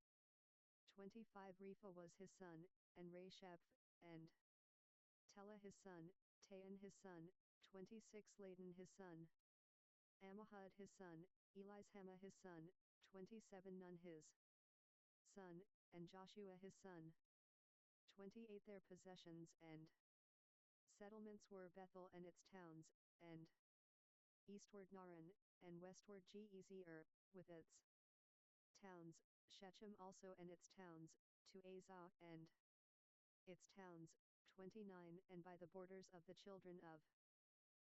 25 Repha was his son, and Resheph, and Tela his son, Taan his son, 26 Ladan his son, Ammihud his son, Elishama his son, 27 Nun his son, and Joshua his son. 28 Their possessions and settlements were Bethel and its towns, and eastward Naran, and westward Gezer, with its towns, Shechem also and its towns, to Azah and its towns, 29 And by the borders of the children of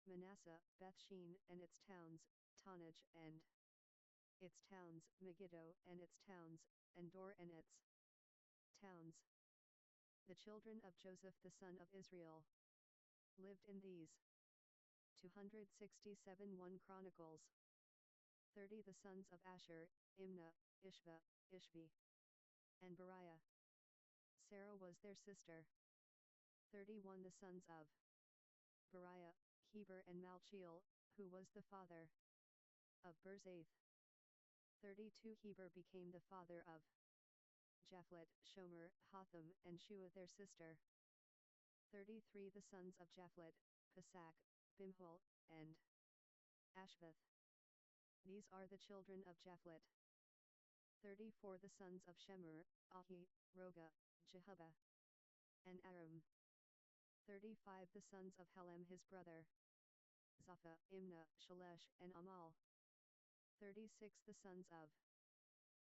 Manasseh, Bethshean and its towns, Tanaj and its towns, Megiddo and its towns, and Dor and its towns. The children of Joseph the son of Israel lived in these. 267 1 Chronicles. 30 The sons of Asher, Imnah, Ishva, Ishvi, and Beriah. Sarah was their sister. 31 The sons of Beriah, Heber and Malchiel, who was the father of Berzath. 32 Heber became the father of Japhlet, Shomer, Hotham, and Shua their sister. 33 The sons of Japhlet, Pasak, Bimhal, and Ashvath. These are the children of Japhlet. 34 The sons of Shemer, Ahi, Roga, Jehubbah, and Aram. 35 The sons of Helem his brother. Zapha, Imna, Shalesh, and Amal. 36 The sons of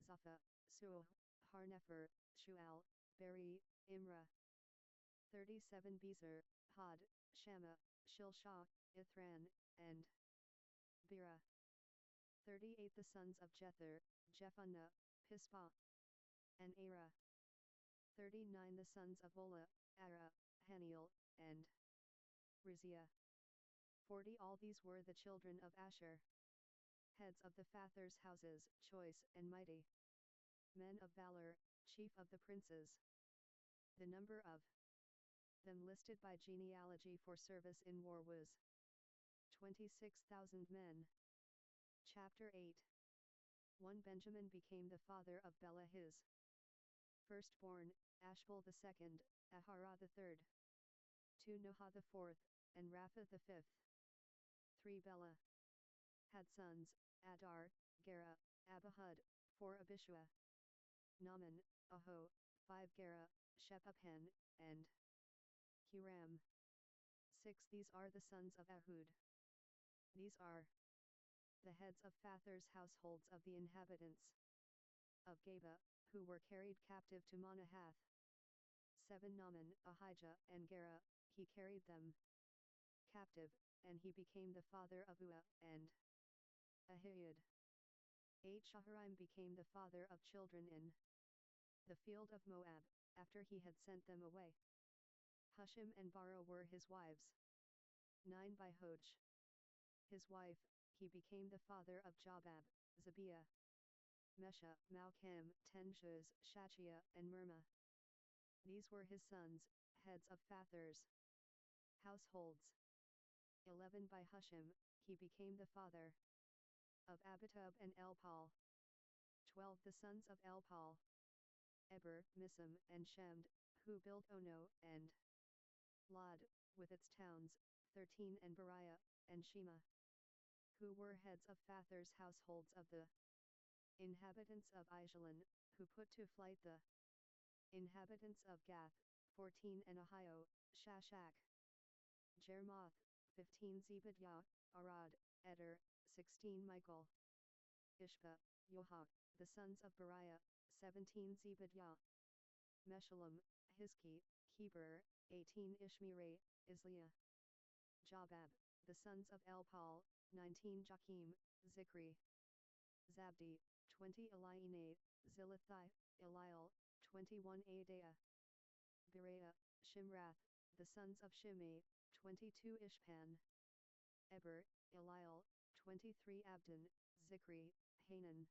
Zapha, Suah, Harnefer, Shual, Beri, Imra. 37 Bezer, Had, Shama, Shilshah, Ithran, and Bera. 38 The sons of Jether, Jephunneh, Pispa, and Ara. 39 The sons of Ola, Ara, Haniel, and Rizia. 40 All these were the children of Asher, heads of the fathers' houses, choice and mighty, men of valor, chief of the princes. The number of them listed by genealogy for service in war was 26,000 men. Chapter 8. 1 Benjamin became the father of Bela his firstborn, Ashbel the second, Ahara the third, 2 Noha the fourth, and Rapha the fifth. 3 Bela had sons, Adar, Gera, Abihud, 4 Abishua, Naaman, Aho, 5 Gera, Shephupan, and Huram. 6 These are the sons of Ehud. These are the heads of fathers' households of the inhabitants of Geba, who were carried captive to Manahath. 7 Naaman, Ahijah, and Gera, he carried them captive, and he became the father of Ua, and Ahiud. 8 Shaharaim became the father of children in the field of Moab, after he had sent them away. Hushim and Bara were his wives. 9 By Hodj, his wife, he became the father of Jobab, Zabiah, Mesha, Malcham, Tenjuz, Shachia, and Mirma. These were his sons, heads of fathers' households. 11 By Hushim, he became the father of Abitub and Elpal. 12 The sons of Elpal, Eber, Misam, and Shemd, who built Ono, and Lod, with its towns. 13 And Beriah, and Shema, who were heads of fathers' households of the inhabitants of Aijalon, who put to flight the inhabitants of Gath. 14 And Ahio, Shashak, Jermoth. 15 Zebadiah, Arad, Eder. 16 Michael, Ishba, Yoha, the sons of Beriah. 17 Zebadiah, Meshullam, Hizki, Heber. 18 Ishmire, Isliah, Jobab, the sons of Elpal. 19 Joachim, Zikri, Zabdi. 20 Eliane, Zilathai, Eliel. 21 Adaiah, Bereah, Shimrath, the sons of Shimei. 22 Ishpan, Eber, Eliel. 23 Abdon, Zikri, Hanan.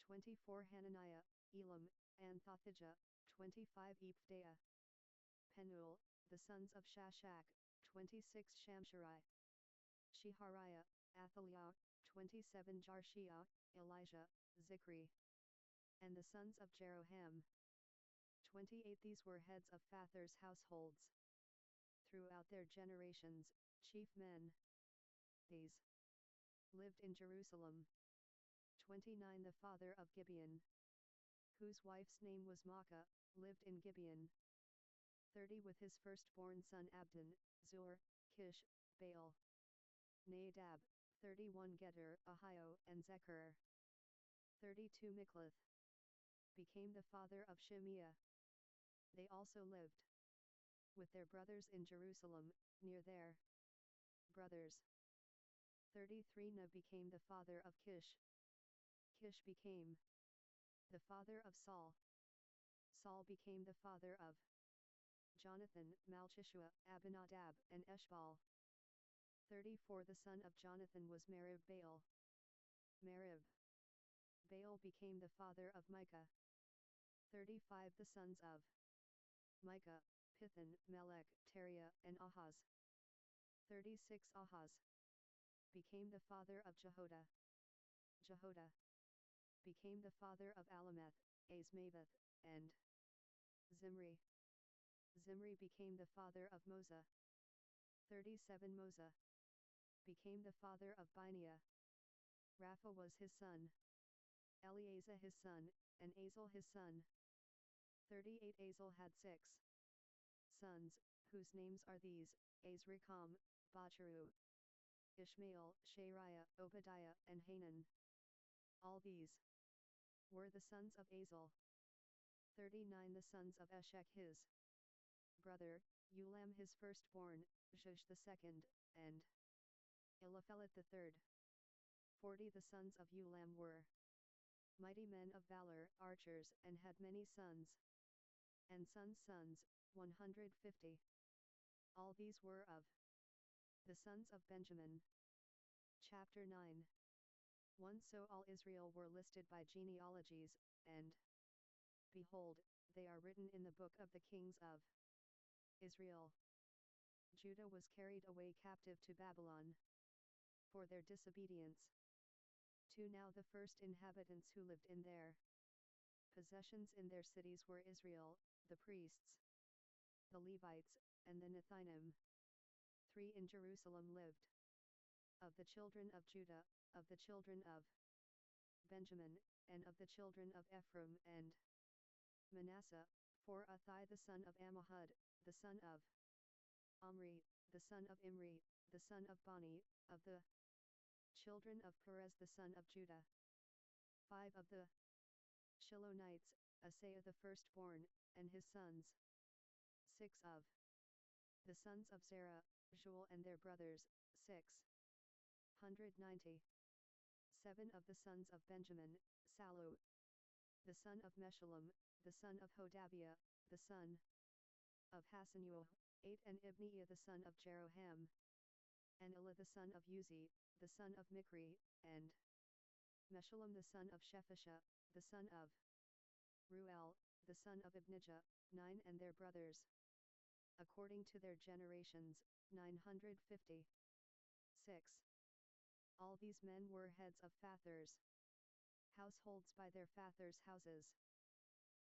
24 Hananiah, Elam, Anthothijah. 25 Ephdaah, Penuel, the sons of Shashak. 26 Shamsharai, Shehariah, Athaliah. 27 Jarshiah, Elijah, Zikri, and the sons of Jeroham. 28 These were heads of fathers' households throughout their generations, chief men. These lived in Jerusalem. 29 The father of Gibeon, whose wife's name was Maacah, lived in Gibeon. 30 With his firstborn son Abdon, Zur, Kish, Baal, Nadab. 31 Gedor, Ahio, and Zechar. 32 Mikloth became the father of Shemiah. They also lived with their brothers in Jerusalem, near their brothers. 33 Na became the father of Kish. Kish became the father of Saul. Saul became the father of Jonathan, Malchishua, Abinadab, and Eshbal. 34 The son of Jonathan was Merib-Baal. Merib-Baal became the father of Micah. 35 The sons of Micah, Pithon, Melech, Teriah, and Ahaz. 36 Ahaz became the father of Jehoda. Jehoda became the father of Alameth, Azmaveth, and Zimri. Zimri became the father of Moza. 37 Moza became the father of Bineah. Rapha was his son, Eleazar his son, and Azel his son. 38 Azel had 6 sons, whose names are these: Azrikam, Bacharu, Ishmael, Shariah, Obadiah, and Hanan. All these were the sons of Azel. 39 The sons of Eshek his brother, Ulam his firstborn, Jush the second, and Eliphelet the third. 40 The sons of Ulam were mighty men of valor, archers, and had many sons, and sons, 150. All these were of the sons of Benjamin. Chapter 9. 1 So all Israel were listed by genealogies, and behold, they are written in the book of the kings of Israel. Judah was carried away captive to Babylon for their disobedience. 2 Now the first inhabitants who lived in their possessions in their cities were Israel, the priests, the Levites, and the Nethinim. 3 In Jerusalem lived of the children of Judah, of the children of Benjamin, and of the children of Ephraim and Manasseh, 4 Athai the son of Ammihud, the son of Omri, the son of Imri, the son of Bani, of the children of Perez the son of Judah. 5 Of the Shilonites, Asaiah the firstborn, and his sons. 6 Of the sons of Zerah, Joel and their brothers, 690. 7 Of the sons of Benjamin, Sallu, the son of Meshullam, the son of Hodaviah, the son of Hasanuah, 8 And Ibneiah the son of Jeroham, and Elah the son of Uzi, the son of Mikri, and Meshullam the son of Shephisha, the son of Ruel, the son of Abnijah, 9 And their brothers, according to their generations, 950. 6. All these men were heads of fathers' households by their fathers' houses.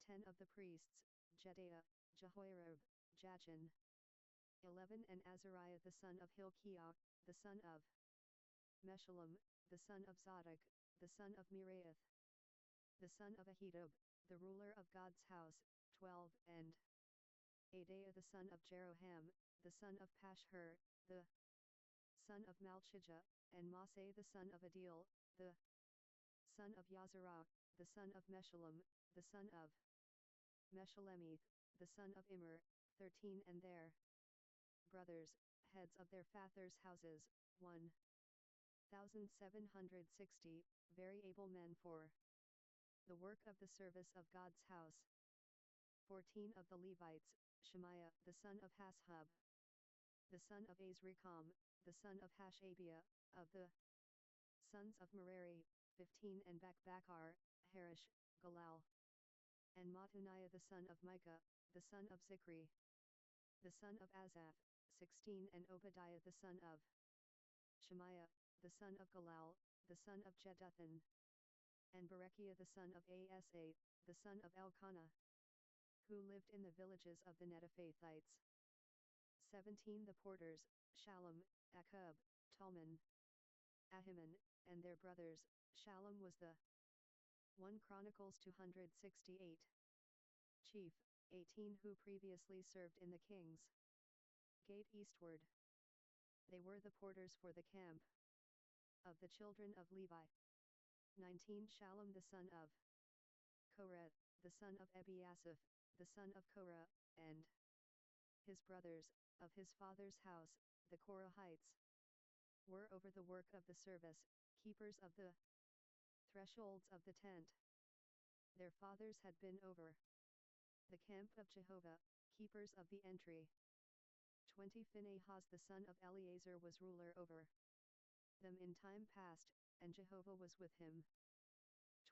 10 Of the priests, Jedaiah, Jehoiarib, Jachin. 11 And Azariah the son of Hilkiah, the son of Meshullam, the son of Zadok, the son of Miraioth, the son of Ahitub, the ruler of God's house, 12 And Adaiah the son of Jeroham, the son of Pashhur, the son of Malchijah, and Masai the son of Adil, the son of Yazarah, the son of Meshullam, the son of Meshulemeth, the son of Immer, 13 And their brothers, heads of their fathers' houses, 1,760, very able men for the work of the service of God's house. 14 Of the Levites, Shemaiah, the son of Hashub, the son of Azrikam, the son of Hashabiah, of the sons of Merari, 15 And Bakbakar, Harish, Galal, and Mattaniah the son of Micah, the son of Zikri, the son of Asaph, 16 And Obadiah the son of Shemaiah, the son of Galal, the son of Jeduthun, and Berechiah the son of Asa, the son of Elkanah, who lived in the villages of the Netophathites. 17 The porters, Shallum, Akub, Talman, Ahiman, and their brothers. Shallum was the 1 Chronicles 268. Chief, 18 who previously served in the king's gate eastward. They were the porters for the camp of the children of Levi. 19 Shallum the son of Korah, the son of Ebiasaph, the son of Korah, and his brothers, of his father's house, the Korahites, were over the work of the service, keepers of the thresholds of the tent. Their fathers had been over the camp of Jehovah, keepers of the entry. 20 Phinehas the son of Eleazar was ruler over them in time past, and Jehovah was with him.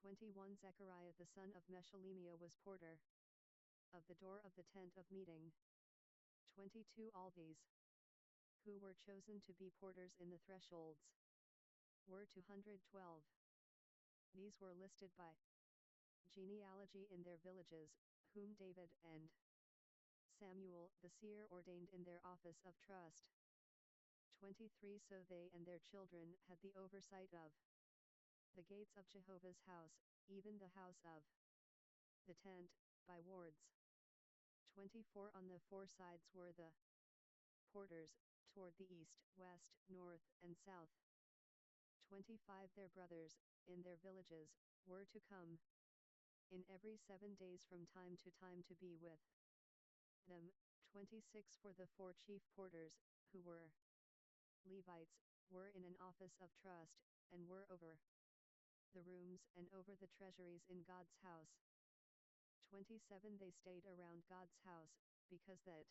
21 Zechariah the son of Meshelemiah was porter of the door of the tent of meeting. 22 All these who were chosen to be porters in the thresholds were 212. These were listed by genealogy in their villages, whom David and Samuel the seer ordained in their office of trust. 23 So they and their children had the oversight of the gates of Jehovah's house, even the house of the tent, by wards. 24 On the four sides were the porters, toward the east, west, north, and south. 25 Their brothers, in their villages, were to come in every 7 days from time to be with them. 26 For the 4 chief porters, who were Levites, were in an office of trust, and were over the rooms and over the treasuries in God's house. 27 They stayed around God's house, because that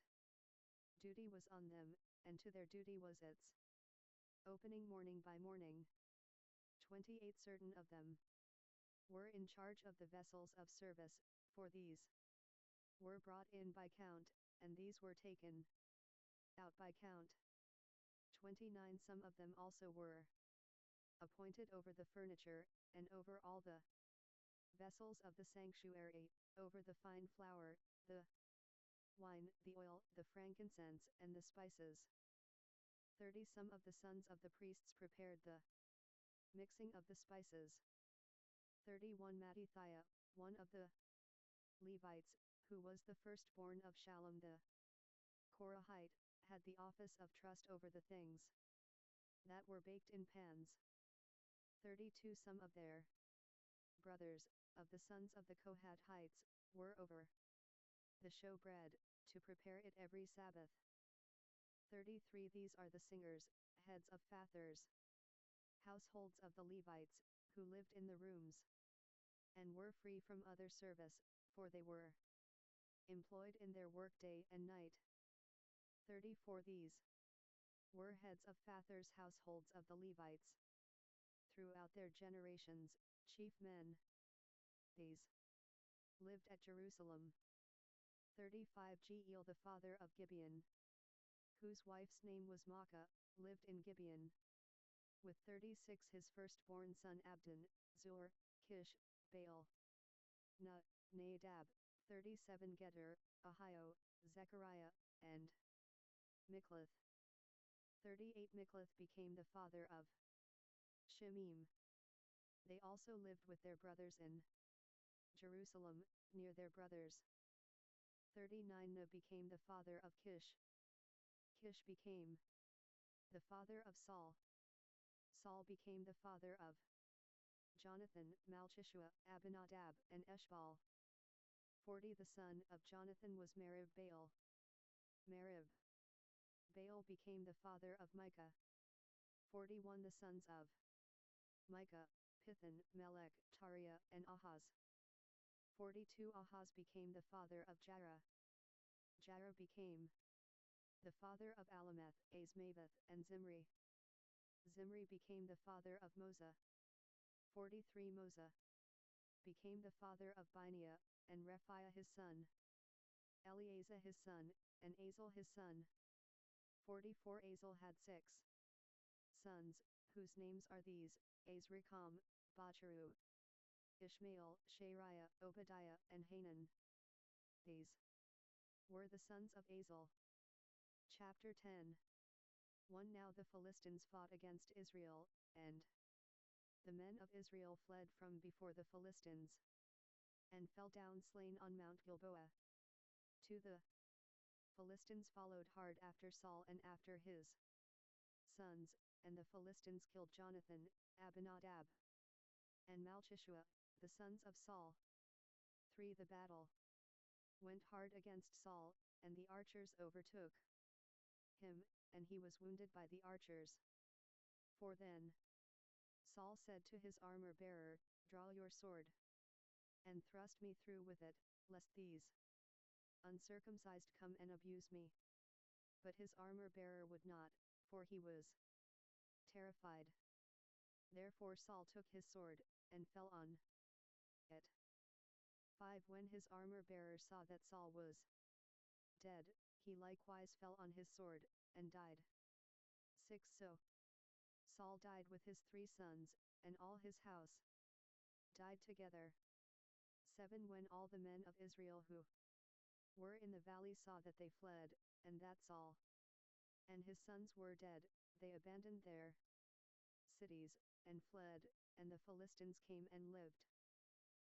duty was on them, and to their duty was its opening morning by morning. 28 Certain of them were in charge of the vessels of service, for these were brought in by count, and these were taken out by count. 29 Some of them also were appointed over the furniture, and over all the vessels of the sanctuary, over the fine flour, the wine, the oil, the frankincense, and the spices. 30 Some of the sons of the priests prepared the mixing of the spices. 31 Mattithiah, one of the Levites, who was the firstborn of Shallum the Korahite, had the office of trust over the things that were baked in pans. 32 Some of their brothers, of the sons of the Kohathites, were over the showbread, to prepare it every Sabbath. 33 These are the singers, heads of fathers, households of the Levites, who lived in the rooms, and were free from other service, for they were employed in their work day and night. 34 These were heads of fathers' households of the Levites, throughout their generations, chief men. These lived at Jerusalem. 35 Jeiel the father of Gibeon, whose wife's name was Maacah, lived in Gibeon, with 36 his firstborn son Abdon, Zur, Kish, Baal, Nadab. 37 Gedor, Ahio, Zechariah, and Mikloth. 38 Mikloth became the father of Shemim. They also lived with their brothers in Jerusalem, near their brothers. 39 Na became the father of Kish. Kish became the father of Saul. Saul became the father of Jonathan, Malchishua, Abinadab, and Eshbal. 40 The son of Jonathan was Merib-Baal. Merib-Baal became the father of Micah. 41 The sons of Micah, Pithon, Melech, Tariah, and Ahaz. 42 Ahaz became the father of Jarrah. Jarrah became the father of Alameth, Azmaveth, and Zimri. Zimri became the father of Moza. 43 Moza became the father of Bineah, and Rephiah his son, Eleazar his son, and Azel his son. 44 Azel had 6 sons, whose names are these: Azrikam, Bacharu, Ishmael, Shariah, Obadiah, and Hanan. These were the sons of Azel. Chapter 10. 1 Now the Philistines fought against Israel, and the men of Israel fled from before the Philistines, and fell down slain on Mount Gilboa. 2 The Philistines followed hard after Saul and after his sons, and the Philistines killed Jonathan, Abinadab, and Malchishua, the sons of Saul. 3 The battle went hard against Saul, and the archers overtook him, and he was wounded by the archers. 4 Then Saul said to his armor-bearer, "Draw your sword, and thrust me through with it, lest these uncircumcised come and abuse me." But his armor-bearer would not, for he was terrified. Therefore Saul took his sword, and fell on it. 5 When his armor-bearer saw that Saul was dead, he likewise fell on his sword, and died. 6 So Saul died with his 3 sons, and all his house died together. 7 When all the men of Israel who were in the valley saw that they fled, and that Saul and his sons were dead, they abandoned their cities, and fled, and the Philistines came and lived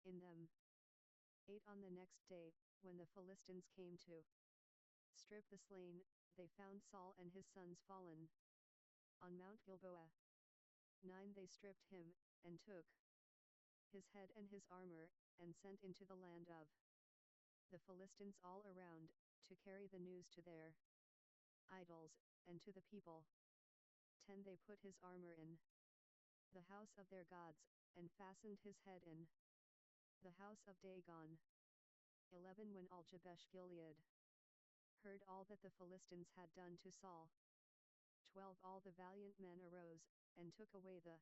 in them. 8 On the next day, when the Philistines came to strip the slain, they found Saul and his sons fallen on Mount Gilboa. 9 They stripped him, and took his head and his armor, and sent into the land of the Philistines all around, to carry the news to their idols, and to the people. 10 They put his armor in the house of their gods, and fastened his head in the house of Dagon. 11 When all Jabesh Gilead heard all that the Philistines had done to Saul, 12 All the valiant men arose, and took away the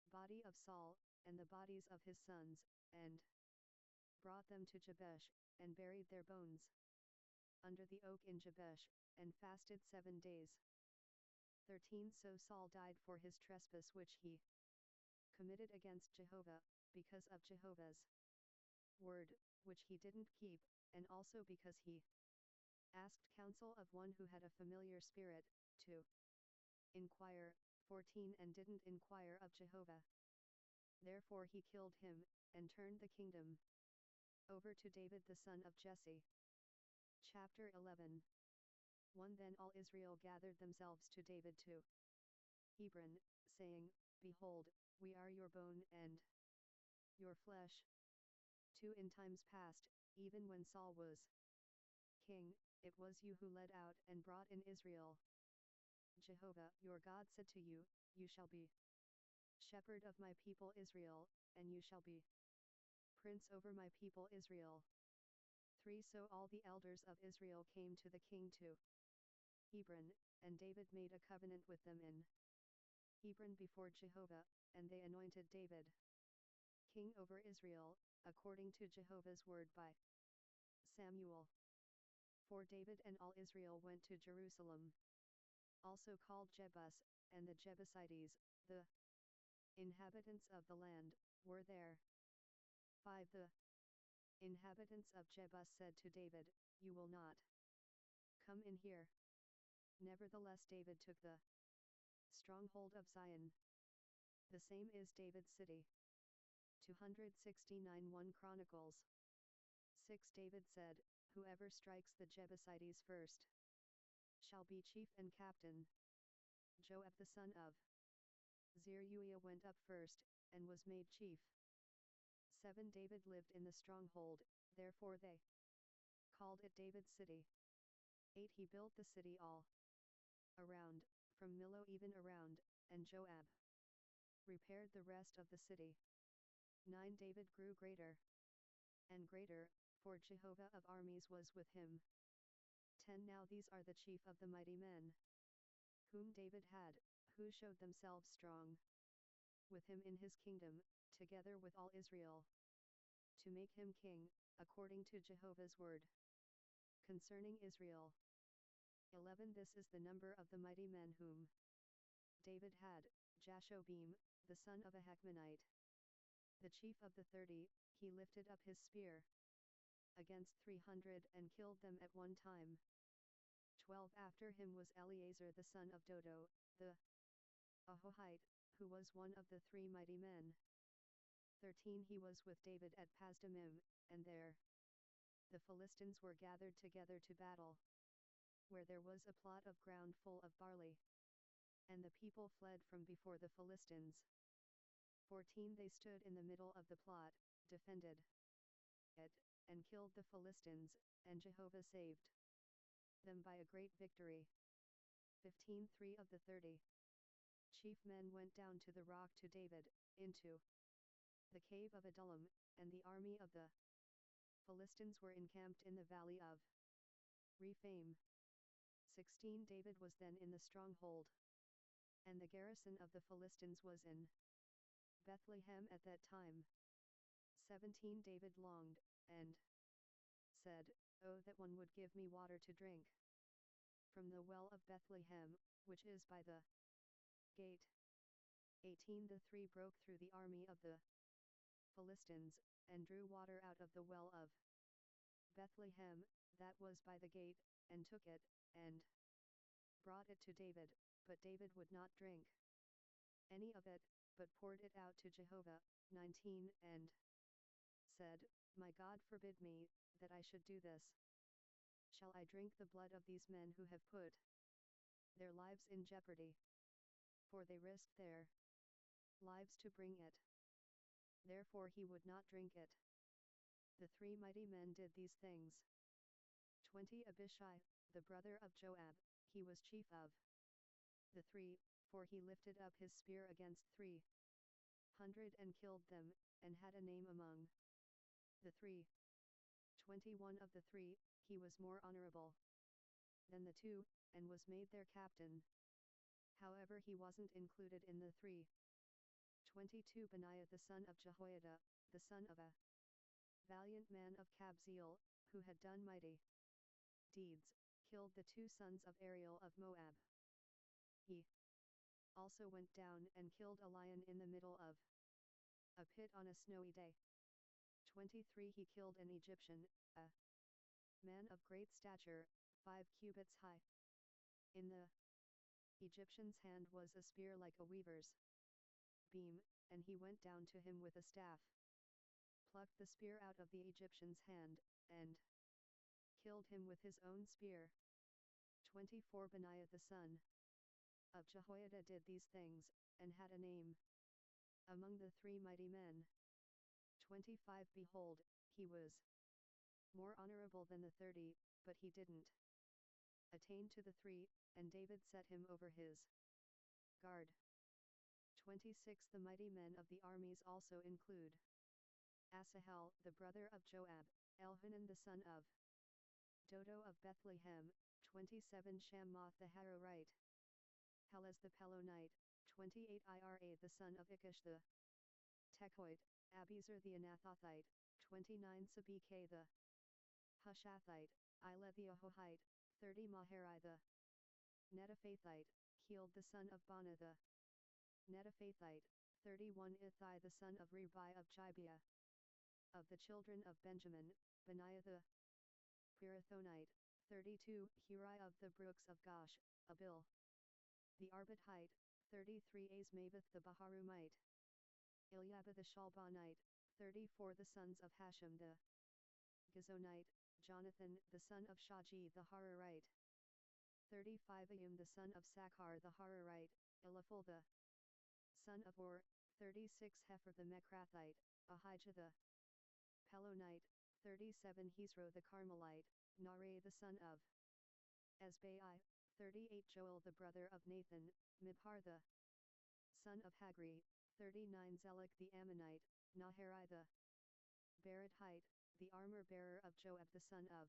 body of Saul, and the bodies of his sons, and brought them to Jabesh, and buried their bones under the oak in Jabesh, and fasted 7 days. 13 So Saul died for his trespass which he committed against Jehovah, because of Jehovah's word, which he didn't keep, and also because he asked counsel of one who had a familiar spirit, to inquire. 14 And didn't inquire of Jehovah. Therefore he killed him, and turned the kingdom over to David the son of Jesse. Chapter 11. 1 Then all Israel gathered themselves to David to Hebron, saying, Behold, we are your bone and your flesh. 2 In times past, even when Saul was king, it was you who led out and brought in Israel. Jehovah your God said to you, You shall be shepherd of my people Israel, and you shall be prince over my people Israel. 3 So all the elders of Israel came to the king to Hebron, and David made a covenant with them in Hebron before Jehovah, and they anointed David king over Israel, according to Jehovah's word by Samuel. 4 David and all Israel went to Jerusalem, also called Jebus, and the Jebusites, the inhabitants of the land, were there. 5 The inhabitants of Jebus said to David, You will not come in here. Nevertheless David took the stronghold of Zion. The same is David's city. 269 1 Chronicles 6 David said, Whoever strikes the Jebusites first shall be chief and captain. Joab the son of Zeruiah went up first, and was made chief. 7 David lived in the stronghold, therefore they called it David's city. 8 He built the city all around, from Millo even around, and Joab repaired the rest of the city. 9 David grew greater and greater, for Jehovah of armies was with him. 10 Now these are the chief of the mighty men whom David had, who showed themselves strong with him in his kingdom, together with all Israel, to make him king, according to Jehovah's word concerning Israel. 11 This is the number of the mighty men whom David had: Jashobeam, the son of a Hachmonite, the chief of the 30. He lifted up his spear against 300 and killed them at one time. 12 After him was Eleazar the son of Dodo, the Ahohite, who was one of the 3 mighty men. 13 He was with David at Pasdamim, and there the Philistines were gathered together to battle, where there was a plot of ground full of barley. And the people fled from before the Philistines. 14 They stood in the middle of the plot, defended it, and killed the Philistines, and Jehovah saved them by a great victory. 15 3 of the 30 chief men went down to the rock to David, into the cave of Adullam, and the army of the Philistines were encamped in the valley of Rephaim. 16 David was then in the stronghold, and the garrison of the Philistines was in Bethlehem at that time. 17 David longed, and said, Oh that one would give me water to drink from the well of Bethlehem, which is by the gate. 18 The 3 broke through the army of the Philistines, and drew water out of the well of Bethlehem, that was by the gate, and took it, and brought it to David, but David would not drink any of it, but poured it out to Jehovah. 19 And said, My God forbid me, that I should do this. Shall I drink the blood of these men who have put their lives in jeopardy? For they risked their lives to bring it. Therefore he would not drink it. The 3 mighty men did these things. 20 Abishai, the brother of Joab, he was chief of the 3, for he lifted up his spear against 300 and killed them, and had a name among the 3. 21 Of the 3, he was more honorable than the 2, and was made their captain. However, he wasn't included in the 3. 22 Benaiah the son of Jehoiada, the son of a valiant man of Kabzeel, who had done mighty deeds, killed the 2 sons of Ariel of Moab. He also went down and killed a lion in the middle of a pit on a snowy day. 23 He killed an Egyptian, a man of great stature, 5 cubits high. In the Egyptian's hand was a spear like a weaver's beam, and he went down to him with a staff, plucked the spear out of the Egyptian's hand, and killed him with his own spear. 24 Benaiah the son of Jehoiada did these things, and had a name among the 3 mighty men. 25 Behold, he was more honorable than the 30, but he didn't attain to the 3, and David set him over his guard. 26 The mighty men of the armies also include Asahel, the brother of Joab, Elhanan the son of Dodo of Bethlehem, 27 Shammoth the Hararite, Helez the Pelonite, 28 Ira the son of Ikish the Tekoite, Abiezer the Anathothite, 29 Sabekah the Hushathite, Ila the Ahohite, 30 Maharai the Netophathite, Heald the son of Bana the Netophathite, 31 Ithai the son of Ribai of Gibeah. Of the children of Benjamin, Benaiah the Pirathonite, 32 Hurai of the brooks of Gosh, Abil the Arbathite, 33 Azmaveth the Baharumite, Eliabah the Shalbanite, 34 The sons of Hashem the Gizonite, Jonathan the son of Shaji the Hararite, 35 Ayim the son of Sakhar the Hararite, Eliphal the son of Or, 36 Hefer the Mechrathite, Ahijah the Pelonite, 37 Hezro the Carmelite, Nare the son of Ezbai, 38 Joel the brother of Nathan, Mibhar the son of Hagri, 39 Zelek the Ammonite, Naharai the Barathite, the armor-bearer of Joab the son of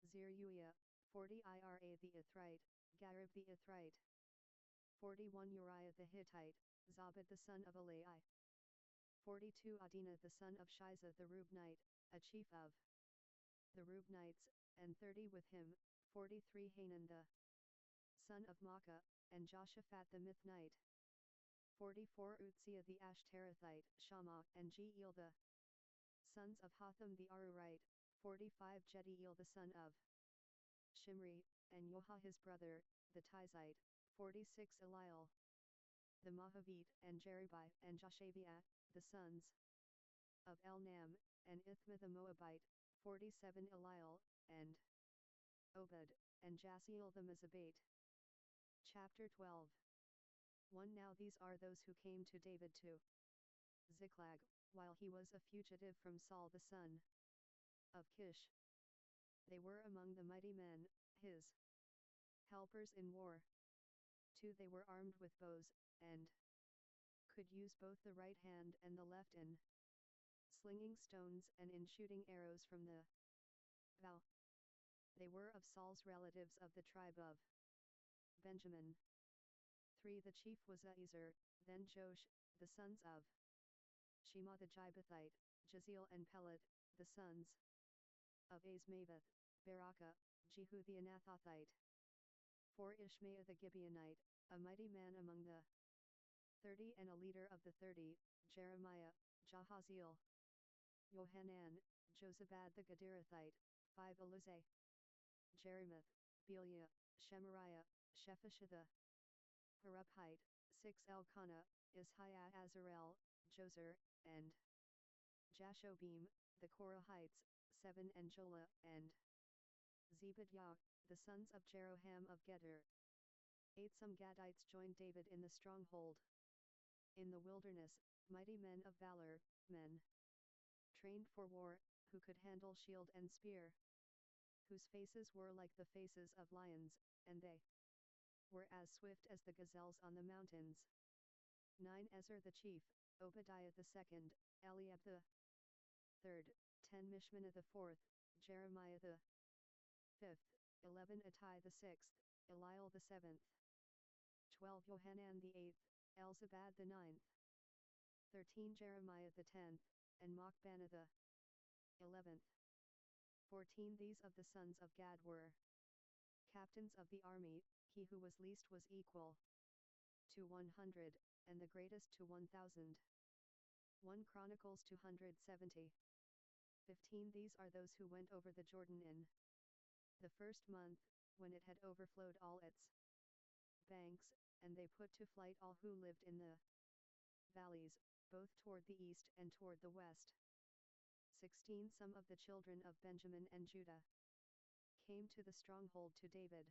Zeruiah, 40 Ira the Ithrite, Garib the Ithrite, 41 Uriah the Hittite, Zabad the son of Alai, 42 Adina the son of Shiza the Rubnite, a chief of the Rubnites, and 30 with him, 43 Hanan the son of Makkah, and Joshaphat the Mithnite, 44 Uzziah the Ashterathite, Shammah and Jeiel the sons of Hotham the Arurite, 45 Jediel the son of Shimri, and Yoha his brother, the Tizite, 46 Eliel the Mahavite, and Jeribai and Joshaviah, the sons of Elnam, and Ithma the Moabite, 47 Eliel, and Obed, and Jasiel the Mezabite. Chapter 12. 1 Now these are those who came to David to Ziklag, while he was a fugitive from Saul the son of Kish. They were among the mighty men, his helpers in war. 2 They were armed with bows, and could use both the right hand and the left in slinging stones and in shooting arrows from the bow. They were of Saul's relatives of the tribe of Benjamin. 3 The chief was Ahiezer, then Josh, the sons of Shema the Gibeathite, Jaziel and Pelet, the sons of Azmaveth, Barakah, Jehu the Anathothite. 4 Ishmael the Gibeonite, a mighty man among the 30 and a leader of the 30, Jeremiah, Jahaziel, Johanan, Jozabad the Gederathite, 5 Elizai, Jerimoth, Beliah, Shemariah, Shephashah the Haruphite, 6 Elkanah, Ishiah Azarel, Jozer, and Jashobim, the Korahites, 7 and Jola, and Zebadiah, the sons of Jeroham of Gedor. 8 Some Gadites joined David in the stronghold. In the wilderness, mighty men of valor, men trained for war, who could handle shield and spear, whose faces were like the faces of lions, and they were as swift as the gazelles on the mountains. 9 Ezer the chief, Obadiah the second, Eliab the third, 10 Mishmannah the fourth, Jeremiah the fifth, 11 Attai the sixth, Eliel the seventh, 12 Johanan the eighth, Elzabad the ninth, 13 Jeremiah the 10th, and Machbanah the 11th. 14 These of the sons of Gad were captains of the army, he who was least was equal to 100, and the greatest to 1,000. 1 Chronicles 270. 15 These are those who went over the Jordan in the first month, when it had overflowed all its banks, and they put to flight all who lived in the valleys, both toward the east and toward the west. 16 Some of the children of Benjamin and Judah came to the stronghold to David.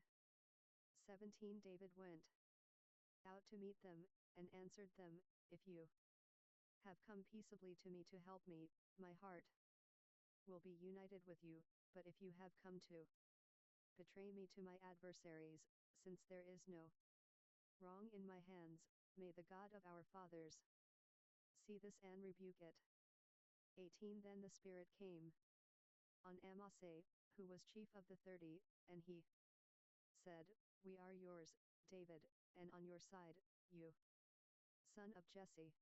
17 David went out to meet them, and answered them, If you have come peaceably to me to help me, my heart will be united with you, but if you have come to betray me to my adversaries, since there is no wrong in my hands, may the God of our fathers see this and rebuke it. 18 Then the Spirit came on Amasai, who was chief of the 30, and he said, We are yours, David, and on your side, you son of Jesse.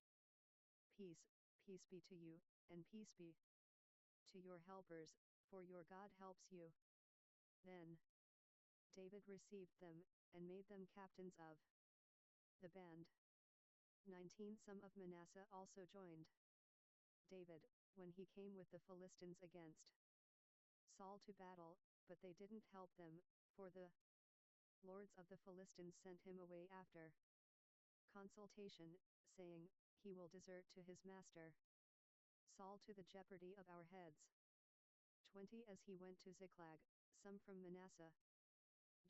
Peace, peace be to you, and peace be to your helpers, for your God helps you. Then David received them, and made them captains of the band. 19 Some of Manasseh also joined David, when he came with the Philistines against Saul to battle, but they didn't help them, for the lords of the Philistines sent him away after consultation, saying, He will desert to his master Saul to the jeopardy of our heads. 20 As he went to Ziklag, some from Manasseh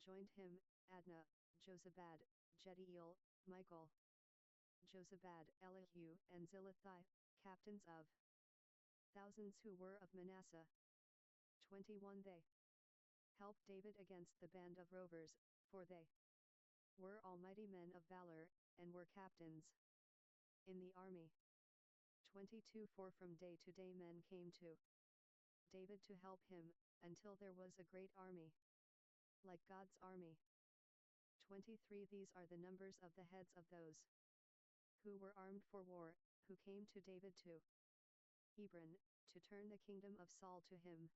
joined him, Adnah, Jozabad, Jediel, Michael, Jozabad, Elihu, and Zilithai, captains of thousands who were of Manasseh. 21 They helped David against the band of rovers, for they were almighty men of valor, and were captains in the army. 22 For from day to day men came to David to help him, until there was a great army, like God's army. 23 These are the numbers of the heads of those who were armed for war, who came to David to Hebron, to turn the kingdom of Saul to him,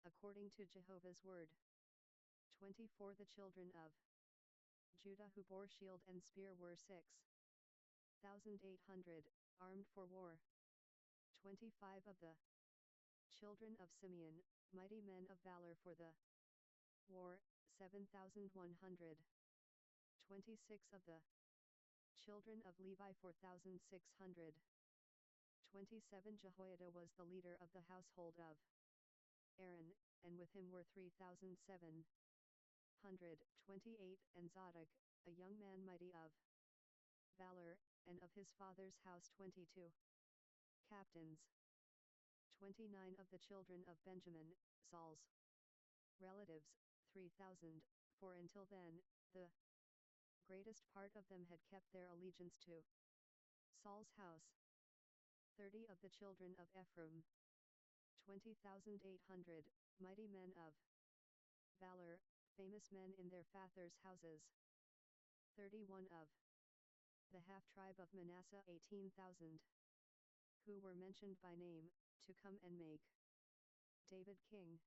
according to Jehovah's word. 24 The children of Judah who bore shield and spear were 6,800, armed for war. 25 Of the children of Simeon, mighty men of valor for the war, 7,100. 26 Of the children of Levi 4,600. 27 Jehoiada was the leader of the household of Aaron, and with him were 3,700. 28 And Zadok, a young man mighty of valor, and of his father's house 22 captains. 29 Of the children of Benjamin, Saul's relatives, 3,000, for until then, the greatest part of them had kept their allegiance to Saul's house. 30 Of the children of Ephraim, 20,800, mighty men of valor, famous men in their fathers' houses. 31 Of the half-tribe of Manasseh 18,000, who were mentioned by name, to come and make David king.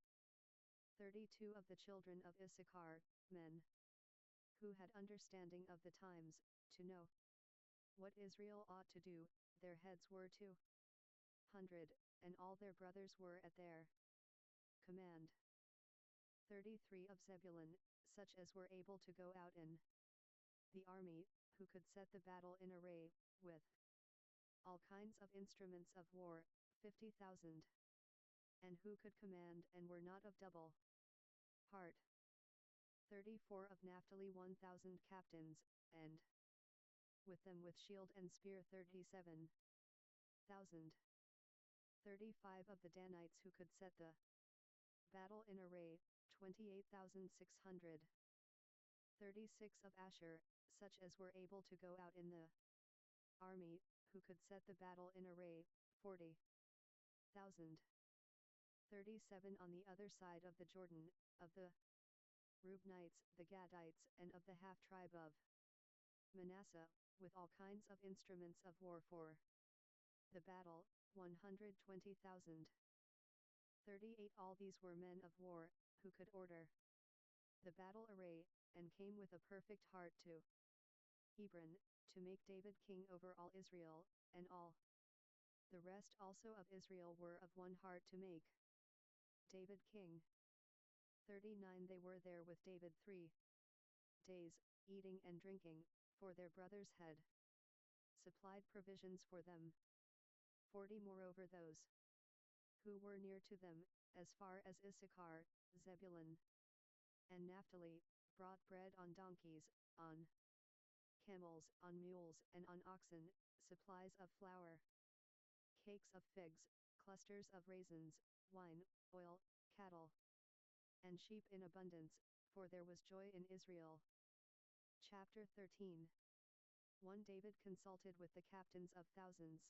32 Of the children of Issachar, men who had understanding of the times, to know what Israel ought to do, their heads were 200, and all their brothers were at their command. 33 Of Zebulun, such as were able to go out in the army, who could set the battle in array, with all kinds of instruments of war, 50,000. And who could command and were not of double Part 34 of Naphtali 1,000 captains, and with them with shield and spear 37,000. 35 of the Danites who could set the battle in array, 28,600. 36 of Asher, such as were able to go out in the army, who could set the battle in array, 40,000. 37 on the other side of the Jordan, of the Reubenites, the Gadites, and of the half-tribe of Manasseh, with all kinds of instruments of war for the battle, 120,000. 38 all these were men of war, who could order the battle array, and came with a perfect heart to Hebron, to make David king over all Israel, and all the rest also of Israel were of one heart to make David king. 39 they were there with David 3 days, eating and drinking, for their brothers had supplied provisions for them. 40 moreover those who were near to them, as far as Issachar, Zebulun, and Naphtali, brought bread on donkeys, on camels, on mules, and on oxen, supplies of flour, cakes of figs, clusters of raisins, wine, oil, cattle, and sheep in abundance, for there was joy in Israel. Chapter 13. 1 David consulted with the captains of thousands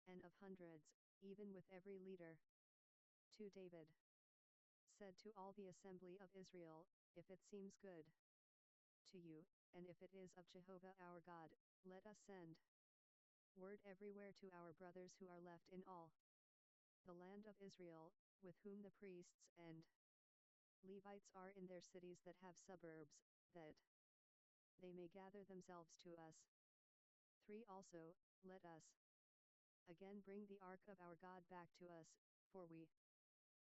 and of hundreds, even with every leader. 2 David said to all the assembly of Israel, if it seems good to you, and if it is of Jehovah our God, let us send word everywhere to our brothers who are left in all the land of Israel, with whom the priests and Levites are in their cities that have suburbs, that they may gather themselves to us. 3 Also, let us again bring the ark of our God back to us, for we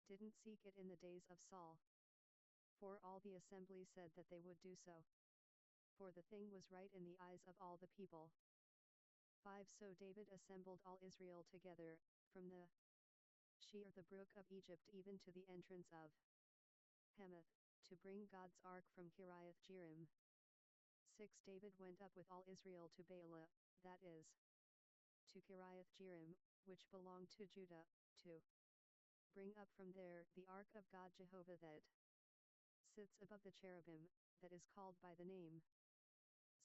didn't seek it in the days of Saul. 4 All the assembly said that they would do so, for the thing was right in the eyes of all the people. 5 So David assembled all Israel together, from the Shear the brook of Egypt even to the entrance of Hamath, to bring God's ark from Kiriath-Jearim. 6 David went up with all Israel to Baalah, that is, to Kiriath-Jearim, which belonged to Judah, to bring up from there the ark of God Jehovah that sits above the cherubim, that is called by the name.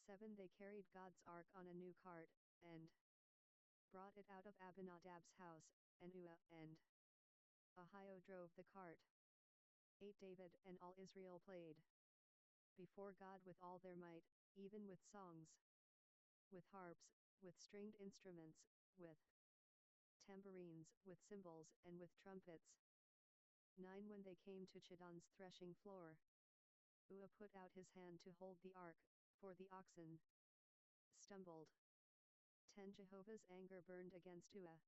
7 They carried God's ark on a new cart, and brought it out of Abinadab's house, and Uzzah and Ahio drove the cart. 8 David and all Israel played before God with all their might, even with songs, with harps, with stringed instruments, with tambourines, with cymbals, and with trumpets. 9 When they came to Chidon's threshing floor, Uzzah put out his hand to hold the ark, for the oxen stumbled. 10 Jehovah's anger burned against Uzzah,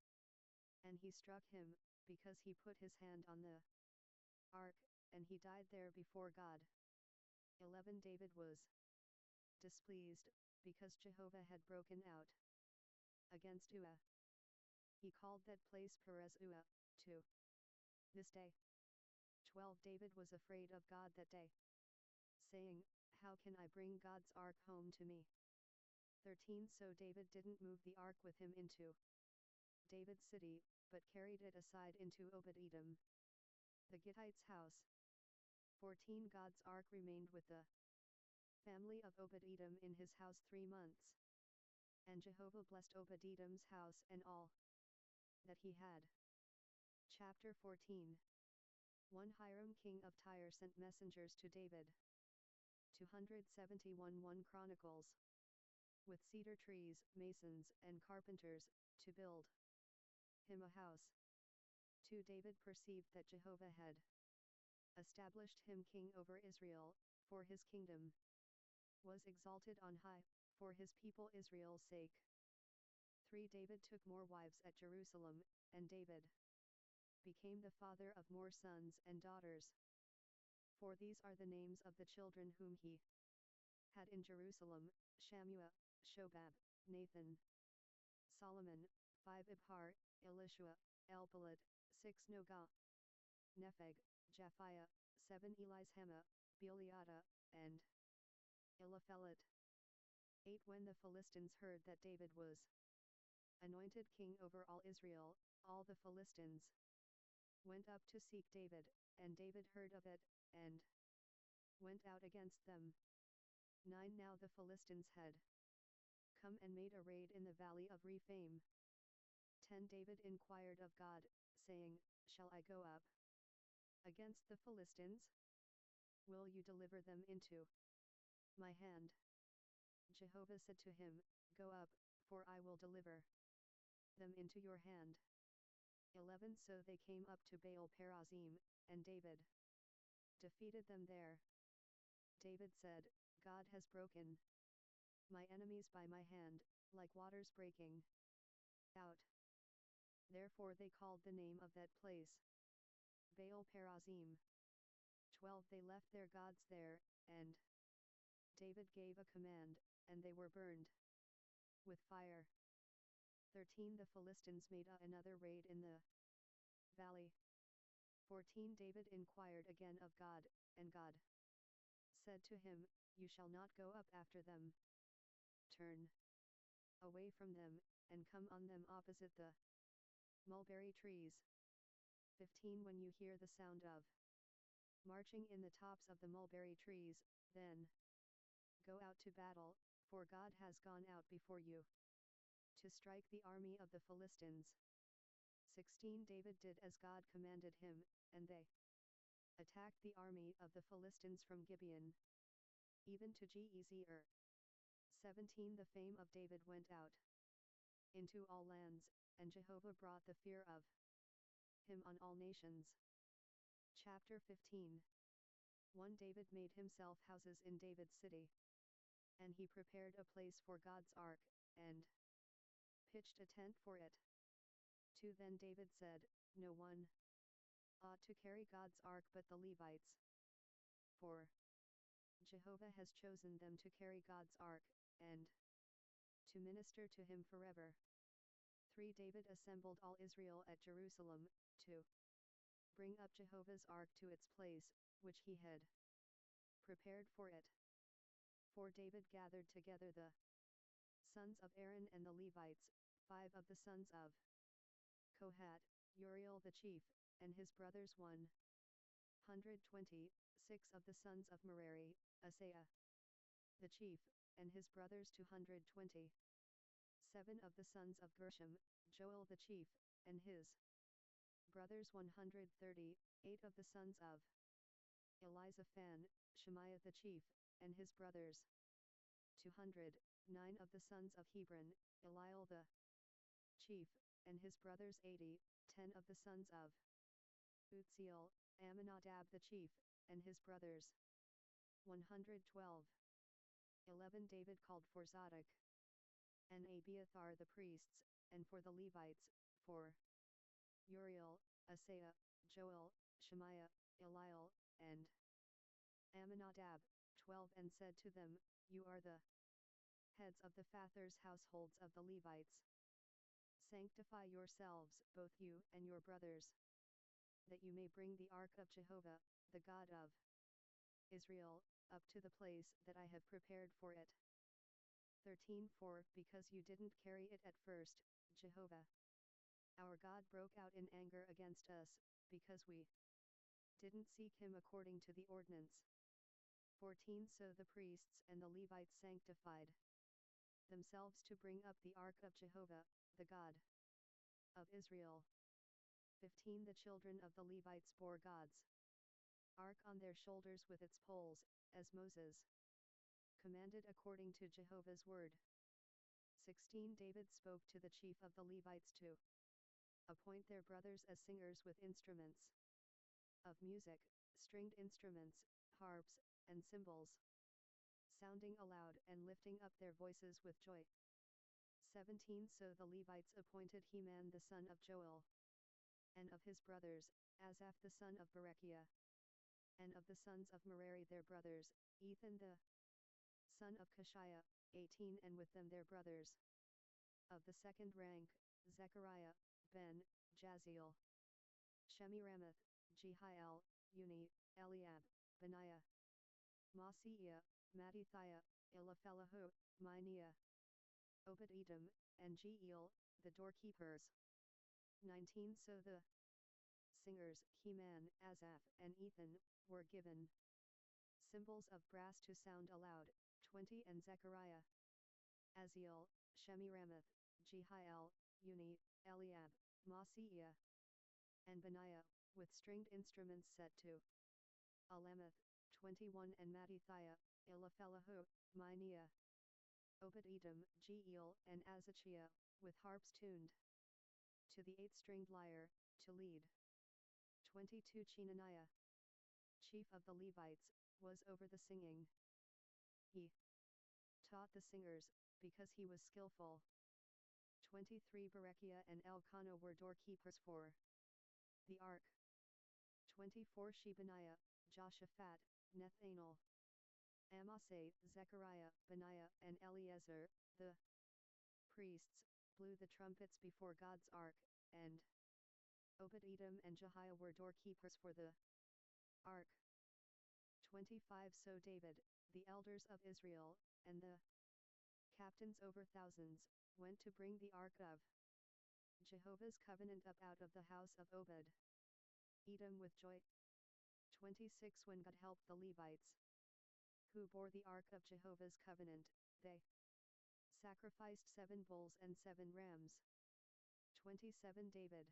and he struck him, because he put his hand on the ark, and he died there before God. 11 David was displeased, because Jehovah had broken out against Uzzah. He called that place Perez Uzzah, to this day. 12 David was afraid of God that day, saying, how can I bring God's ark home to me? 13 So David didn't move the ark with him into David's city, but carried it aside into Obed-Edom, the Gittite's house. 14 God's ark remained with the family of Obed-Edom in his house 3 months. And Jehovah blessed Obed-Edom's house and all that he had. Chapter 14. 1 Hiram king of Tyre sent messengers to David. 271 1 Chronicles. With cedar trees, masons, and carpenters, to build him a house. 2 David perceived that Jehovah had established him king over Israel, for his kingdom was exalted on high, for his people Israel's sake. 3 David took more wives at Jerusalem, and David became the father of more sons and daughters. For these are the names of the children whom he had in Jerusalem: Shammua, Shobab, Nathan, Solomon. 5 Ibhar, Elishua, Elpalet. 6 Nogah, Nepheg, Japhiah, 7 Elishama, Beliada, and Eliphelet. 8 When the Philistines heard that David was anointed king over all Israel, all the Philistines went up to seek David, and David heard of it, and went out against them. 9 Now the Philistines had come and made a raid in the valley of Rephaim. 10 David inquired of God, saying, Shall I go up against the Philistines? Will you deliver them into my hand? Jehovah said to him, Go up, for I will deliver them into your hand. 11 So they came up to Baal-Perazim, and David defeated them there. David said, God has broken my enemies by my hand, like waters breaking out. Therefore they called the name of that place Baal-Perazim. 12 They left their gods there, and David gave a command, and they were burned with fire. 13 The Philistines made another raid in the valley. 14 David inquired again of God, and God said to him, You shall not go up after them. Turn away from them, and come on them opposite the mulberry trees. 15 When you hear the sound of marching in the tops of the mulberry trees, then go out to battle, for God has gone out before you to strike the army of the Philistines. 16 David did as God commanded him, and they attacked the army of the Philistines from Gibeon even to Gezer. 17 The fame of David went out into all lands, and Jehovah brought the fear of him on all nations. Chapter 15. 1 David made himself houses in David's city, and he prepared a place for God's ark, and pitched a tent for it. 2 Then David said, No one ought to carry God's ark but the Levites, for Jehovah has chosen them to carry God's ark, and to minister to him forever. 3 David assembled all Israel at Jerusalem, to bring up Jehovah's ark to its place, which he had prepared for it. 4 David gathered together the sons of Aaron and the Levites, 5 of the sons of Kohat, Uriel the chief, and his brothers 120, 6 of the sons of Merari, Asaiah the chief, and his brothers 220. 7 of the sons of Gershom, Joel the chief, and his brothers 130, 8 of the sons of Elizaphan, Shemaiah the chief, and his brothers 200, 9 of the sons of Hebron, Eliel the chief, and his brothers 80, 10 of the sons of Uzziel, Amminadab the chief, and his brothers 112. 11 David called for Zadok and Abiathar the priests, and for the Levites, for Uriel, Asaiah, Joel, Shemaiah, Eliel, and Amminadab, 12 and said to them, You are the heads of the fathers' households of the Levites. Sanctify yourselves, both you and your brothers, that you may bring the ark of Jehovah, the God of Israel, up to the place that I have prepared for it. 13 For because you didn't carry it at first, Jehovah our God broke out in anger against us, because we didn't seek him according to the ordinance. 14 So the priests and the Levites sanctified themselves to bring up the ark of Jehovah, the God of Israel. 15 The children of the Levites bore God's ark on their shoulders with its poles, as Moses commanded according to Jehovah's word. 16 David spoke to the chief of the Levites to appoint their brothers as singers with instruments of music, stringed instruments, harps, and cymbals, sounding aloud and lifting up their voices with joy. 17 So the Levites appointed Heman the son of Joel, and of his brothers, Asaph the son of Berechiah, and of the sons of Merari their brothers, Ethan the son of Kishiah, 18 and with them their brothers. Of the second rank, Zechariah, Ben, Jaziel, Shemiramoth, Jehiel, Uni, Eliab, Benaiah, Maaseiah, Mattithiah, Eliphelahu, Miniah, Obed-Edom, and Jeiel, the doorkeepers. 19 So the singers, Heman, Asaph, and Ethan, were given cymbals of brass to sound aloud. 20 And Zechariah, Aziel, Shemiramoth, Jehiel, Uni, Eliab, Maaseiah, and Benaiah, with stringed instruments set to Alamoth. 21 And Mattithiah, Eliphelahu, Miniah, Obed-Edom, Jeiel, and Azachiah, with harps tuned to the 8-stringed lyre, to lead. 22 Chenaniah, chief of the Levites, was over the singing. He taught the singers, because he was skillful. 23 Berechiah and Elkanah were doorkeepers for the ark. 24 Shebaniah, Joshaphat, Nethanel, Amasai, Zechariah, Benaiah, and Eleazar, the priests, blew the trumpets before God's ark, and Obed-Edom and Jehiel were doorkeepers for the ark. 25 So David, the elders of Israel, and the captains over thousands, went to bring the ark of Jehovah's covenant up out of the house of Obed-Edom with joy. 26 When God helped the Levites, who bore the ark of Jehovah's covenant, they sacrificed 7 bulls and 7 rams. 27 David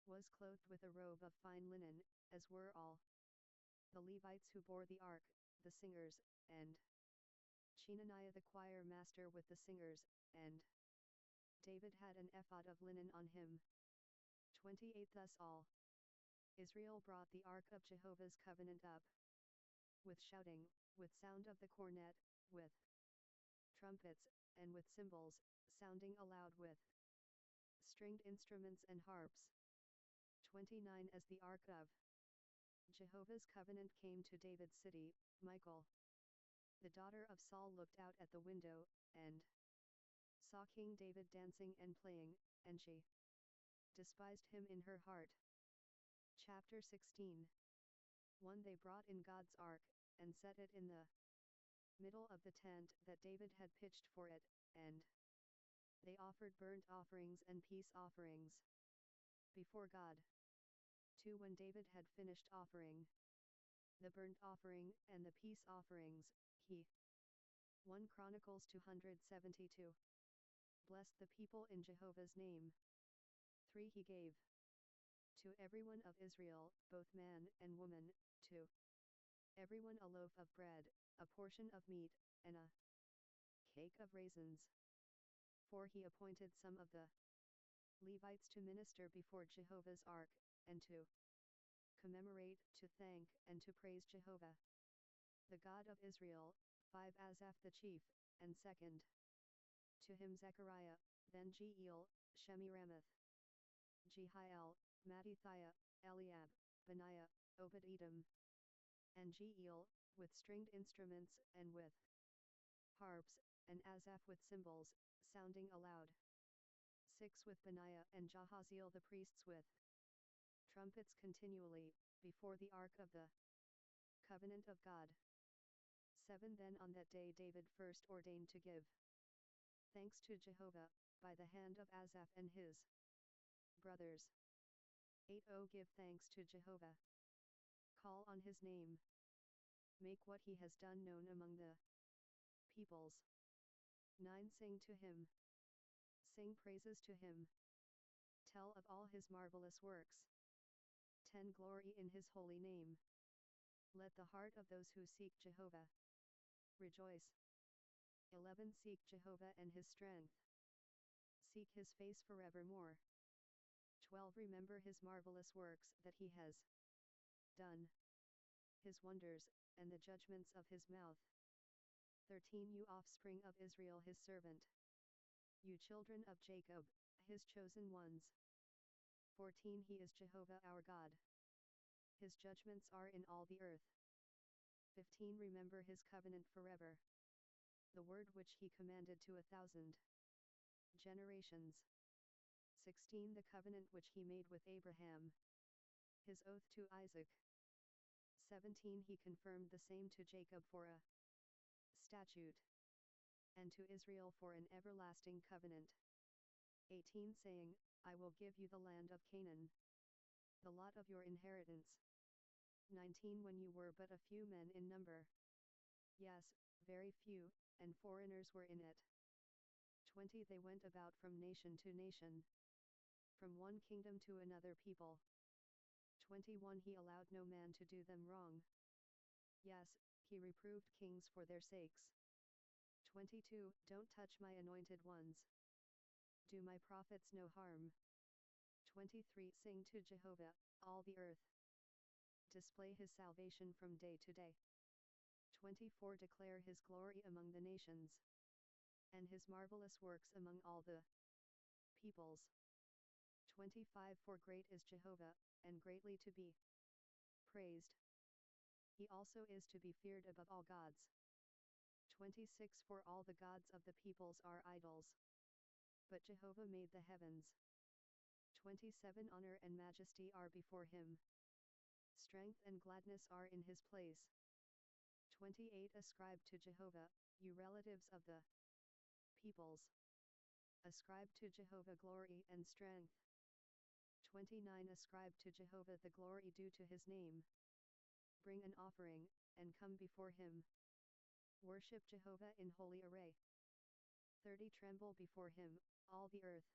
was clothed with a robe of fine linen, as were all the Levites who bore the ark, the singers, and Chenaniah the choir master with the singers, and David had an ephod of linen on him. 28 Thus all Israel brought the ark of Jehovah's covenant up, with shouting, with sound of the cornet, with trumpets, and with cymbals, sounding aloud with stringed instruments and harps. 29 As the ark of Jehovah's covenant came to David's city, Michal, the daughter of Saul, looked out at the window, and saw King David dancing and playing, and she despised him in her heart. Chapter 16 1 They brought in God's ark, and set it in the middle of the tent that David had pitched for it, and they offered burnt offerings and peace offerings before God. 2 When David had finished offering the burnt offering and the peace offerings, he 1 Chronicles 272 blessed the people in Jehovah's name. 3 He gave to everyone of Israel, both man and woman, to everyone a loaf of bread, a portion of meat, and a cake of raisins. 4 He appointed some of the Levites to minister before Jehovah's ark, and to commemorate, to thank, and to praise Jehovah, the God of Israel. 5 Asaph the chief, and second to him Zechariah, then Jeiel, Shemiramoth, Jehiel, Mattithiah, Eliab, Benaiah, Obed-Edom, and Jeiel, with stringed instruments and with harps, and Asaph with cymbals, sounding aloud. 6 With Benaiah and Jahaziel the priests with trumpets continually, before the ark of the covenant of God. 7 Then on that day David first ordained to give thanks to Jehovah, by the hand of Asaph and his brothers. 8 O give thanks to Jehovah. Call on his name. Make what he has done known among the peoples. 9 Sing to him. Sing praises to him. Tell of all his marvelous works. 10 Glory in his holy name. Let the heart of those who seek Jehovah rejoice. 11 Seek Jehovah and his strength. Seek his face forevermore. 12 Remember his marvelous works that he has done, his wonders, and the judgments of his mouth. 13 You offspring of Israel his servant. You children of Jacob, his chosen ones. 14 He is Jehovah our God. His judgments are in all the earth. 15 Remember his covenant forever, the word which he commanded to 1,000 generations. 16 The covenant which he made with Abraham, his oath to Isaac. 17 He confirmed the same to Jacob for a statute, and to Israel for an everlasting covenant. 18 Saying, I will give you the land of Canaan, the lot of your inheritance. 19 When you were but a few men in number, yes, very few, and foreigners were in it. 20 They went about from nation to nation, from one kingdom to another people. 21 He allowed no man to do them wrong. Yes, he reproved kings for their sakes. 22 Don't touch my anointed ones. Do my prophets no harm. 23 Sing to Jehovah, all the earth. Display his salvation from day to day. 24 Declare his glory among the nations, and his marvelous works among all the peoples. 25 For great is Jehovah, and greatly to be praised. He also is to be feared above all gods. 26 For all the gods of the peoples are idols, but Jehovah made the heavens. 27 Honor and majesty are before him. Strength and gladness are in his place. 28 Ascribe to Jehovah, you relatives of the peoples. Ascribe to Jehovah glory and strength. 29 Ascribe to Jehovah the glory due to his name. Bring an offering, and come before him. Worship Jehovah in holy array. 30 Tremble before him, all the earth.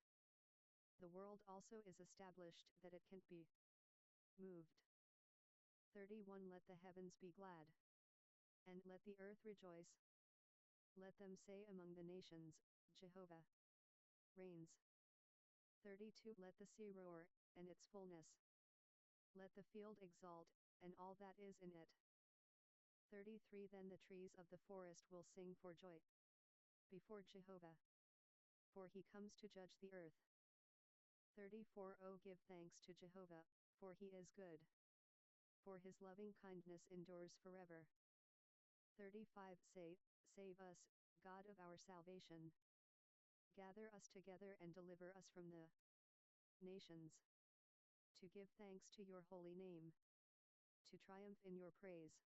The world also is established that it can't be moved. 31 Let the heavens be glad, and let the earth rejoice. Let them say among the nations, Jehovah reigns. 32 Let the sea roar, and its fullness. Let the field exult, and all that is in it. 33 Then the trees of the forest will sing for joy before Jehovah, for he comes to judge the earth. 34 Oh, give thanks to Jehovah, for he is good, for his loving kindness endures forever. 35 Say, save us, God of our salvation. Gather us together and deliver us from the nations, to give thanks to your holy name, to triumph in your praise.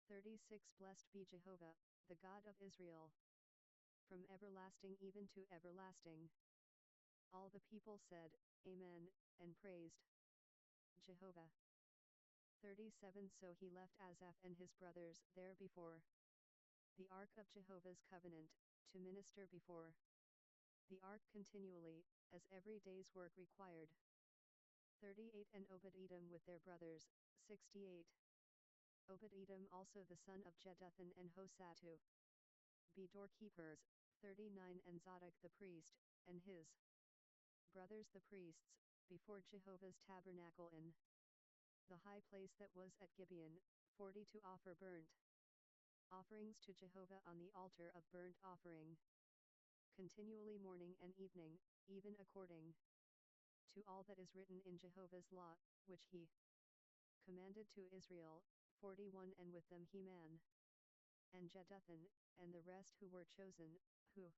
36 Blessed be Jehovah, the God of Israel, from everlasting even to everlasting. All the people said, Amen, and praised Jehovah. 37 So he left Asaph and his brothers there before the ark of Jehovah's covenant, to minister before the ark continually, as every day's work required. 38 And Obed-Edom with their brothers, 68. Obed-Edom also the son of Jeduthun and Hosattu be doorkeepers, 39 And Zadok the priest, and his brothers the priests, before Jehovah's tabernacle in the high place that was at Gibeon, 40 To offer burnt offerings to Jehovah on the altar of burnt offering, continually morning and evening, even according to all that is written in Jehovah's law, which he commanded to Israel. 41 And with them Heman and Jeduthun, and the rest who were chosen, who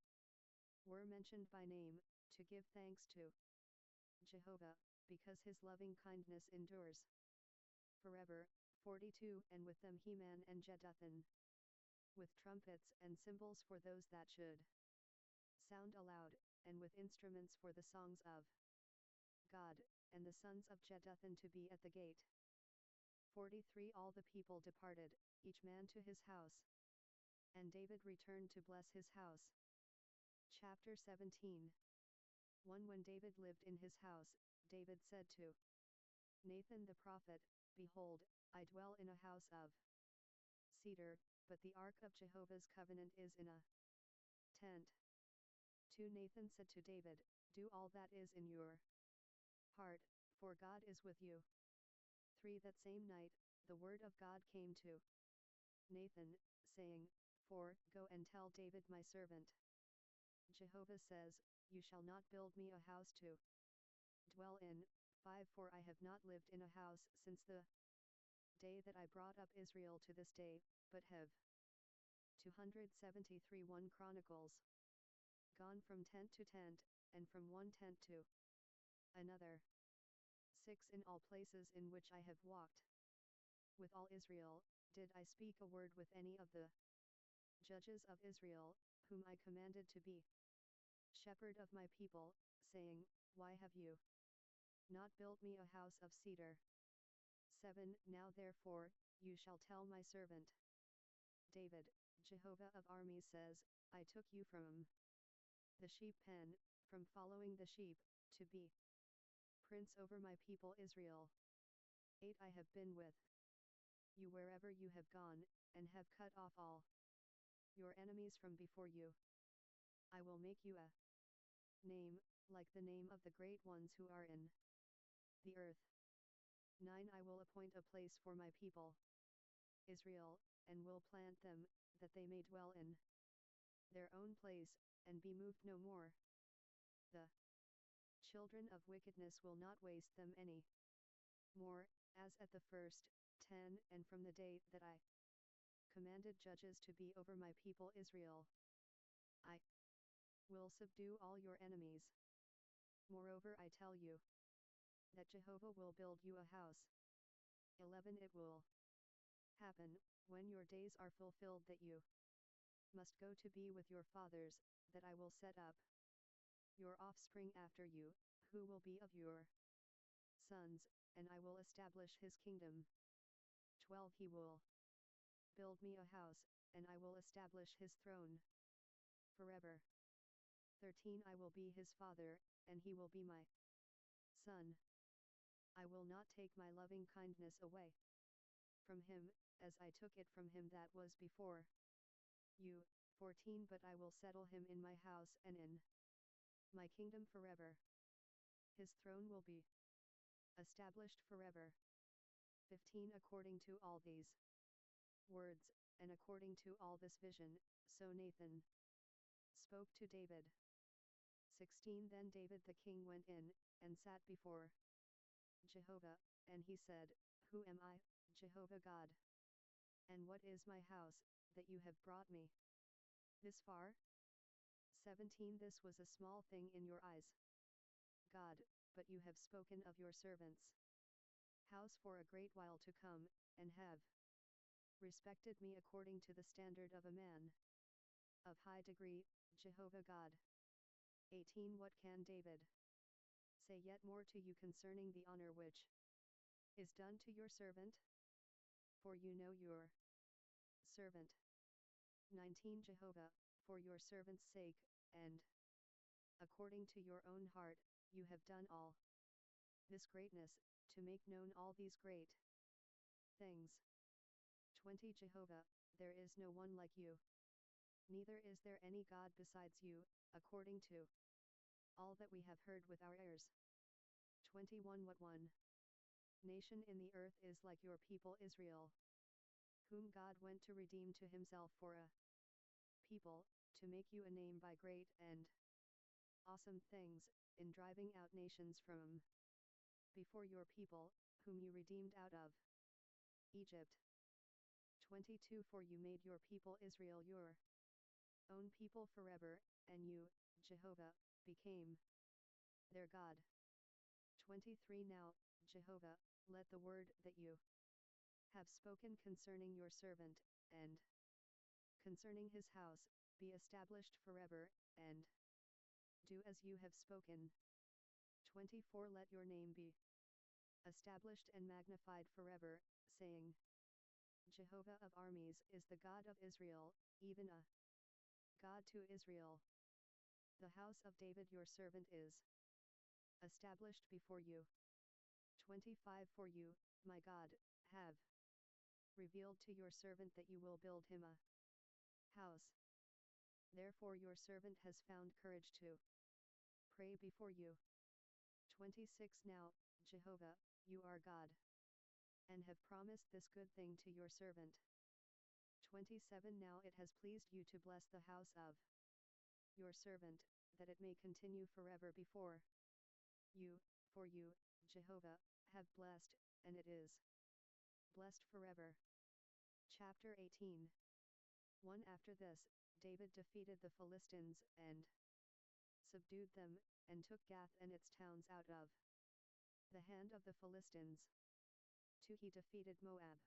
were mentioned by name, to give thanks to Jehovah, because his loving kindness endures forever. 42 And with them Heman and Jeduthun, with trumpets and cymbals for those that should sound aloud, and with instruments for the songs of God, and the sons of Jeduthun to be at the gate. 43 All the people departed, each man to his house, and David returned to bless his house. Chapter 17. 1 When David lived in his house, David said to Nathan the prophet, Behold, I dwell in a house of cedar, but the ark of Jehovah's covenant is in a tent. 2 Nathan said to David, Do all that is in your heart, for God is with you. 3 That same night, the word of God came to Nathan, saying, Go and tell David my servant. Jehovah says, You shall not build me a house to dwell in. 5 For I have not lived in a house since the day that I brought up Israel to this day, but have 273 1 Chronicles. Gone from tent to tent, and from one tent to another. 6 In all places in which I have walked, with all Israel, did I speak a word with any of the judges of Israel, whom I commanded to be shepherd of my people, saying, Why have you not built me a house of cedar? 7 Now therefore, you shall tell my servant David, Jehovah of armies says, I took you from the sheep pen, from following the sheep, to be prince over my people Israel. 8 I have been with you wherever you have gone, and have cut off all your enemies from before you. I will make you a name, like the name of the great ones who are in the earth. 9 I will appoint a place for my people Israel, and will plant them, that they may dwell in their own place, and be moved no more. The children of wickedness will not waste them any more, as at the first. 10 And from the day that I commanded judges to be over my people Israel, I will subdue all your enemies. Moreover I tell you that Jehovah will build you a house. 11 It will happen, when your days are fulfilled, that you must go to be with your fathers, that I will set up your offspring after you, who will be of your sons, and I will establish his kingdom. 12 He will build me a house, and I will establish his throne forever. 13 I will be his father, and he will be my son. I will not take my loving kindness away from him, as I took it from him that was before you. 14 But I will settle him in my house and in my kingdom forever. His throne will be established forever. 15 According to all these words, and according to all this vision, so Nathan spoke to David. 16 Then David the king went in, and sat before Jehovah, and he said, Who am I, Jehovah God? And what is my house, that you have brought me this far? 17 This was a small thing in your eyes, God, but you have spoken of your servants' house for a great while to come, and have respected me according to the standard of a man of high degree, Jehovah God. 18 What can David say yet more to you concerning the honor which is done to your servant? For you know your servant. 19 Jehovah, for your servant's sake, and according to your own heart, you have done all this greatness, to make known all these great things. 20 Jehovah, there is no one like you, neither is there any God besides you, according to all that we have heard with our ears. 21 What one nation in the earth is like your people Israel, whom God went to redeem to himself for a people, to make you a name by great and awesome things, in driving out nations from before your people, whom you redeemed out of Egypt. 22 For you made your people Israel your own people forever, and you, Jehovah, became their God. 23 Now, Jehovah, let the word that you have spoken concerning your servant, and concerning his house, be established forever, and do as you have spoken. 24 Let your name be established and magnified forever, saying, Jehovah of armies is the God of Israel, even a God to Israel. The house of David your servant is established before you. 25 For you, my God, have revealed to your servant that you will build him a house. Therefore your servant has found courage to pray before you. 26 Now, Jehovah, you are God, and have promised this good thing to your servant. 27 Now it has pleased you to bless the house of your servant, that it may continue forever before you, for you, Jehovah, have blessed, and it is blessed forever. Chapter 18 1 After this, David defeated the Philistines, and subdued them, and took Gath and its towns out of the hand of the Philistines. 2 He defeated Moab,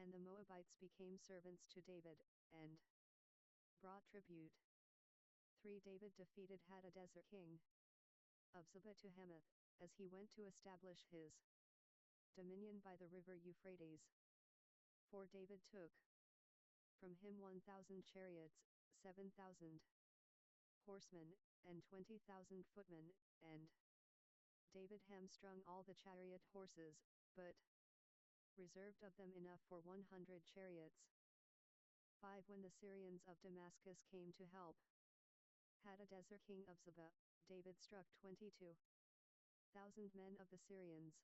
And the Moabites became servants to David, and brought tribute. 3. David defeated Hadadezer king of Zobah to Hamath, as he went to establish his dominion by the river Euphrates. 4. David took from him 1,000 chariots, 7,000 horsemen, and 20,000 footmen, and David hamstrung all the chariot horses, but reserved of them enough for 100 chariots. 5. When the Syrians of Damascus came to help Hadadezer king of Zobah, David struck 22,000 men of the Syrians.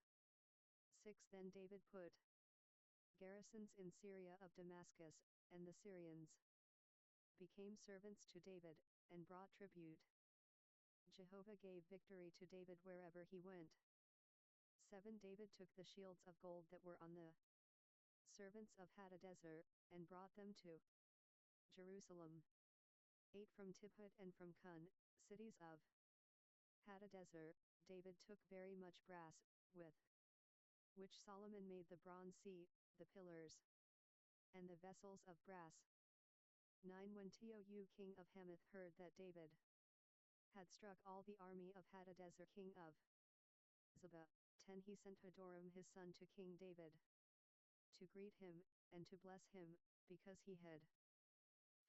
6. Then David put garrisons in Syria of Damascus, and the Syrians became servants to David, and brought tribute. Jehovah gave victory to David wherever he went. 7. David took the shields of gold that were on the servants of Hadadezer, and brought them to Jerusalem. 8. From Tibhut and from Kun, cities of Hadadezer, David took very much brass, with which Solomon made the bronze sea, the pillars, and the vessels of brass. 9. When Tou king of Hamath heard that David had struck all the army of Hadadezer king of Zobah. 10. He sent Hadoram his son to King David to greet him, and to bless him, because he had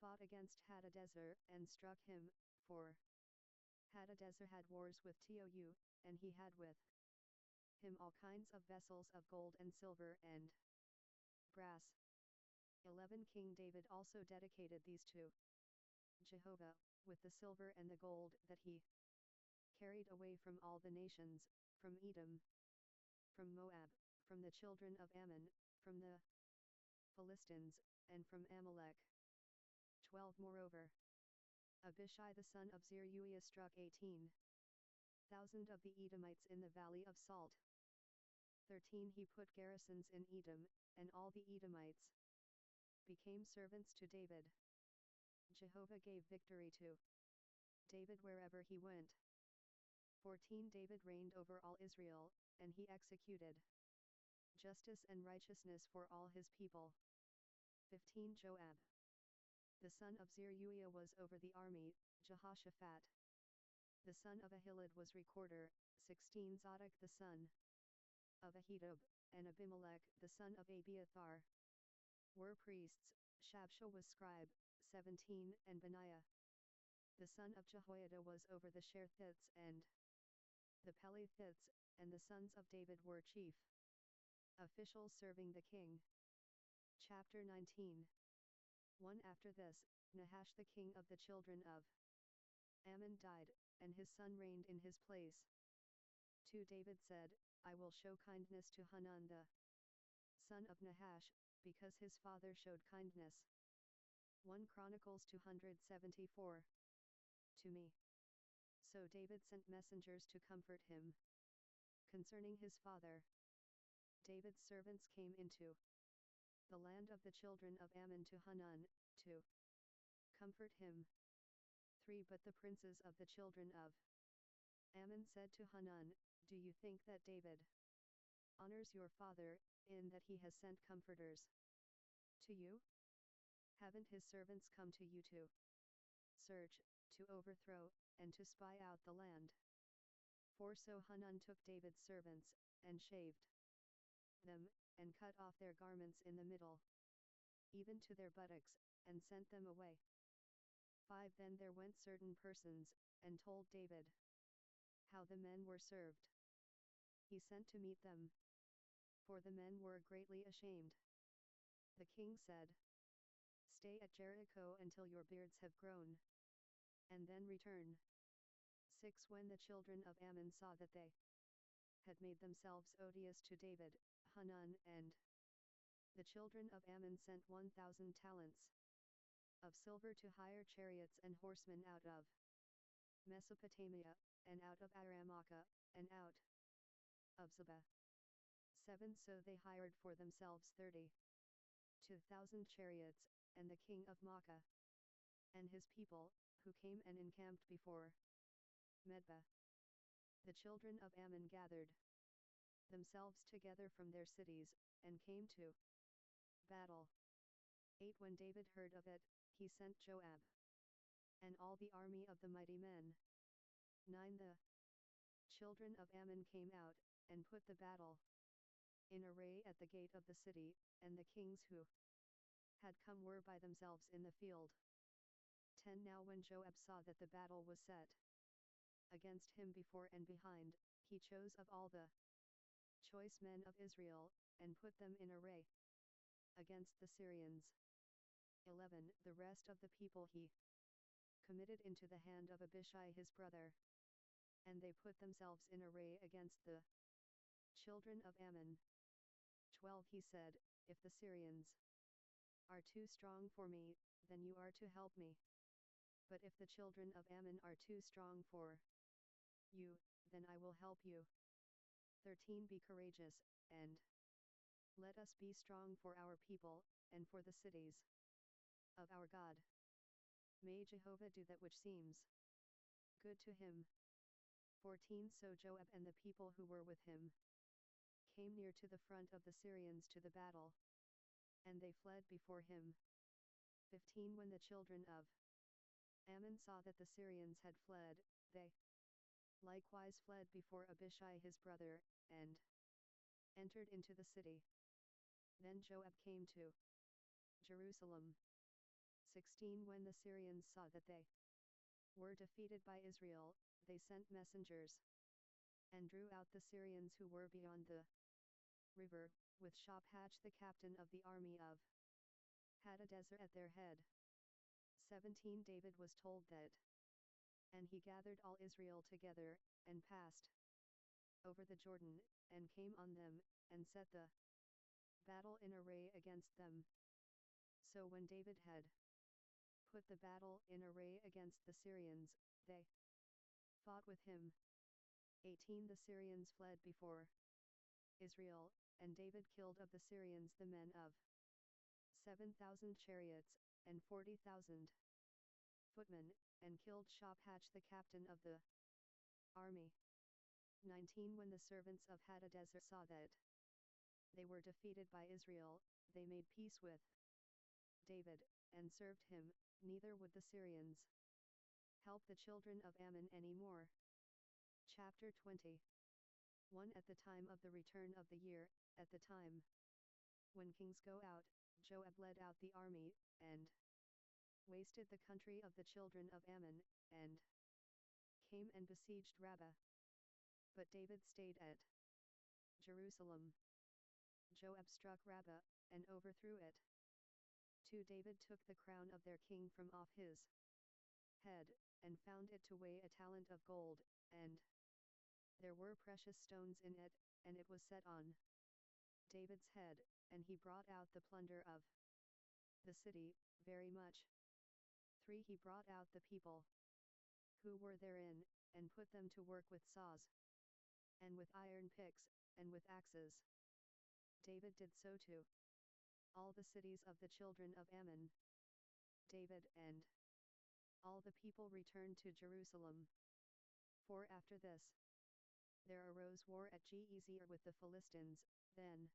fought against Hadadezer, and struck him, for Hadadezer had wars with Tou, and he had with him all kinds of vessels of gold and silver and brass. 11. King David also dedicated these to Jehovah, with the silver and the gold that he carried away from all the nations, from Edom, from Moab, from the children of Ammon, from the Philistines, and from Amalek. 12. Moreover, Abishai the son of Zeruiah struck 18,000 of the Edomites in the valley of Salt. 13. He put garrisons in Edom, and all the Edomites became servants to David. Jehovah gave victory to David wherever he went. 14. David reigned over all Israel, and he executed justice and righteousness for all his people. 15. Joab the son of Zeruiah was over the army. Jehoshaphat the son of Ahilud was recorder. 16. Zadok the son of Ahitub, and Abimelech the son of Abiathar were priests. Shabshah was scribe. 17. And Benaiah the son of Jehoiada was over the Sherethites and the Pelethites, and the sons of David were chief officials serving the king. Chapter 19. 1. After this, Nahash the king of the children of Ammon died, and his son reigned in his place. 2. David said, I will show kindness to Hanun the son of Nahash, because his father showed kindness. 1 Chronicles 274. To me. So David sent messengers to comfort him concerning his father. David's servants came into the land of the children of Ammon to Hanun, to comfort him. 3 But the princes of the children of Ammon said to Hanun, Do you think that David honors your father, in that he has sent comforters to you? Haven't his servants come to you to search, to overthrow, and to spy out the land? 4 So Hanun took David's servants, and shaved them, and cut off their garments in the middle, even to their buttocks, and sent them away. 5 Then there went certain persons, and told David how the men were served. He sent to meet them, for the men were greatly ashamed. The king said, Stay at Jericho until your beards have grown, and then return. 6 When the children of Ammon saw that they had made themselves odious to David, Hanun and the children of Ammon sent 1,000 talents of silver to hire chariots and horsemen out of Mesopotamia, and out of Aramaka, and out of Zobah. 7 So they hired for themselves 32,000 chariots, and the king of Makkah and his people, who came and encamped before Medba. The children of Ammon gathered themselves together from their cities, and came to Battle. 8 When David heard of it, he sent Joab and all the army of the mighty men. 9 The children of Ammon came out, and put the battle in array at the gate of the city, and the kings who had come were by themselves in the field. 10 Now when Joab saw that the battle was set against him before and behind, he chose of all the choice men of Israel, and put them in array against the Syrians. 11 The rest of the people he committed into the hand of Abishai his brother, and they put themselves in array against the children of Ammon. 12 He said, If the Syrians are too strong for me, then you are to help me. But if the children of Ammon are too strong for you, then I will help you. 13 Be courageous, and let us be strong for our people, and for the cities of our God. May Jehovah do that which seems good to him. 14 So Joab and the people who were with him came near to the front of the Syrians to the battle, and they fled before him. 15 When the children of Ammon saw that the Syrians had fled, they likewise fled before Abishai his brother, and entered into the city. Then Joab came to Jerusalem. 16 When the Syrians saw that they were defeated by Israel, they sent messengers and drew out the Syrians who were beyond the river, with Shophach the captain of the army of Hadadezer at their head. 17 David was told that, and he gathered all Israel together, and passed over the Jordan, and came on them, and set the battle in array against them. So when David had put the battle in array against the Syrians, they fought with him. 18 The Syrians fled before Israel, and David killed of the Syrians the men of 7,000 chariots, and 40,000 footmen, and killed Shophach the captain of the army. 19 When the servants of Hadadezer saw that they were defeated by Israel, they made peace with David, and served him, neither would the Syrians help the children of Ammon any more. Chapter 20. 1 At the time of the return of the year, at the time when kings go out, Joab led out the army, and wasted the country of the children of Ammon, and came and besieged Rabbah. But David stayed at Jerusalem. Joab struck Rabbah, and overthrew it. 2 David took the crown of their king from off his head, and found it to weigh a talent of gold, and there were precious stones in it, and it was set on David's head, and he brought out the plunder of the city, very much. 3 He brought out the people who were therein, and put them to work with saws, and with iron picks, and with axes. David did so to all the cities of the children of Ammon. David and all the people returned to Jerusalem. 4 After this, there arose war at Gezer with the Philistines. Then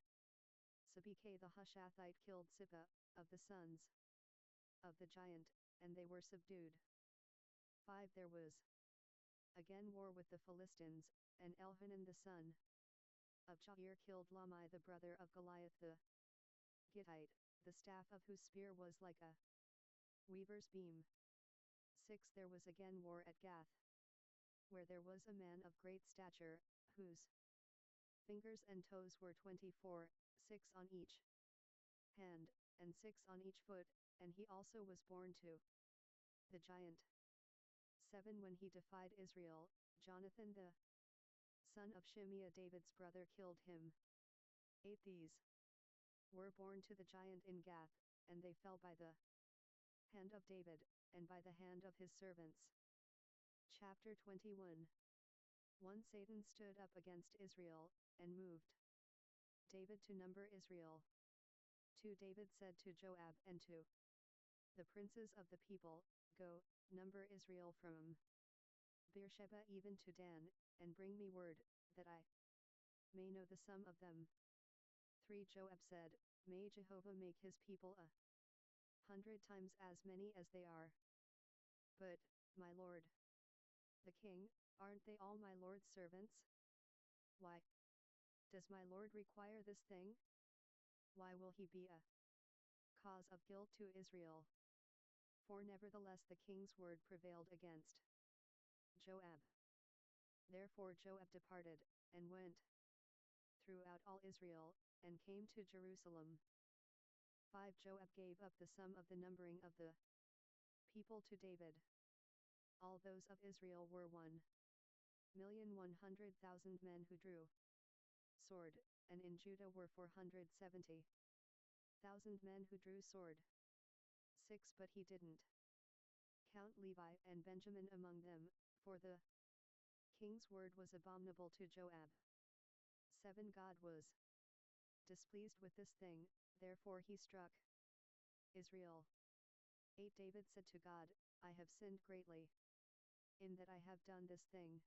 Sabekah the Hushathite killed Sippa, of the sons of the giant, and they were subdued. 5 There was again war with the Philistines, and Elhanan the son of Jair killed Lahmi the brother of Goliath the Gittite, the staff of whose spear was like a weaver's beam. 6 There was again war at Gath, where there was a man of great stature, whose fingers and toes were 24, 6 on each hand, and 6 on each foot, and he also was born to the giant. 7 When he defied Israel, Jonathan the son of Shimeah David's brother killed him. 8 These were born to the giant in Gath, and they fell by the hand of David, and by the hand of his servants. Chapter 21. 1 Satan stood up against Israel, and moved David to number Israel. 2 David said to Joab and to the princes of the people, Go, number Israel from Beersheba even to Dan, and bring me word, that I may know the sum of them. 3 Joab said, May Jehovah make his people 100 times as many as they are. But, my lord, the king, aren't they all my lord's servants? Why does my lord require this thing? Why will he be a cause of guilt to Israel? For nevertheless the king's word prevailed against Joab. Therefore Joab departed, and went throughout all Israel, and came to Jerusalem. 5. Joab gave up the sum of the numbering of the people to David. All those of Israel were 1,100,000 men who drew sword, and in Judah were 470,000 men who drew sword. 6. But he didn't count Levi and Benjamin among them, for the king's word was abominable to Joab. 7. God was displeased with this thing, therefore he struck Israel. 8. David said to God, I have sinned greatly, in that I have done this thing.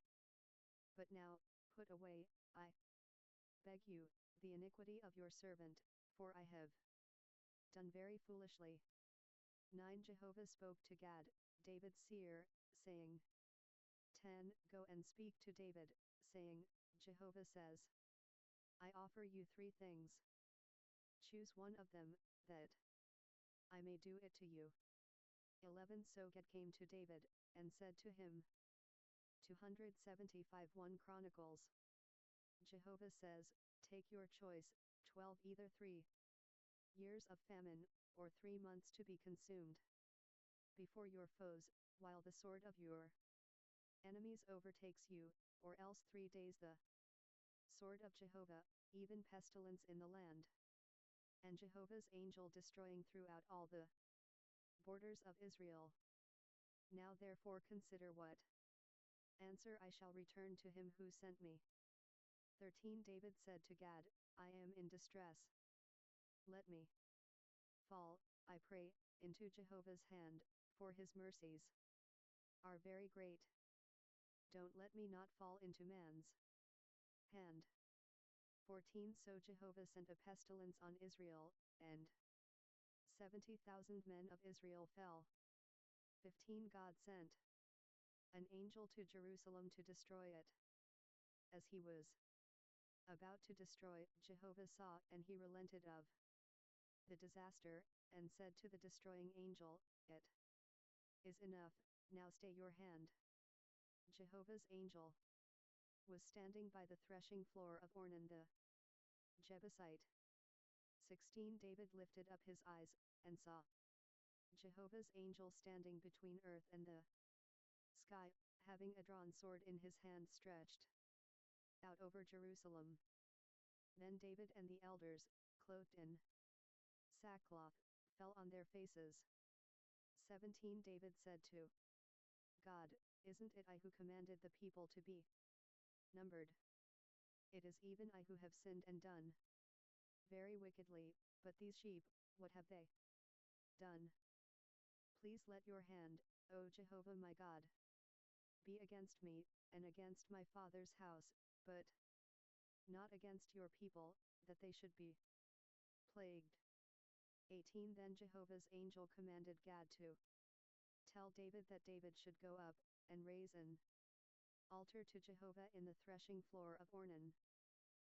But now, put away, I beg you, the iniquity of your servant, for I have done very foolishly. 9. Jehovah spoke to Gad, David's seer, saying, 10. Go and speak to David, saying, Jehovah says, I offer you 3 things. Choose one of them, that I may do it to you. 11. So Gad came to David, and said to him, 275 1 Chronicles. Jehovah says, take your choice. 12. Either 3 years of famine, or 3 months to be consumed before your foes, while the sword of your enemies overtakes you, or else 3 days the sword of Jehovah, even pestilence in the land, and Jehovah's angel destroying throughout all the borders of Israel. Now therefore consider what answer I shall return to him who sent me. 13. David said to Gad, I am in distress. Let me fall, I pray, into Jehovah's hand, for his mercies are very great. Don't let me not fall into man's hand. 14. So Jehovah sent a pestilence on Israel, and 70,000 men of Israel fell. 15. God sent an angel to Jerusalem to destroy it. As he was about to destroy, Jehovah saw, and he relented of the disaster, and said to the destroying angel, it is enough, now stay your hand. Jehovah's angel was standing by the threshing floor of Ornan the Jebusite. 16. David lifted up his eyes, and saw Jehovah's angel standing between earth and the sky, having a drawn sword in his hand stretched out over Jerusalem. Then David and the elders, clothed in sackcloth, fell on their faces. 17. David said to God, isn't it I who commanded the people to be numbered? It is even I who have sinned and done very wickedly, but these sheep, what have they done? Please let your hand, O Jehovah my God, be against me, and against my father's house, but not against your people, that they should be plagued. 18. Then Jehovah's angel commanded Gad to tell David that David should go up, and raise an altar to Jehovah in the threshing floor of Ornan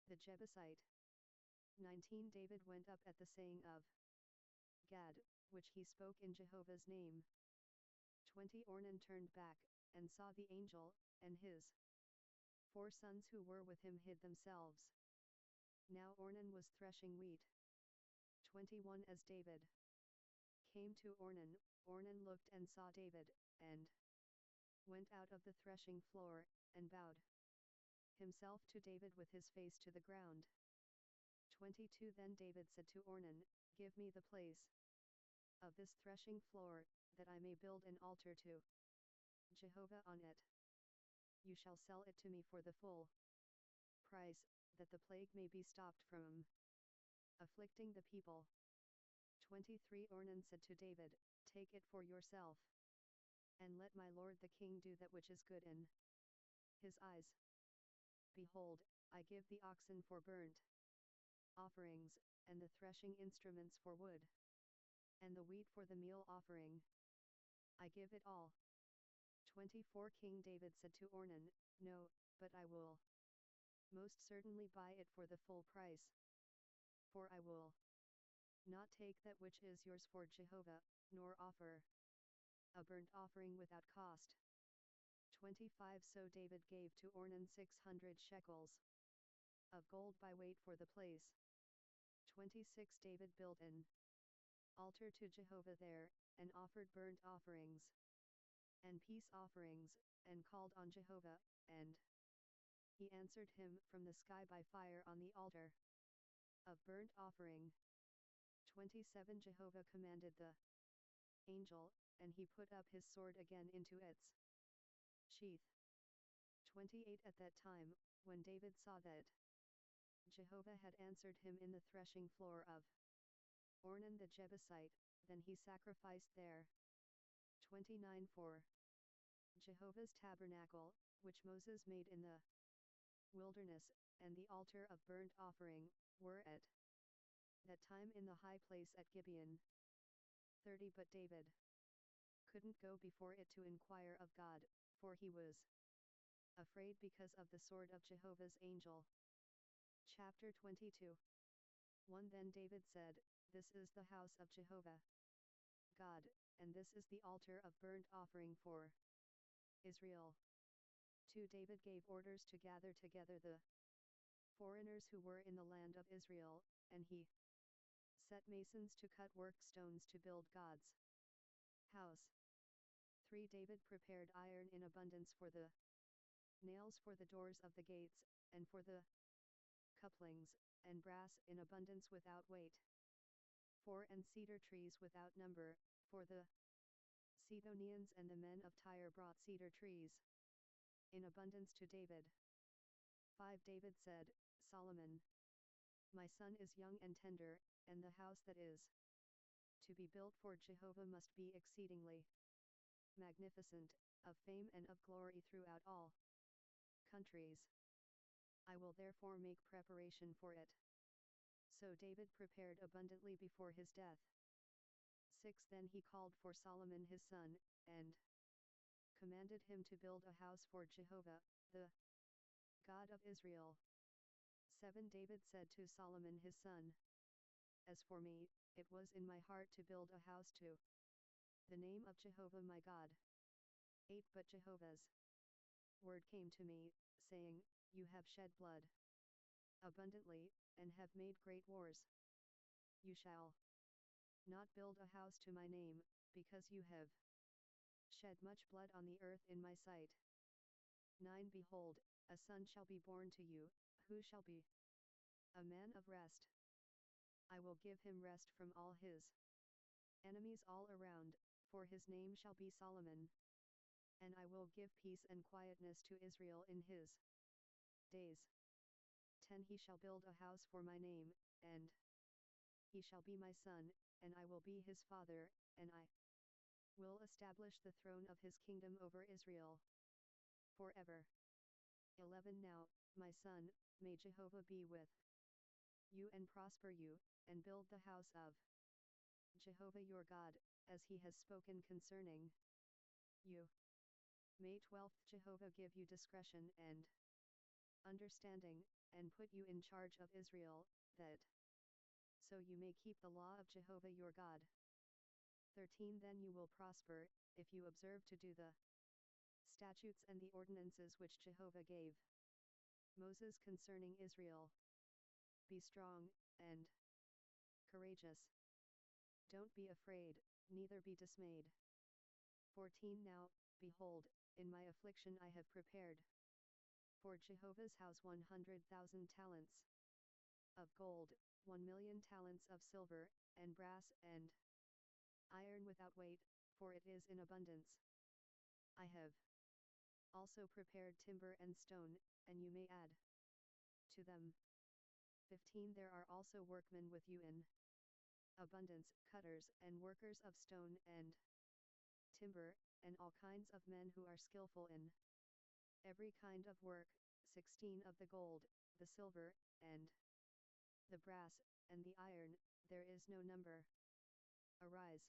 the Jebusite. 19. David went up at the saying of Gad, which he spoke in Jehovah's name. 20. Ornan turned back, and saw the angel, and his 4 sons who were with him hid themselves. Now Ornan was threshing wheat. 21. As David came to Ornan, Ornan looked and saw David, and went out of the threshing floor, and bowed himself to David with his face to the ground. 22. Then David said to Ornan, give me the place of this threshing floor, that I may build an altar to Jehovah on it. You shall sell it to me for the full price, that the plague may be stopped from afflicting the people. 23. Ornan said to David, take it for yourself, and let my lord the king do that which is good in his eyes. Behold, I give the oxen for burnt offerings, and the threshing instruments for wood, and the wheat for the meal offering. I give it all. 24 King David said to Ornan, No, but I will most certainly buy it for the full price. For I will not take that which is yours for Jehovah, nor offer a burnt offering without cost. 25 So David gave to Ornan 600 shekels of gold by weight for the place. 26 David built an altar to Jehovah there, and offered burnt offerings and peace offerings, and called on Jehovah, and he answered him from the sky by fire on the altar of burnt offering. 27 Jehovah commanded the angel, and he put up his sword again into its sheath. 28 At that time, when David saw that Jehovah had answered him in the threshing floor of Ornan the Jebusite, then he sacrificed there. 29 For Jehovah's tabernacle, which Moses made in the wilderness, and the altar of burnt offering, were at that time in the high place at Gibeon. 30 But David couldn't go before it to inquire of God, for he was afraid because of the sword of Jehovah's angel. Chapter 22 1 Then David said, This is the house of Jehovah God, and this is the altar of burnt offering for Israel. 2 David gave orders to gather together the foreigners who were in the land of Israel, and he set masons to cut worked stones to build God's house. 3 David prepared iron in abundance for the nails for the doors of the gates, and for the couplings, and brass in abundance without weight. 4 And cedar trees without number, for the Sidonians and the men of Tyre brought cedar trees in abundance to David. 5 David said, Solomon, my son is young and tender, and the house that is to be built for Jehovah must be exceedingly magnificent, of fame and of glory throughout all countries. I will therefore make preparation for it. So David prepared abundantly before his death. 6 Then he called for Solomon his son, and commanded him to build a house for Jehovah, the God of Israel. 7 David said to Solomon his son, As for me, it was in my heart to build a house to the name of Jehovah my God. 8 But Jehovah's word came to me, saying, You have shed blood abundantly, and have made great wars. You shall not build a house to my name, because you have shed much blood on the earth in my sight. 9 Behold, a son shall be born to you, who shall be a man of rest. I will give him rest from all his enemies all around, for his name shall be Solomon. And I will give peace and quietness to Israel in his days. 10 He shall build a house for my name, and he shall be my son, and I will be his father, and I will establish the throne of his kingdom over Israel forever. 11 Now, my son, may Jehovah be with you and prosper you, and build the house of Jehovah your God, as he has spoken concerning you. May 12th Jehovah give you discretion and understanding, and put you in charge of Israel, that so you may keep the law of Jehovah your God. 13 Then you will prosper, if you observe to do the statutes and the ordinances which Jehovah gave Moses concerning Israel. Be strong, and courageous. Don't be afraid, neither be dismayed. 14 Now, behold, in my affliction I have prepared for Jehovah's house 100,000 talents of gold, 1,000,000 talents of silver, and brass and iron without weight, for it is in abundance. I have also prepared timber and stone, and you may add to them. 15 There are also workmen with you in abundance, cutters and workers of stone and timber, and all kinds of men who are skillful in every kind of work. 16 Of the gold, the silver, and the brass, and the iron, there is no number. Arise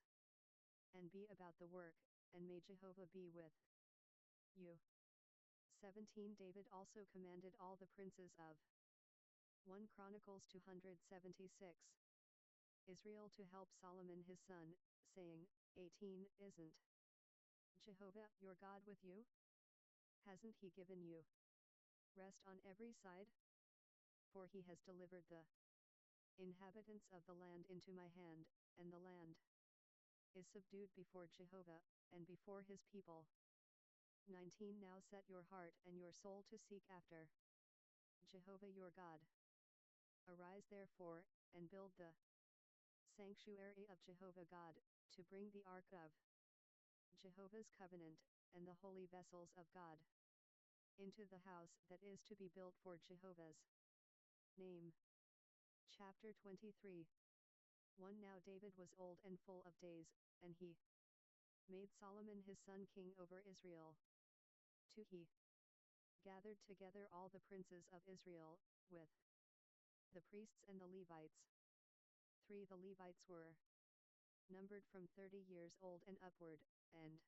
and be about the work, and may Jehovah be with you. 17 David also commanded all the princes of 1 Chronicles 276 Israel to help Solomon his son, saying, 18 Isn't Jehovah your God with you? Hasn't he given you rest on every side? For he has delivered the inhabitants of the land into my hand, and the land is subdued before Jehovah, and before his people. 19 Now set your heart and your soul to seek after Jehovah your God. Arise therefore, and build the sanctuary of Jehovah God, to bring the ark of Jehovah's covenant, and the holy vessels of God into the house that is to be built for Jehovah's name. Chapter 23 1 Now David was old and full of days, and he made Solomon his son king over Israel. 2 He gathered together all the princes of Israel, with the priests and the Levites. 3 The Levites were numbered from 30 years old and upward, and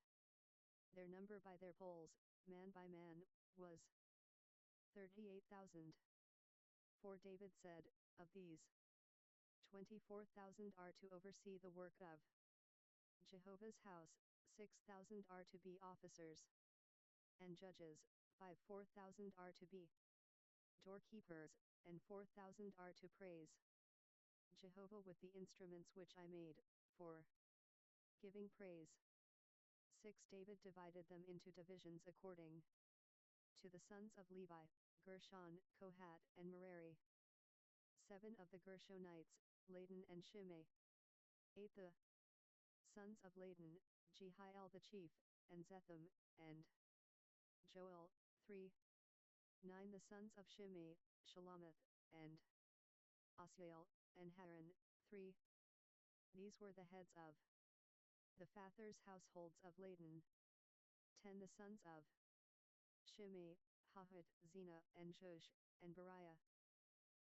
their number by their polls, man by man, was 38,000. 4 David said, of these, 24,000 are to oversee the work of Jehovah's house, 6,000 are to be officers and judges, 4,000 are to be doorkeepers, and 4,000 are to praise Jehovah with the instruments which I made, for giving praise. 6 David divided them into divisions according to the sons of Levi, Gershon, Kohath and Merari. 7 Of the Gershonites, Ladan and Shimei. 8 The sons of Ladan, Jehiel the chief, and Zetham, and Joel. 3 9 The sons of Shimei, Shalomoth, and Asiel, and Haran. 3 These were the heads of the fathers' households of Ladan. 10 The sons of Shimei, Hahat, Zena, and Josh, and Beriah.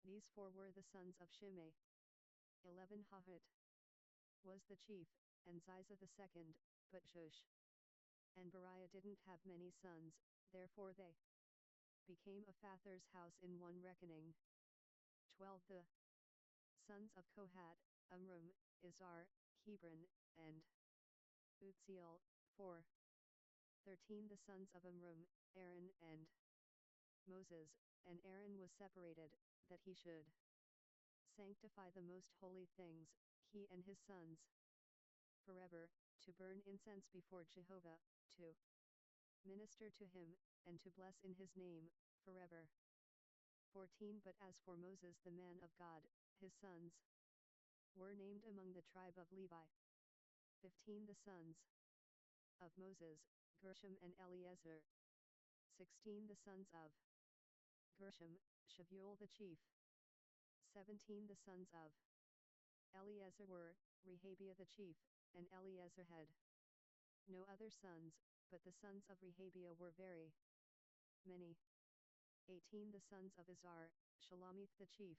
These 4 were the sons of Shimei. 11 Hahat was the chief, and Ziza the second, but Josh and Beriah didn't have many sons, therefore they became a father's house in one reckoning. 12 The sons of Kohath, Amram, Izhar, Hebron, and Uzziel. 4 13 The sons of Amram, Aaron and Moses, and Aaron was separated, that he should sanctify the most holy things, he and his sons, forever, to burn incense before Jehovah, to minister to him, and to bless in his name, forever. 14 But as for Moses the man of God, his sons were named among the tribe of Levi. 15 The sons of Moses, Gershom and Eleazar. 16 The sons of Gershom, Shavuel the chief. 17 The sons of Eleazar were, Rehabiah the chief, and Eleazar had no other sons, but the sons of Rehabiah were very many. 18 The sons of Izhar, Shalomith the chief.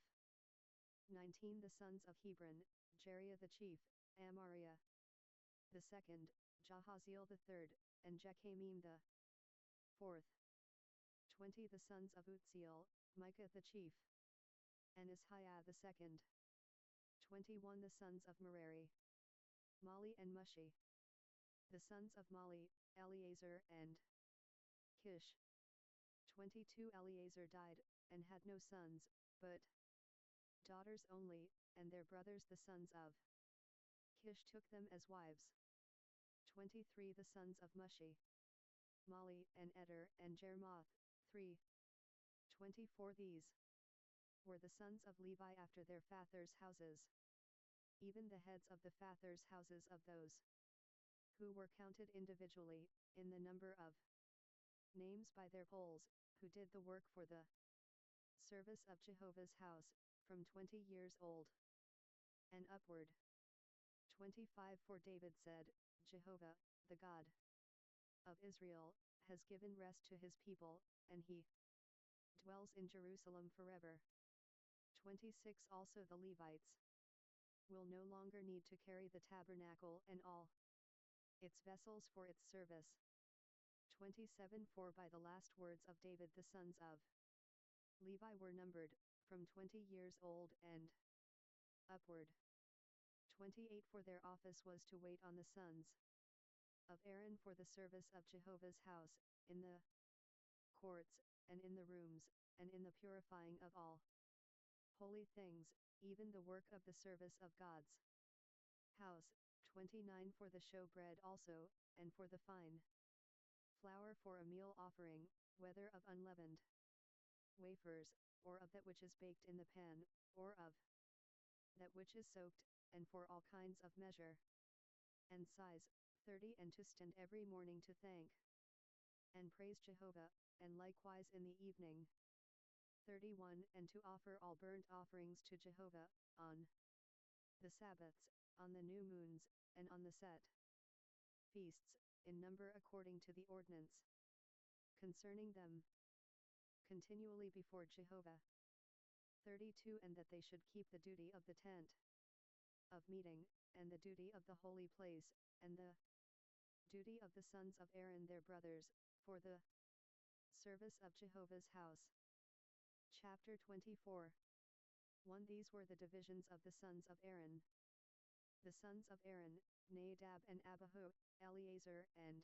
19 The sons of Hebron, Jeriah the chief, Amariah the second, Jahaziel the third, and Jechamim the fourth. 20 The sons of Uzziel, Micah the chief, and Ishiah the second. 21 The sons of Merari, Mali and Mushi. The sons of Mali, Eleazar and Kish. 22 Eleazar died, and had no sons, but daughters only, and their brothers the sons of Kish took them as wives. 23 The sons of Mushi, Mali and Eder and Jermoth. 3 24 These were the sons of Levi after their fathers' houses, even the heads of the fathers' houses of those who were counted individually, in the number of names by their polls, who did the work for the service of Jehovah's house, from 20 years old and upward. 25 For David said, Jehovah, the God of Israel, has given rest to his people, and he dwells in Jerusalem forever. 26 Also the Levites will no longer need to carry the tabernacle and all its vessels for its service. 27 For by the last words of David the sons of Levi were numbered, from 20 years old and upward. 28 For their office was to wait on the sons of Aaron for the service of Jehovah's house, in the courts, and in the rooms, and in the purifying of all holy things, even the work of the service of God's house. 29 For the showbread also, and for the fine flour for a meal offering, whether of unleavened wafers, or of that which is baked in the pan, or of that which is soaked, and for all kinds of measure and size. 30 And to stand every morning to thank and praise Jehovah, and likewise in the evening. 31 And to offer all burnt offerings to Jehovah, on the Sabbaths, on the new moons, and on the set feasts, in number according to the ordinance concerning them, continually before Jehovah. 32 And that they should keep the duty of the tent of meeting, and the duty of the holy place, and the duty of the sons of Aaron their brothers, for the service of Jehovah's house. Chapter 24 1 These were the divisions of the sons of Aaron. The sons of Aaron, Nadab and Abihu, Eleazar and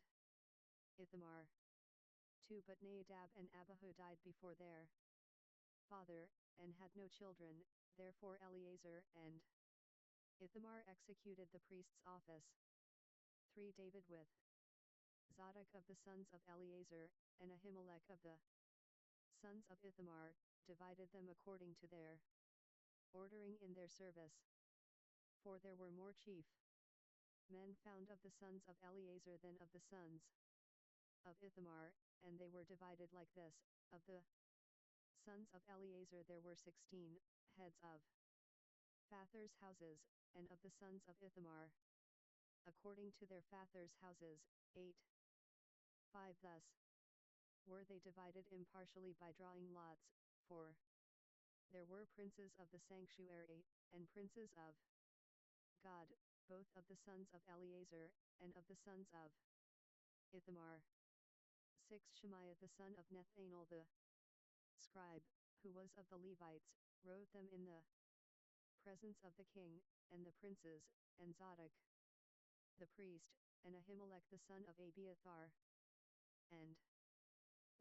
Ithamar. 2 But Nadab and Abihu died before their father, and had no children, therefore Eleazar and Ithamar executed the priest's office. 3 David with Zadok of the sons of Eleazar, and Ahimelech of the sons of Ithamar, divided them according to their ordering in their service. For there were more chief men found of the sons of Eleazar than of the sons of Ithamar, and they were divided like this: of the sons of Eleazar there were 16 heads of fathers' houses, and of the sons of Ithamar, according to their fathers' houses, 8. 5 Thus were they divided impartially by drawing lots, for there were princes of the sanctuary, and princes of God, both of the sons of Eleazar, and of the sons of Ithamar. 6 Shemaiah the son of Nethanel the scribe, who was of the Levites, wrote them in the presence of the king, and the princes, and Zadok the priest, and Ahimelech the son of Abiathar, and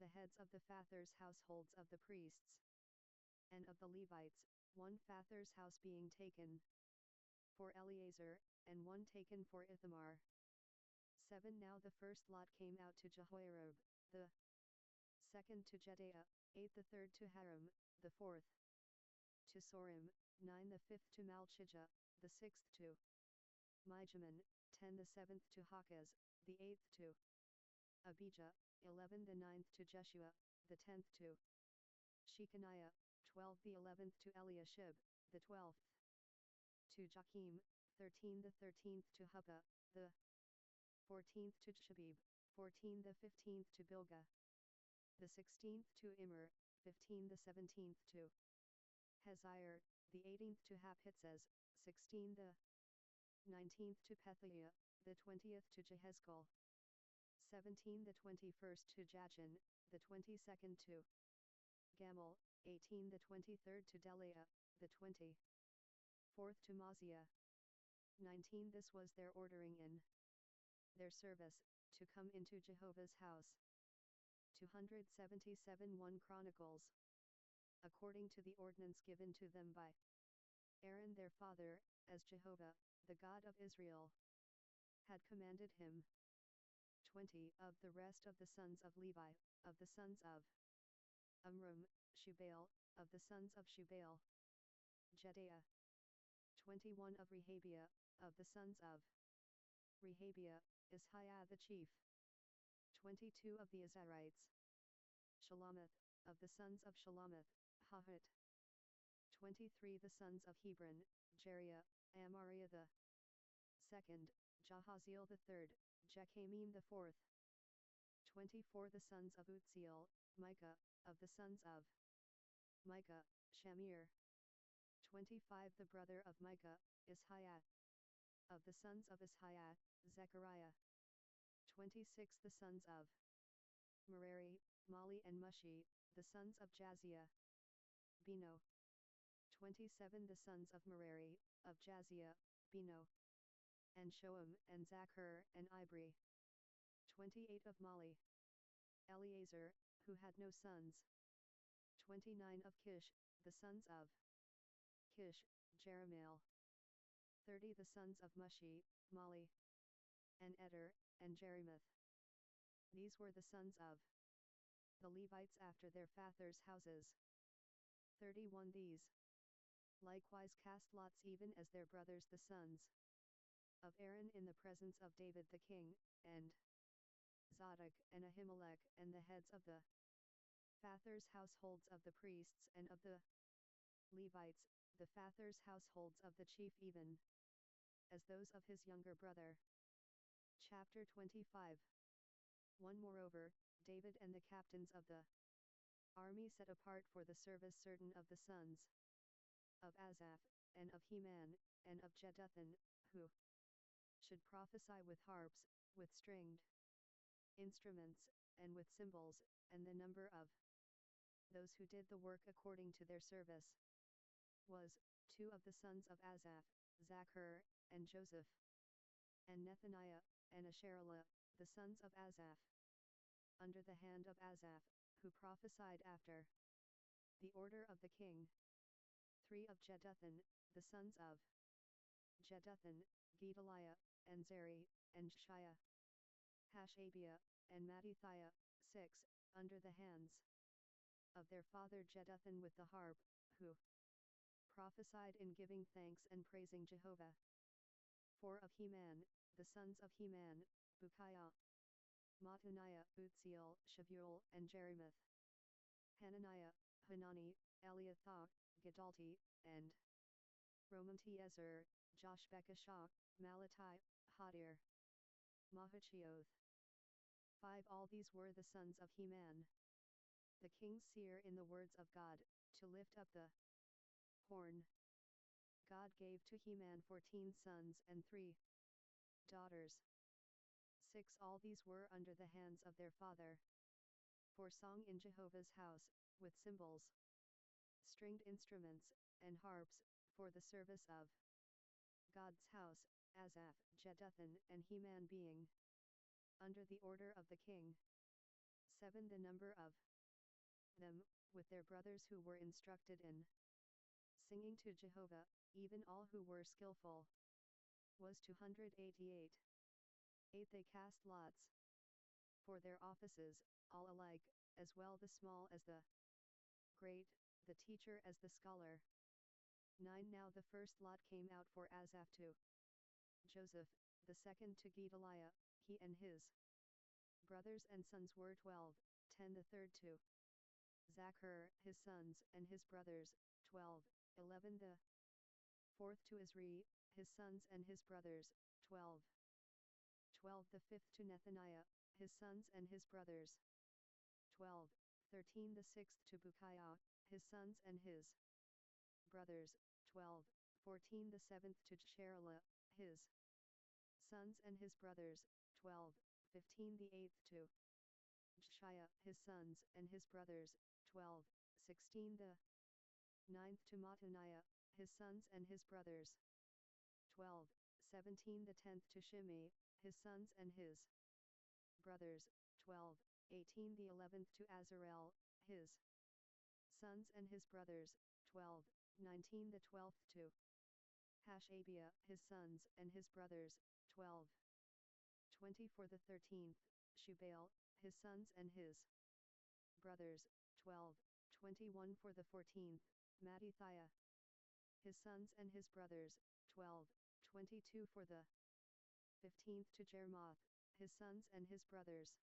the heads of the fathers' households of the priests, and of the Levites, one father's house being taken for Eleazar, and one taken for Ithamar. 7 Now the first lot came out to Jehoiarib, the second to Jedaiah, 8 the third to Haram, the fourth to Sorim, 9 the fifth to Malchijah, the sixth to Mijamin, 10 the seventh to Hakaz, the eighth to Abijah, 11 the ninth to Jeshua, the 10th to Shechaniah, 12 the 11th to Eliashib, the 12th to Joachim, 13 the 13th to Huppah, the 14th to Shabib, 14 the 15th to Bilgah, the 16th to Immer, 15 the 17th to Hazir, the 18th to Haphitzes, 16 the 19th to Pethiah, the 20th to Jehezkel, 17 the 21st to Jachin, the 22nd to Gamal, 18 the 23rd to Delaiah, the 24th to Maziah. 19 This was their ordering in their service, to come into Jehovah's house. 277 1 Chronicles. According to the ordinance given to them by Aaron their father, as Jehovah, the God of Israel, had commanded him. 20 Of the rest of the sons of Levi, of the sons of Amram, Shubael, of the sons of Shubael, Jedaiah. 21 Of Rehabiah, of the sons of Rehabiah, Ishiah the chief. 22 Of the Azarites, Shalomoth, of the sons of Shalomoth, Hahut. 23 The sons of Hebron, Jeriah, Amariah the second, Jahaziel the third, Jechamim the fourth. 24 The sons of Uzziel, Micah, of the sons of Micah, Shamir. 25 The brother of Micah, Ishiah. Of the sons of Ishiah, Zechariah. 26 The sons of Merari, Mali and Mushi, the sons of Jaziah. Beno. 27 The sons of Merari, of Jaziah, Beno. And Shoam and Zachar and Ibri. 28 Of Mali. Eleazar, who had no sons. 29 Of Kish, the sons of Kish, Jeremiel. 30 The sons of Mushi, Mali. And Eder, and Jerimoth. These were the sons of the Levites after their fathers' houses. 31 These likewise cast lots even as their brothers the sons of Aaron in the presence of David the king, and Zadok and Ahimelech and the heads of the fathers' households of the priests and of the Levites, the fathers' households of the chief even as those of his younger brother. Chapter 25. 1 Moreover, David and the captains of the army set apart for the service certain of the sons of Asaph, and of Heman, and of Jeduthun, who should prophesy with harps, with stringed instruments, and with cymbals, and the number of those who did the work according to their service was 2 of the sons of Asaph, Zachar, and Joseph, and Nethaniah, and Asherelah, the sons of Asaph, under the hand of Asaph, who prophesied after the order of the king. 3 Of Jeduthun, the sons of Jeduthun, Gedaliah, and Zeri, and Jeshaiah, Hashabiah, and Mattithiah. 6 Under the hands of their father Jeduthun with the harp, who prophesied in giving thanks and praising Jehovah. 4 Of Heman, the sons of Heman, Bukiah, Mattaniah, Utziel, Shavuel, and Jerimoth, Hananiah, Hanani, Eliathah, Gedalti, and Romamtiezer, Joshbekashah, Malachi, Hadir, Mahachioth. 5 All these were the sons of Heman, the king's seer in the words of God, to lift up the horn. God gave to Heman 14 sons and 3 daughters. 6 All these were under the hands of their father, for song in Jehovah's house, with cymbals, stringed instruments, and harps, for the service of God's house, Asaph, Jeduthun, and Heman being under the order of the king. 7 The number of them, with their brothers who were instructed in singing to Jehovah, even all who were skillful, was 288. 8 They cast lots for their offices, all alike, as well the small as the great, the teacher as the scholar. 9 Now the first lot came out for Asaph to Joseph, the second to Gedaliah, he and his brothers and sons were 12, 10 The third to Zachar, his sons and his brothers, 12, 11 The fourth to Isri, his sons and his brothers, 12. 12 The fifth to Nethaniah, his sons and his brothers, 12, 13 The sixth to Bukiah, his sons and his brothers, 12, 14 The seventh to Jesherelah, his sons and his brothers, 12, 15 The eighth to Jeshaiah, his sons and his brothers, 12, 16 The ninth to Mattaniah, his sons and his brothers, 12, 17 The 10th to Shimei, his sons and his brothers, 12, 18 The 11th to Azarel, his sons and his brothers, 12, 19 The 12th to Hashabiah, his sons and his brothers, 12, 20 For the 13th, Shubael, his sons and his brothers, 12, 21 For the 14th, Mattithiah, his sons and his brothers, 12, 22 For the 15th to Jeremoth, his sons and his brothers,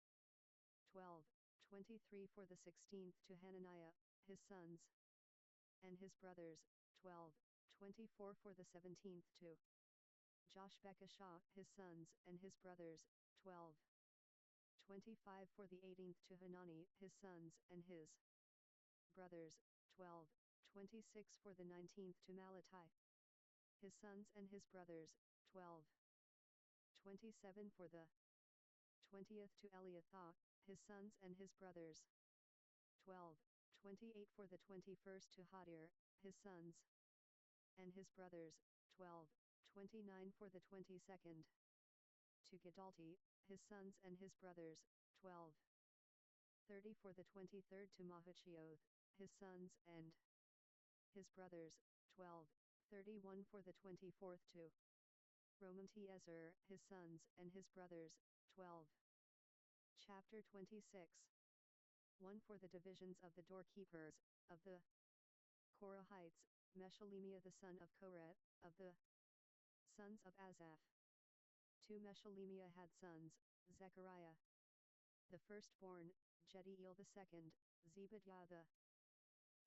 12, 23 For the 16th to Hananiah, his sons and his brothers, 12, 24 For the 17th to Joshbekashah, his sons and his brothers, 12, 25 For the 18th to Hanani, his sons and his brothers, 12, 26 for the 19th to Malachi, his sons and his brothers, 12. 27 for the 20th to Eliathah, his sons and his brothers, 12. 28 for the 21st to Hadir, his sons and his brothers, 12. 29 for the 22nd to Gedalti, his sons and his brothers, 12. 30 for the 23rd to Mahachioth, his sons and his brothers, 12. 31 for the 24th to Romantiezer, his sons and his brothers, 12. Chapter 26. 1 for the divisions of the doorkeepers, of the Korahites, Meshelemiah the son of Korah, of the sons of Asaph. 2 Meshelemiah had sons, Zechariah the firstborn, Jediel the second, Zebadiah the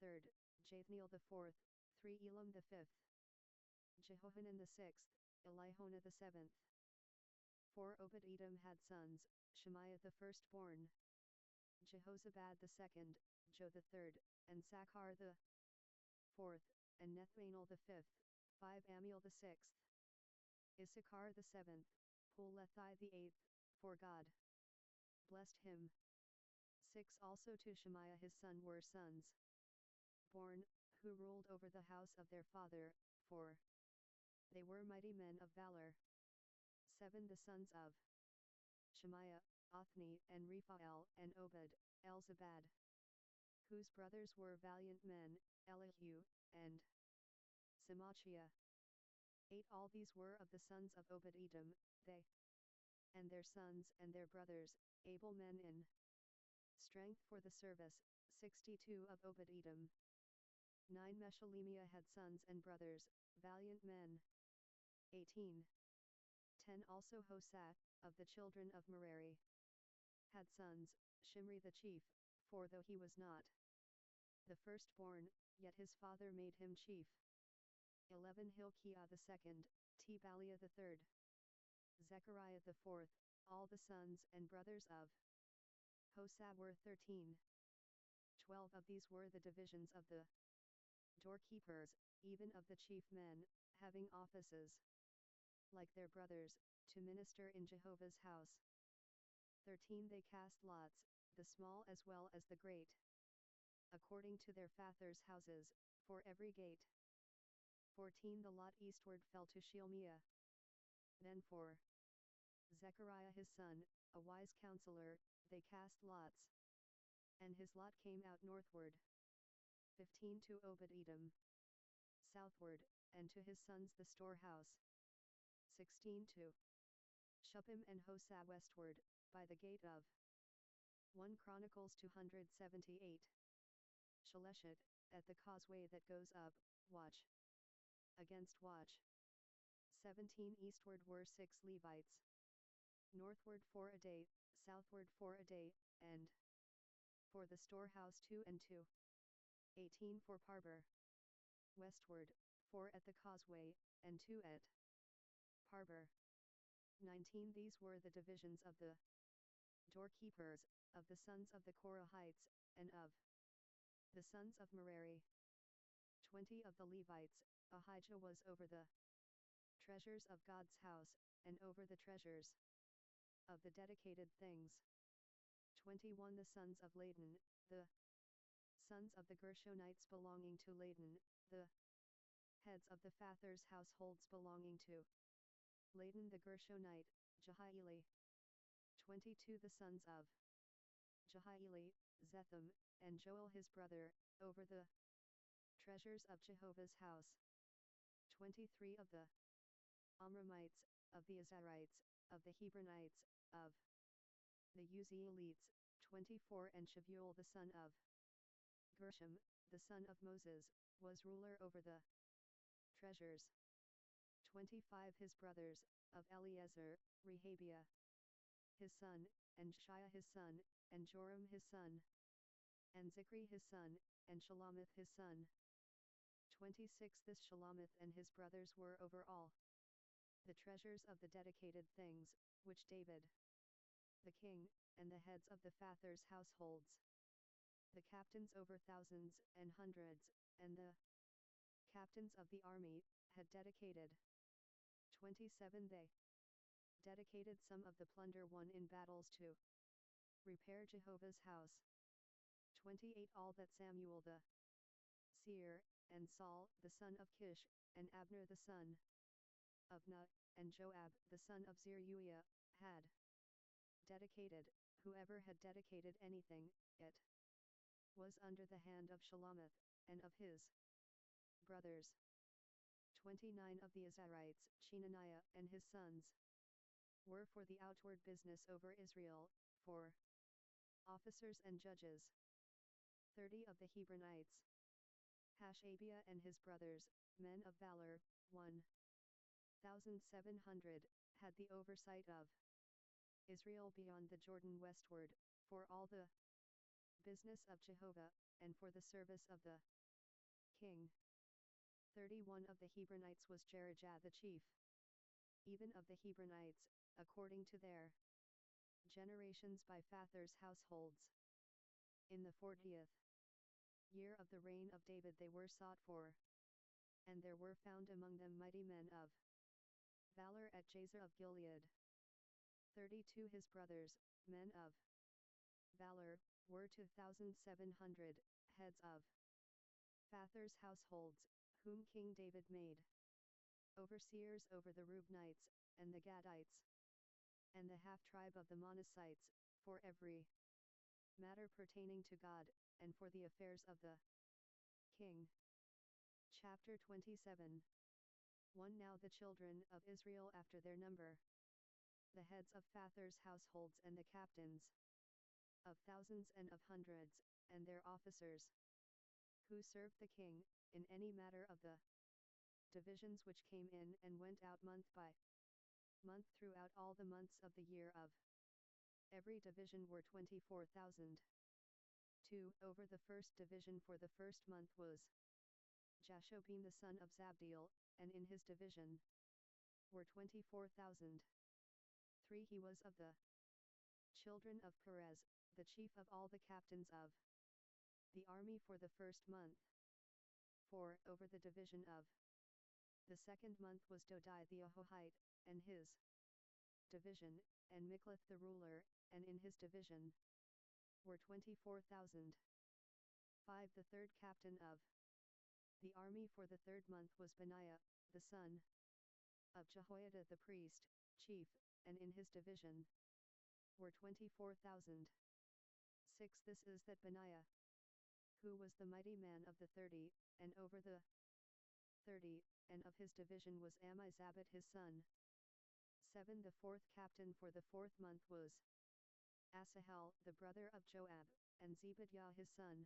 third, Jathniel the fourth, 3 Elam the fifth, Jehohanan the sixth, Elihonah the seventh. 4 Obed-Edom had sons, Shemaiah the firstborn, Jehozabad the second, Jo the third, and Sakhar the fourth, and Nethanel the fifth, 5 Amiel the sixth, Issachar the seventh, Pulethai the eighth, for God blessed him. 6 Also to Shemaiah his son were sons born, who ruled over the house of their father, for they were mighty men of valor. 7 The sons of Shemaiah, Othni and Rephael and Obed, Elzabad, whose brothers were valiant men, Elihu, and Semachiah. 8 All these were of the sons of Obed-Edom, they and their sons and their brothers, able men in strength for the service. 62 Of Obed-Edom. 9 Meshelemiah had sons and brothers, valiant men. 18. 10 Also Hosah, of the children of Merari, had sons, Shimri the chief, for though he was not the firstborn, yet his father made him chief. 11 Hilkiah the second, Tebaliah the third, Zechariah the fourth. All the sons and brothers of Hosah were 13. 12 Of these were the divisions of the doorkeepers, even of the chief men, having offices like their brothers, to minister in Jehovah's house. 13 They cast lots, the small as well as the great, according to their fathers' houses, for every gate. 14 The lot eastward fell to Shealmiah. Then for Zechariah his son, a wise counselor, they cast lots, and his lot came out northward. 15 To Obed-Edom, southward, and to his sons the storehouse. 16 To Shuppim and Hosah westward, by the gate of 1 Chronicles 278. Shaleshet, at the causeway that goes up, watch against watch. 17 Eastward were 6 Levites, northward 4 a day, southward 4 a day, and for the storehouse 2 and 2. 18 For Parber, westward, 4 at the causeway, and 2 at Parber. 19 These were the divisions of the doorkeepers, of the sons of the Korahites, and of the sons of Merari. 20 Of the Levites, Ahijah was over the treasures of God's house, and over the treasures of the dedicated things. 21 The sons of Laden, the sons of the Gershonites belonging to Laden, the heads of the fathers' households belonging to Laden the Gershonite, Jehieli. 22 The sons of Jehieli, Zetham, and Joel his brother, over the treasures of Jehovah's house. 23 Of the Amramites, of the Azarites, of the Hebronites, of the Uzzielites, 24 And Shavuel the son of Gershom, the son of Moses, was ruler over the treasures. 25 His brothers, of Eliezer, Rehabiah his son, and Shia his son, and Joram his son, and Zichri his son, and Shalomith his son. 26 This Shalomith and his brothers were over all the treasures of the dedicated things, which David the king, and the heads of the fathers' households, the captains over thousands and hundreds, and the captains of the army, had dedicated. 27 They dedicated some of the plunder won in battles to repair Jehovah's house. 28 All that Samuel the seer, and Saul the son of Kish, and Abner the son of Ner, and Joab the son of Zeruiah, had dedicated, whoever had dedicated anything, it was under the hand of Shelomith, and of his brothers. 29 Of the Azarites, Chenaniah and his sons were for the outward business over Israel, for officers and judges. 30 Of the Hebronites, Hashabiah and his brothers, men of valor, 1,700, had the oversight of Israel beyond the Jordan westward, for all the business of Jehovah, and for the service of the king. 31 Of the Hebronites was Jerijah the chief. Even of the Hebronites, according to their generations by fathers' households. In the 40th year of the reign of David they were sought for, and there were found among them mighty men of valor at Jazer of Gilead. 32 His brothers, men of valor, were 2,700, heads of fathers' households, whom King David made overseers over the Reubenites, and the Gadites, and the half-tribe of the Manassites, for every matter pertaining to God, and for the affairs of the king. Chapter 27 1 Now the children of Israel after their number, the heads of fathers' households and the captains of thousands and of hundreds, and their officers, who served the king, in any matter of the divisions which came in and went out month by month throughout all the months of the year of every division were 24,000. 2 Over the first division for the first month was Jashobim the son of Zabdiel, and in his division were 24,000. 3 He was of the children of Perez, the chief of all the captains of the army for the first month. 4 Over the division of the second month was Dodai the Ahohite, and his division, and Mikloth the ruler, and in his division were 24,000. 5 The third captain of the army for the third month was Benaiah, the son of Jehoiada the priest, chief, and in his division were 24,000. 6 This is that Benaiah, who was the mighty man of the 30, and over the 30, and of his division was Ammizabad his son. 7 The fourth captain for the fourth month was Asahel the brother of Joab, and Zebadiah his son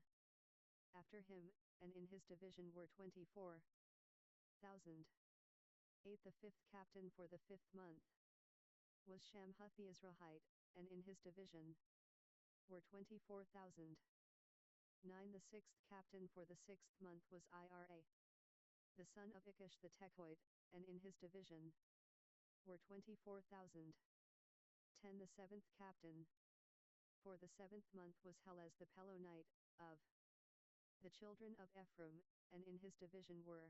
after him, and in his division were 24,000. 8 The fifth captain for the fifth month was Shamhuth the Israelite, and in his division were 24,000. 9 The sixth captain for the sixth month was Ira, the son of Ikish the Tekoite, and in his division were 24,000. 10 The seventh captain for the seventh month was Helez the Pelonite, of the children of Ephraim, and in his division were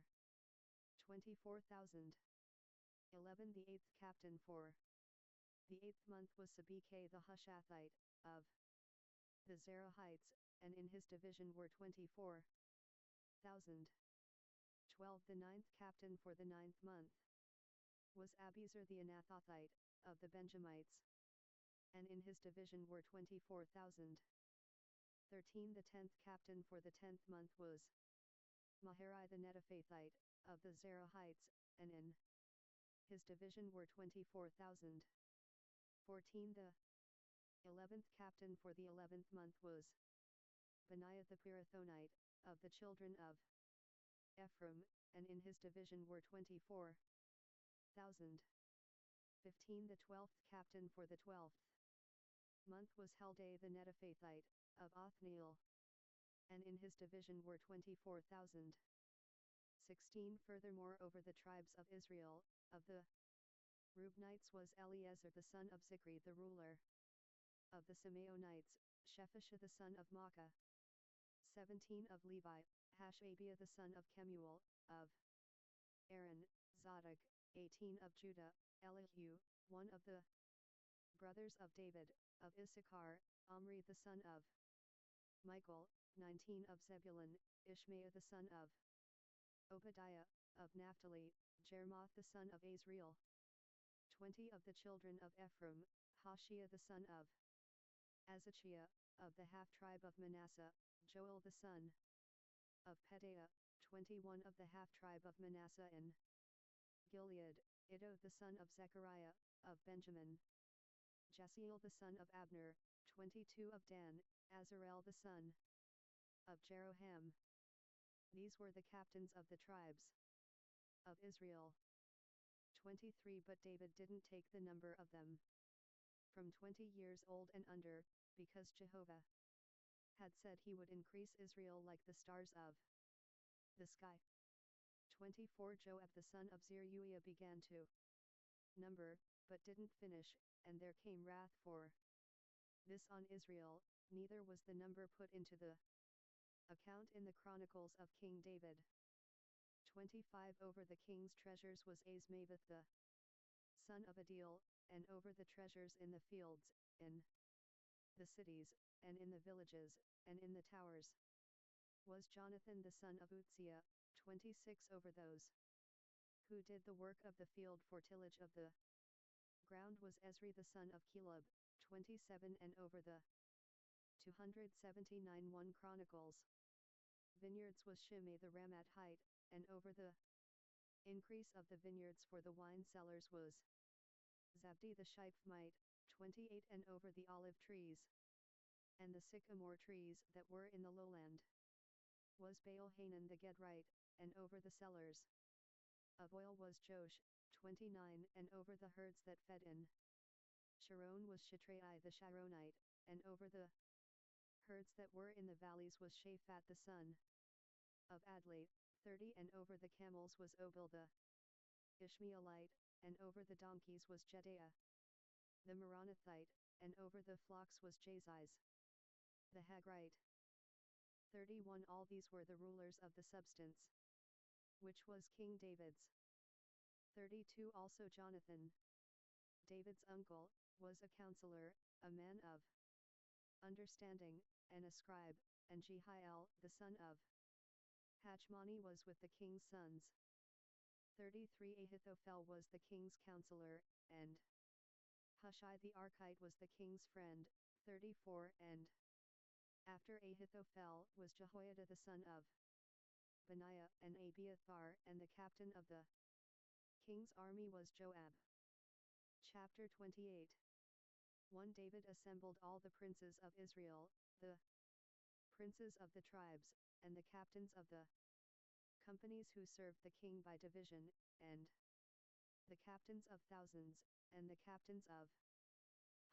24,000. 11 The eighth captain for the eighth month was Sabekah the Hushathite, of the Zerahites, and in his division were 24,000. 12 The ninth captain for the ninth month was Abiezer the Anathothite, of the Benjamites, and in his division were 24,000. 13 The 10th captain for the 10th month was Maharai the Netophathite, of the Zerahites, and in his division were 24,000. 14 The 11th captain for the 11th month was Benaiah the Pirathonite, of the children of Ephraim, and in his division were 24,000. 15 The 12th captain for the 12th month was Heldai the Netophathite, of Othniel, and in his division were 24,000. 16 Furthermore over the tribes of Israel, of the Reubenites was Eliezer the son of Zichri the ruler. Of the Simeonites, Shephash the son of Makkah. 17 of Levi, Hashabiah the son of Kemuel, of Aaron, Zadok. 18 of Judah, Elihu, one of the brothers of David, of Issachar, Omri the son of Michael. 19 of Zebulun, Ishmael the son of Obadiah, of Naphtali, Jeremoth the son of Azriel. 20 of the children of Ephraim, Hoshea the son of Azachiah, of the half-tribe of Manasseh, Joel the son of Pedaiah. 21 of the half-tribe of Manasseh in Gilead, Iddo the son of Zechariah, of Benjamin. Jasiel the son of Abner. 22 of Dan, Azarel the son of Jeroham. These were the captains of the tribes of Israel. 23 But David didn't take the number of them from 20 years old and under, because Jehovah had said he would increase Israel like the stars of the sky. 24 Joab the son of Zeruiah began to number, but didn't finish, and there came wrath for this on Israel, neither was the number put into the account in the Chronicles of King David. 25 Over the king's treasures was Azmaveth the son of Adil, and over the treasures in the fields, in the cities, and in the villages, and in the towers, was Jonathan the son of Uzziah. 26 Over those who did the work of the field for tillage of the ground was Ezri the son of Caleb. 27 And over the 279 1 Chronicles vineyards was Shimei the Ramathite, and over the increase of the vineyards for the wine cellars was Zabdi the Shiphmite. 28 And over the olive trees and the sycamore trees that were in the lowland was Baal-Hanan the Gedrite, and over the cellars of oil was Josh. 29 And over the herds that fed in Sharon was Shitrai the Sharonite, and over the herds that were in the valleys was Shaphat the son of Adli. 30 And over the camels was Obil the Ishmaelite, and over the donkeys was Jedaiah the Meronothite, and over the flocks was Jaziz the Hagrite. 31 All these were the rulers of the substance, which was King David's. 32 Also Jonathan, David's uncle, was a counselor, a man of understanding, and a scribe, and Jehiel the son of Hachmoni was with the king's sons. 33 Ahithophel was the king's counselor, and Hushai the Archite was the king's friend. 34 And after Ahithophel was Jehoiada the son of Benaiah, and Abiathar, and the captain of the king's army was Joab. Chapter 28 1 David assembled all the princes of Israel, the princes of the tribes, and the captains of the companies who served the king by division, and the captains of thousands, and the captains of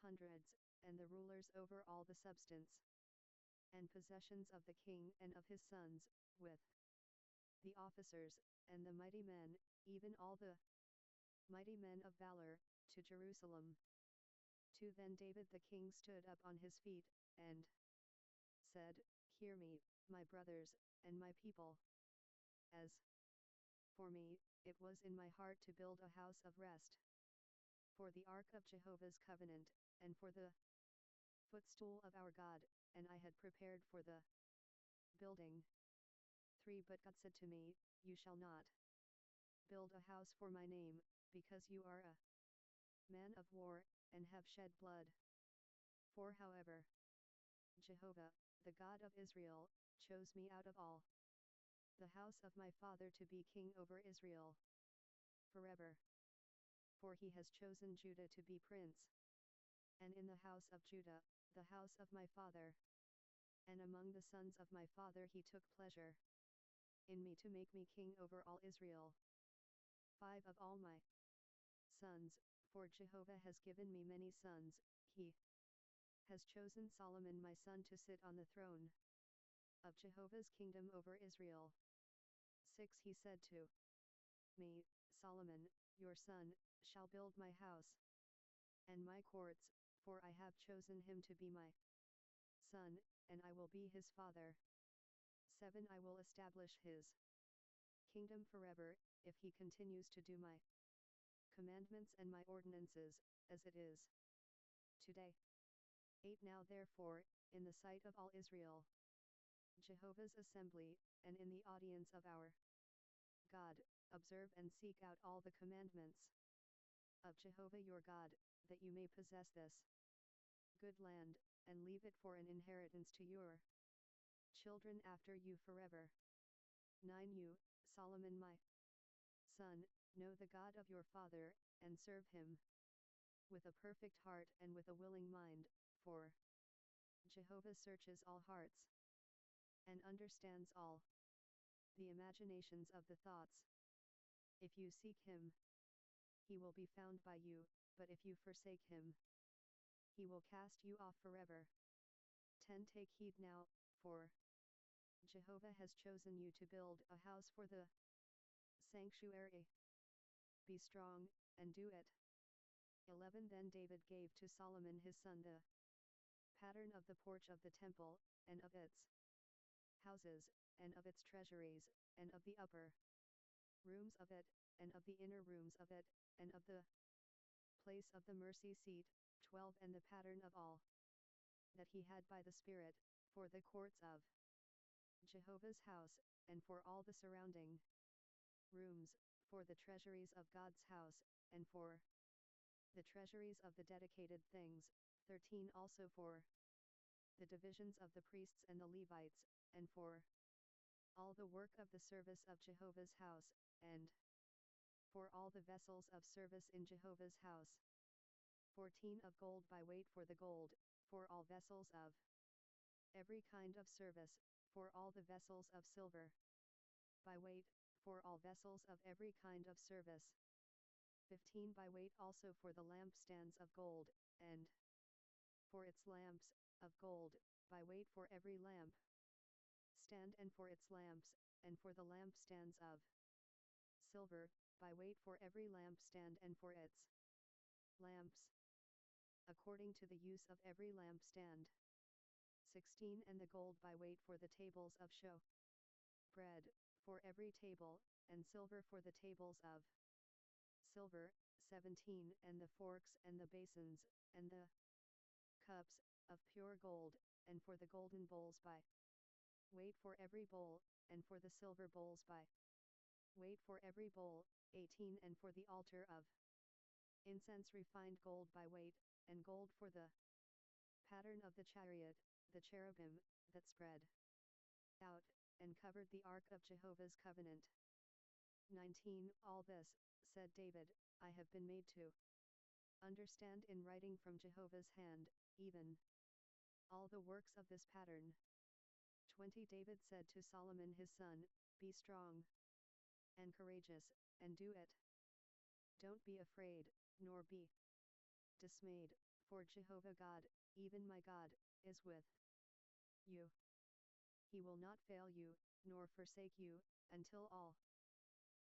hundreds, and the rulers over all the substance and possessions of the king and of his sons, with the officers, and the mighty men, even all the mighty men of valor, to Jerusalem. 2 Then David the king stood up on his feet, and said, Hear me, my brothers, and my people. As for me, it was in my heart to build a house of rest for the ark of Jehovah's covenant, and for the footstool of our God, and I had prepared for the building. 3 But God said to me, You shall not build a house for my name, because you are a man of war, and have shed blood. 4 However, Jehovah, the God of Israel, chose me out of all the house of my father to be king over Israel forever. For he has chosen Judah to be prince, and in the house of Judah, the house of my father, and among the sons of my father he took pleasure in me to make me king over all Israel. 5 Of all my sons, for Jehovah has given me many sons, he has chosen Solomon my son to sit on the throne of Jehovah's kingdom over Israel. 6 He said to me, Solomon, your son, shall build my house and my courts, for I have chosen him to be my son, and I will be his father. 7 I will establish his kingdom forever, if he continues to do my commandments and my ordinances, as it is today. 8 Now therefore, in the sight of all Israel, Jehovah's assembly, and in the audience of our God, observe and seek out all the commandments of Jehovah your God, that you may possess this good land, and leave it for an inheritance to your children after you forever. 9 You, Solomon my son, know the God of your father, and serve him with a perfect heart and with a willing mind, for Jehovah searches all hearts, and understands all the imaginations of the thoughts. If you seek him, he will be found by you, but if you forsake him, he will cast you off forever. 10 Take heed now, for Jehovah has chosen you to build a house for the sanctuary. Be strong, and do it. 11 Then David gave to Solomon his son the pattern of the porch of the temple, and of its houses, and of its treasuries, and of the upper rooms of it, and of the inner rooms of it, and of the place of the mercy seat. 12 And the pattern of all that he had by the Spirit, for the courts of Jehovah's house, and for all the surrounding rooms, for the treasuries of God's house, and for the treasuries of the dedicated things. 13 Also for the divisions of the priests and the Levites, and for all the work of the service of Jehovah's house, and for all the vessels of service in Jehovah's house. 14 Of gold by weight for the gold, for all vessels of every kind of service, for all the vessels of silver by weight, for all vessels of every kind of service. 15 By weight also for the lampstands of gold, and for its lamps, of gold, by weight for every lamp stand and for its lamps, and for the lampstands of silver, by weight for every lampstand and for its lamps, according to the use of every lampstand. 16 And the gold by weight for the tables of show bread, for every table, and silver for the tables of silver. 17 And the forks and the basins, and the cups, of pure gold, and for the golden bowls by weight for every bowl, and for the silver bowls by weight for every bowl. 18 And for the altar of incense refined gold by weight, and gold for the pattern of the chariot, the cherubim, that spread out, and covered the ark of Jehovah's covenant. 19 All this, said David, I have been made to understand in writing from Jehovah's hand, even all the works of this pattern. 20 David said to Solomon his son, Be strong and courageous, and do it. Don't be afraid, nor be dismayed, for Jehovah God, even my God, is with you. He will not fail you, nor forsake you, until all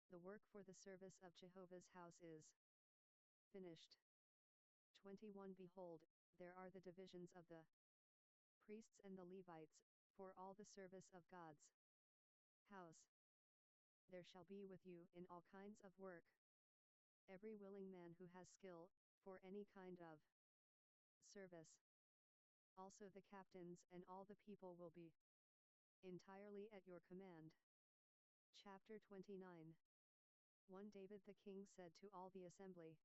the work for the service of Jehovah's house is finished. 21 Behold, there are the divisions of the priests and the Levites, for all the service of God's house. There shall be with you in all kinds of work every willing man who has skill, for any kind of service. Also the captains and all the people will be entirely at your command. Chapter 29. 1 David the king said to all the assembly,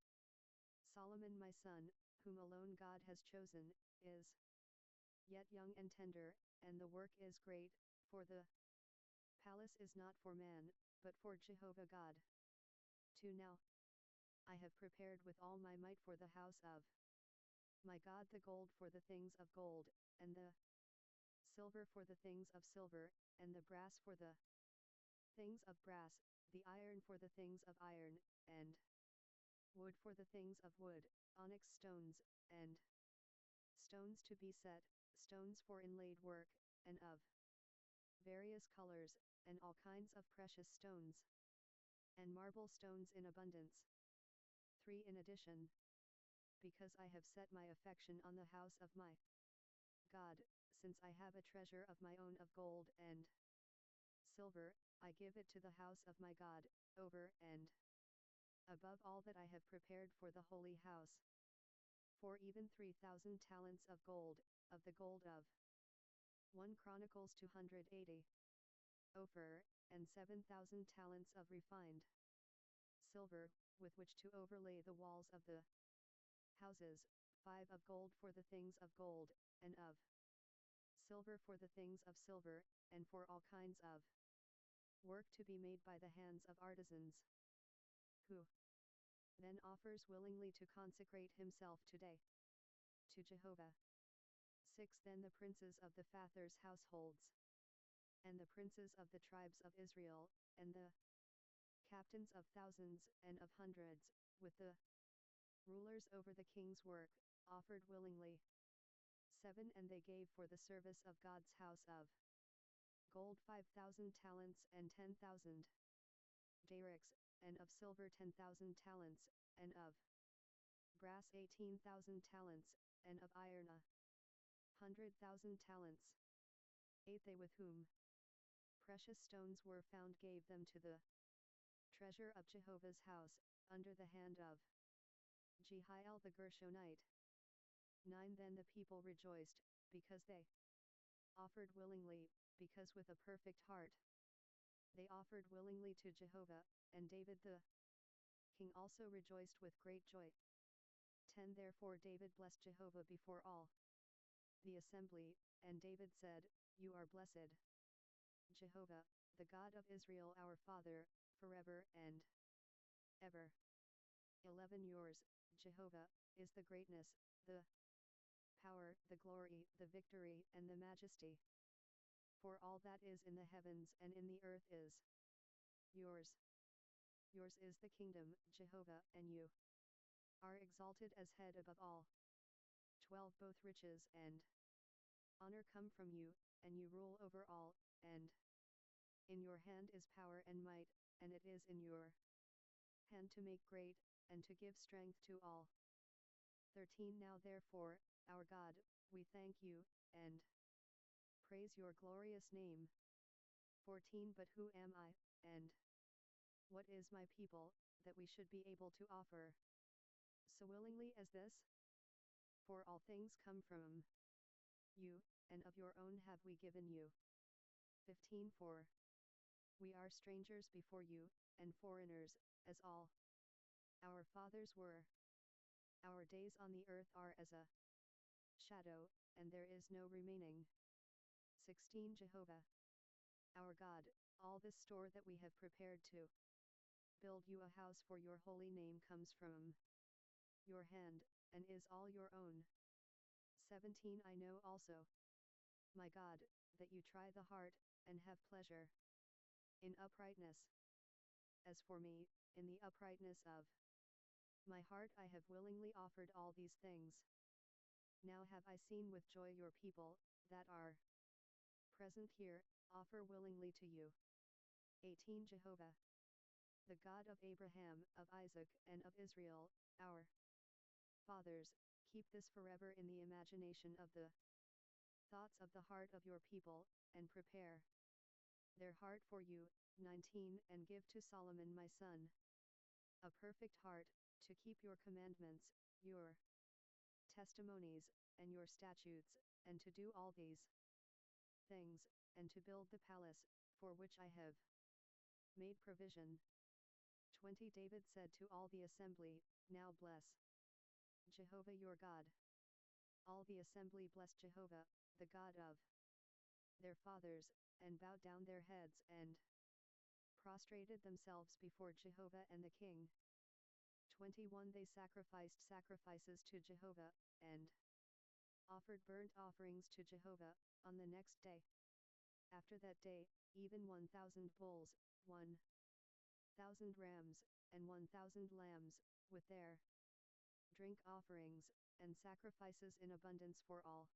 Solomon my son, whom alone God has chosen, is yet young and tender, and the work is great, for the palace is not for man, but for Jehovah God. 2 Now I have prepared with all my might for the house of my God the gold for the things of gold, and the silver for the things of silver, and the brass for the things of brass, the iron for the things of iron, and wood for the things of wood, onyx stones, and stones to be set, stones for inlaid work, and of various colors, and all kinds of precious stones, and marble stones in abundance. 3 In addition, because I have set my affection on the house of my God, since I have a treasure of my own of gold and silver, I give it to the house of my God, over and above all that I have prepared for the holy house. For even 3,000 talents of gold, of the gold of 1 Chronicles 280. Ophir, and 7,000 talents of refined silver, with which to overlay the walls of the houses, 5 of gold for the things of gold, and of silver for the things of silver, and for all kinds of work to be made by the hands of artisans, who then offers willingly to consecrate himself today to Jehovah. 6 Then the princes of the fathers' households, and the princes of the tribes of Israel, and the captains of thousands and of hundreds, with the rulers over the king's work, offered willingly. 7 And they gave for the service of God's house of gold 5,000 talents and 10,000 darics, and of silver 10,000 talents, and of brass 18,000 talents, and of iron 100,000 talents. 8 They with whom precious stones were found gave them to the treasure of Jehovah's house, under the hand of Jehiel the Gershonite. 9 Then the people rejoiced, because they offered willingly, because with a perfect heart they offered willingly to Jehovah, and David the king also rejoiced with great joy. 10 Therefore David blessed Jehovah before all the assembly, and David said, You are blessed, Jehovah, the God of Israel our Father, forever and ever. 11 Yours, Jehovah, is the greatness, the power, the glory, the victory, and the majesty. For all that is in the heavens and in the earth is yours. Yours is the kingdom, Jehovah, and you are exalted as head above all. 12 Both riches and honor come from you, and you rule over all, and in your hand is power and might, and it is in your hand to make great, and to give strength to all. 13 Now therefore, our God, we thank you, and praise your glorious name. 14 But who am I, and what is my people, that we should be able to offer so willingly as this? For all things come from you, and of your own have we given you. 15 For we are strangers before you, and foreigners, as all our fathers were. Our days on the earth are as a shadow, and there is no remaining. 16 Jehovah, our God, all this store that we have prepared to build you a house for your holy name comes from your hand, and is all your own. 17 I know also, my God, that you try the heart, and have pleasure in uprightness. As for me, in the uprightness of my heart I have willingly offered all these things. Now have I seen with joy your people, that are present here, offer willingly to you. 18 Jehovah, the God of Abraham, of Isaac, and of Israel, our fathers, keep this forever in the imagination of the thoughts of the heart of your people, and prepare their heart for you. 19 And give to Solomon my son a perfect heart, to keep your commandments, your testimonies, and your statutes, and to do all these things, and to build the palace, for which I have made provision. 20 David said to all the assembly, Now bless Jehovah your God. All the assembly blessed Jehovah, the God of their fathers, and bowed down their heads and prostrated themselves before Jehovah and the king. 21 They sacrificed sacrifices to Jehovah, and offered burnt offerings to Jehovah, on the next day. After that day, even 1,000 bulls, 1,000 rams, and 1,000 lambs, with their drink offerings, and sacrifices in abundance for all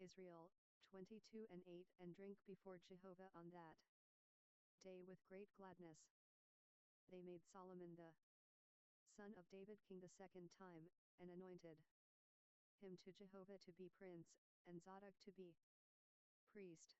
Israel. 22 And ate and drink before Jehovah on that day with great gladness. They made Solomon the son of David king the second time, and anointed him to Jehovah to be prince, and Zadok to be priest.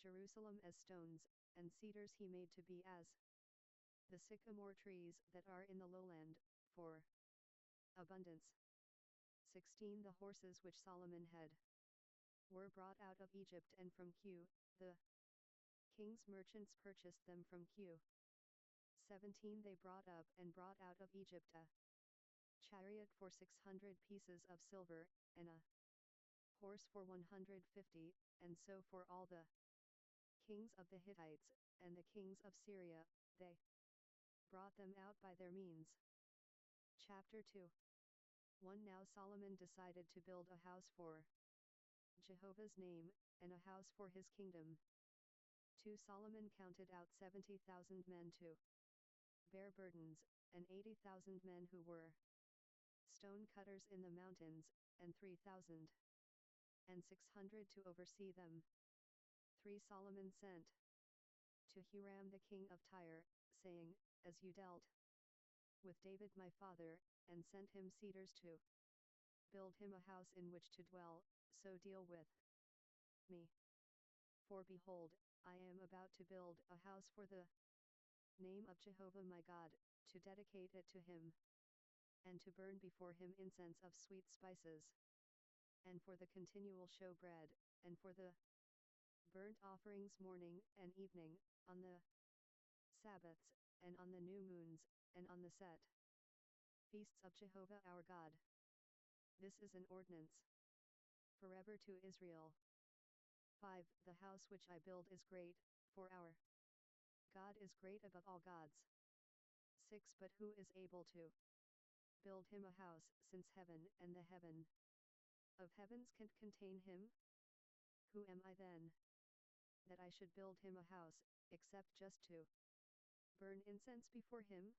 Jerusalem as stones, and cedars he made to be as the sycamore trees that are in the lowland, for abundance. 16 The horses which Solomon had were brought out of Egypt and from Cu, the king's merchants purchased them from Cu. 17 They brought up and brought out of Egypt a chariot for 600 pieces of silver, and a horse for 150, and so for all the kings of the Hittites, and the kings of Syria, they brought them out by their means. Chapter 2 1 Now Solomon decided to build a house for Jehovah's name, and a house for his kingdom. 2 Solomon counted out 70,000 men to bear burdens, and 80,000 men who were stone cutters in the mountains, and 3,600 to oversee them. 3 Solomon sent to Hiram the king of Tyre, saying, As you dealt with David my father, and sent him cedars to build him a house in which to dwell, so deal with me. For behold, I am about to build a house for the name of Jehovah my God, to dedicate it to him, and to burn before him incense of sweet spices, and for the continual showbread, and for the burnt offerings morning and evening, on the Sabbaths, and on the new moons, and on the set feasts of Jehovah our God. This is an ordinance forever to Israel. 5 The house which I build is great, for our God is great above all gods. 6 But who is able to build him a house, since heaven and the heaven of heavens can't contain him? Who am I then, that I should build him a house, except just to burn incense before him?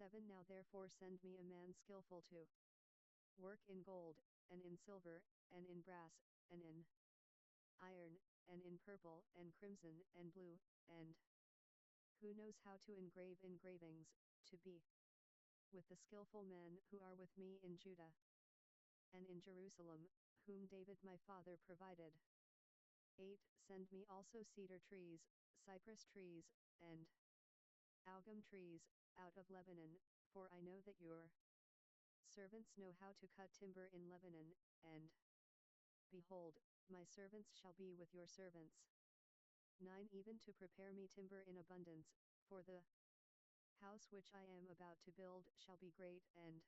7 Now therefore send me a man skillful to work in gold, and in silver, and in brass, and in iron, and in purple, and crimson, and blue, and who knows how to engrave engravings, to be with the skillful men who are with me in Judah and in Jerusalem, whom David my father provided. 8 Send me also cedar trees, cypress trees, and algum trees, out of Lebanon, for I know that your servants know how to cut timber in Lebanon, and behold, my servants shall be with your servants. 9 Even to prepare me timber in abundance, for the house which I am about to build shall be great and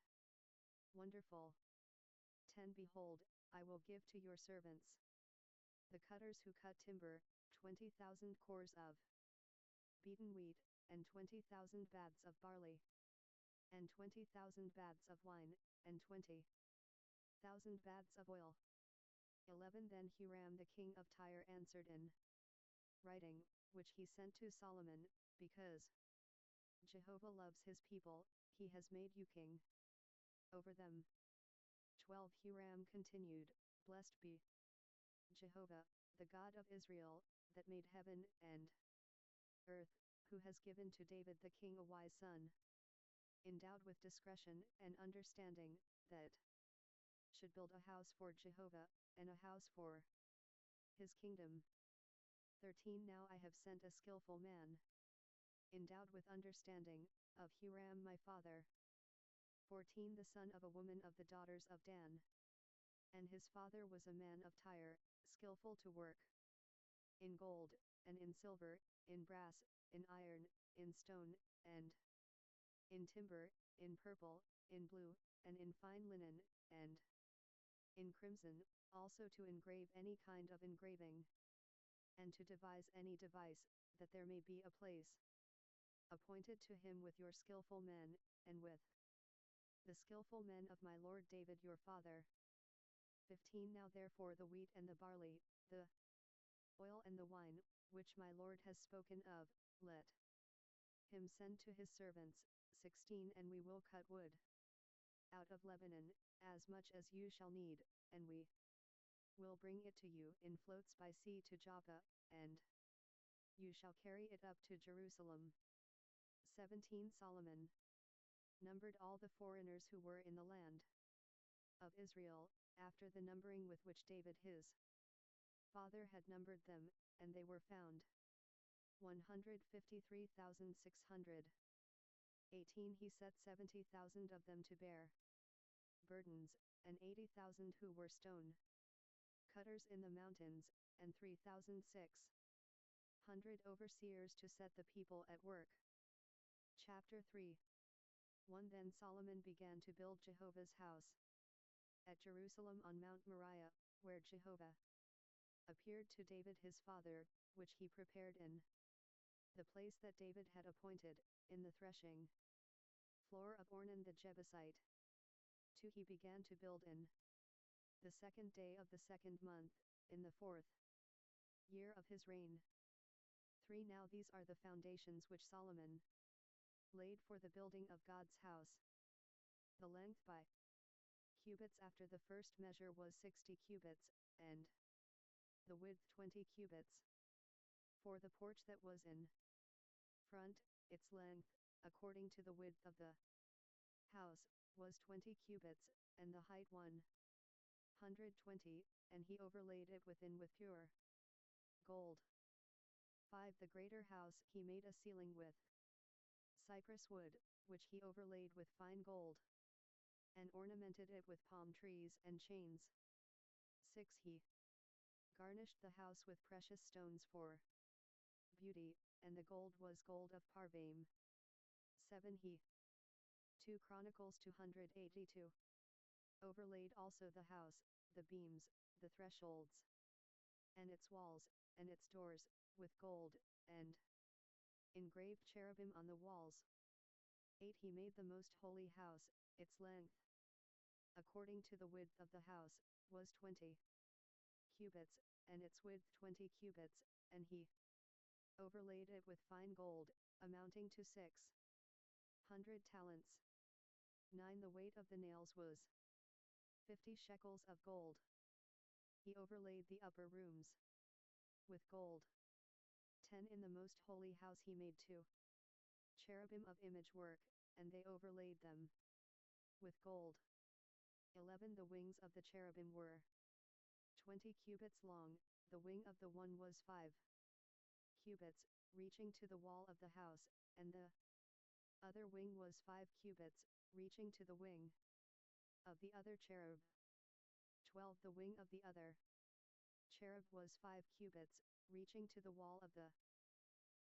wonderful. 10 Behold, I will give to your servants the cutters who cut timber, 20,000 cores of beaten wheat, and 20,000 baths of barley, and 20,000 baths of wine, and 20,000 baths of oil. 11 Then Hiram the king of Tyre answered in writing, which he sent to Solomon, because Jehovah loves his people, he has made you king over them. 12 Hiram continued, Blessed be Jehovah, the God of Israel, that made heaven and earth, who has given to David the king a wise son, endowed with discretion and understanding, that should build a house for Jehovah, and a house for his kingdom. 13 Now I have sent a skillful man, endowed with understanding, of Hiram my father. 14 The son of a woman of the daughters of Dan, and his father was a man of Tyre, skillful to work in gold, and in silver, in brass, in iron, in stone, and in timber, in purple, in blue, and in fine linen, and in crimson, also to engrave any kind of engraving, and to devise any device, that there may be a place appointed to him with your skillful men, and with the skillful men of my lord David your father. 15 Now therefore the wheat and the barley, the oil and the wine, which my lord has spoken of, let him send to his servants. 16 And we will cut wood out of Lebanon, as much as you shall need, and we will bring it to you in floats by sea to Joppa, and you shall carry it up to Jerusalem. 17 Solomon numbered all the foreigners who were in the land of Israel, after the numbering with which David his father had numbered them, and they were found 153,600. 18 He set 70,000 of them to bear burdens, and 80,000 who were stone cutters in the mountains, and 3,600 overseers to set the people at work. Chapter 3. 1 Then Solomon began to build Jehovah's house at Jerusalem on Mount Moriah, where Jehovah appeared to David his father, which he prepared in the place that David had appointed, in the threshing floor of Ornan the Jebusite. 2 He began to build in the 2nd day of the 2nd month, in the 4th year of his reign. 3 Now these are the foundations which Solomon laid for the building of God's house. The length by cubits after the first measure was 60 cubits, and the width 20 cubits. For the porch that was in front, its length, according to the width of the house, was 20 cubits, and the height 120, and he overlaid it within with pure gold. 5 The greater house he made a ceiling with cypress wood, which he overlaid with fine gold, and ornamented it with palm trees and chains. 6 He garnished the house with precious stones for beauty, and the gold was gold of Parvaim. 7 He 2 Chronicles 282 overlaid also the house, the beams, the thresholds, and its walls, and its doors, with gold, and engraved cherubim on the walls. 8 He made the most holy house, its length, according to the width of the house, was 20 cubits, and its width 20 cubits, and he overlaid it with fine gold, amounting to 600 talents. 9 The weight of the nails was 50 shekels of gold. He overlaid the upper rooms with gold. 10 In the most holy house he made 2 cherubim of image work, and they overlaid them with gold. 11 The wings of the cherubim were 20 cubits long, the wing of the one was 5 cubits, reaching to the wall of the house, and the other wing was 5 cubits, reaching to the wing of the other cherub. 12 The wing of the other cherub was 5 cubits, reaching to the wall of the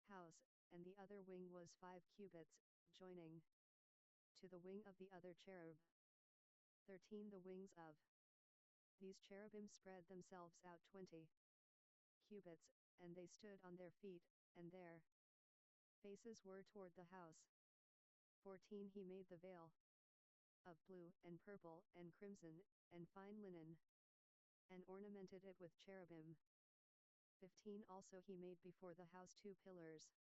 house, and the other wing was 5 cubits, joining to the wing of the other cherub. 13 The wings of these cherubim spread themselves out 20 cubits, and they stood on their feet, and their faces were toward the house. 14 He made the veil of blue, and purple, and crimson, and fine linen, and ornamented it with cherubim. 15 Also he made before the house 2 pillars,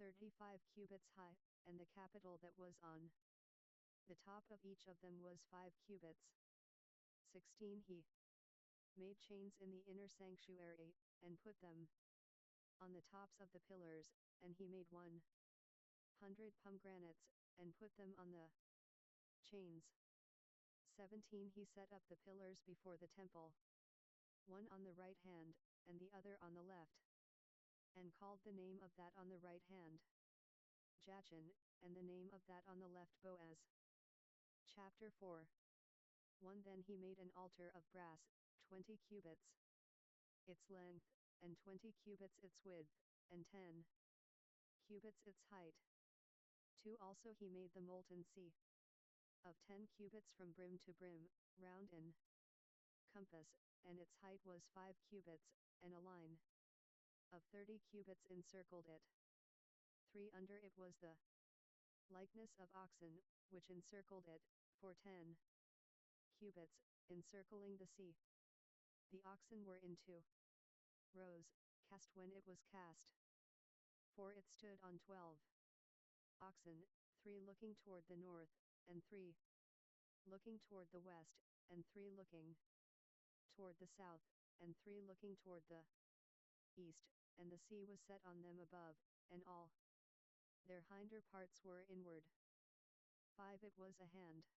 35 cubits high, and the capital that was on the top of each of them was 5 cubits. 16 He made chains in the inner sanctuary, and put them on the tops of the pillars, and he made 100 pomegranates, and put them on the chains. 17 He set up the pillars before the temple, one on the right hand, and the other on the left, and called the name of that on the right hand Jachin, and the name of that on the left Boaz. Chapter 4. 1 Then he made an altar of brass, 20 cubits its length, and 20 cubits its width, and 10 cubits its height. 2 Also he made the molten sea of 10 cubits from brim to brim, round in compass, and its height was 5 cubits, and a line of 30 cubits encircled it. 3 Under it was the likeness of oxen, which encircled it, for 10 cubits, encircling the sea. The oxen were in 2 rows, cast when it was cast. 4 It stood on 12 oxen, 3 looking toward the north, and 3 looking toward the west, and 3 looking toward the south, and 3 looking toward the east, and the sea was set on them above, and all their hinder parts were inward. 5 It was a hand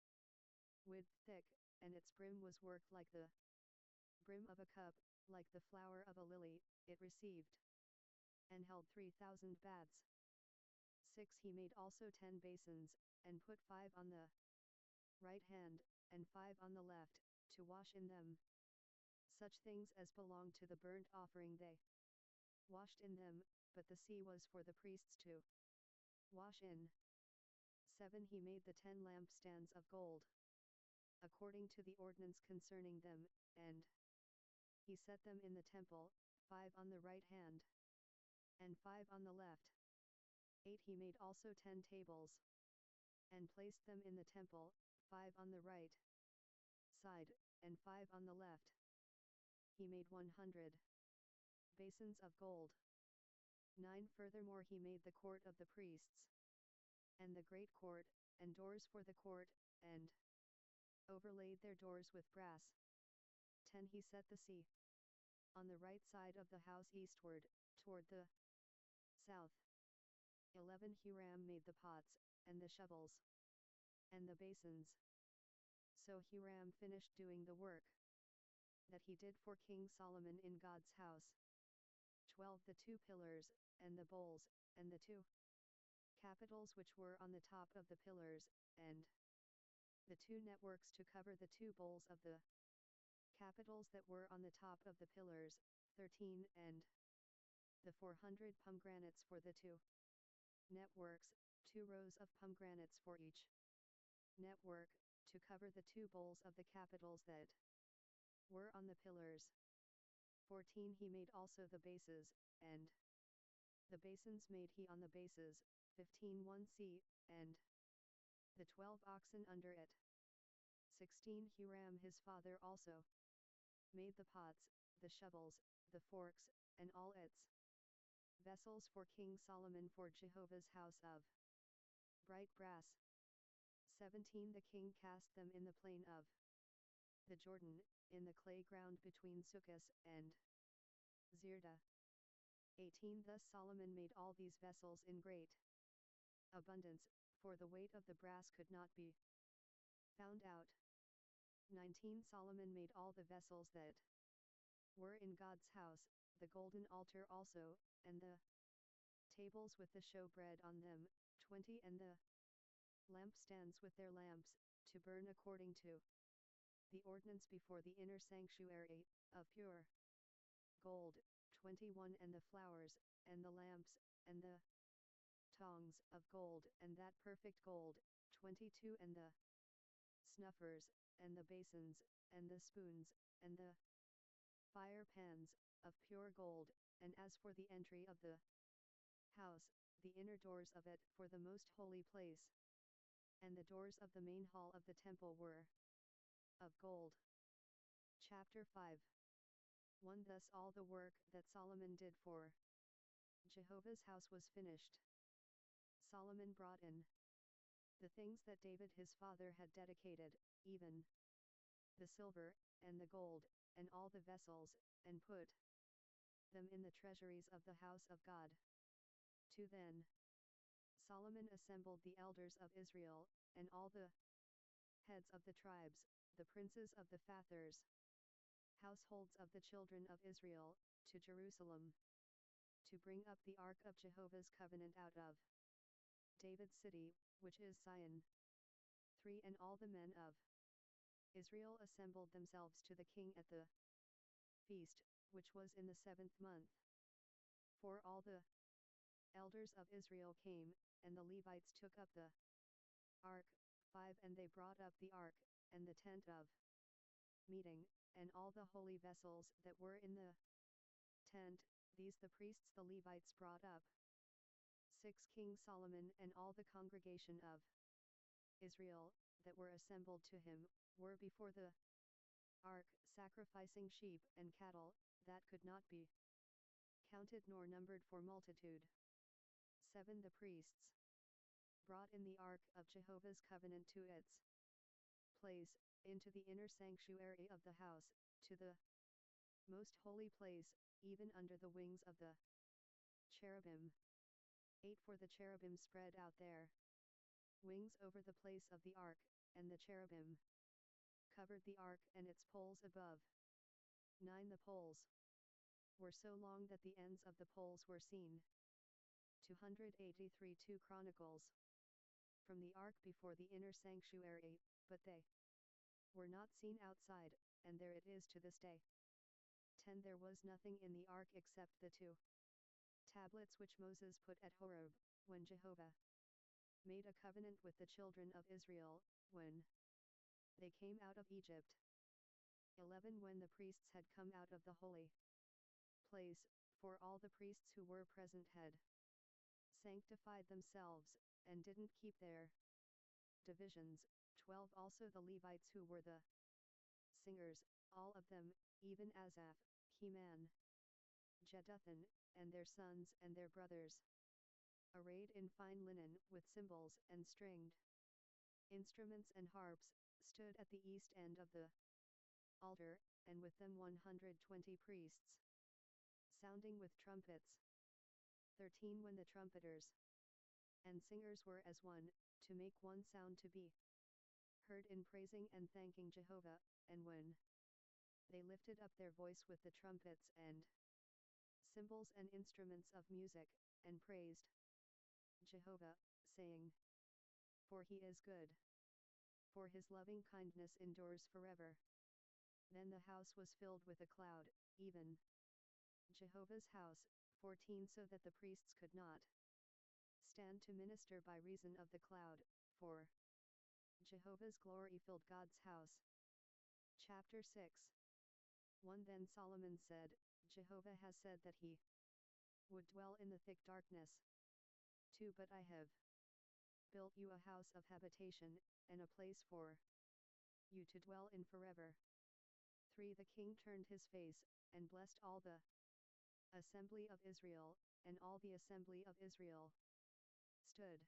width thick, and its brim was worked like the brim of a cup, like the flower of a lily, it received, and held 3,000 baths. 6. He made also 10 basins, and put 5 on the right hand, and 5 on the left, to wash in them such things as belonged to the burnt offering. They washed in them, but the sea was for the priests to wash in. 7. He made the 10 lampstands of gold, according to the ordinance concerning them, and he set them in the temple, 5 on the right hand, and 5 on the left. 8. He made also 10 tables, and placed them in the temple, 5 on the right side, and 5 on the left. He made 100 basins of gold. 9. Furthermore he made the court of the priests, and the great court, and doors for the court, and overlaid their doors with brass. 10. He set the sea on the right side of the house eastward, toward the south. 11. Huram made the pots, and the shovels, and the basins. So Huram finished doing the work that he did for King Solomon in God's house. 12. The 2 pillars, and the bowls, and the 2 capitals which were on the top of the pillars, and the 2 networks to cover the 2 bowls of the capitals that were on the top of the pillars. 13. And the 400 pomegranates for the 2 networks, 2 rows of pomegranates for each network, to cover the 2 bowls of the capitals that were on the pillars. 14. He made also the bases, and the basins made he on the bases. 15. 1c, and the 12 oxen under it. 16. Huram his father also made the pots, the shovels, the forks, and all its vessels for King Solomon for Jehovah's house of bright brass. 17. The king cast them in the plain of the Jordan, in the clay ground between Succos and Zerda. 18. Thus Solomon made all these vessels in great abundance, for the weight of the brass could not be found out. 19. Solomon made all the vessels that were in God's house, the golden altar also, and the tables with the showbread on them. 20. And the lampstands with their lamps, to burn according to the ordinance before the inner sanctuary, of pure gold. 21. And the flowers, and the lamps, and the tongs of gold, and that perfect gold. 22. And the snuffers, and the basins, and the spoons, and the fire pans, of pure gold. And as for the entry of the house, the inner doors of it for the most holy place, and the doors of the main hall of the temple were of gold. Chapter 5. 1. Thus all the work that Solomon did for Jehovah's house was finished. Solomon brought in the things that David his father had dedicated, even the silver, and the gold, and all the vessels, and put them in the treasuries of the house of God. 2. Then Solomon assembled the elders of Israel, and all the heads of the tribes, the princes of the fathers, households of the children of Israel, to Jerusalem, to bring up the ark of Jehovah's covenant out of David's city, which is Zion. 3. And all the men of Israel assembled themselves to the king at the feast, which was in the 7th month. 4. All the elders of Israel came, and the Levites took up the ark. 5. And they brought up the ark, and the tent of meeting, and all the holy vessels that were in the tent, these the priests the Levites brought up. 6. King Solomon and all the congregation of Israel, that were assembled to him, were before the ark, sacrificing sheep and cattle, that could not be counted nor numbered for multitude. 7. The priests brought in the ark of Jehovah's covenant to its place, into the inner sanctuary of the house, to the most holy place, even under the wings of the cherubim. 8. For the cherubim spread out their wings over the place of the ark, and the cherubim covered the ark and its poles above. 9. The poles were so long that the ends of the poles were seen. 283 2 Chronicles. From the ark before the inner sanctuary, but they were not seen outside, and there it is to this day. 10 There was nothing in the ark except the 2 tablets which Moses put at Horeb, when Jehovah made a covenant with the children of Israel, when they came out of Egypt. 11 When the priests had come out of the holy place, for all the priests who were present had sanctified themselves, and didn't keep their divisions. 12 Also the Levites who were the singers, all of them, even Asaph, Heman, Jeduthun, and their sons and their brothers, arrayed in fine linen with cymbals and stringed instruments and harps, stood at the east end of the altar, and with them 120 priests, sounding with trumpets. 13 When the trumpeters and singers were as one, to make one sound to be heard in praising and thanking Jehovah, and when they lifted up their voice with the trumpets and cymbals and instruments of music, and praised Jehovah, saying, For he is good, for his loving kindness endures forever. Then the house was filled with a cloud, even Jehovah's house. 14 So that the priests could not stand to minister by reason of the cloud, for Jehovah's glory filled God's house. Chapter 6. 1 Then Solomon said, Jehovah has said that he would dwell in the thick darkness. 2 But I have built you a house of habitation, and a place for you to dwell in forever. 3 The king turned his face, and blessed all the assembly of Israel, and all the assembly of Israel stood.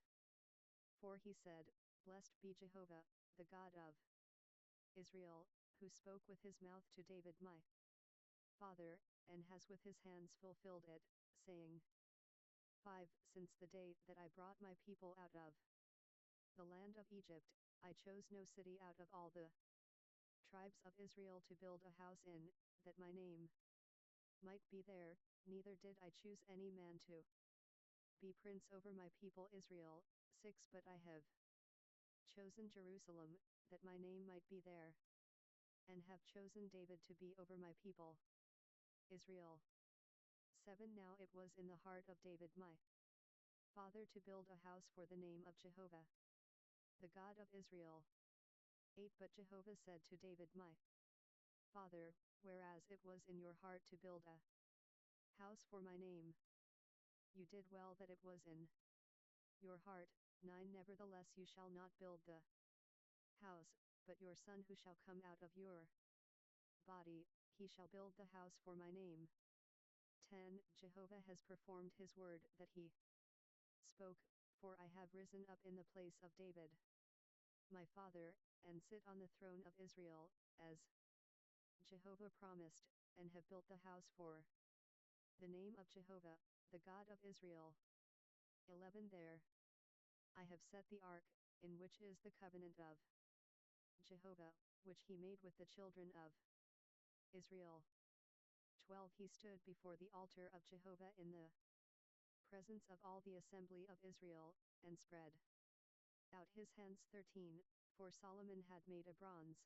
4 He said, Blessed be Jehovah, the God of Israel, who spoke with his mouth to David my father, and has with his hands fulfilled it, saying, 5 Since the day that I brought my people out of the land of Egypt, I chose no city out of all the tribes of Israel to build a house in, that my name might be there, neither did I choose any man to be prince over my people Israel. 6 But I have chosen Jerusalem, that my name might be there, and have chosen David to be over my people Israel. 7 Now it was in the heart of David my father to build a house for the name of Jehovah, the God of Israel. 8 But Jehovah said to David my father, Whereas it was in your heart to build a house for my name, you did well that it was in your heart. 9 Nevertheless you shall not build the house, but your son who shall come out of your body, he shall build the house for my name. 10 Jehovah has performed his word that he spoke, for I have risen up in the place of David my father, and sit on the throne of Israel, as Jehovah promised, and have built the house for the name of Jehovah, the God of Israel. 11 There I have set the ark, in which is the covenant of Jehovah, which he made with the children of Israel. 12 He stood before the altar of Jehovah in the presence of all the assembly of Israel, and spread out his hands. 13 For Solomon had made a bronze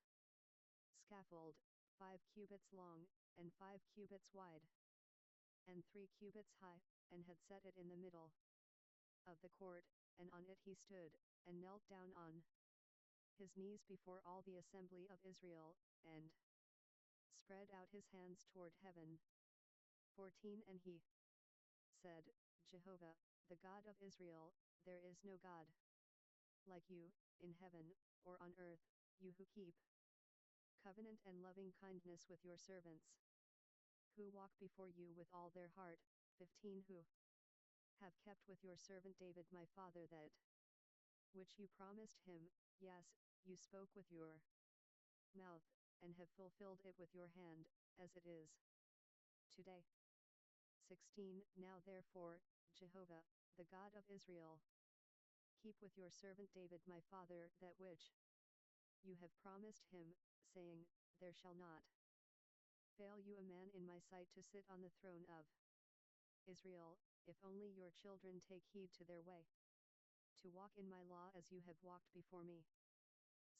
scaffold, 5 cubits long, and 5 cubits wide, and 3 cubits high, and had set it in the middle of the court, and on it he stood, and knelt down on his knees before all the assembly of Israel, and spread out his hands toward heaven. 14 And he said, Jehovah, the God of Israel, there is no God like you, in heaven, or on earth, you who keep covenant and loving kindness with your servants, who walk before you with all their heart. 15 Who have kept with your servant David my father that which you promised him, yes, you spoke with your mouth, and have fulfilled it with your hand, as it is today. 16 Now therefore, Jehovah, the God of Israel, keep with your servant David my father that which you have promised him, saying, There shall not Fail you a man in my sight to sit on the throne of Israel, if only your children take heed to their way, to walk in my law as you have walked before me.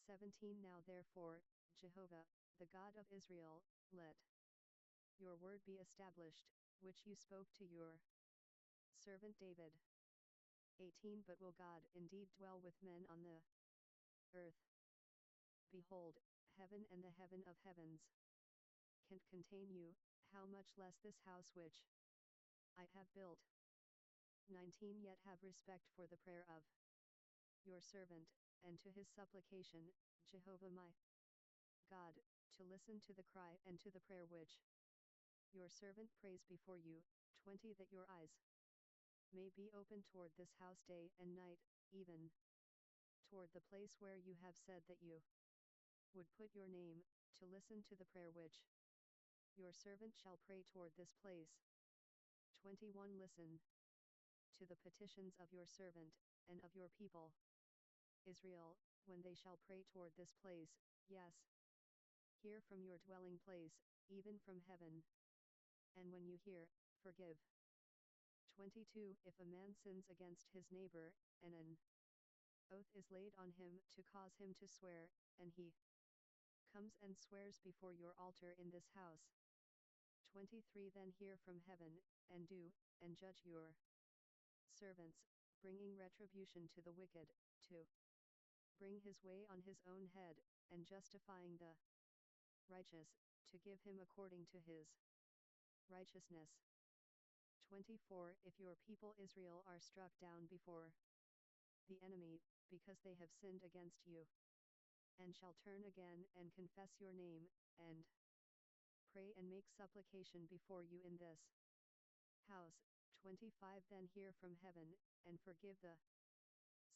17 Now therefore, Jehovah, the God of Israel, let your word be established, which you spoke to your servant David. 18 But will God indeed dwell with men on the earth? Behold, heaven and the heaven of heavens can't contain you, how much less this house which I have built. 19 Yet have respect for the prayer of your servant, and to his supplication, Jehovah my God, to listen to the cry and to the prayer which your servant prays before you. 20 That your eyes may be open toward this house day and night, even toward the place where you have said that you would put your name, to listen to the prayer which your servant shall pray toward this place. 21 Listen to the petitions of your servant, and of your people Israel, when they shall pray toward this place, yes, hear from your dwelling place, even from heaven. And when you hear, forgive. 22 If a man sins against his neighbor, and an oath is laid on him to cause him to swear, and he comes and swears before your altar in this house. 23 Then hear from heaven, and do, and judge your servants, bringing retribution to the wicked, to bring his way on his own head, and justifying the righteous, to give him according to his righteousness. 24 If your people Israel are struck down before the enemy, because they have sinned against you, and shall turn again and confess your name, and pray and make supplication before you in this house. 25 Then hear from heaven, and forgive the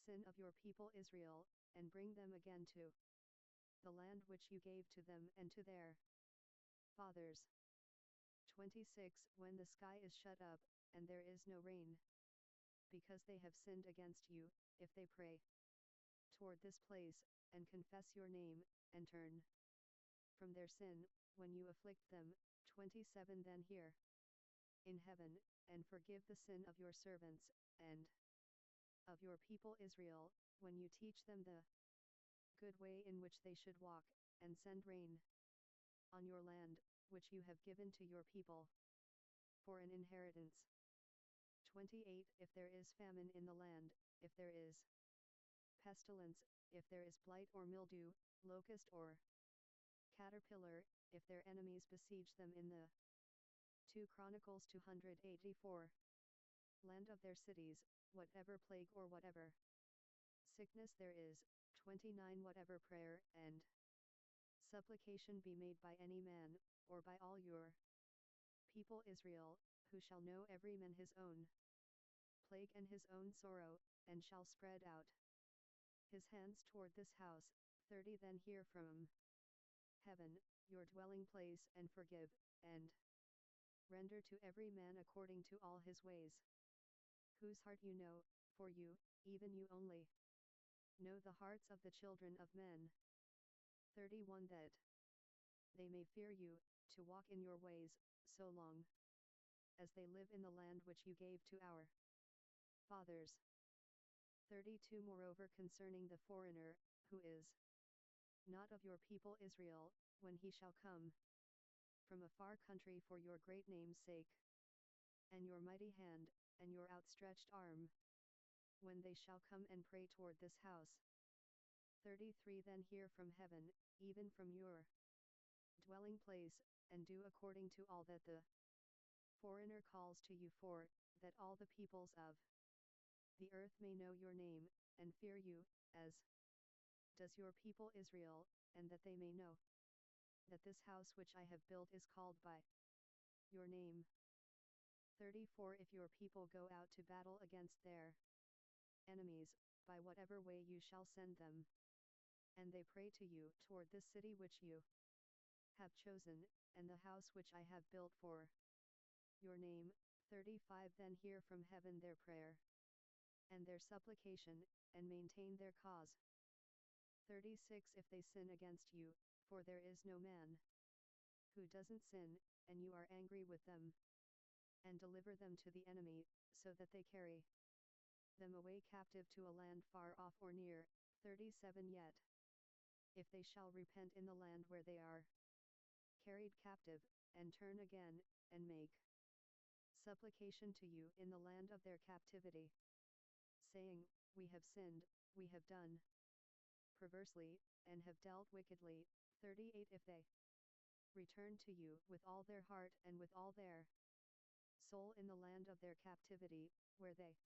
sin of your people Israel, and bring them again to the land which you gave to them and to their fathers. 26 When the sky is shut up, and there is no rain, because they have sinned against you, if they pray toward this place, and confess your name, and turn from their sin, when you afflict them. 27 Then hear in heaven, and forgive the sin of your servants, and of your people Israel, when you teach them the good way in which they should walk, and send rain on your land, which you have given to your people for an inheritance. 28 If there is famine in the land, if there is pestilence, if there is blight or mildew, locust or caterpillar, if their enemies besiege them in the 2 Chronicles 284 land of their cities, whatever plague or whatever sickness there is. 29 Whatever prayer and supplication be made by any man, or by all your people Israel, who shall know every man his own plague and his own sorrow, and shall spread out his hands toward this house. 30 Then hear from heaven, your dwelling place, and forgive, and render to every man according to all his ways, whose heart you know, for you, even you only, know the hearts of the children of men. 31 That they may fear you, to walk in your ways, so long as they live in the land which you gave to our fathers. 32 Moreover concerning the foreigner, who is not of your people Israel, when he shall come from a far country for your great name's sake, and your mighty hand, and your outstretched arm, when they shall come and pray toward this house. 33 Then hear from heaven, even from your dwelling place, and do according to all that the foreigner calls to you for, that all the peoples of the earth may know your name, and fear you, as does your people Israel, and that they may know that this house which I have built is called by your name. 34 If your people go out to battle against their enemies, by whatever way you shall send them, and they pray to you toward this city which you have chosen, and the house which I have built for your name. 35 Then hear from heaven their prayer and their supplication, and maintain their cause. 36 If they sin against you, for there is no man who doesn't sin, and you are angry with them, and deliver them to the enemy, so that they carry them away captive to a land far off or near. 37 Yet, if they shall repent in the land where they are carried captive, and turn again, and make supplication to you in the land of their captivity, saying, We have sinned, we have done perversely, and have dealt wickedly. 38 If they return to you with all their heart and with all their soul in the land of their captivity, where they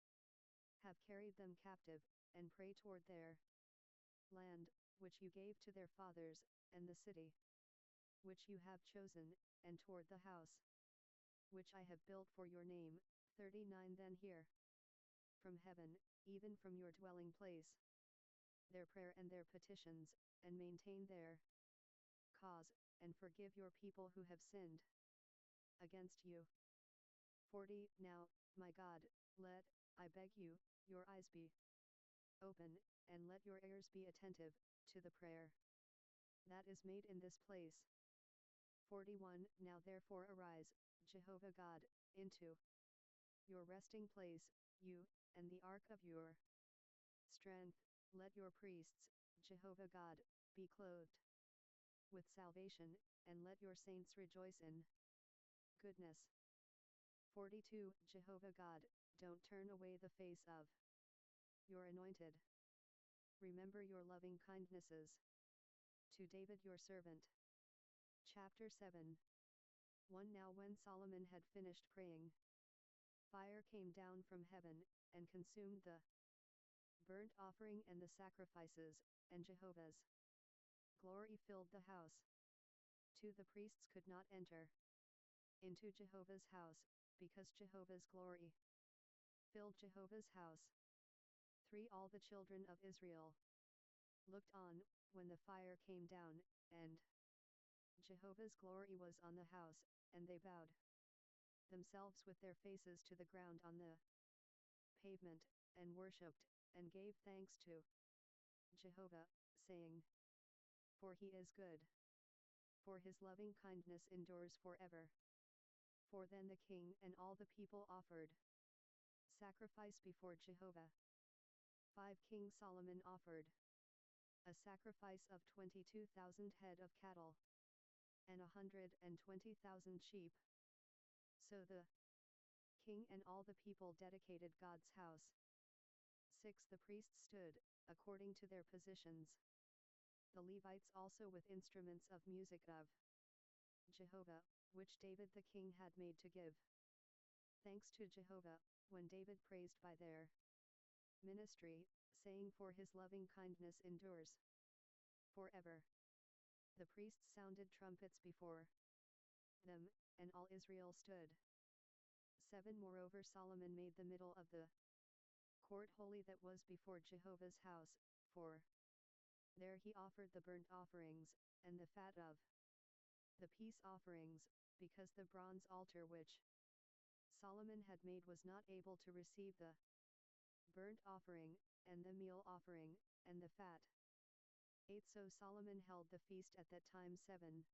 have carried them captive, and pray toward their land, which you gave to their fathers, and the city which you have chosen, and toward the house which I have built for your name. 39 Then hear from heaven, even from your dwelling place, their prayer and their petitions, and maintain their cause, and forgive your people who have sinned against you. 40 Now, my God, let, I beg you, your eyes be open, and let your ears be attentive to the prayer that is made in this place. 41 Now therefore arise, Jehovah God, into your resting place, you, and the ark of your strength. Let your priests, Jehovah God, be clothed with salvation, and let your saints rejoice in goodness. 42 Jehovah God, don't turn away the face of your anointed. Remember your loving kindnesses to David your servant. Chapter 7 1 Now when Solomon had finished praying, fire came down from heaven, and consumed the burnt offering and the sacrifices, and Jehovah's glory filled the house. 2 The priests could not enter into Jehovah's house, because Jehovah's glory filled Jehovah's house. 3 All the children of Israel looked on, when the fire came down, and Jehovah's glory was on the house, and they bowed themselves with their faces to the ground on the pavement, and worshipped, and gave thanks to Jehovah, saying, For he is good, for his loving kindness endures forever. 4 Then the king and all the people offered sacrifice before Jehovah. 5 King Solomon offered a sacrifice of 22,000 head of cattle, and 120,000 sheep. So the king and all the people dedicated God's house. 6 The priests stood, according to their positions. The Levites also with instruments of music of Jehovah, which David the king had made to give thanks to Jehovah, when David praised by their ministry, saying, For his loving kindness endures forever. The priests sounded trumpets before them, and all Israel stood. 7 Moreover Solomon made the middle of the court holy that was before Jehovah's house, for there he offered the burnt offerings, and the fat of the peace offerings, because the bronze altar which Solomon had made was not able to receive the burnt offering, and the meal offering, and the fat. 8 So Solomon held the feast at that time 7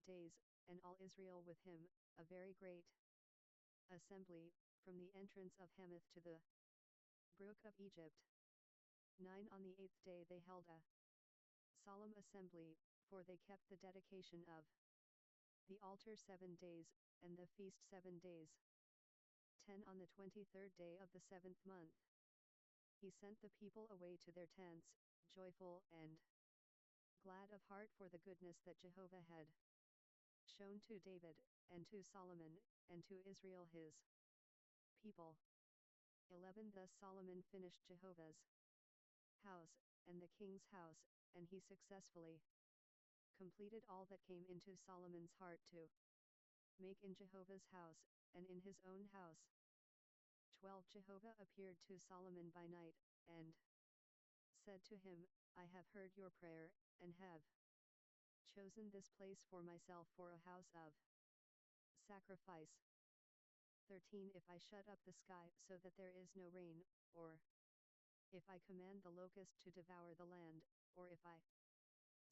days, and all Israel with him, a very great assembly, from the entrance of Hamath to the brook of Egypt. 9 On the 8th day they held a solemn assembly, for they kept the dedication of the altar 7 days, and the feast 7 days. 10 On the 23rd day of the 7th month, he sent the people away to their tents, joyful and glad of heart for the goodness that Jehovah had shown to David, and to Solomon, and to Israel his people. 11 Thus Solomon finished Jehovah's house, and the king's house, and he successfully completed all that came into Solomon's heart to make in Jehovah's house, and in his own house. 12 Jehovah appeared to Solomon by night, and said to him, I have heard your prayer, and have chosen this place for myself for a house of sacrifice. 13 If I shut up the sky so that there is no rain, or if I command the locust to devour the land, or if I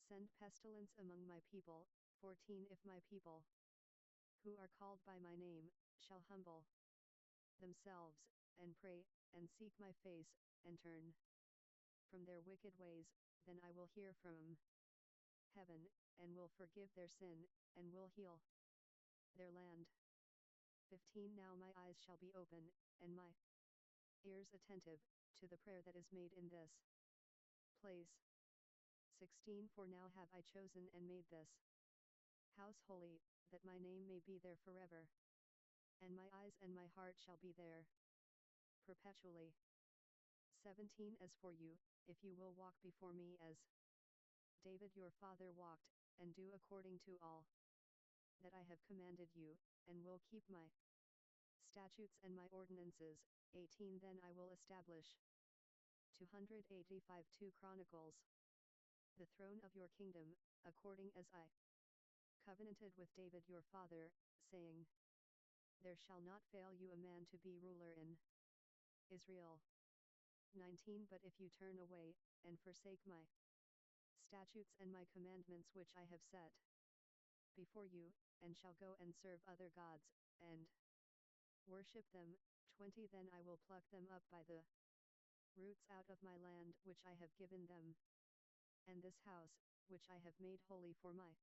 send pestilence among my people, 14 If my people, who are called by my name, shall humble themselves, and pray, and seek my face, and turn from their wicked ways, then I will hear from heaven, and will forgive their sin, and will heal their land. 15 Now my eyes shall be open, and my ears attentive, to the prayer that is made in this place. 16 For now have I chosen and made this house holy, that my name may be there forever. And my eyes and my heart shall be there perpetually. 17 As for you, if you will walk before me as David your father walked, and do according to all that I have commanded you, and will keep my statutes and my ordinances. 18 Then I will establish 285 2 Chronicles the throne of your kingdom, according as I covenanted with David your father, saying, There shall not fail you a man to be ruler in Israel. 19 But if you turn away, and forsake my statutes and my commandments which I have set before you, and shall go and serve other gods, and worship them. 20 Then I will pluck them up by the roots out of my land which I have given them, and this house, which I have made holy for my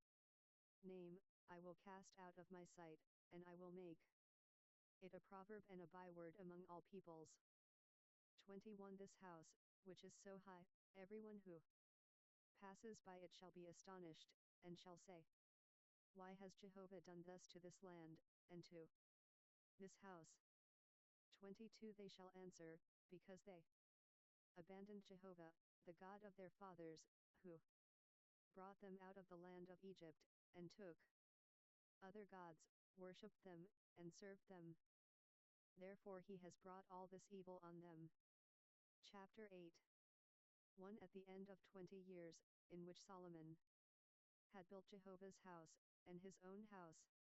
name, I will cast out of my sight, and I will make it a proverb and a byword among all peoples. 21 This house, which is so high, everyone who passes by it shall be astonished, and shall say, Why has Jehovah done thus to this land, and to this house? 22 They shall answer, because they abandoned Jehovah, the God of their fathers, who brought them out of the land of Egypt, and took other gods, worshipped them, and served them. Therefore he has brought all this evil on them. Chapter 8 1 At the end of 20 years, in which Solomon had built Jehovah's house, and his own house,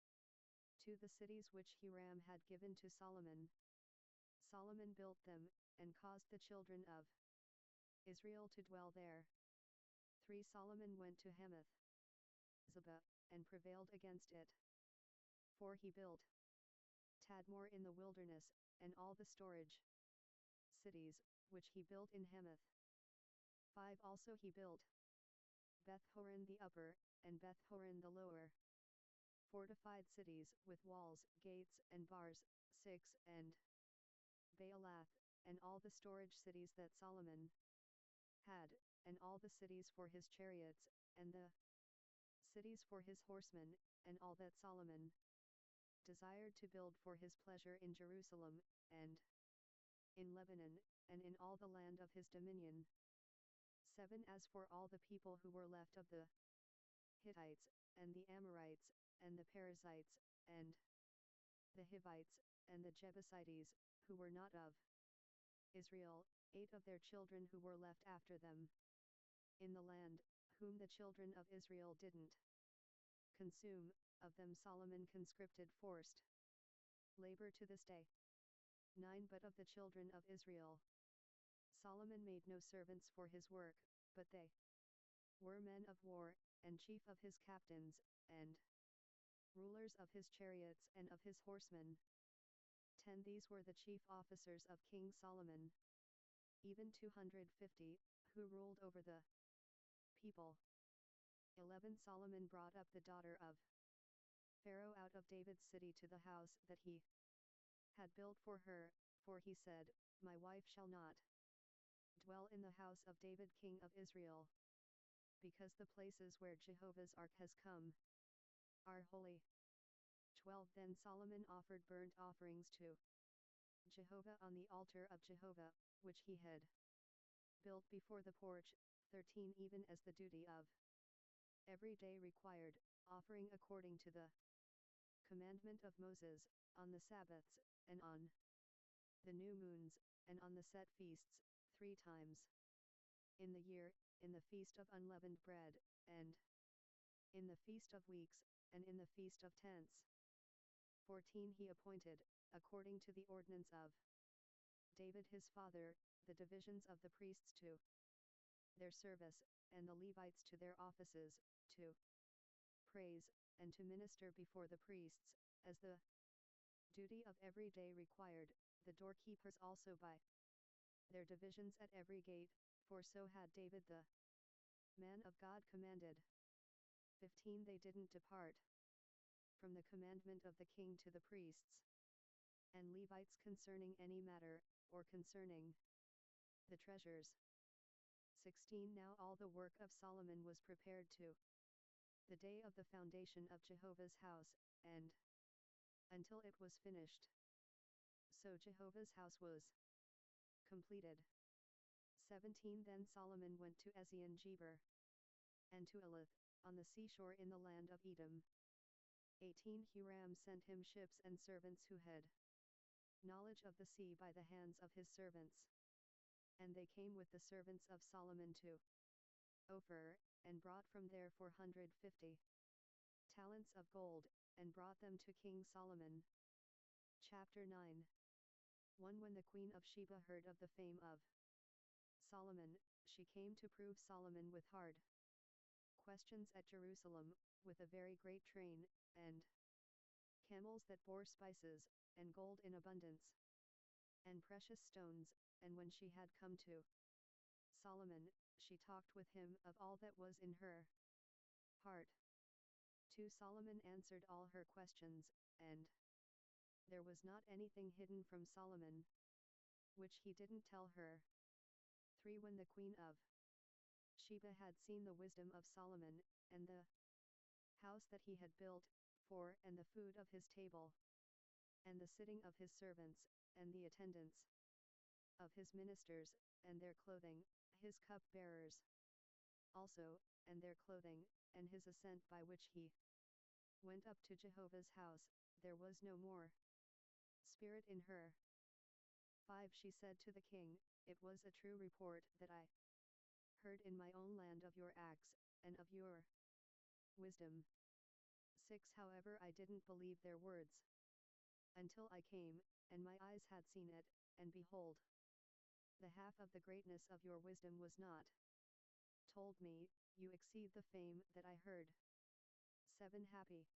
2 The cities which Hiram had given to Solomon, Solomon built them, and caused the children of Israel to dwell there. 3 Solomon went to Hamath Zobah, and prevailed against it. 4 He built Tadmor in the wilderness, and all the storage cities, which he built in Hamath. 5 Also he built Beth-horon the upper, and Beth-horon the lower, fortified cities with walls, gates, and bars. 6 And Baalath, and all the storage cities that Solomon had, and all the cities for his chariots, and the cities for his horsemen, and all that Solomon desired to build for his pleasure in Jerusalem, and in Lebanon, and in all the land of his dominion. 7 As for all the people who were left of the Hittites, and the Amorites, and the Perizzites, and the Hivites, and the Jebusites, who were not of Israel, 8 of their children who were left after them in the land, whom the children of Israel didn't consume, of them Solomon conscripted forced labor to this day. 9 But of the children of Israel, Solomon made no servants for his work, but they were men of war, and chief of his captains, and rulers of his chariots and of his horsemen. 10 These were the chief officers of King Solomon, even 250, who ruled over the people. 11 Solomon brought up the daughter of Pharaoh out of David's city to the house that he had built for her, for he said, My wife shall not dwell in the house of David king of Israel, because the places where Jehovah's ark has come are holy. 12 Then Solomon offered burnt offerings to Jehovah on the altar of Jehovah, which he had built before the porch. 13 Even as the duty of every day required, offering according to the commandment of Moses, on the Sabbaths, and on the new moons, and on the set feasts, 3 times in the year, in the feast of unleavened bread, and in the feast of weeks, and in the feast of tents. 14 He appointed, according to the ordinance of David his father, the divisions of the priests to their service, and the Levites to their offices, to praise, and to minister before the priests, as the duty of every day required, the doorkeepers also by their divisions at every gate, for so had David the man of God commanded. 15 They didn't depart from the commandment of the king to the priests and Levites concerning any matter, or concerning the treasures. 16 Now all the work of Solomon was prepared to the day of the foundation of Jehovah's house, and until it was finished. So Jehovah's house was completed. 17 Then Solomon went to Ezion-Geber, and to Elath, on the seashore in the land of Edom. 18 Huram sent him ships and servants who had knowledge of the sea by the hands of his servants. And they came with the servants of Solomon to Ophir, and brought from there 450 talents of gold, and brought them to King Solomon. Chapter 9. 1 When the Queen of Sheba heard of the fame of Solomon, she came to prove Solomon with hard questions at Jerusalem, with a very great train, and camels that bore spices, and gold in abundance, and precious stones. And when she had come to Solomon, she talked with him of all that was in her heart. 2 Solomon answered all her questions, and there was not anything hidden from Solomon which he didn't tell her. 3 When the queen of Sheba had seen the wisdom of Solomon, and the house that he had built, and the food of his table, and the sitting of his servants, and the attendance of his ministers, and their clothing, his cup-bearers also, and their clothing, and his ascent by which he went up to Jehovah's house, there was no more spirit in her. 5 She said to the king, It was a true report that I heard in my own land of your acts, and of your wisdom. 6 However I didn't believe their words until I came, and my eyes had seen it, and behold, the half of the greatness of your wisdom was not told me. You exceed the fame that I heard. 7 Happy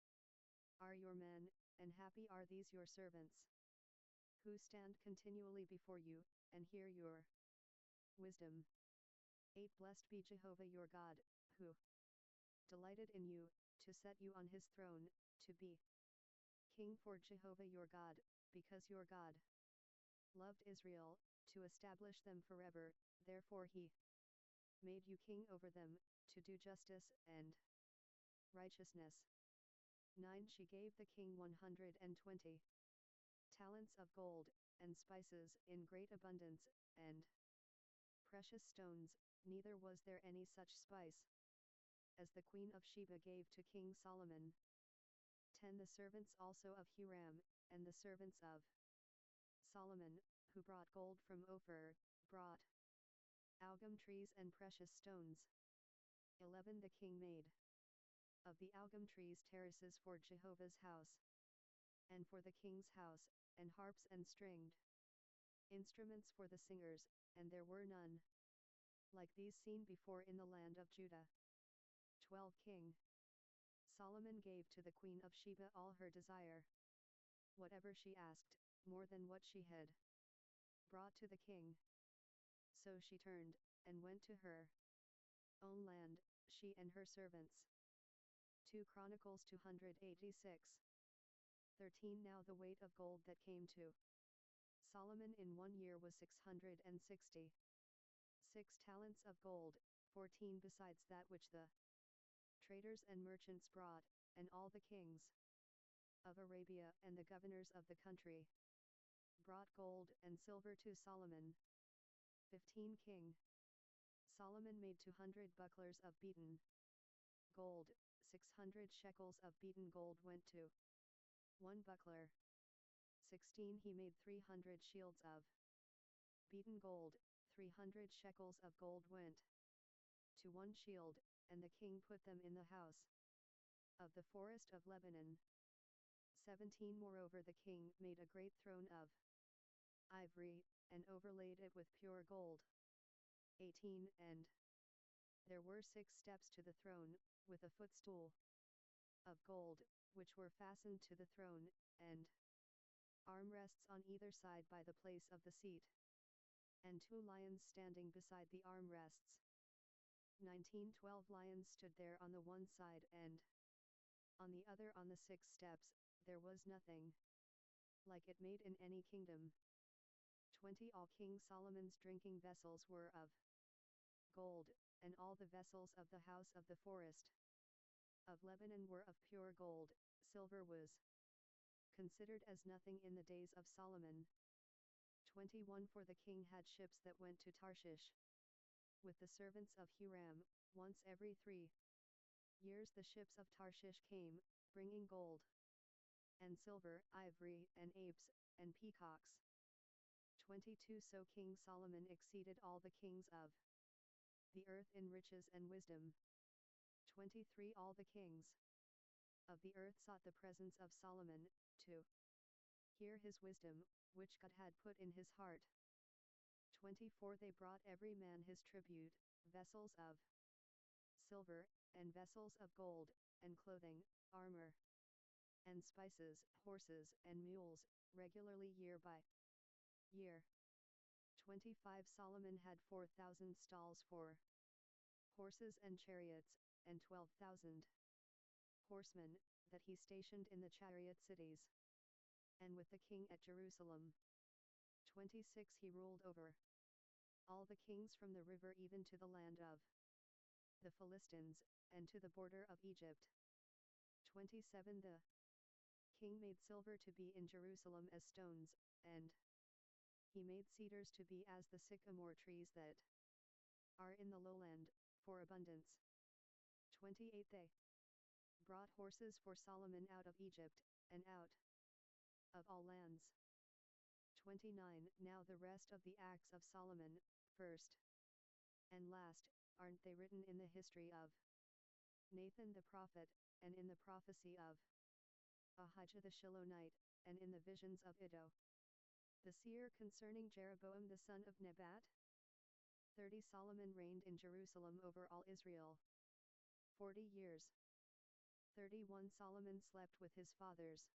are your men, and happy are these your servants, who stand continually before you, and hear your wisdom. 8 Blessed be Jehovah your God, who delighted in you, to set you on his throne, to be king for Jehovah your God, because your God loved Israel, to establish them forever. Therefore he made you king over them, to do justice and righteousness. 9 She gave the king 120 talents of gold, and spices in great abundance, and precious stones. Neither was there any such spice as the queen of Sheba gave to King Solomon. 10 The servants also of Huram, and the servants of Solomon, who brought gold from Ophir, brought algum trees and precious stones. 11 The king made of the algum trees terraces for Jehovah's house, and for the king's house, and harps and stringed instruments for the singers, and there were none like these seen before in the land of Judah. 12 King Solomon gave to the queen of Sheba all her desire, whatever she asked, more than what she had brought to the king. So she turned, and went to her own land, she and her servants. 2 Chronicles 286. 13 Now the weight of gold that came to Solomon in 1 year was 660 talents of gold, 14 besides that which the traders and merchants brought, and all the kings of Arabia and the governors of the country brought gold and silver to Solomon. 15 King Solomon made 200 bucklers of beaten gold, 600 shekels of beaten gold went to one buckler. 16 He made 300 shields of beaten gold, 300 shekels of gold went to one shield, and the king put them in the house of the forest of Lebanon. 17 Moreover the king made a great throne of ivory, and overlaid it with pure gold. 18 And there were 6 steps to the throne, with a footstool of gold, which were fastened to the throne, and armrests on either side by the place of the seat, and 2 lions standing beside the armrests. 12 lions stood there on the one side, and on the other. On the 6 steps, there was nothing like it made in any kingdom. 20 All King Solomon's drinking vessels were of gold, and all the vessels of the house of the forest of Lebanon were of pure gold. Silver was considered as nothing in the days of Solomon. 21 For the king had ships that went to Tarshish with the servants of Huram. Once every 3 years the ships of Tarshish came, bringing gold and silver, ivory, and apes, and peacocks. 22 So King Solomon exceeded all the kings of the earth in riches and wisdom. 23 All the kings of the earth sought the presence of Solomon, to hear his wisdom, which God had put in his heart. 24 They brought every man his tribute, vessels of silver, and vessels of gold, and clothing, armor, and spices, horses and mules, regularly year by year. 25 Solomon had 4,000 stalls for horses and chariots, and 12,000 horsemen, that he stationed in the chariot cities, and with the king at Jerusalem. 26 He ruled over all the kings from the river even to the land of the Philistines, and to the border of Egypt. 27 The king made silver to be in Jerusalem as stones, and he made cedars to be as the sycamore trees that are in the lowland, for abundance. 28 They brought horses for Solomon out of Egypt, and out of all lands. 29 Now the rest of the acts of Solomon, first and last, aren't they written in the history of Nathan the prophet, and in the prophecy of Ahijah the Shilonite, and in the visions of Iddo the seer concerning Jeroboam the son of Nebat? 30 Solomon reigned in Jerusalem over all Israel 40 years. 31 Solomon slept with his fathers,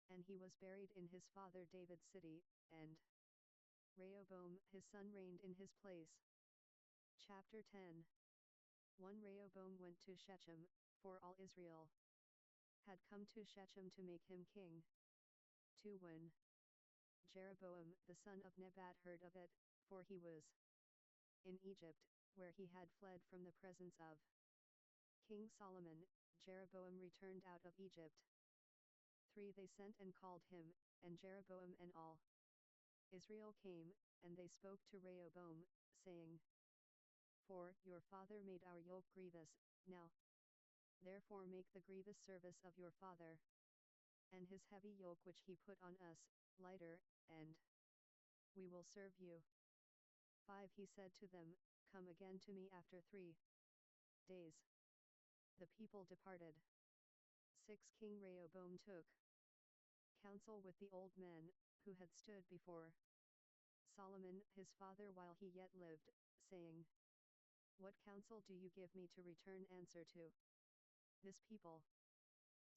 and he was buried in his father David's city, and Rehoboam his son reigned in his place. Chapter 10 1 Rehoboam went to Shechem, for all Israel had come to Shechem to make him king. 2 When Jeroboam the son of Nebat heard of it, for he was in Egypt, where he had fled from the presence of King Solomon, Jeroboam returned out of Egypt. 3 They sent and called him, and Jeroboam and all Israel came, and they spoke to Rehoboam, saying, For your father made our yoke grievous, now therefore make the grievous service of your father, and his heavy yoke which he put on us, lighter, and we will serve you. 5 He said to them, Come again to me after 3 days. The people departed. 6 King Rehoboam took counsel with the old men, who had stood before Solomon his father while he yet lived, saying, What counsel do you give me to return answer to this people?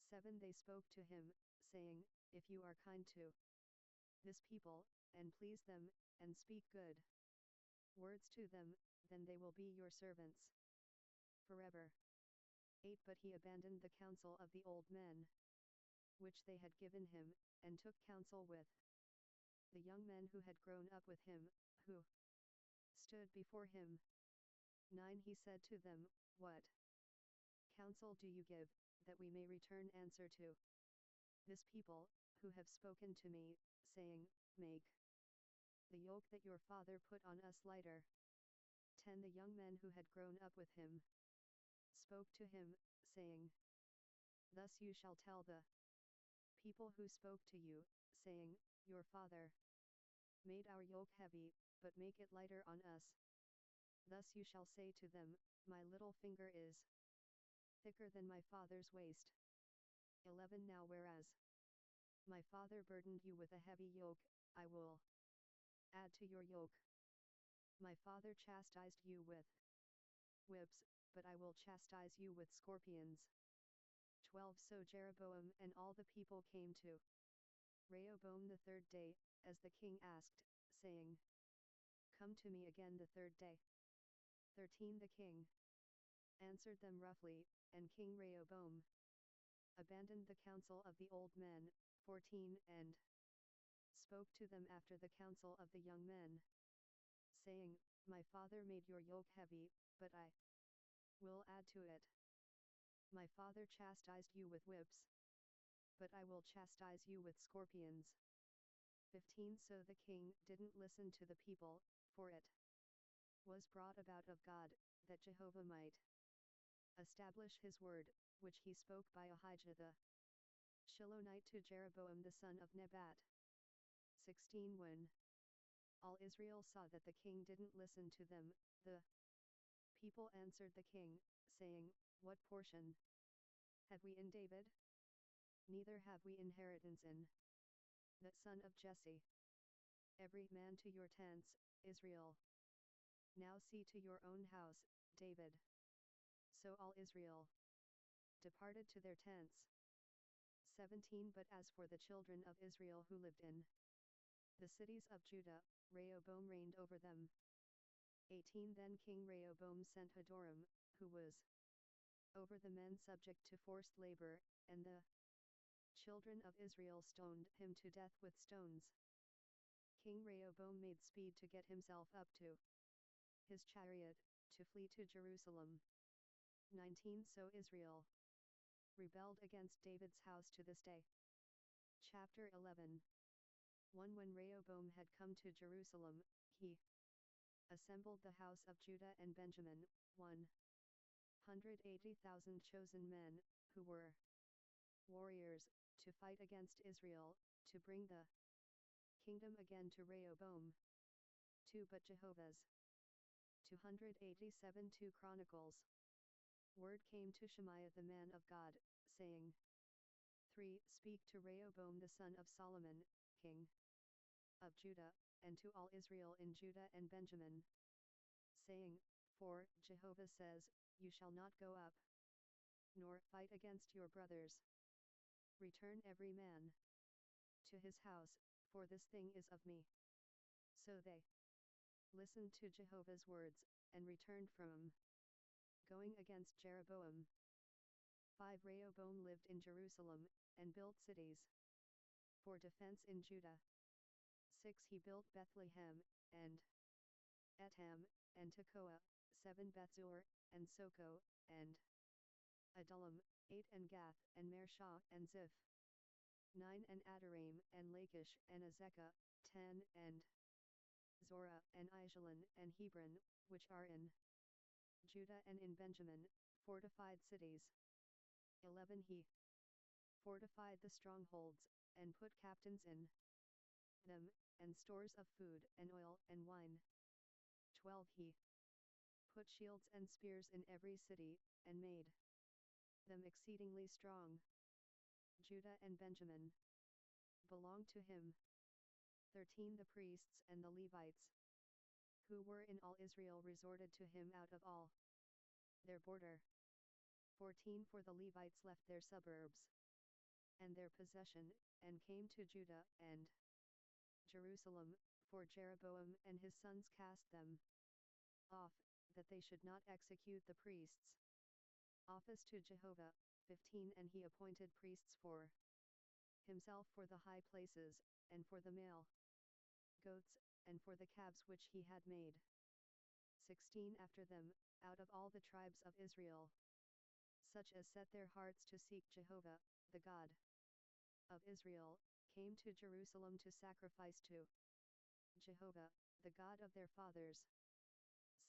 7 They spoke to him, saying, If you are kind to this people, and please them, and speak good words to them, then they will be your servants forever. 8 But he abandoned the counsel of the old men, which they had given him, and took counsel with the young men who had grown up with him, who stood before him. 9 He said to them, What counsel do you give, that we may return answer to this people, who have spoken to me, saying, Make the yoke that your father put on us lighter? 10 The young men who had grown up with him spoke to him, saying, Thus you shall tell the people who spoke to you, saying, Your father made our yoke heavy, but make it lighter on us. Thus you shall say to them, My little finger is thicker than my father's waist. 11 Now whereas my father burdened you with a heavy yoke, I will add to your yoke. My father chastised you with whips, but I will chastise you with scorpions. 12 So Jeroboam and all the people came to Rehoboam the third day, as the king asked, saying, Come to me again the third day. 13 The king answered them roughly, and King Rehoboam abandoned the counsel of the old men. 14 And spoke to them after the counsel of the young men, saying, My father made your yoke heavy, but I will add to it. My father chastised you with whips, but I will chastise you with scorpions. 15 So the king didn't listen to the people, for it was brought about of God, that Jehovah might establish his word, which he spoke by Ahijah the Shilonite to Jeroboam the son of Nebat. 16 When all Israel saw that the king didn't listen to them, the people answered the king, saying, What portion had we in David? Neither have we inheritance in the son of Jesse. Every man to your tents, Israel. Now see to your own house, David. So all Israel departed to their tents. 17 But as for the children of Israel who lived in the cities of Judah, Rehoboam reigned over them. 18 Then King Rehoboam sent Hadoram, who was over the men subject to forced labor, and the children of Israel stoned him to death with stones. King Rehoboam made speed to get himself up to his chariot, to flee to Jerusalem. 19 So Israel rebelled against David's house to this day. Chapter 11 1 When Rehoboam had come to Jerusalem, he assembled the house of Judah and Benjamin, 180,000 chosen men, who were warriors, to fight against Israel, to bring the kingdom again to Rehoboam. 2 But Jehovah's 287 2 Chronicles. Word came to Shemaiah the man of God, saying, 3 Speak to Rehoboam the son of Solomon, king of Judah, and to all Israel in Judah and Benjamin, saying, 4 Jehovah says, You shall not go up, nor fight against your brothers. Return every man to his house, for this thing is of me. So they listened to Jehovah's words, and returned from going against Jeroboam. 5 Rehoboam lived in Jerusalem, and built cities for defense in Judah. 6 He built Bethlehem, and Etam, and Tekoa, 7 Bethzur, and Soko, and Adullam, 8 and Gath, and Mareshah, and Ziph, 9 and Adoraim, and Lachish, and Azekah, 10 and Zorah, and Aijalon, and Hebron, which are in Judah and in Benjamin, fortified cities. 11 He fortified the strongholds, and put captains in them, and stores of food, and oil, and wine. 12 He put shields and spears in every city, and made them exceedingly strong. Judah and Benjamin belonged to him. 13 The priests and the Levites, who were in all Israel, resorted to him out of all their border. 14 For the Levites left their suburbs and their possession, and came to Judah and Jerusalem, for Jeroboam and his sons cast them off, that they should not execute the priests' office to Jehovah. 15 And he appointed priests for himself for the high places, and for the male goats, and for the calves which he had made. 16 After them, out of all the tribes of Israel, such as set their hearts to seek Jehovah, the God of Israel, came to Jerusalem to sacrifice to Jehovah, the God of their fathers.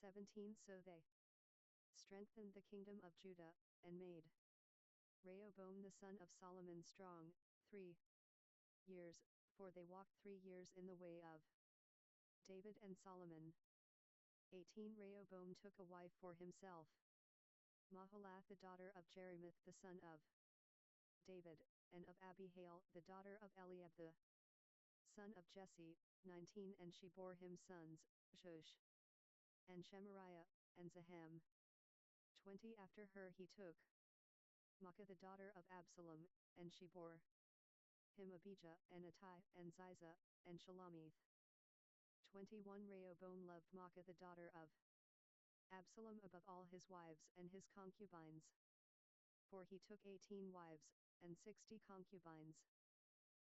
17 So they strengthened the kingdom of Judah, and made Rehoboam the son of Solomon strong, 3 years, for they walked 3 years in the way of David and Solomon. 18 Rehoboam took a wife for himself, Mahalath the daughter of Jerimoth the son of David, and of Abihail the daughter of Eliab the son of Jesse. 19 And she bore him sons, Shush, and Shemariah, and Zaham. 20 After her he took Maacah the daughter of Absalom, and she bore him Abijah, and Attai, and Ziza, and Shalamith. 21 Rehoboam loved Maacah the daughter of Absalom above all his wives and his concubines. For he took 18 wives, and 60 concubines,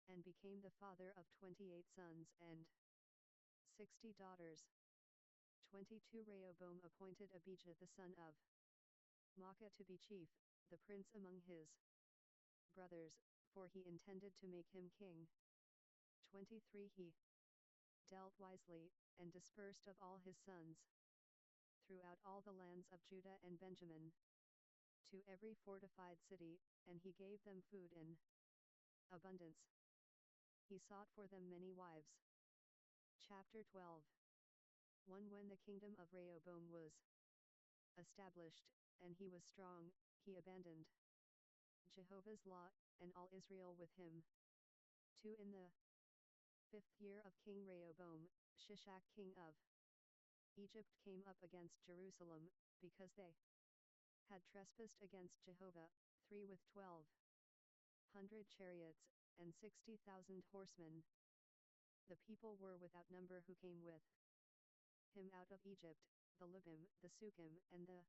and became the father of 28 sons and 60 daughters. 22 Rehoboam appointed Abijah the son of Maacah to be chief, the prince among his brothers, for he intended to make him king. 23 He dealt wisely, and dispersed of all his sons throughout all the lands of Judah and Benjamin, to every fortified city, and he gave them food in abundance. He sought for them many wives. Chapter 12. 1 When the kingdom of Rehoboam was established, and he was strong, he abandoned Jehovah's law, and all Israel with him. 2 In the 5th year of King Rehoboam, Shishak king of Egypt came up against Jerusalem, because they had trespassed against Jehovah. 3 With 1,200 chariots, and 60,000 horsemen. The people were without number who came with him out of Egypt, the Lubim, the Sukkim, and the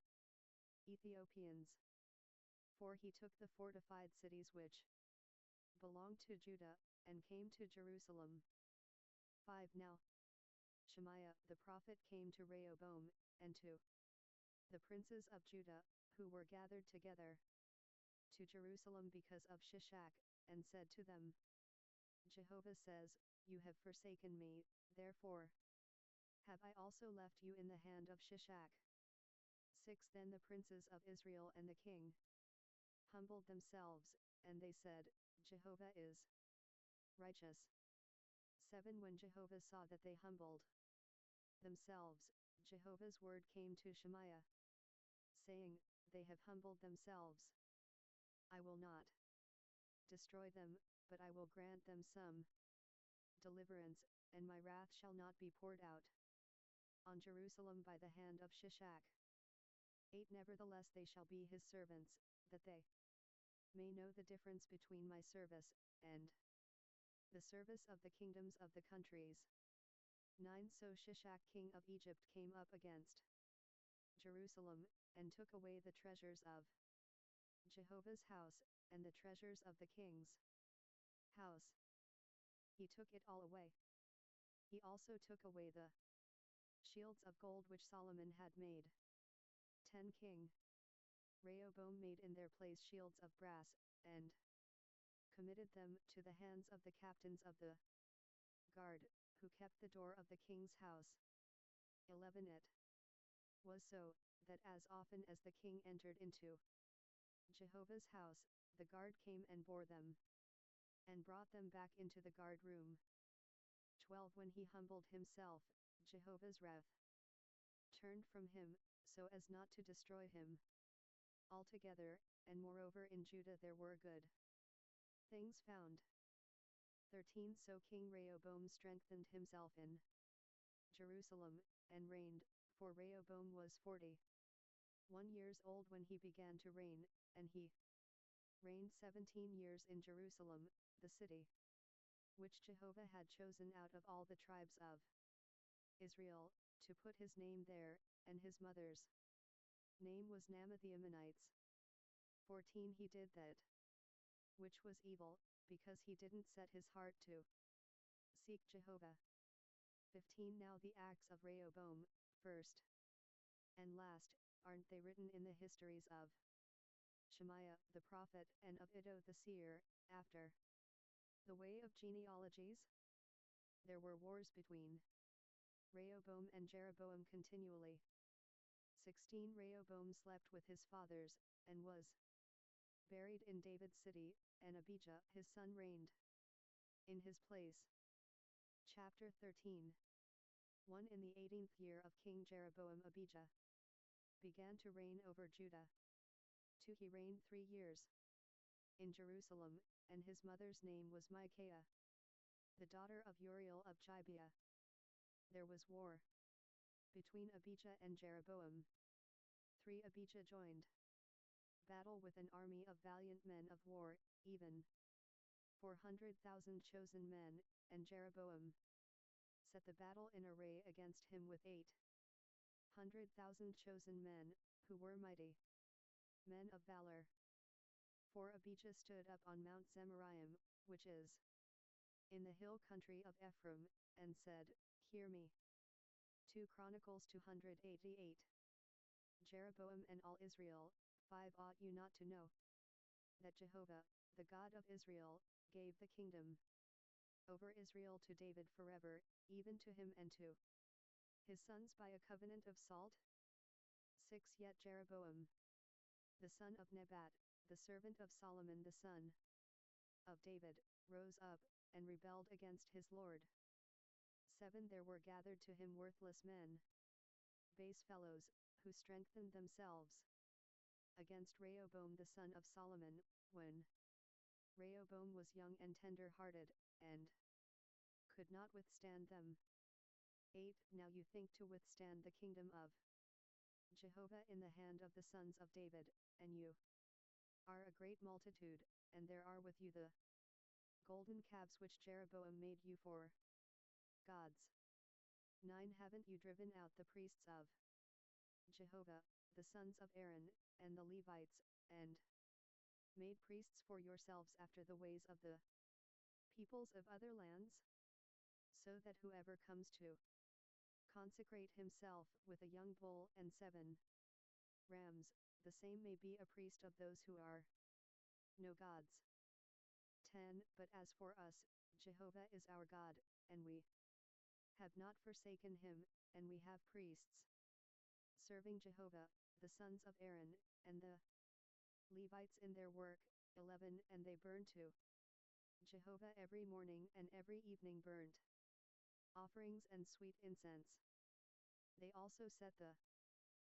Ethiopians. 4 He took the fortified cities which belonged to Judah, and came to Jerusalem. 5 Now Shemaiah the prophet came to Rehoboam, and to the princes of Judah, who were gathered together to Jerusalem because of Shishak, and said to them, Jehovah says, You have forsaken me, therefore have I also left you in the hand of Shishak. 6 Then the princes of Israel and the king humbled themselves, and they said, Jehovah is righteous. 7 When Jehovah saw that they humbled themselves, Jehovah's word came to Shemaiah, saying, They have humbled themselves. I will not destroy them, but I will grant them some deliverance, and my wrath shall not be poured out on Jerusalem by the hand of Shishak. 8 Nevertheless they shall be his servants, that they may know the difference between my service, and the service of the kingdoms of the countries. 9 So Shishak king of Egypt came up against Jerusalem, and took away the treasures of Jehovah's house, and the treasures of the king's house. He took it all away. He also took away the shields of gold which Solomon had made. 10 King Rehoboam made in their place shields of brass, and committed them to the hands of the captains of the guard, who kept the door of the king's house. 11 It was so, that as often as the king entered into Jehovah's house, the guard came and bore them, and brought them back into the guard room. 12 When he humbled himself, Jehovah's wrath turned from him, so as not to destroy him altogether, and moreover in Judah there were good things found. 13 So King Rehoboam strengthened himself in Jerusalem, and reigned, for Rehoboam was 41 years old when he began to reign, and he reigned 17 years in Jerusalem, the city which Jehovah had chosen out of all the tribes of Israel, to put his name there, and his mother's name was Naamah the Ammonites. 14 He did that which was evil, because he didn't set his heart to seek Jehovah. 15 Now the acts of Rehoboam, first and last, aren't they written in the histories of Shemaiah the prophet and of Iddo the seer, after the way of genealogies? There were wars between Rehoboam and Jeroboam continually. 16 Rehoboam slept with his fathers, and was buried in David's city, and Abijah his son reigned in his place. Chapter 13. 1 In the 18th year of King Jeroboam, Abijah began to reign over Judah. 2 He reigned 3 years in Jerusalem, and his mother's name was Micaiah, the daughter of Uriel of Gibeah. There was war between Abijah and Jeroboam. 3 Abijah joined battle with an army of valiant men of war, even 400,000 chosen men, and Jeroboam set the battle in array against him with 800,000 chosen men, who were mighty men of valor. For Abijah stood up on Mount Zemaraim, which is in the hill country of Ephraim, and said, Hear me. 2 Chronicles 288. Jeroboam and all Israel, 5 Ought you not to know that Jehovah, the God of Israel, gave the kingdom over Israel to David forever, even to him and to his sons by a covenant of salt? 6 Yet Jeroboam, the son of Nebat, the servant of Solomon the son of David, rose up, and rebelled against his Lord. 7 There were gathered to him worthless men, base fellows, who strengthened themselves against Rehoboam the son of Solomon, when Rehoboam was young and tender-hearted, and could not withstand them. 8 Now you think to withstand the kingdom of Jehovah in the hand of the sons of David, and you are a great multitude, and there are with you the golden calves which Jeroboam made you for gods. 9 Haven't you driven out the priests of Jehovah, the sons of Aaron, and the Levites, and made priests for yourselves after the ways of the peoples of other lands? So that whoever comes to consecrate himself with a young bull and 7 rams, the same may be a priest of those who are no gods. 10 But as for us, Jehovah is our God, and we have not forsaken him, and we have priests serving Jehovah, the sons of Aaron, and the Levites in their work. 11 And they burn to Jehovah every morning and every evening burnt offerings and sweet incense. They also set the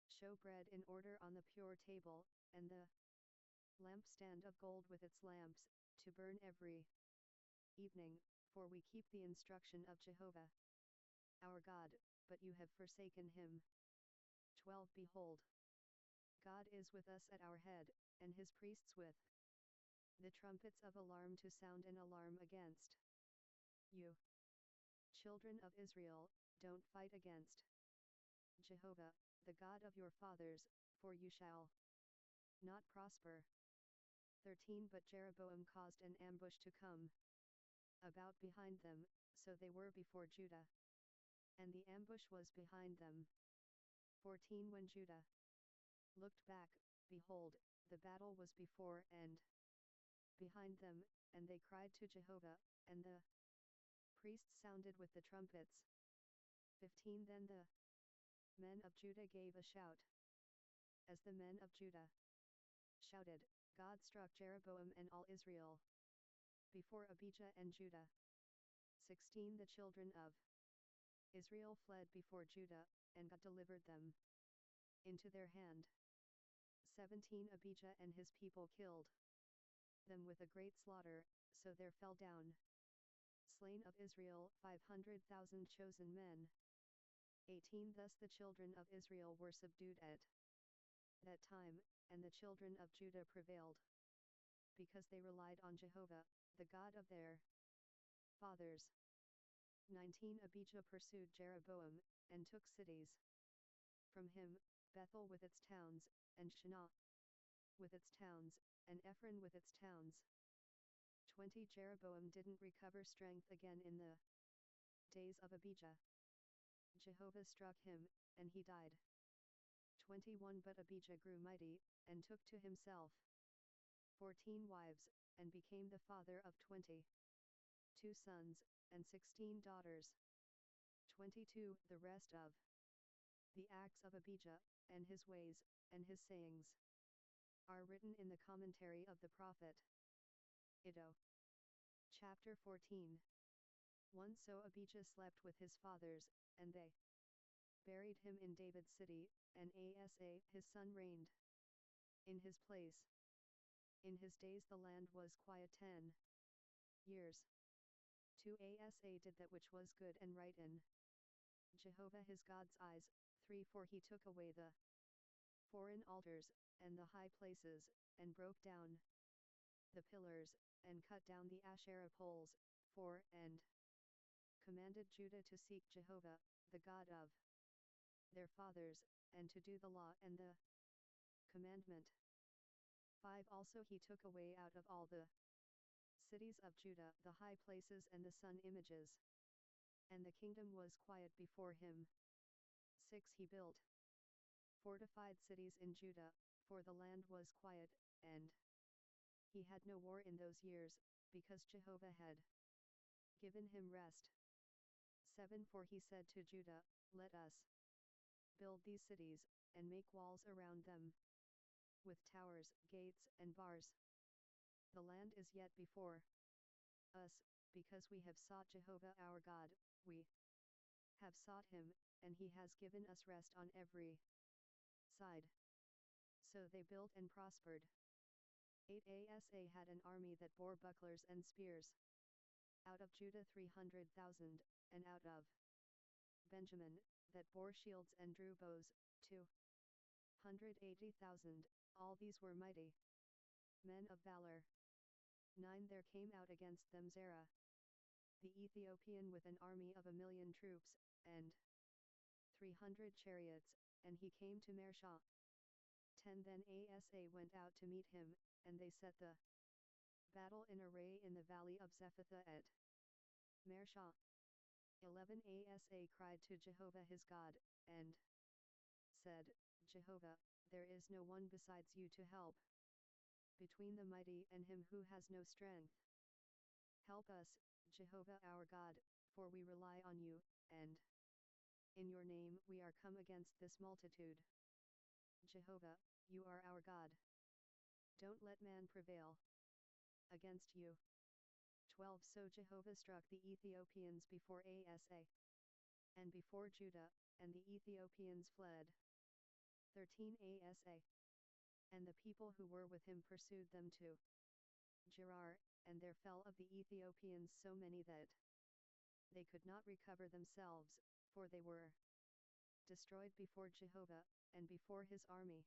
showbread in order on the pure table, and the lampstand of gold with its lamps, to burn every evening, for we keep the instruction of Jehovah our God, but you have forsaken him. 12 Behold, God is with us at our head, and his priests with the trumpets of alarm to sound an alarm against you. Children of Israel, don't fight against Jehovah, the God of your fathers, for you shall not prosper. 13 But Jeroboam caused an ambush to come about behind them, so they were before Judah, and the ambush was behind them. 14 When Judah looked back, behold, the battle was before and behind them, and they cried to Jehovah, and the priests sounded with the trumpets. 15 Then the men of Judah gave a shout. As the men of Judah shouted, God struck Jeroboam and all Israel before Abijah and Judah. 16 The children of Israel fled before Judah, and God delivered them into their hand. 17 Abijah and his people killed them with a great slaughter, so there fell down slain of Israel 500,000 chosen men. 18 Thus the children of Israel were subdued at that time, and the children of Judah prevailed, because they relied on Jehovah, the God of their fathers. 19 Abijah pursued Jeroboam, and took cities from him, Bethel with its towns, and Shinnah with its towns, and Ephron with its towns. 20 Jeroboam didn't recover strength again in the days of Abijah. Jehovah struck him, and he died. 21 But Abijah grew mighty, and took to himself 14 wives, and became the father of 22 sons, and 16 daughters. 22 The rest of the acts of Abijah, and his ways, and his sayings, are written in the commentary of the prophet Iddo. Chapter 14. 1 So Abijah slept with his fathers, and they buried him in David's city, and Asa his son reigned in his place. In his days the land was quiet 10 years. 2 Asa did that which was good and right in Jehovah his God's eyes. 3 For he took away the foreign altars, and the high places, and broke down the pillars, and cut down the Asherah poles, and commanded Judah to seek Jehovah, the God of their fathers, and to do the law and the commandment. 5 Also he took away out of all the cities of Judah the high places and the sun images, and the kingdom was quiet before him. 6 He built fortified cities in Judah, for the land was quiet, and he had no war in those years, because Jehovah had given him rest. 7 For he said to Judah, Let us build these cities, and make walls around them, with towers, gates, and bars. The land is yet before us, because we have sought Jehovah our God, we have sought him, and he has given us rest on every side. So they built and prospered. 8 Asa had an army that bore bucklers and spears. Out of Judah 300,000, and out of Benjamin, that bore shields and drew bows, 280,000, all these were mighty men of valor. 9 There came out against them Zerah, the Ethiopian, with an army of 1,000,000 troops, and 300 chariots, and he came to Mareshah. 10 Then Asa went out to meet him, and they set the battle in array in the valley of Zephathah at Mareshah. 11 Asa cried to Jehovah his God, and said, Jehovah, there is no one besides you to help between the mighty and him who has no strength. Help us, Jehovah our God, for we rely on you, and in your name we are come against this multitude. Jehovah, you are our God. Don't let man prevail against you. 12 So Jehovah struck the Ethiopians before Asa and before Judah, and the Ethiopians fled. 13 Asa and the people who were with him pursued them to Gerar, and there fell of the Ethiopians so many that they could not recover themselves, for they were destroyed before Jehovah, and before his army.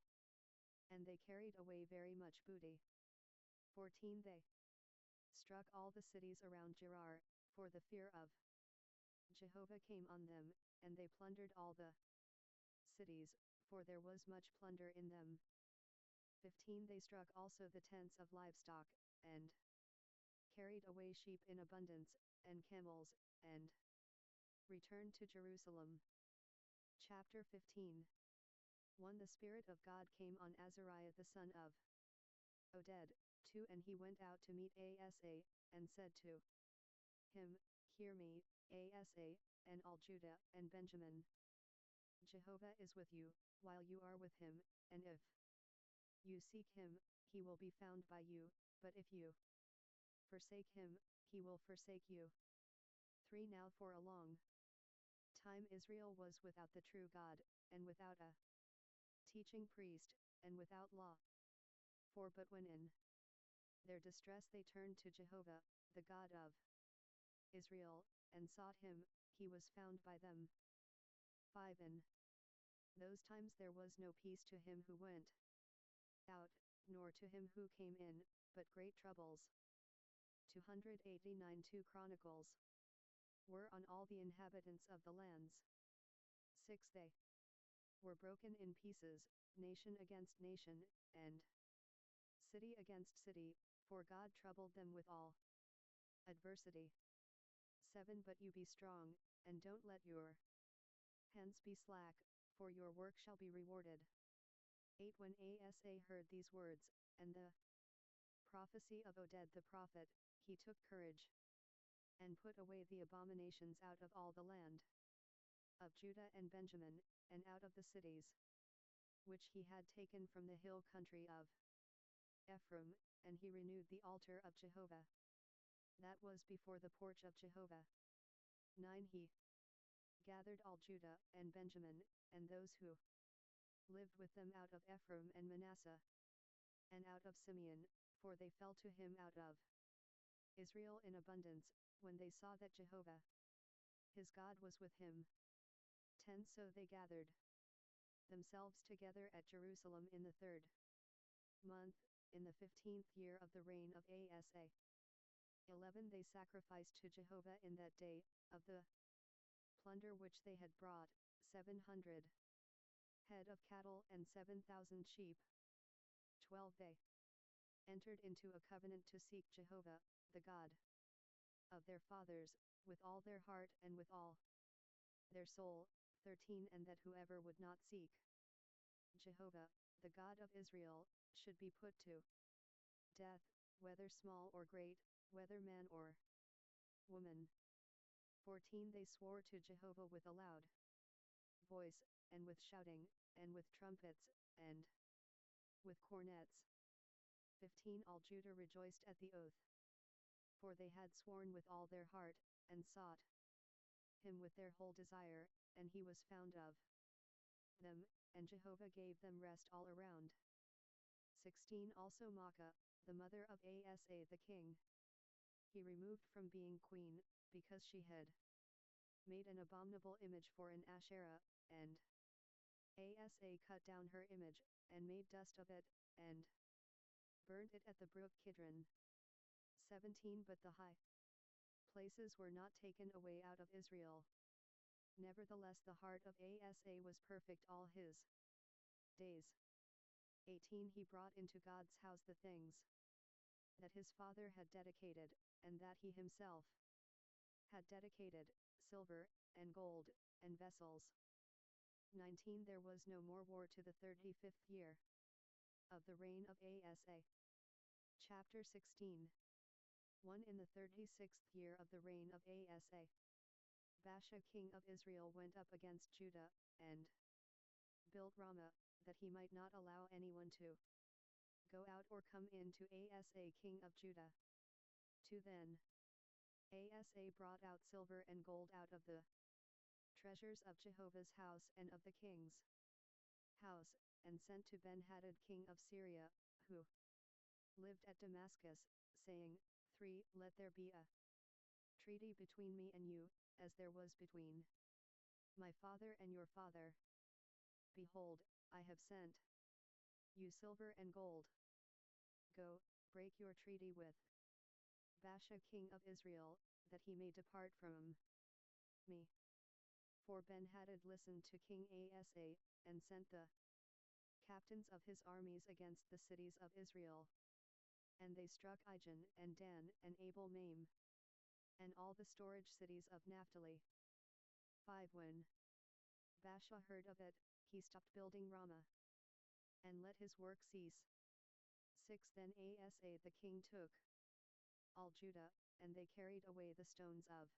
And they carried away very much booty. 14 They struck all the cities around Gerar, for the fear of Jehovah came on them, and they plundered all the cities, for there was much plunder in them. 15 They struck also the tents of livestock, and carried away sheep in abundance, and camels, and returned to Jerusalem. Chapter 15 1 The Spirit of God came on Azariah the son of Oded. 2 And he went out to meet Asa, and said to him, Hear me, Asa, and all Judah and Benjamin. Jehovah is with you, while you are with him, and if you seek him, he will be found by you, but if you forsake him, he will forsake you. 3 Now for a long time Israel was without the true God, and without a teaching priest, and without law. 4 But when in their distress they turned to Jehovah, the God of Israel, and sought him, he was found by them. 5 In those times there was no peace to him who went out, nor to him who came in, but great troubles. 289 2 Chronicles were on all the inhabitants of the lands. 6 They were broken in pieces, nation against nation, and city against city, for God troubled them with all adversity. 7 But you be strong, and don't let your hands be slack, for your work shall be rewarded. 8 When Asa heard these words, and the prophecy of Oded the prophet, he took courage, and put away the abominations out of all the land of Judah and Benjamin, and out of the cities which he had taken from the hill country of Ephraim, and he renewed the altar of Jehovah that was before the porch of Jehovah. 9 He gathered all Judah and Benjamin, and those who lived with them out of Ephraim and Manasseh, and out of Simeon, for they fell to him out of Israel in abundance, when they saw that Jehovah his God was with him. 10 So they gathered themselves together at Jerusalem in the 3rd month, in the 15th year of the reign of Asa. 11 They sacrificed to Jehovah in that day, of the plunder which they had brought, 700 head of cattle and 7,000 sheep. 12 They entered into a covenant to seek Jehovah, the God of their fathers, with all their heart and with all their soul. 13 And that whoever would not seek Jehovah, the God of Israel, should be put to death, whether small or great, whether man or woman. 14 They swore to Jehovah with a loud voice, and with shouting, and with trumpets, and with cornets. 15 All Judah rejoiced at the oath, for they had sworn with all their heart, and sought him with their whole desire, and he was found of them, and Jehovah gave them rest all around. 16 Also Maacah, the mother of Asa the king, he removed from being queen, because she had made an abominable image for an Asherah, and Asa cut down her image, and made dust of it, and burnt it at the brook Kidron. 17 But the high places were not taken away out of Israel. Nevertheless the heart of Asa was perfect all his days. 18 He brought into God's house the things that his father had dedicated, and that he himself had dedicated, silver, and gold, and vessels. 19 There was no more war to the 35th year of the reign of Asa. Chapter 16. 1 In the 36th year of the reign of Asa, Baasha king of Israel went up against Judah, and built Ramah, that he might not allow anyone to go out or come in to Asa king of Judah. 2 Then Asa brought out silver and gold out of the treasures of Jehovah's house and of the king's house, and sent to Ben-Hadad king of Syria, who lived at Damascus, saying, 3 Let there be a treaty between me and you, as there was between my father and your father. Behold, I have sent you silver and gold. Go, break your treaty with Baasha king of Israel, that he may depart from me. For Ben-Hadad listened to King Asa, and sent the captains of his armies against the cities of Israel. And they struck Ijon and Dan and Abel-Maim, and all the storage cities of Naphtali. 5 When Baasha heard of it, he stopped building Ramah, and let his work cease. 6 Then Asa the king took all Judah, and they carried away the stones of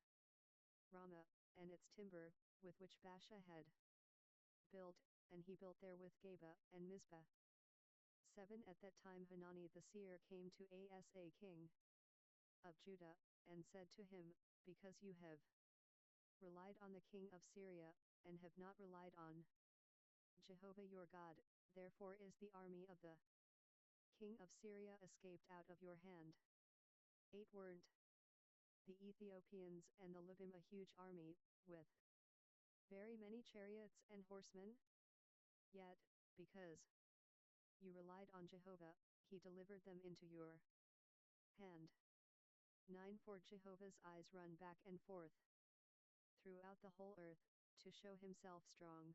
Ramah, and its timber, with which Baasha had built, and he built there with Geba and Mizpah. 7 At that time Hanani the seer came to Asa king of Judah, and said to him, Because you have relied on the king of Syria, and have not relied on Jehovah your God, therefore is the army of the king of Syria escaped out of your hand. 8 Weren't the Ethiopians and the Lubim a huge army, with very many chariots and horsemen? Yet, because you relied on Jehovah, he delivered them into your hand. 9 For Jehovah's eyes run back and forth throughout the whole earth, to show himself strong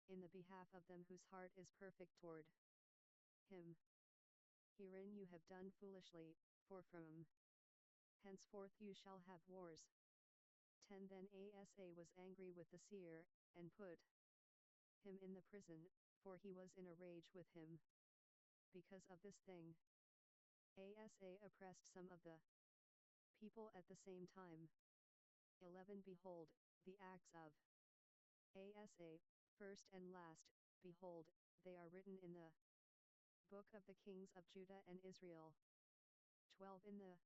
in the behalf of them whose heart is perfect toward him. Herein you have done foolishly, for from henceforth you shall have wars. 10 Then Asa was angry with the seer, and put him in the prison, for he was in a rage with him. Because of this thing, Asa oppressed some of the people at the same time. 11 Behold, the acts of Asa, first and last, behold, they are written in the book of the kings of Judah and Israel. 12 In the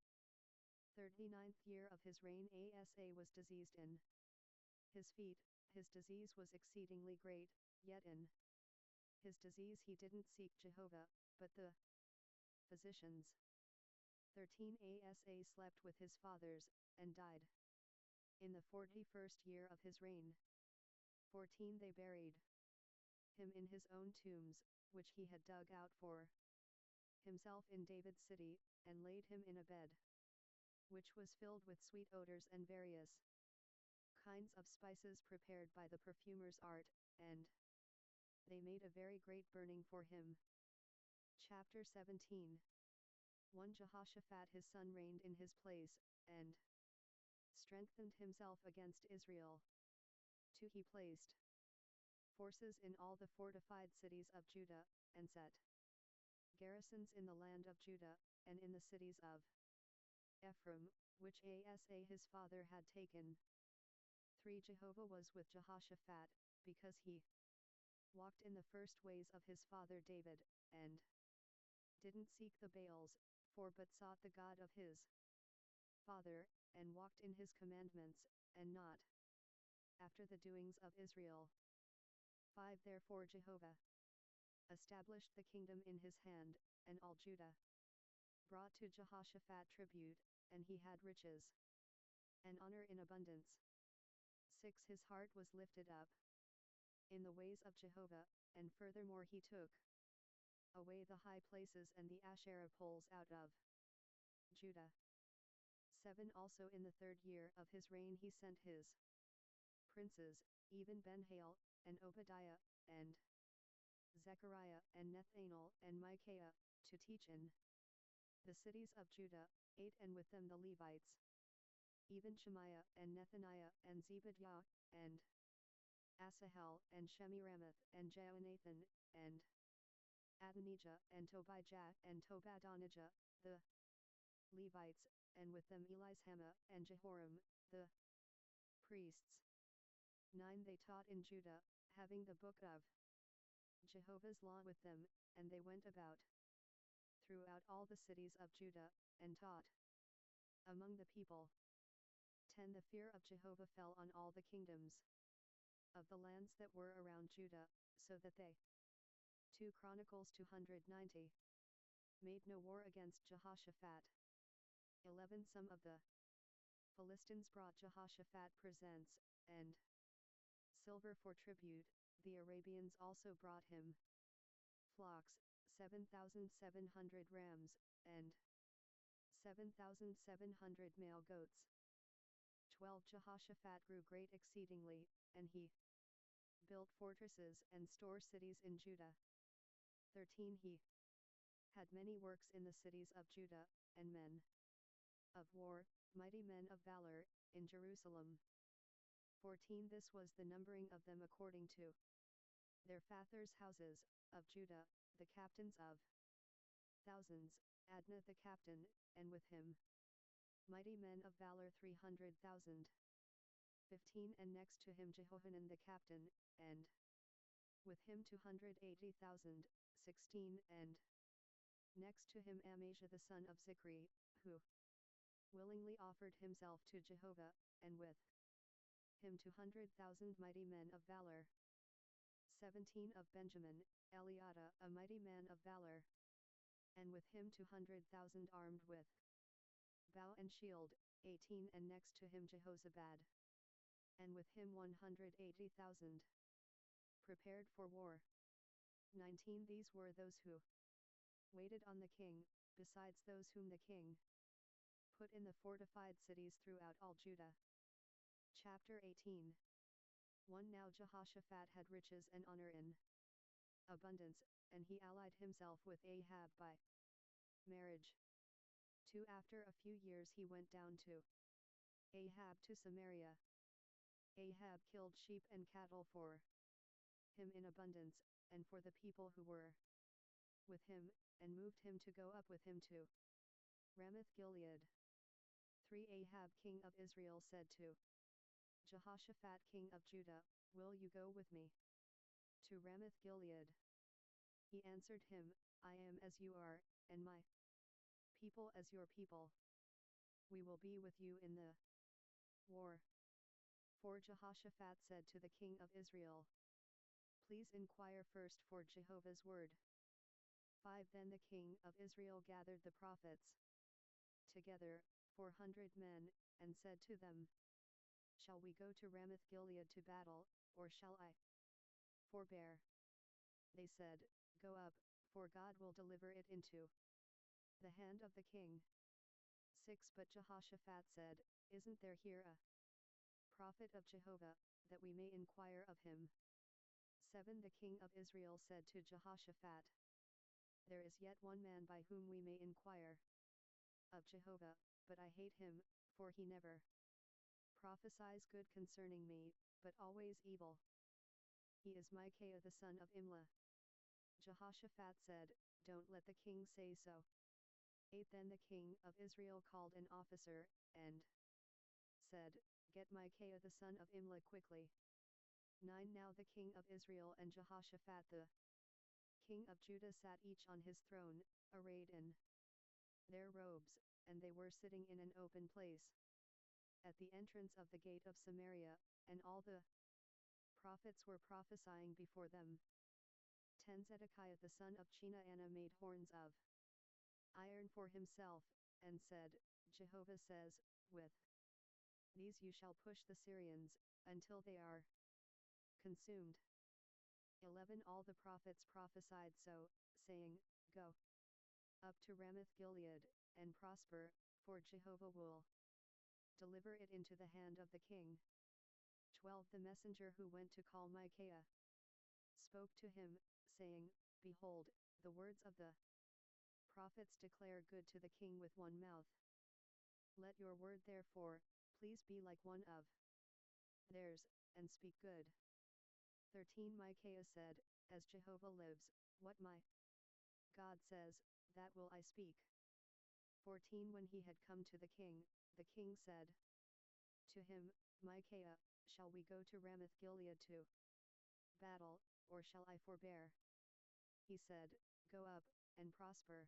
39th year of his reign Asa was diseased in his feet. His disease was exceedingly great, yet in his disease he didn't seek Jehovah, but the physicians. 13 Asa slept with his fathers, and died in the 41st year of his reign. 14 They buried him in his own tombs, which he had dug out for himself in David's city, and laid him in a bed, which was filled with sweet odors and various kinds of spices prepared by the perfumer's art, and they made a very great burning for him. Chapter 17. 1. Jehoshaphat his son reigned in his place, and strengthened himself against Israel. 2. He placed forces in all the fortified cities of Judah, and set garrisons in the land of Judah, and in the cities of Ephraim, which Asa his father had taken. 3. Jehovah was with Jehoshaphat, because he walked in the first ways of his father David, and didn't seek the Baals, but sought the God of his father, and walked in his commandments, and not after the doings of Israel. 5. Therefore Jehovah established the kingdom in his hand, and all Judah brought to Jehoshaphat tribute, and he had riches and honor in abundance. 6. His heart was lifted up in the ways of Jehovah, and furthermore he took away the high places and the Asherah poles out of Judah. 7. Also in the 3rd year of his reign he sent his princes, even Ben-Hail, and Obadiah, and Zechariah, and Nethanel, and Micaiah, to teach in the cities of Judah. 8. And with them the Levites, even Shemaiah, and Nethaniah, and Zebadiah, and Asahel, and Shemiramoth, and Jonathan, and Adonijah, and Tobijah, and Tobadonijah, the Levites, and with them Elishama, and Jehoram, the priests. 9. They taught in Judah, having the book of Jehovah's law with them, and they went about throughout all the cities of Judah, and taught among the people. 10. The fear of Jehovah fell on all the kingdoms of the lands that were around Judah, so that they 2 Chronicles 290 made no war against Jehoshaphat. 11. Some of the Philistines brought Jehoshaphat presents, and silver for tribute. The Arabians also brought him flocks, 7,700 rams, and 7,700 male goats. 12. Jehoshaphat grew great exceedingly, and he built fortresses and store cities in Judah. 13. He had many works in the cities of Judah, and men of war, mighty men of valor, in Jerusalem. 14. This was the numbering of them according to their fathers' houses, of Judah, the captains of thousands, Adnah the captain, and with him mighty men of valor 300,000. 15. And next to him Jehohanan the captain, and with him 280,000. 16. And next to him Amaziah the son of Zichri, who willingly offered himself to Jehovah, and with him 200,000 mighty men of valor. 17. Of Benjamin, Eliada a mighty man of valor, and with him 200,000 armed with bow and shield. 18. And next to him Jehozabad, and with him 180,000 prepared for war. 19. These were those who waited on the king, besides those whom the king put in the fortified cities throughout all Judah. Chapter 18. 1. Now Jehoshaphat had riches and honor in abundance, and he allied himself with Ahab by marriage. 2. After a few years he went down to Ahab to Samaria. Ahab killed sheep and cattle for him in abundance, and for the people who were with him, and moved him to go up with him to Ramoth Gilead. 3. Ahab king of Israel said to Jehoshaphat king of Judah, will you go with me to Ramoth Gilead? He answered him, I am as you are, and my people as your people. We will be with you in the war. 4. Jehoshaphat said to the king of Israel, please inquire first for Jehovah's word. 5. Then the king of Israel gathered the prophets together, 400 men, and said to them, shall we go to Ramoth Gilead to battle, or shall I forbear? They said, go up, for God will deliver it into the hand of the king. 6 But Jehoshaphat said, Isn't there here a prophet of Jehovah, that we may inquire of him? 7 The king of Israel said to Jehoshaphat, There is yet one man by whom we may inquire of Jehovah, but I hate him, for he never prophesies good concerning me, but always evil. He is Micaiah the son of Imlah. Jehoshaphat said, Don't let the king say so. 8 Then the king of Israel called an officer, and said, Get Micaiah the son of Imlah quickly. 9 Now the king of Israel and Jehoshaphat the king of Judah sat each on his throne, arrayed in their robes, and they were sitting in an open place at the entrance of the gate of Samaria, and all the prophets were prophesying before them. 10 Zedekiah the son of Chenaanah made horns of iron for himself, and said, Jehovah says, With these you shall push the Syrians, until they are consumed. 11 All the prophets prophesied so, saying, Go up to Ramoth Gilead, and prosper, for Jehovah will deliver it into the hand of the king. 12 The messenger who went to call Micaiah spoke to him, saying, Behold, the words of the prophets declare good to the king with one mouth. Let your word therefore, please be like one of theirs, and speak good. 13 Micaiah said, As Jehovah lives, what my God says, that will I speak. 14 When he had come to the king said to him, Micaiah, shall we go to Ramoth Gilead to battle, or shall I forbear? He said, Go up, and prosper.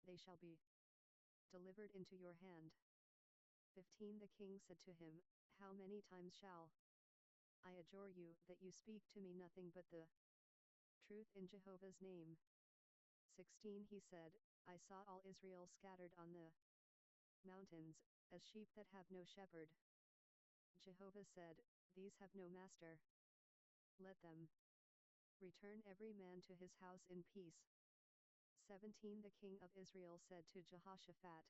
They shall be delivered into your hand. 15 The king said to him, How many times shall I adjure you that you speak to me nothing but the truth in Jehovah's name? 16 He said, I saw all Israel scattered on the mountains, as sheep that have no shepherd. Jehovah said, These have no master. Let them return every man to his house in peace. 17 The king of Israel said to Jehoshaphat,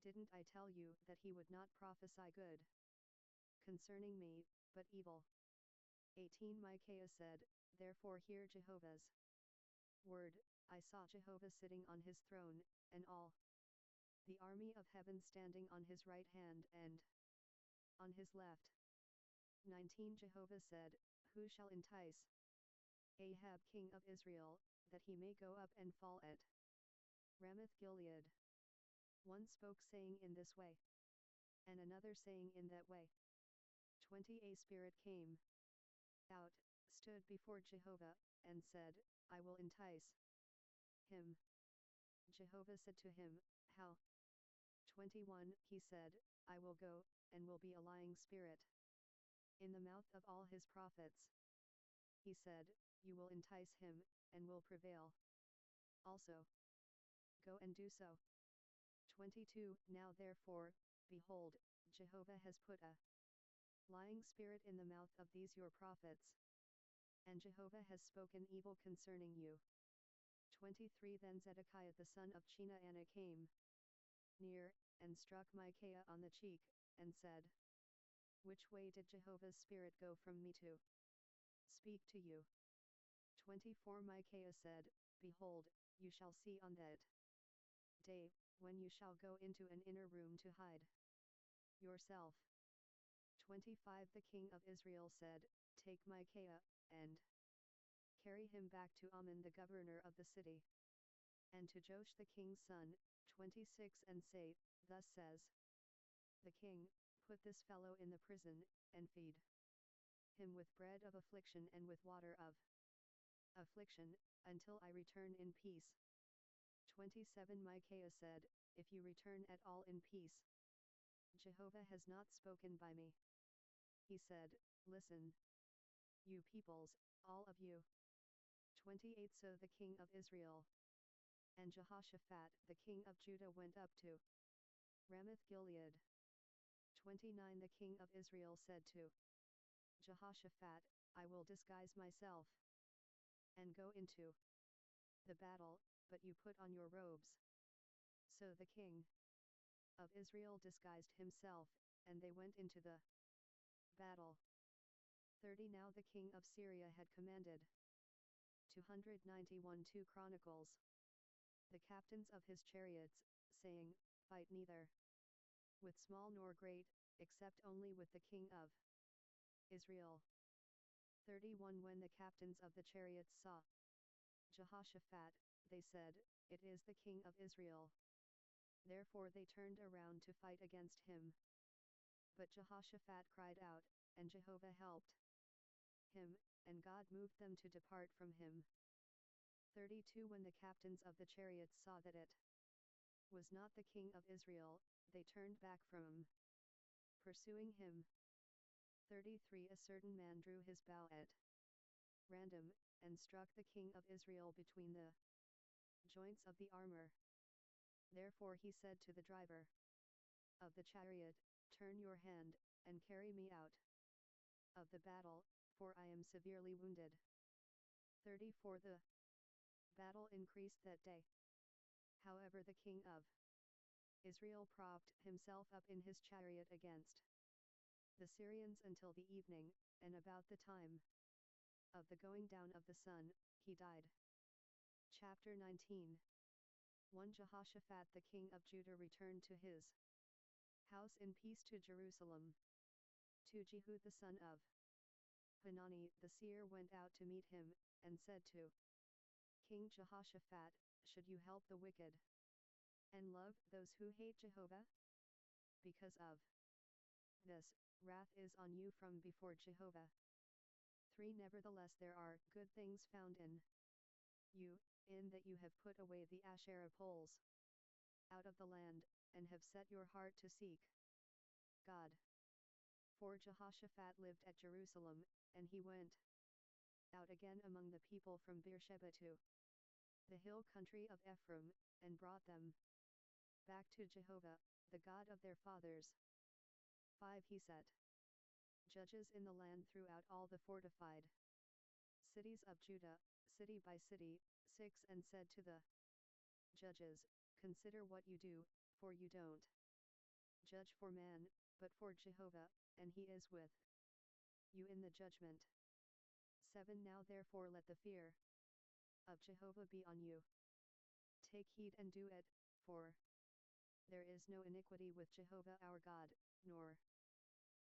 Didn't I tell you that he would not prophesy good concerning me, but evil? 18 Micaiah said, Therefore hear Jehovah's word. I saw Jehovah sitting on his throne, and all the army of heaven standing on his right hand and on his left. 19 Jehovah said, Who shall entice Ahab king of Israel, that he may go up and fall at Ramoth Gilead? One spoke saying in this way, and another saying in that way. 20 A spirit came out, stood before Jehovah, and said, I will entice him. Jehovah said to him, How? 21 He said, I will go, and will be a lying spirit in the mouth of all his prophets. He said, You will entice him, and will prevail also. Go and do so. 22 Now therefore, behold, Jehovah has put a lying spirit in the mouth of these your prophets, and Jehovah has spoken evil concerning you. 23 Then Zedekiah the son of Chenaanah came near, and struck Micaiah on the cheek, and said, Which way did Jehovah's spirit go from me to speak to you? 24 Micaiah said, Behold, you shall see on that day, when you shall go into an inner room to hide yourself. 25 The king of Israel said, Take Micaiah, and carry him back to Amon the governor of the city, and to Joash the king's son. 26 And say, Thus says the king, Put this fellow in the prison, and feed him with bread of affliction and with water of affliction, until I return in peace. 27 Micaiah said, If you return at all in peace, Jehovah has not spoken by me. He said, Listen, you peoples, all of you. 28 So the king of Israel and Jehoshaphat the king of Judah went up to Ramoth Gilead. 29 The king of Israel said to Jehoshaphat, I will disguise myself and go into the battle, but you put on your robes. So the king of Israel disguised himself, and they went into the battle. 30 Now the king of Syria had commanded 291 Chronicles the captains of his chariots, saying, Fight neither with small nor great, except only with the king of Israel. 31 When the captains of the chariots saw Jehoshaphat, they said, It is the king of Israel. Therefore they turned around to fight against him. But Jehoshaphat cried out, and Jehovah helped him, and God moved them to depart from him. 32 When the captains of the chariots saw that it was not the king of Israel, they turned back from pursuing him. 33 A certain man drew his bow at random, and struck the king of Israel between the joints of the armor. Therefore he said to the driver of the chariot, Turn your hand, and carry me out of the battle, for I am severely wounded. 34 The battle increased that day. However the king of Israel propped himself up in his chariot against the Syrians until the evening, and about the time of the going down of the sun, he died. Chapter 19 1 Jehoshaphat the king of Judah returned to his house in peace to Jerusalem. 2 Jehu the son of Hanani the seer went out to meet him, and said to King Jehoshaphat, Should you help the wicked and love those who hate Jehovah? Because of this, wrath is on you from before Jehovah. 3 Nevertheless there are good things found in you, in that you have put away the Asherah poles out of the land, and have set your heart to seek God. 4 Jehoshaphat lived at Jerusalem, and he went out again among the people from Beersheba to the hill country of Ephraim, and brought them back to Jehovah, the God of their fathers. 5 He set judges in the land throughout all the fortified cities of Judah, city by city. 6 And said to the judges, Consider what you do, for you don't judge for man, but for Jehovah, and he is with you in the judgment. 7 Now therefore let the fear of Jehovah be on you. Take heed and do it, for there is no iniquity with Jehovah our God, nor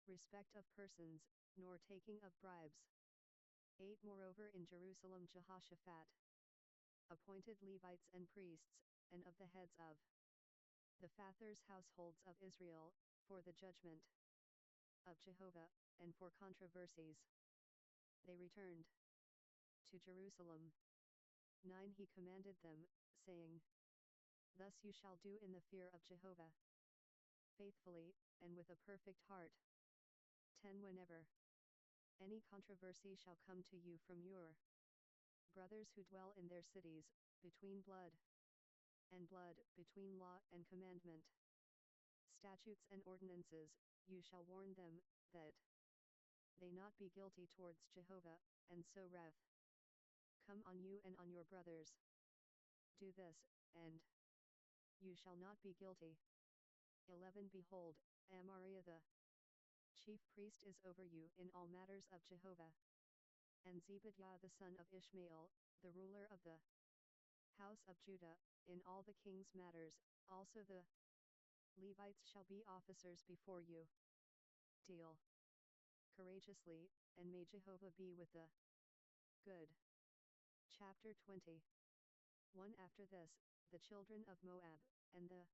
respect of persons, nor taking of bribes. 8 Moreover in Jerusalem Jehoshaphat appointed Levites and priests, and of the heads of the fathers' households of Israel, for the judgment of Jehovah, and for controversies. They returned to Jerusalem. 9 He commanded them, saying, Thus you shall do in the fear of Jehovah, faithfully, and with a perfect heart. 10 Whenever any controversy shall come to you from your brothers who dwell in their cities, between blood and blood, between law and commandment, statutes and ordinances, you shall warn them, that they not be guilty towards Jehovah, and so wrath come on you and on your brothers. Do this, and you shall not be guilty. 11 Behold, Amariah the chief priest is over you in all matters of Jehovah, and Zebadiah the son of Ishmael, the ruler of the house of Judah, in all the king's matters. Also the Levites shall be officers before you. Deal courageously, and may Jehovah be with the good. Chapter 20 1 After this, the children of Moab, and the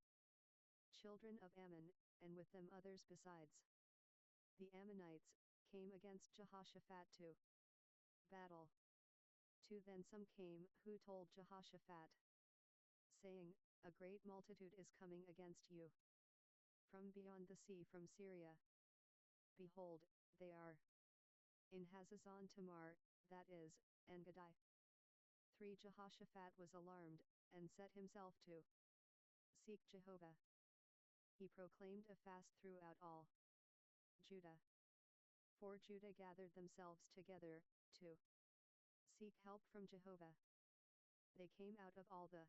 children of Ammon, and with them others besides the Ammonites, came against Jehoshaphat to battle. 2 Then some came who told Jehoshaphat, saying, A great multitude is coming against you from beyond the sea, from Syria. Behold, they are in Hazazon Tamar, that is, En-Gedi. 3 Jehoshaphat was alarmed, and set himself to seek Jehovah. He proclaimed a fast throughout all Judah. 4 Judah gathered themselves together, to seek help from Jehovah. They came out of all the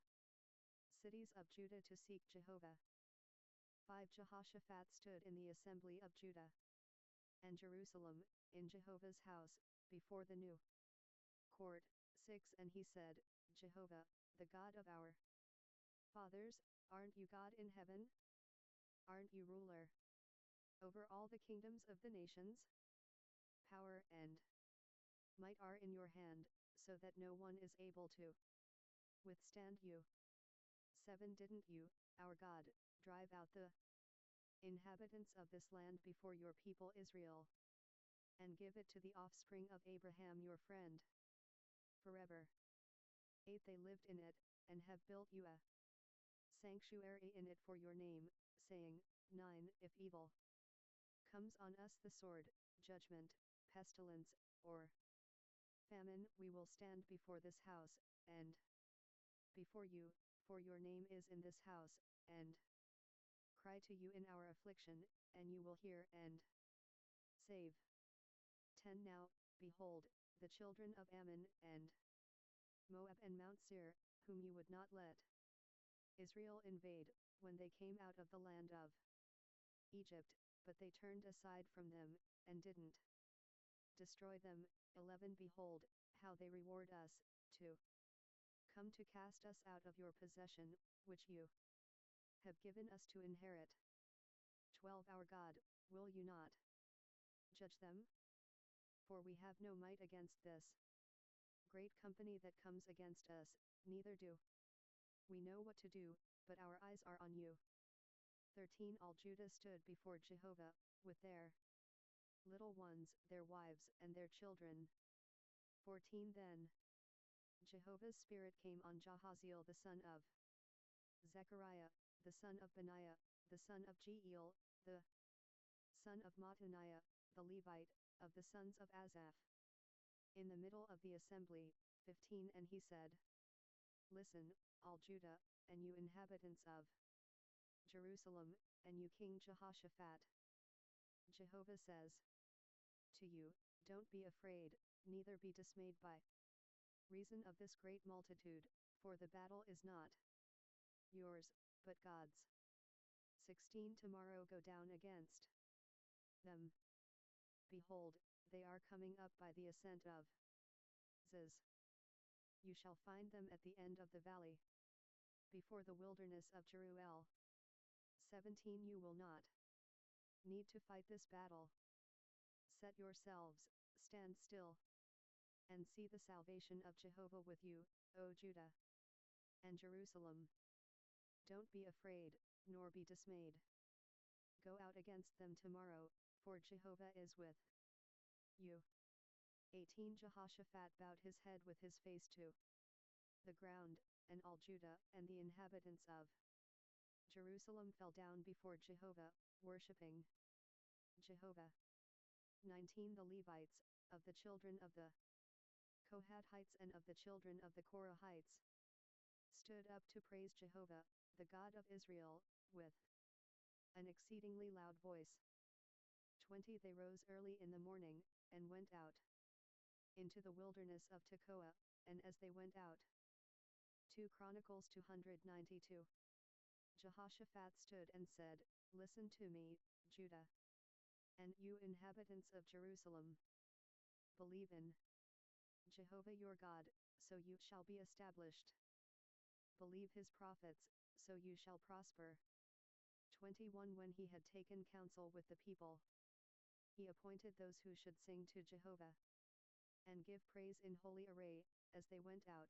cities of Judah to seek Jehovah. 5. Jehoshaphat stood in the assembly of Judah and Jerusalem, in Jehovah's house, before the new court. 6. And he said, Jehovah, the God of our fathers, aren't you God in heaven? Aren't you ruler over all the kingdoms of the nations? Power and might are in your hand, so that no one is able to withstand you. 7. Didn't you, our God, drive out the inhabitants of this land before your people Israel, and give it to the offspring of Abraham your friend forever? 8. They lived in it, and have built you a sanctuary in it for your name, saying, 9. If evil comes on us, the sword, judgment, pestilence, or famine, we will stand before this house, and before you, for your name is in this house, and cry to you in our affliction, and you will hear and save. 10. Now, behold, the children of Ammon and Moab and Mount Seir, whom you would not let Israel invade, when they came out of the land of Egypt, but they turned aside from them, and didn't destroy them. 11. Behold, how they reward us, to come to cast us out of your possession, which you have given us to inherit. 12. Our God, will you not judge them? For we have no might against this great company that comes against us, neither do we know what to do, but our eyes are on you. 13. All Judah stood before Jehovah, with their little ones, their wives, and their children. 14. Then Jehovah's Spirit came on Jahaziel the son of Zechariah, the son of Benaiah, the son of Jeiel, the son of Mattaniah, the Levite, of the sons of Asaph, in the middle of the assembly. 15. And he said, Listen, all Judah, and you inhabitants of Jerusalem, and you King Jehoshaphat. Jehovah says to you, don't be afraid, neither be dismayed by reason of this great multitude, for the battle is not yours, but God's. 16. Tomorrow go down against them. Behold, they are coming up by the ascent of Ziz. You shall find them at the end of the valley, before the wilderness of Jeruel. 17. You will not need to fight this battle. Set yourselves, stand still, and see the salvation of Jehovah with you, O Judah and Jerusalem. Don't be afraid, nor be dismayed. Go out against them tomorrow, for Jehovah is with you. 18. Jehoshaphat bowed his head with his face to the ground, and all Judah and the inhabitants of Jerusalem fell down before Jehovah, worshipping Jehovah. 19. The Levites, of the children of the Kohathites and of the children of the Korahites, stood up to praise Jehovah, the God of Israel, with an exceedingly loud voice. 20. They rose early in the morning, and went out into the wilderness of Tekoa, and as they went out. 2 Chronicles 292. Jehoshaphat stood and said, Listen to me, Judah, and you inhabitants of Jerusalem. Believe in Jehovah your God, so you shall be established. Believe his prophets, so you shall prosper. 21. When he had taken counsel with the people, he appointed those who should sing to Jehovah, and give praise in holy array, as they went out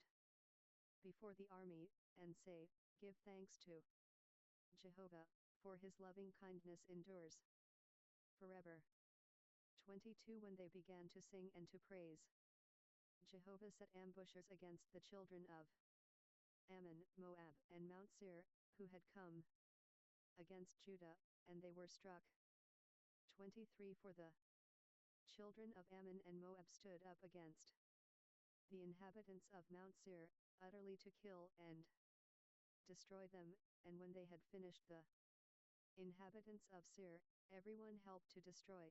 before the army, and say, Give thanks to Jehovah, for his loving kindness endures forever. 22. When they began to sing and to praise, Jehovah set ambushers against the children of Ammon, Moab, and Mount Seir, who had come against Judah, and they were struck. 23. For the children of Ammon and Moab stood up against the inhabitants of Mount Seir, utterly to kill and destroy them, and when they had finished the inhabitants of Seir, everyone helped to destroy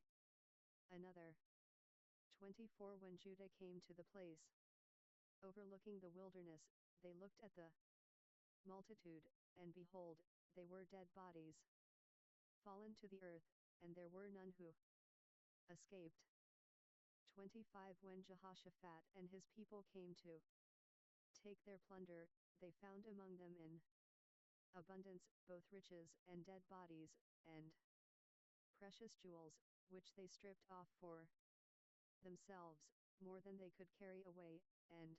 another. 24. When Judah came to the place overlooking the wilderness, they looked at the multitude, and behold, they were dead bodies, fallen to the earth, and there were none who escaped. 25 When Jehoshaphat and his people came to take their plunder, they found among them in abundance both riches and dead bodies, and precious jewels, which they stripped off for themselves, more than they could carry away, and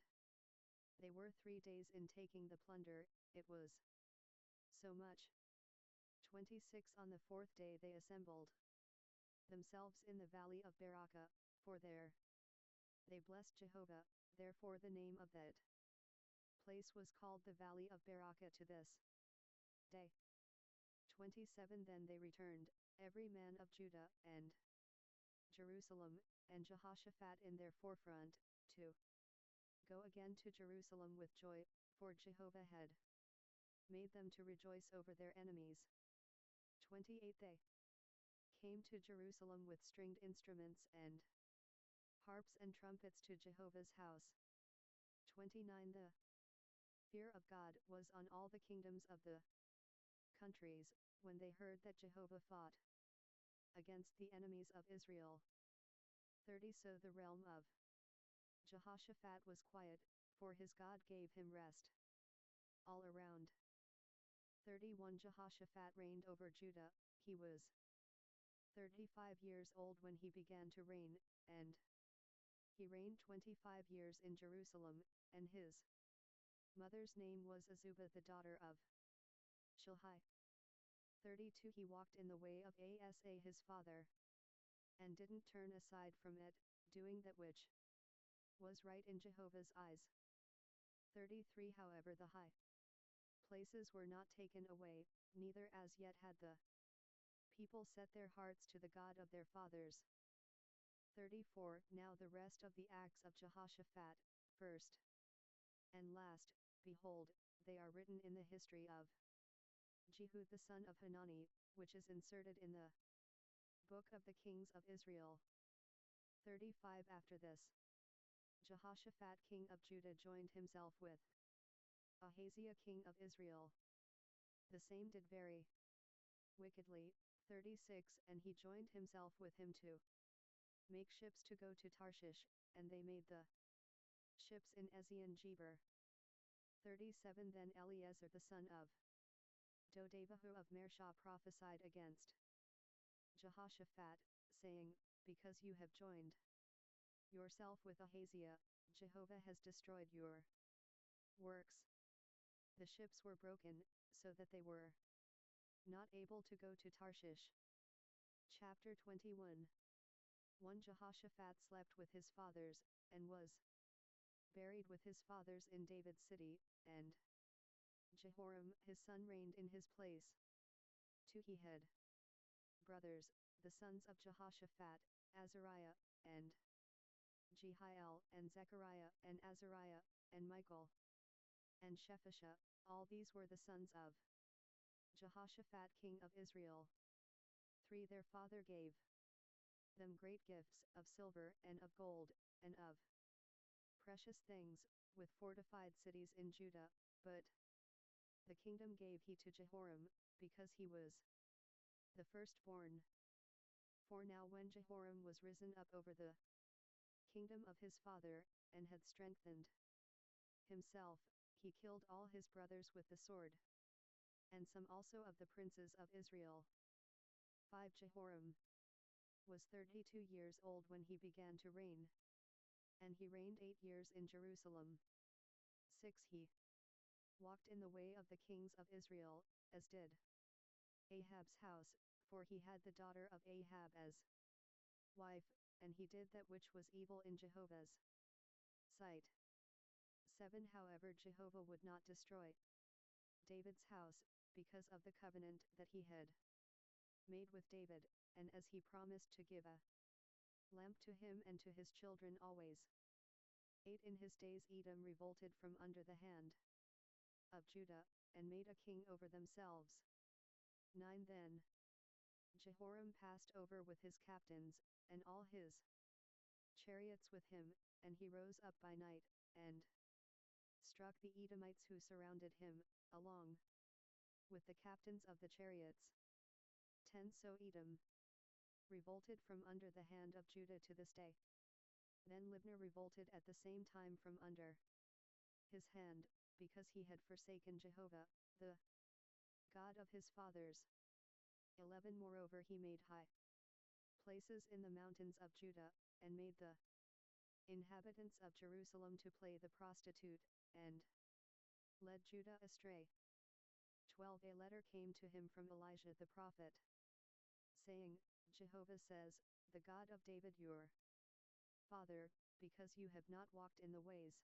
they were 3 days in taking the plunder, it was so much. 26 On the 4th day they assembled themselves in the valley of Berakah, for there they blessed Jehovah, therefore the name of that place was called the valley of Berakah to this day. 27 Then they returned, every man of Judah and Jerusalem, and Jehoshaphat in their forefront, to go again to Jerusalem with joy, for Jehovah had made them to rejoice over their enemies. 28 They came to Jerusalem with stringed instruments and harps and trumpets to Jehovah's house. 29 The fear of God was on all the kingdoms of the countries, when they heard that Jehovah fought against the enemies of Israel. 30 So the realm of Jehoshaphat was quiet, for his God gave him rest all around. 31 Jehoshaphat reigned over Judah, he was 35 years old when he began to reign, and he reigned 25 years in Jerusalem, and his mother's name was Azubah the daughter of Shilhi. 32 He walked in the way of Asa his father, and didn't turn aside from it, doing that which was right in Jehovah's eyes. 33 However the high places were not taken away, neither as yet had the people set their hearts to the God of their fathers. 34 Now the rest of the acts of Jehoshaphat, first and last, behold, they are written in the history of Jehu the son of Hanani, which is inserted in the book of the kings of Israel. 35 After this, Jehoshaphat king of Judah joined himself with Ahaziah king of Israel. The same did very wickedly. 36 And he joined himself with him to make ships to go to Tarshish, and they made the ships in Ezion Geber. 37 Then Eliezer the son of Dodavahu of Mershah prophesied against Jehoshaphat, saying, Because you have joined yourself with Ahaziah, Jehovah has destroyed your works. The ships were broken, so that they were not able to go to Tarshish. Chapter 21 1 Jehoshaphat slept with his fathers, and was buried with his fathers in David's city, and Jehoram his son reigned in his place. 2 He had brothers, the sons of Jehoshaphat, Azariah, and Jehiel, and Zechariah, and Azariah, and Michael, and Shephisha, all these were the sons of Jehoshaphat king of Israel. 3 Their father gave them great gifts of silver and of gold, and of precious things, with fortified cities in Judah, but the kingdom gave he to Jehoram, because he was the firstborn. 4 Now when Jehoram was risen up over the kingdom of his father, and had strengthened himself, he killed all his brothers with the sword, and some also of the princes of Israel. 5 Jehoram was 32 years old when he began to reign, and he reigned 8 years in Jerusalem. 6 He walked in the way of the kings of Israel, as did Ahab's house, for he had the daughter of Ahab as wife, and he did that which was evil in Jehovah's sight. 7 However Jehovah would not destroy David's house, because of the covenant that he had made with David, and as he promised to give a lamp to him and to his children always. 8 In his days Edom revolted from under the hand of Judah, and made a king over themselves. 9 Then Jehoram passed over with his captains, and all his chariots with him, and he rose up by night, and struck the Edomites who surrounded him, along with the captains of the chariots. 10 So Edom revolted from under the hand of Judah to this day. Then Libnah revolted at the same time from under his hand, because he had forsaken Jehovah, the God of his fathers. 11 Moreover he made high places in the mountains of Judah, and made the inhabitants of Jerusalem to play the prostitute, and led Judah astray. 12 A letter came to him from Elijah the prophet, saying, Jehovah says, the God of David your father, because you have not walked in the ways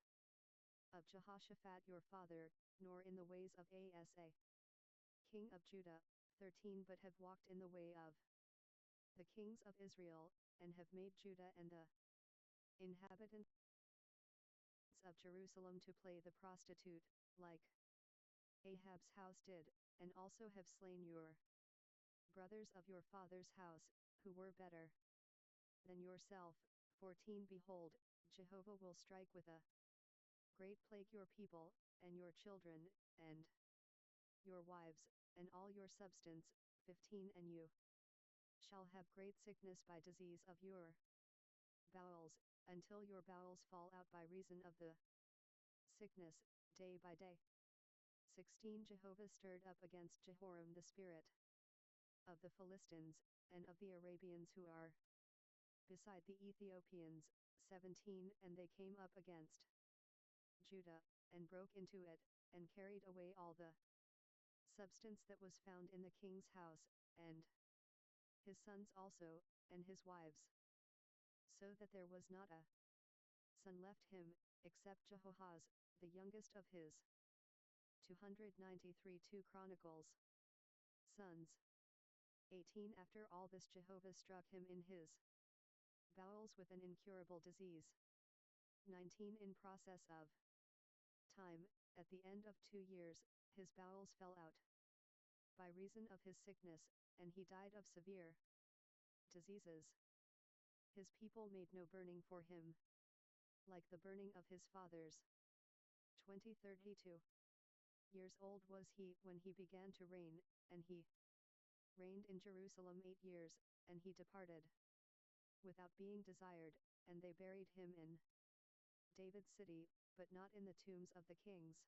of Jehoshaphat your father, nor in the ways of Asa, king of Judah. 13 But have walked in the way of the kings of Israel, and have made Judah and the inhabitants of Jerusalem to play the prostitute, like Ahab's house did, and also have slain your brothers of your father's house, who were better than yourself. 14 Behold, Jehovah will strike with a great plague your people, and your children, and your wives, and all your substance. 15 And you shall have great sickness by disease of your bowels, until your bowels fall out by reason of the sickness, day by day. 16 Jehovah stirred up against Jehoram the spirit of the Philistines, and of the Arabians who are beside the Ethiopians. 17 And they came up against Judah, and broke into it, and carried away all the substance that was found in the king's house, and his sons also, and his wives, so that there was not a son left him, except Jehoahaz, the youngest of his 293 2 Chronicles sons. 18 After all this Jehovah struck him in his bowels with an incurable disease. 19 In process of time, at the end of 2 years, his bowels fell out by reason of his sickness, and he died of severe diseases. His people made no burning for him, like the burning of his fathers. 32 years old was he when he began to reign, and he reigned in Jerusalem 8 years, and he departed without being desired, and they buried him in David's city, but not in the tombs of the kings.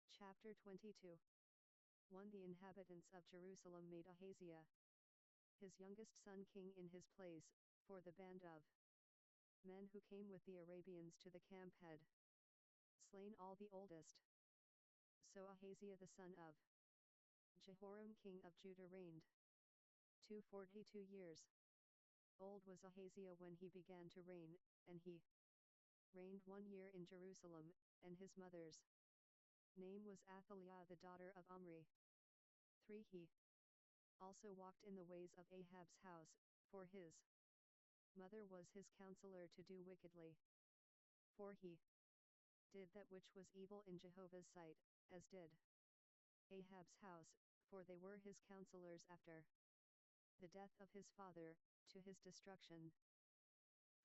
Chapter 22 1 The inhabitants of Jerusalem made Ahaziah, his youngest son, king in his place, for the band of men who came with the Arabians to the camp had slain all the oldest. So Ahaziah the son of Jehoram king of Judah reigned 42 years. Old was Ahaziah when he began to reign, and he reigned 1 year in Jerusalem, and his mother's name was Athaliah the daughter of Omri. 3 He also walked in the ways of Ahab's house, for his mother was his counselor to do wickedly. 4 He did that which was evil in Jehovah's sight, as did Ahab's house, for they were his counselors after the death of his father, to his destruction.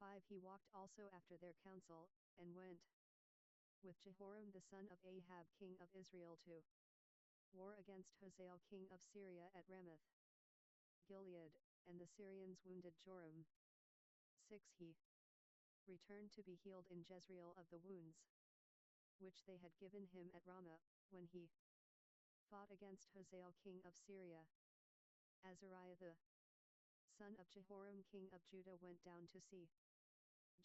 5 He walked also after their counsel, and went with Jehoram the son of Ahab king of Israel to war against Hazael king of Syria at Ramoth Gilead, and the Syrians wounded Joram. 6 He returned to be healed in Jezreel of the wounds which they had given him at Ramah, when he fought against Hazael king of Syria. Azariah the son of Jehoram king of Judah went down to see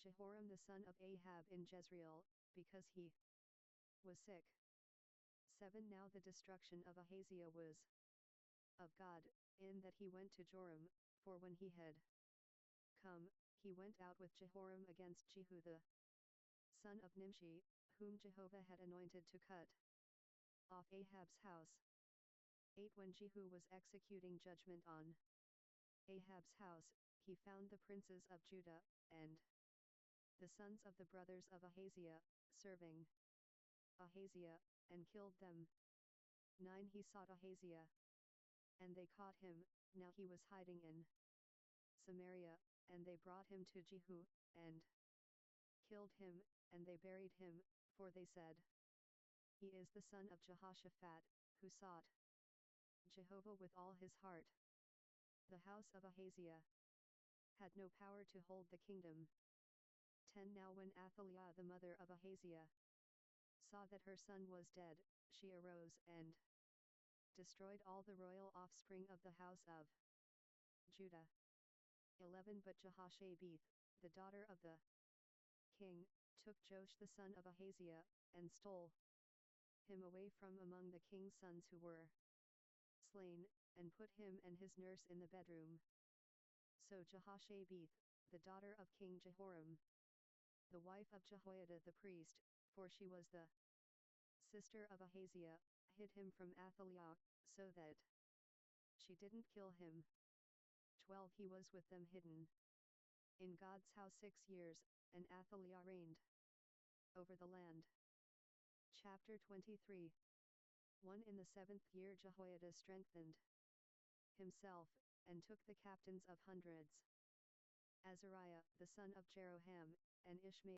Jehoram the son of Ahab in Jezreel, because he was sick. 7 Now the destruction of Ahaziah was of God, in that he went to Joram, for when he had come, he went out with Jehoram against Jehu the son of Nimshi, whom Jehovah had anointed to cut off Ahab's house. 8 When Jehu was executing judgment on Ahab's house, he found the princes of Judah, and the sons of the brothers of Ahaziah, serving Ahaziah, and killed them. 9 He sought Ahaziah, and they caught him, now he was hiding in Samaria, and they brought him to Jehu, and killed him, and they buried him, for they said, He is the son of Jehoshaphat, who sought Jehovah with all his heart. The house of Ahaziah had no power to hold the kingdom. 10 Now when Athaliah the mother of Ahaziah saw that her son was dead, she arose and destroyed all the royal offspring of the house of Judah. 11 But Jehoshabeth, the daughter of the king, took Joash the son of Ahaziah, and stole him away from among the king's sons who were slain, and put him and his nurse in the bedroom. So Jehoshabeth, the daughter of King Jehoram, the wife of Jehoiada the priest, for she was the sister of Ahaziah, hid him from Athaliah, so that she didn't kill him. 12 He was with them hidden in God's house 6 years, and Athaliah reigned over the land. Chapter 23 1 In the 7th year Jehoiada strengthened himself, and took the captains of hundreds, Azariah the son of Jeroham, and Ishmael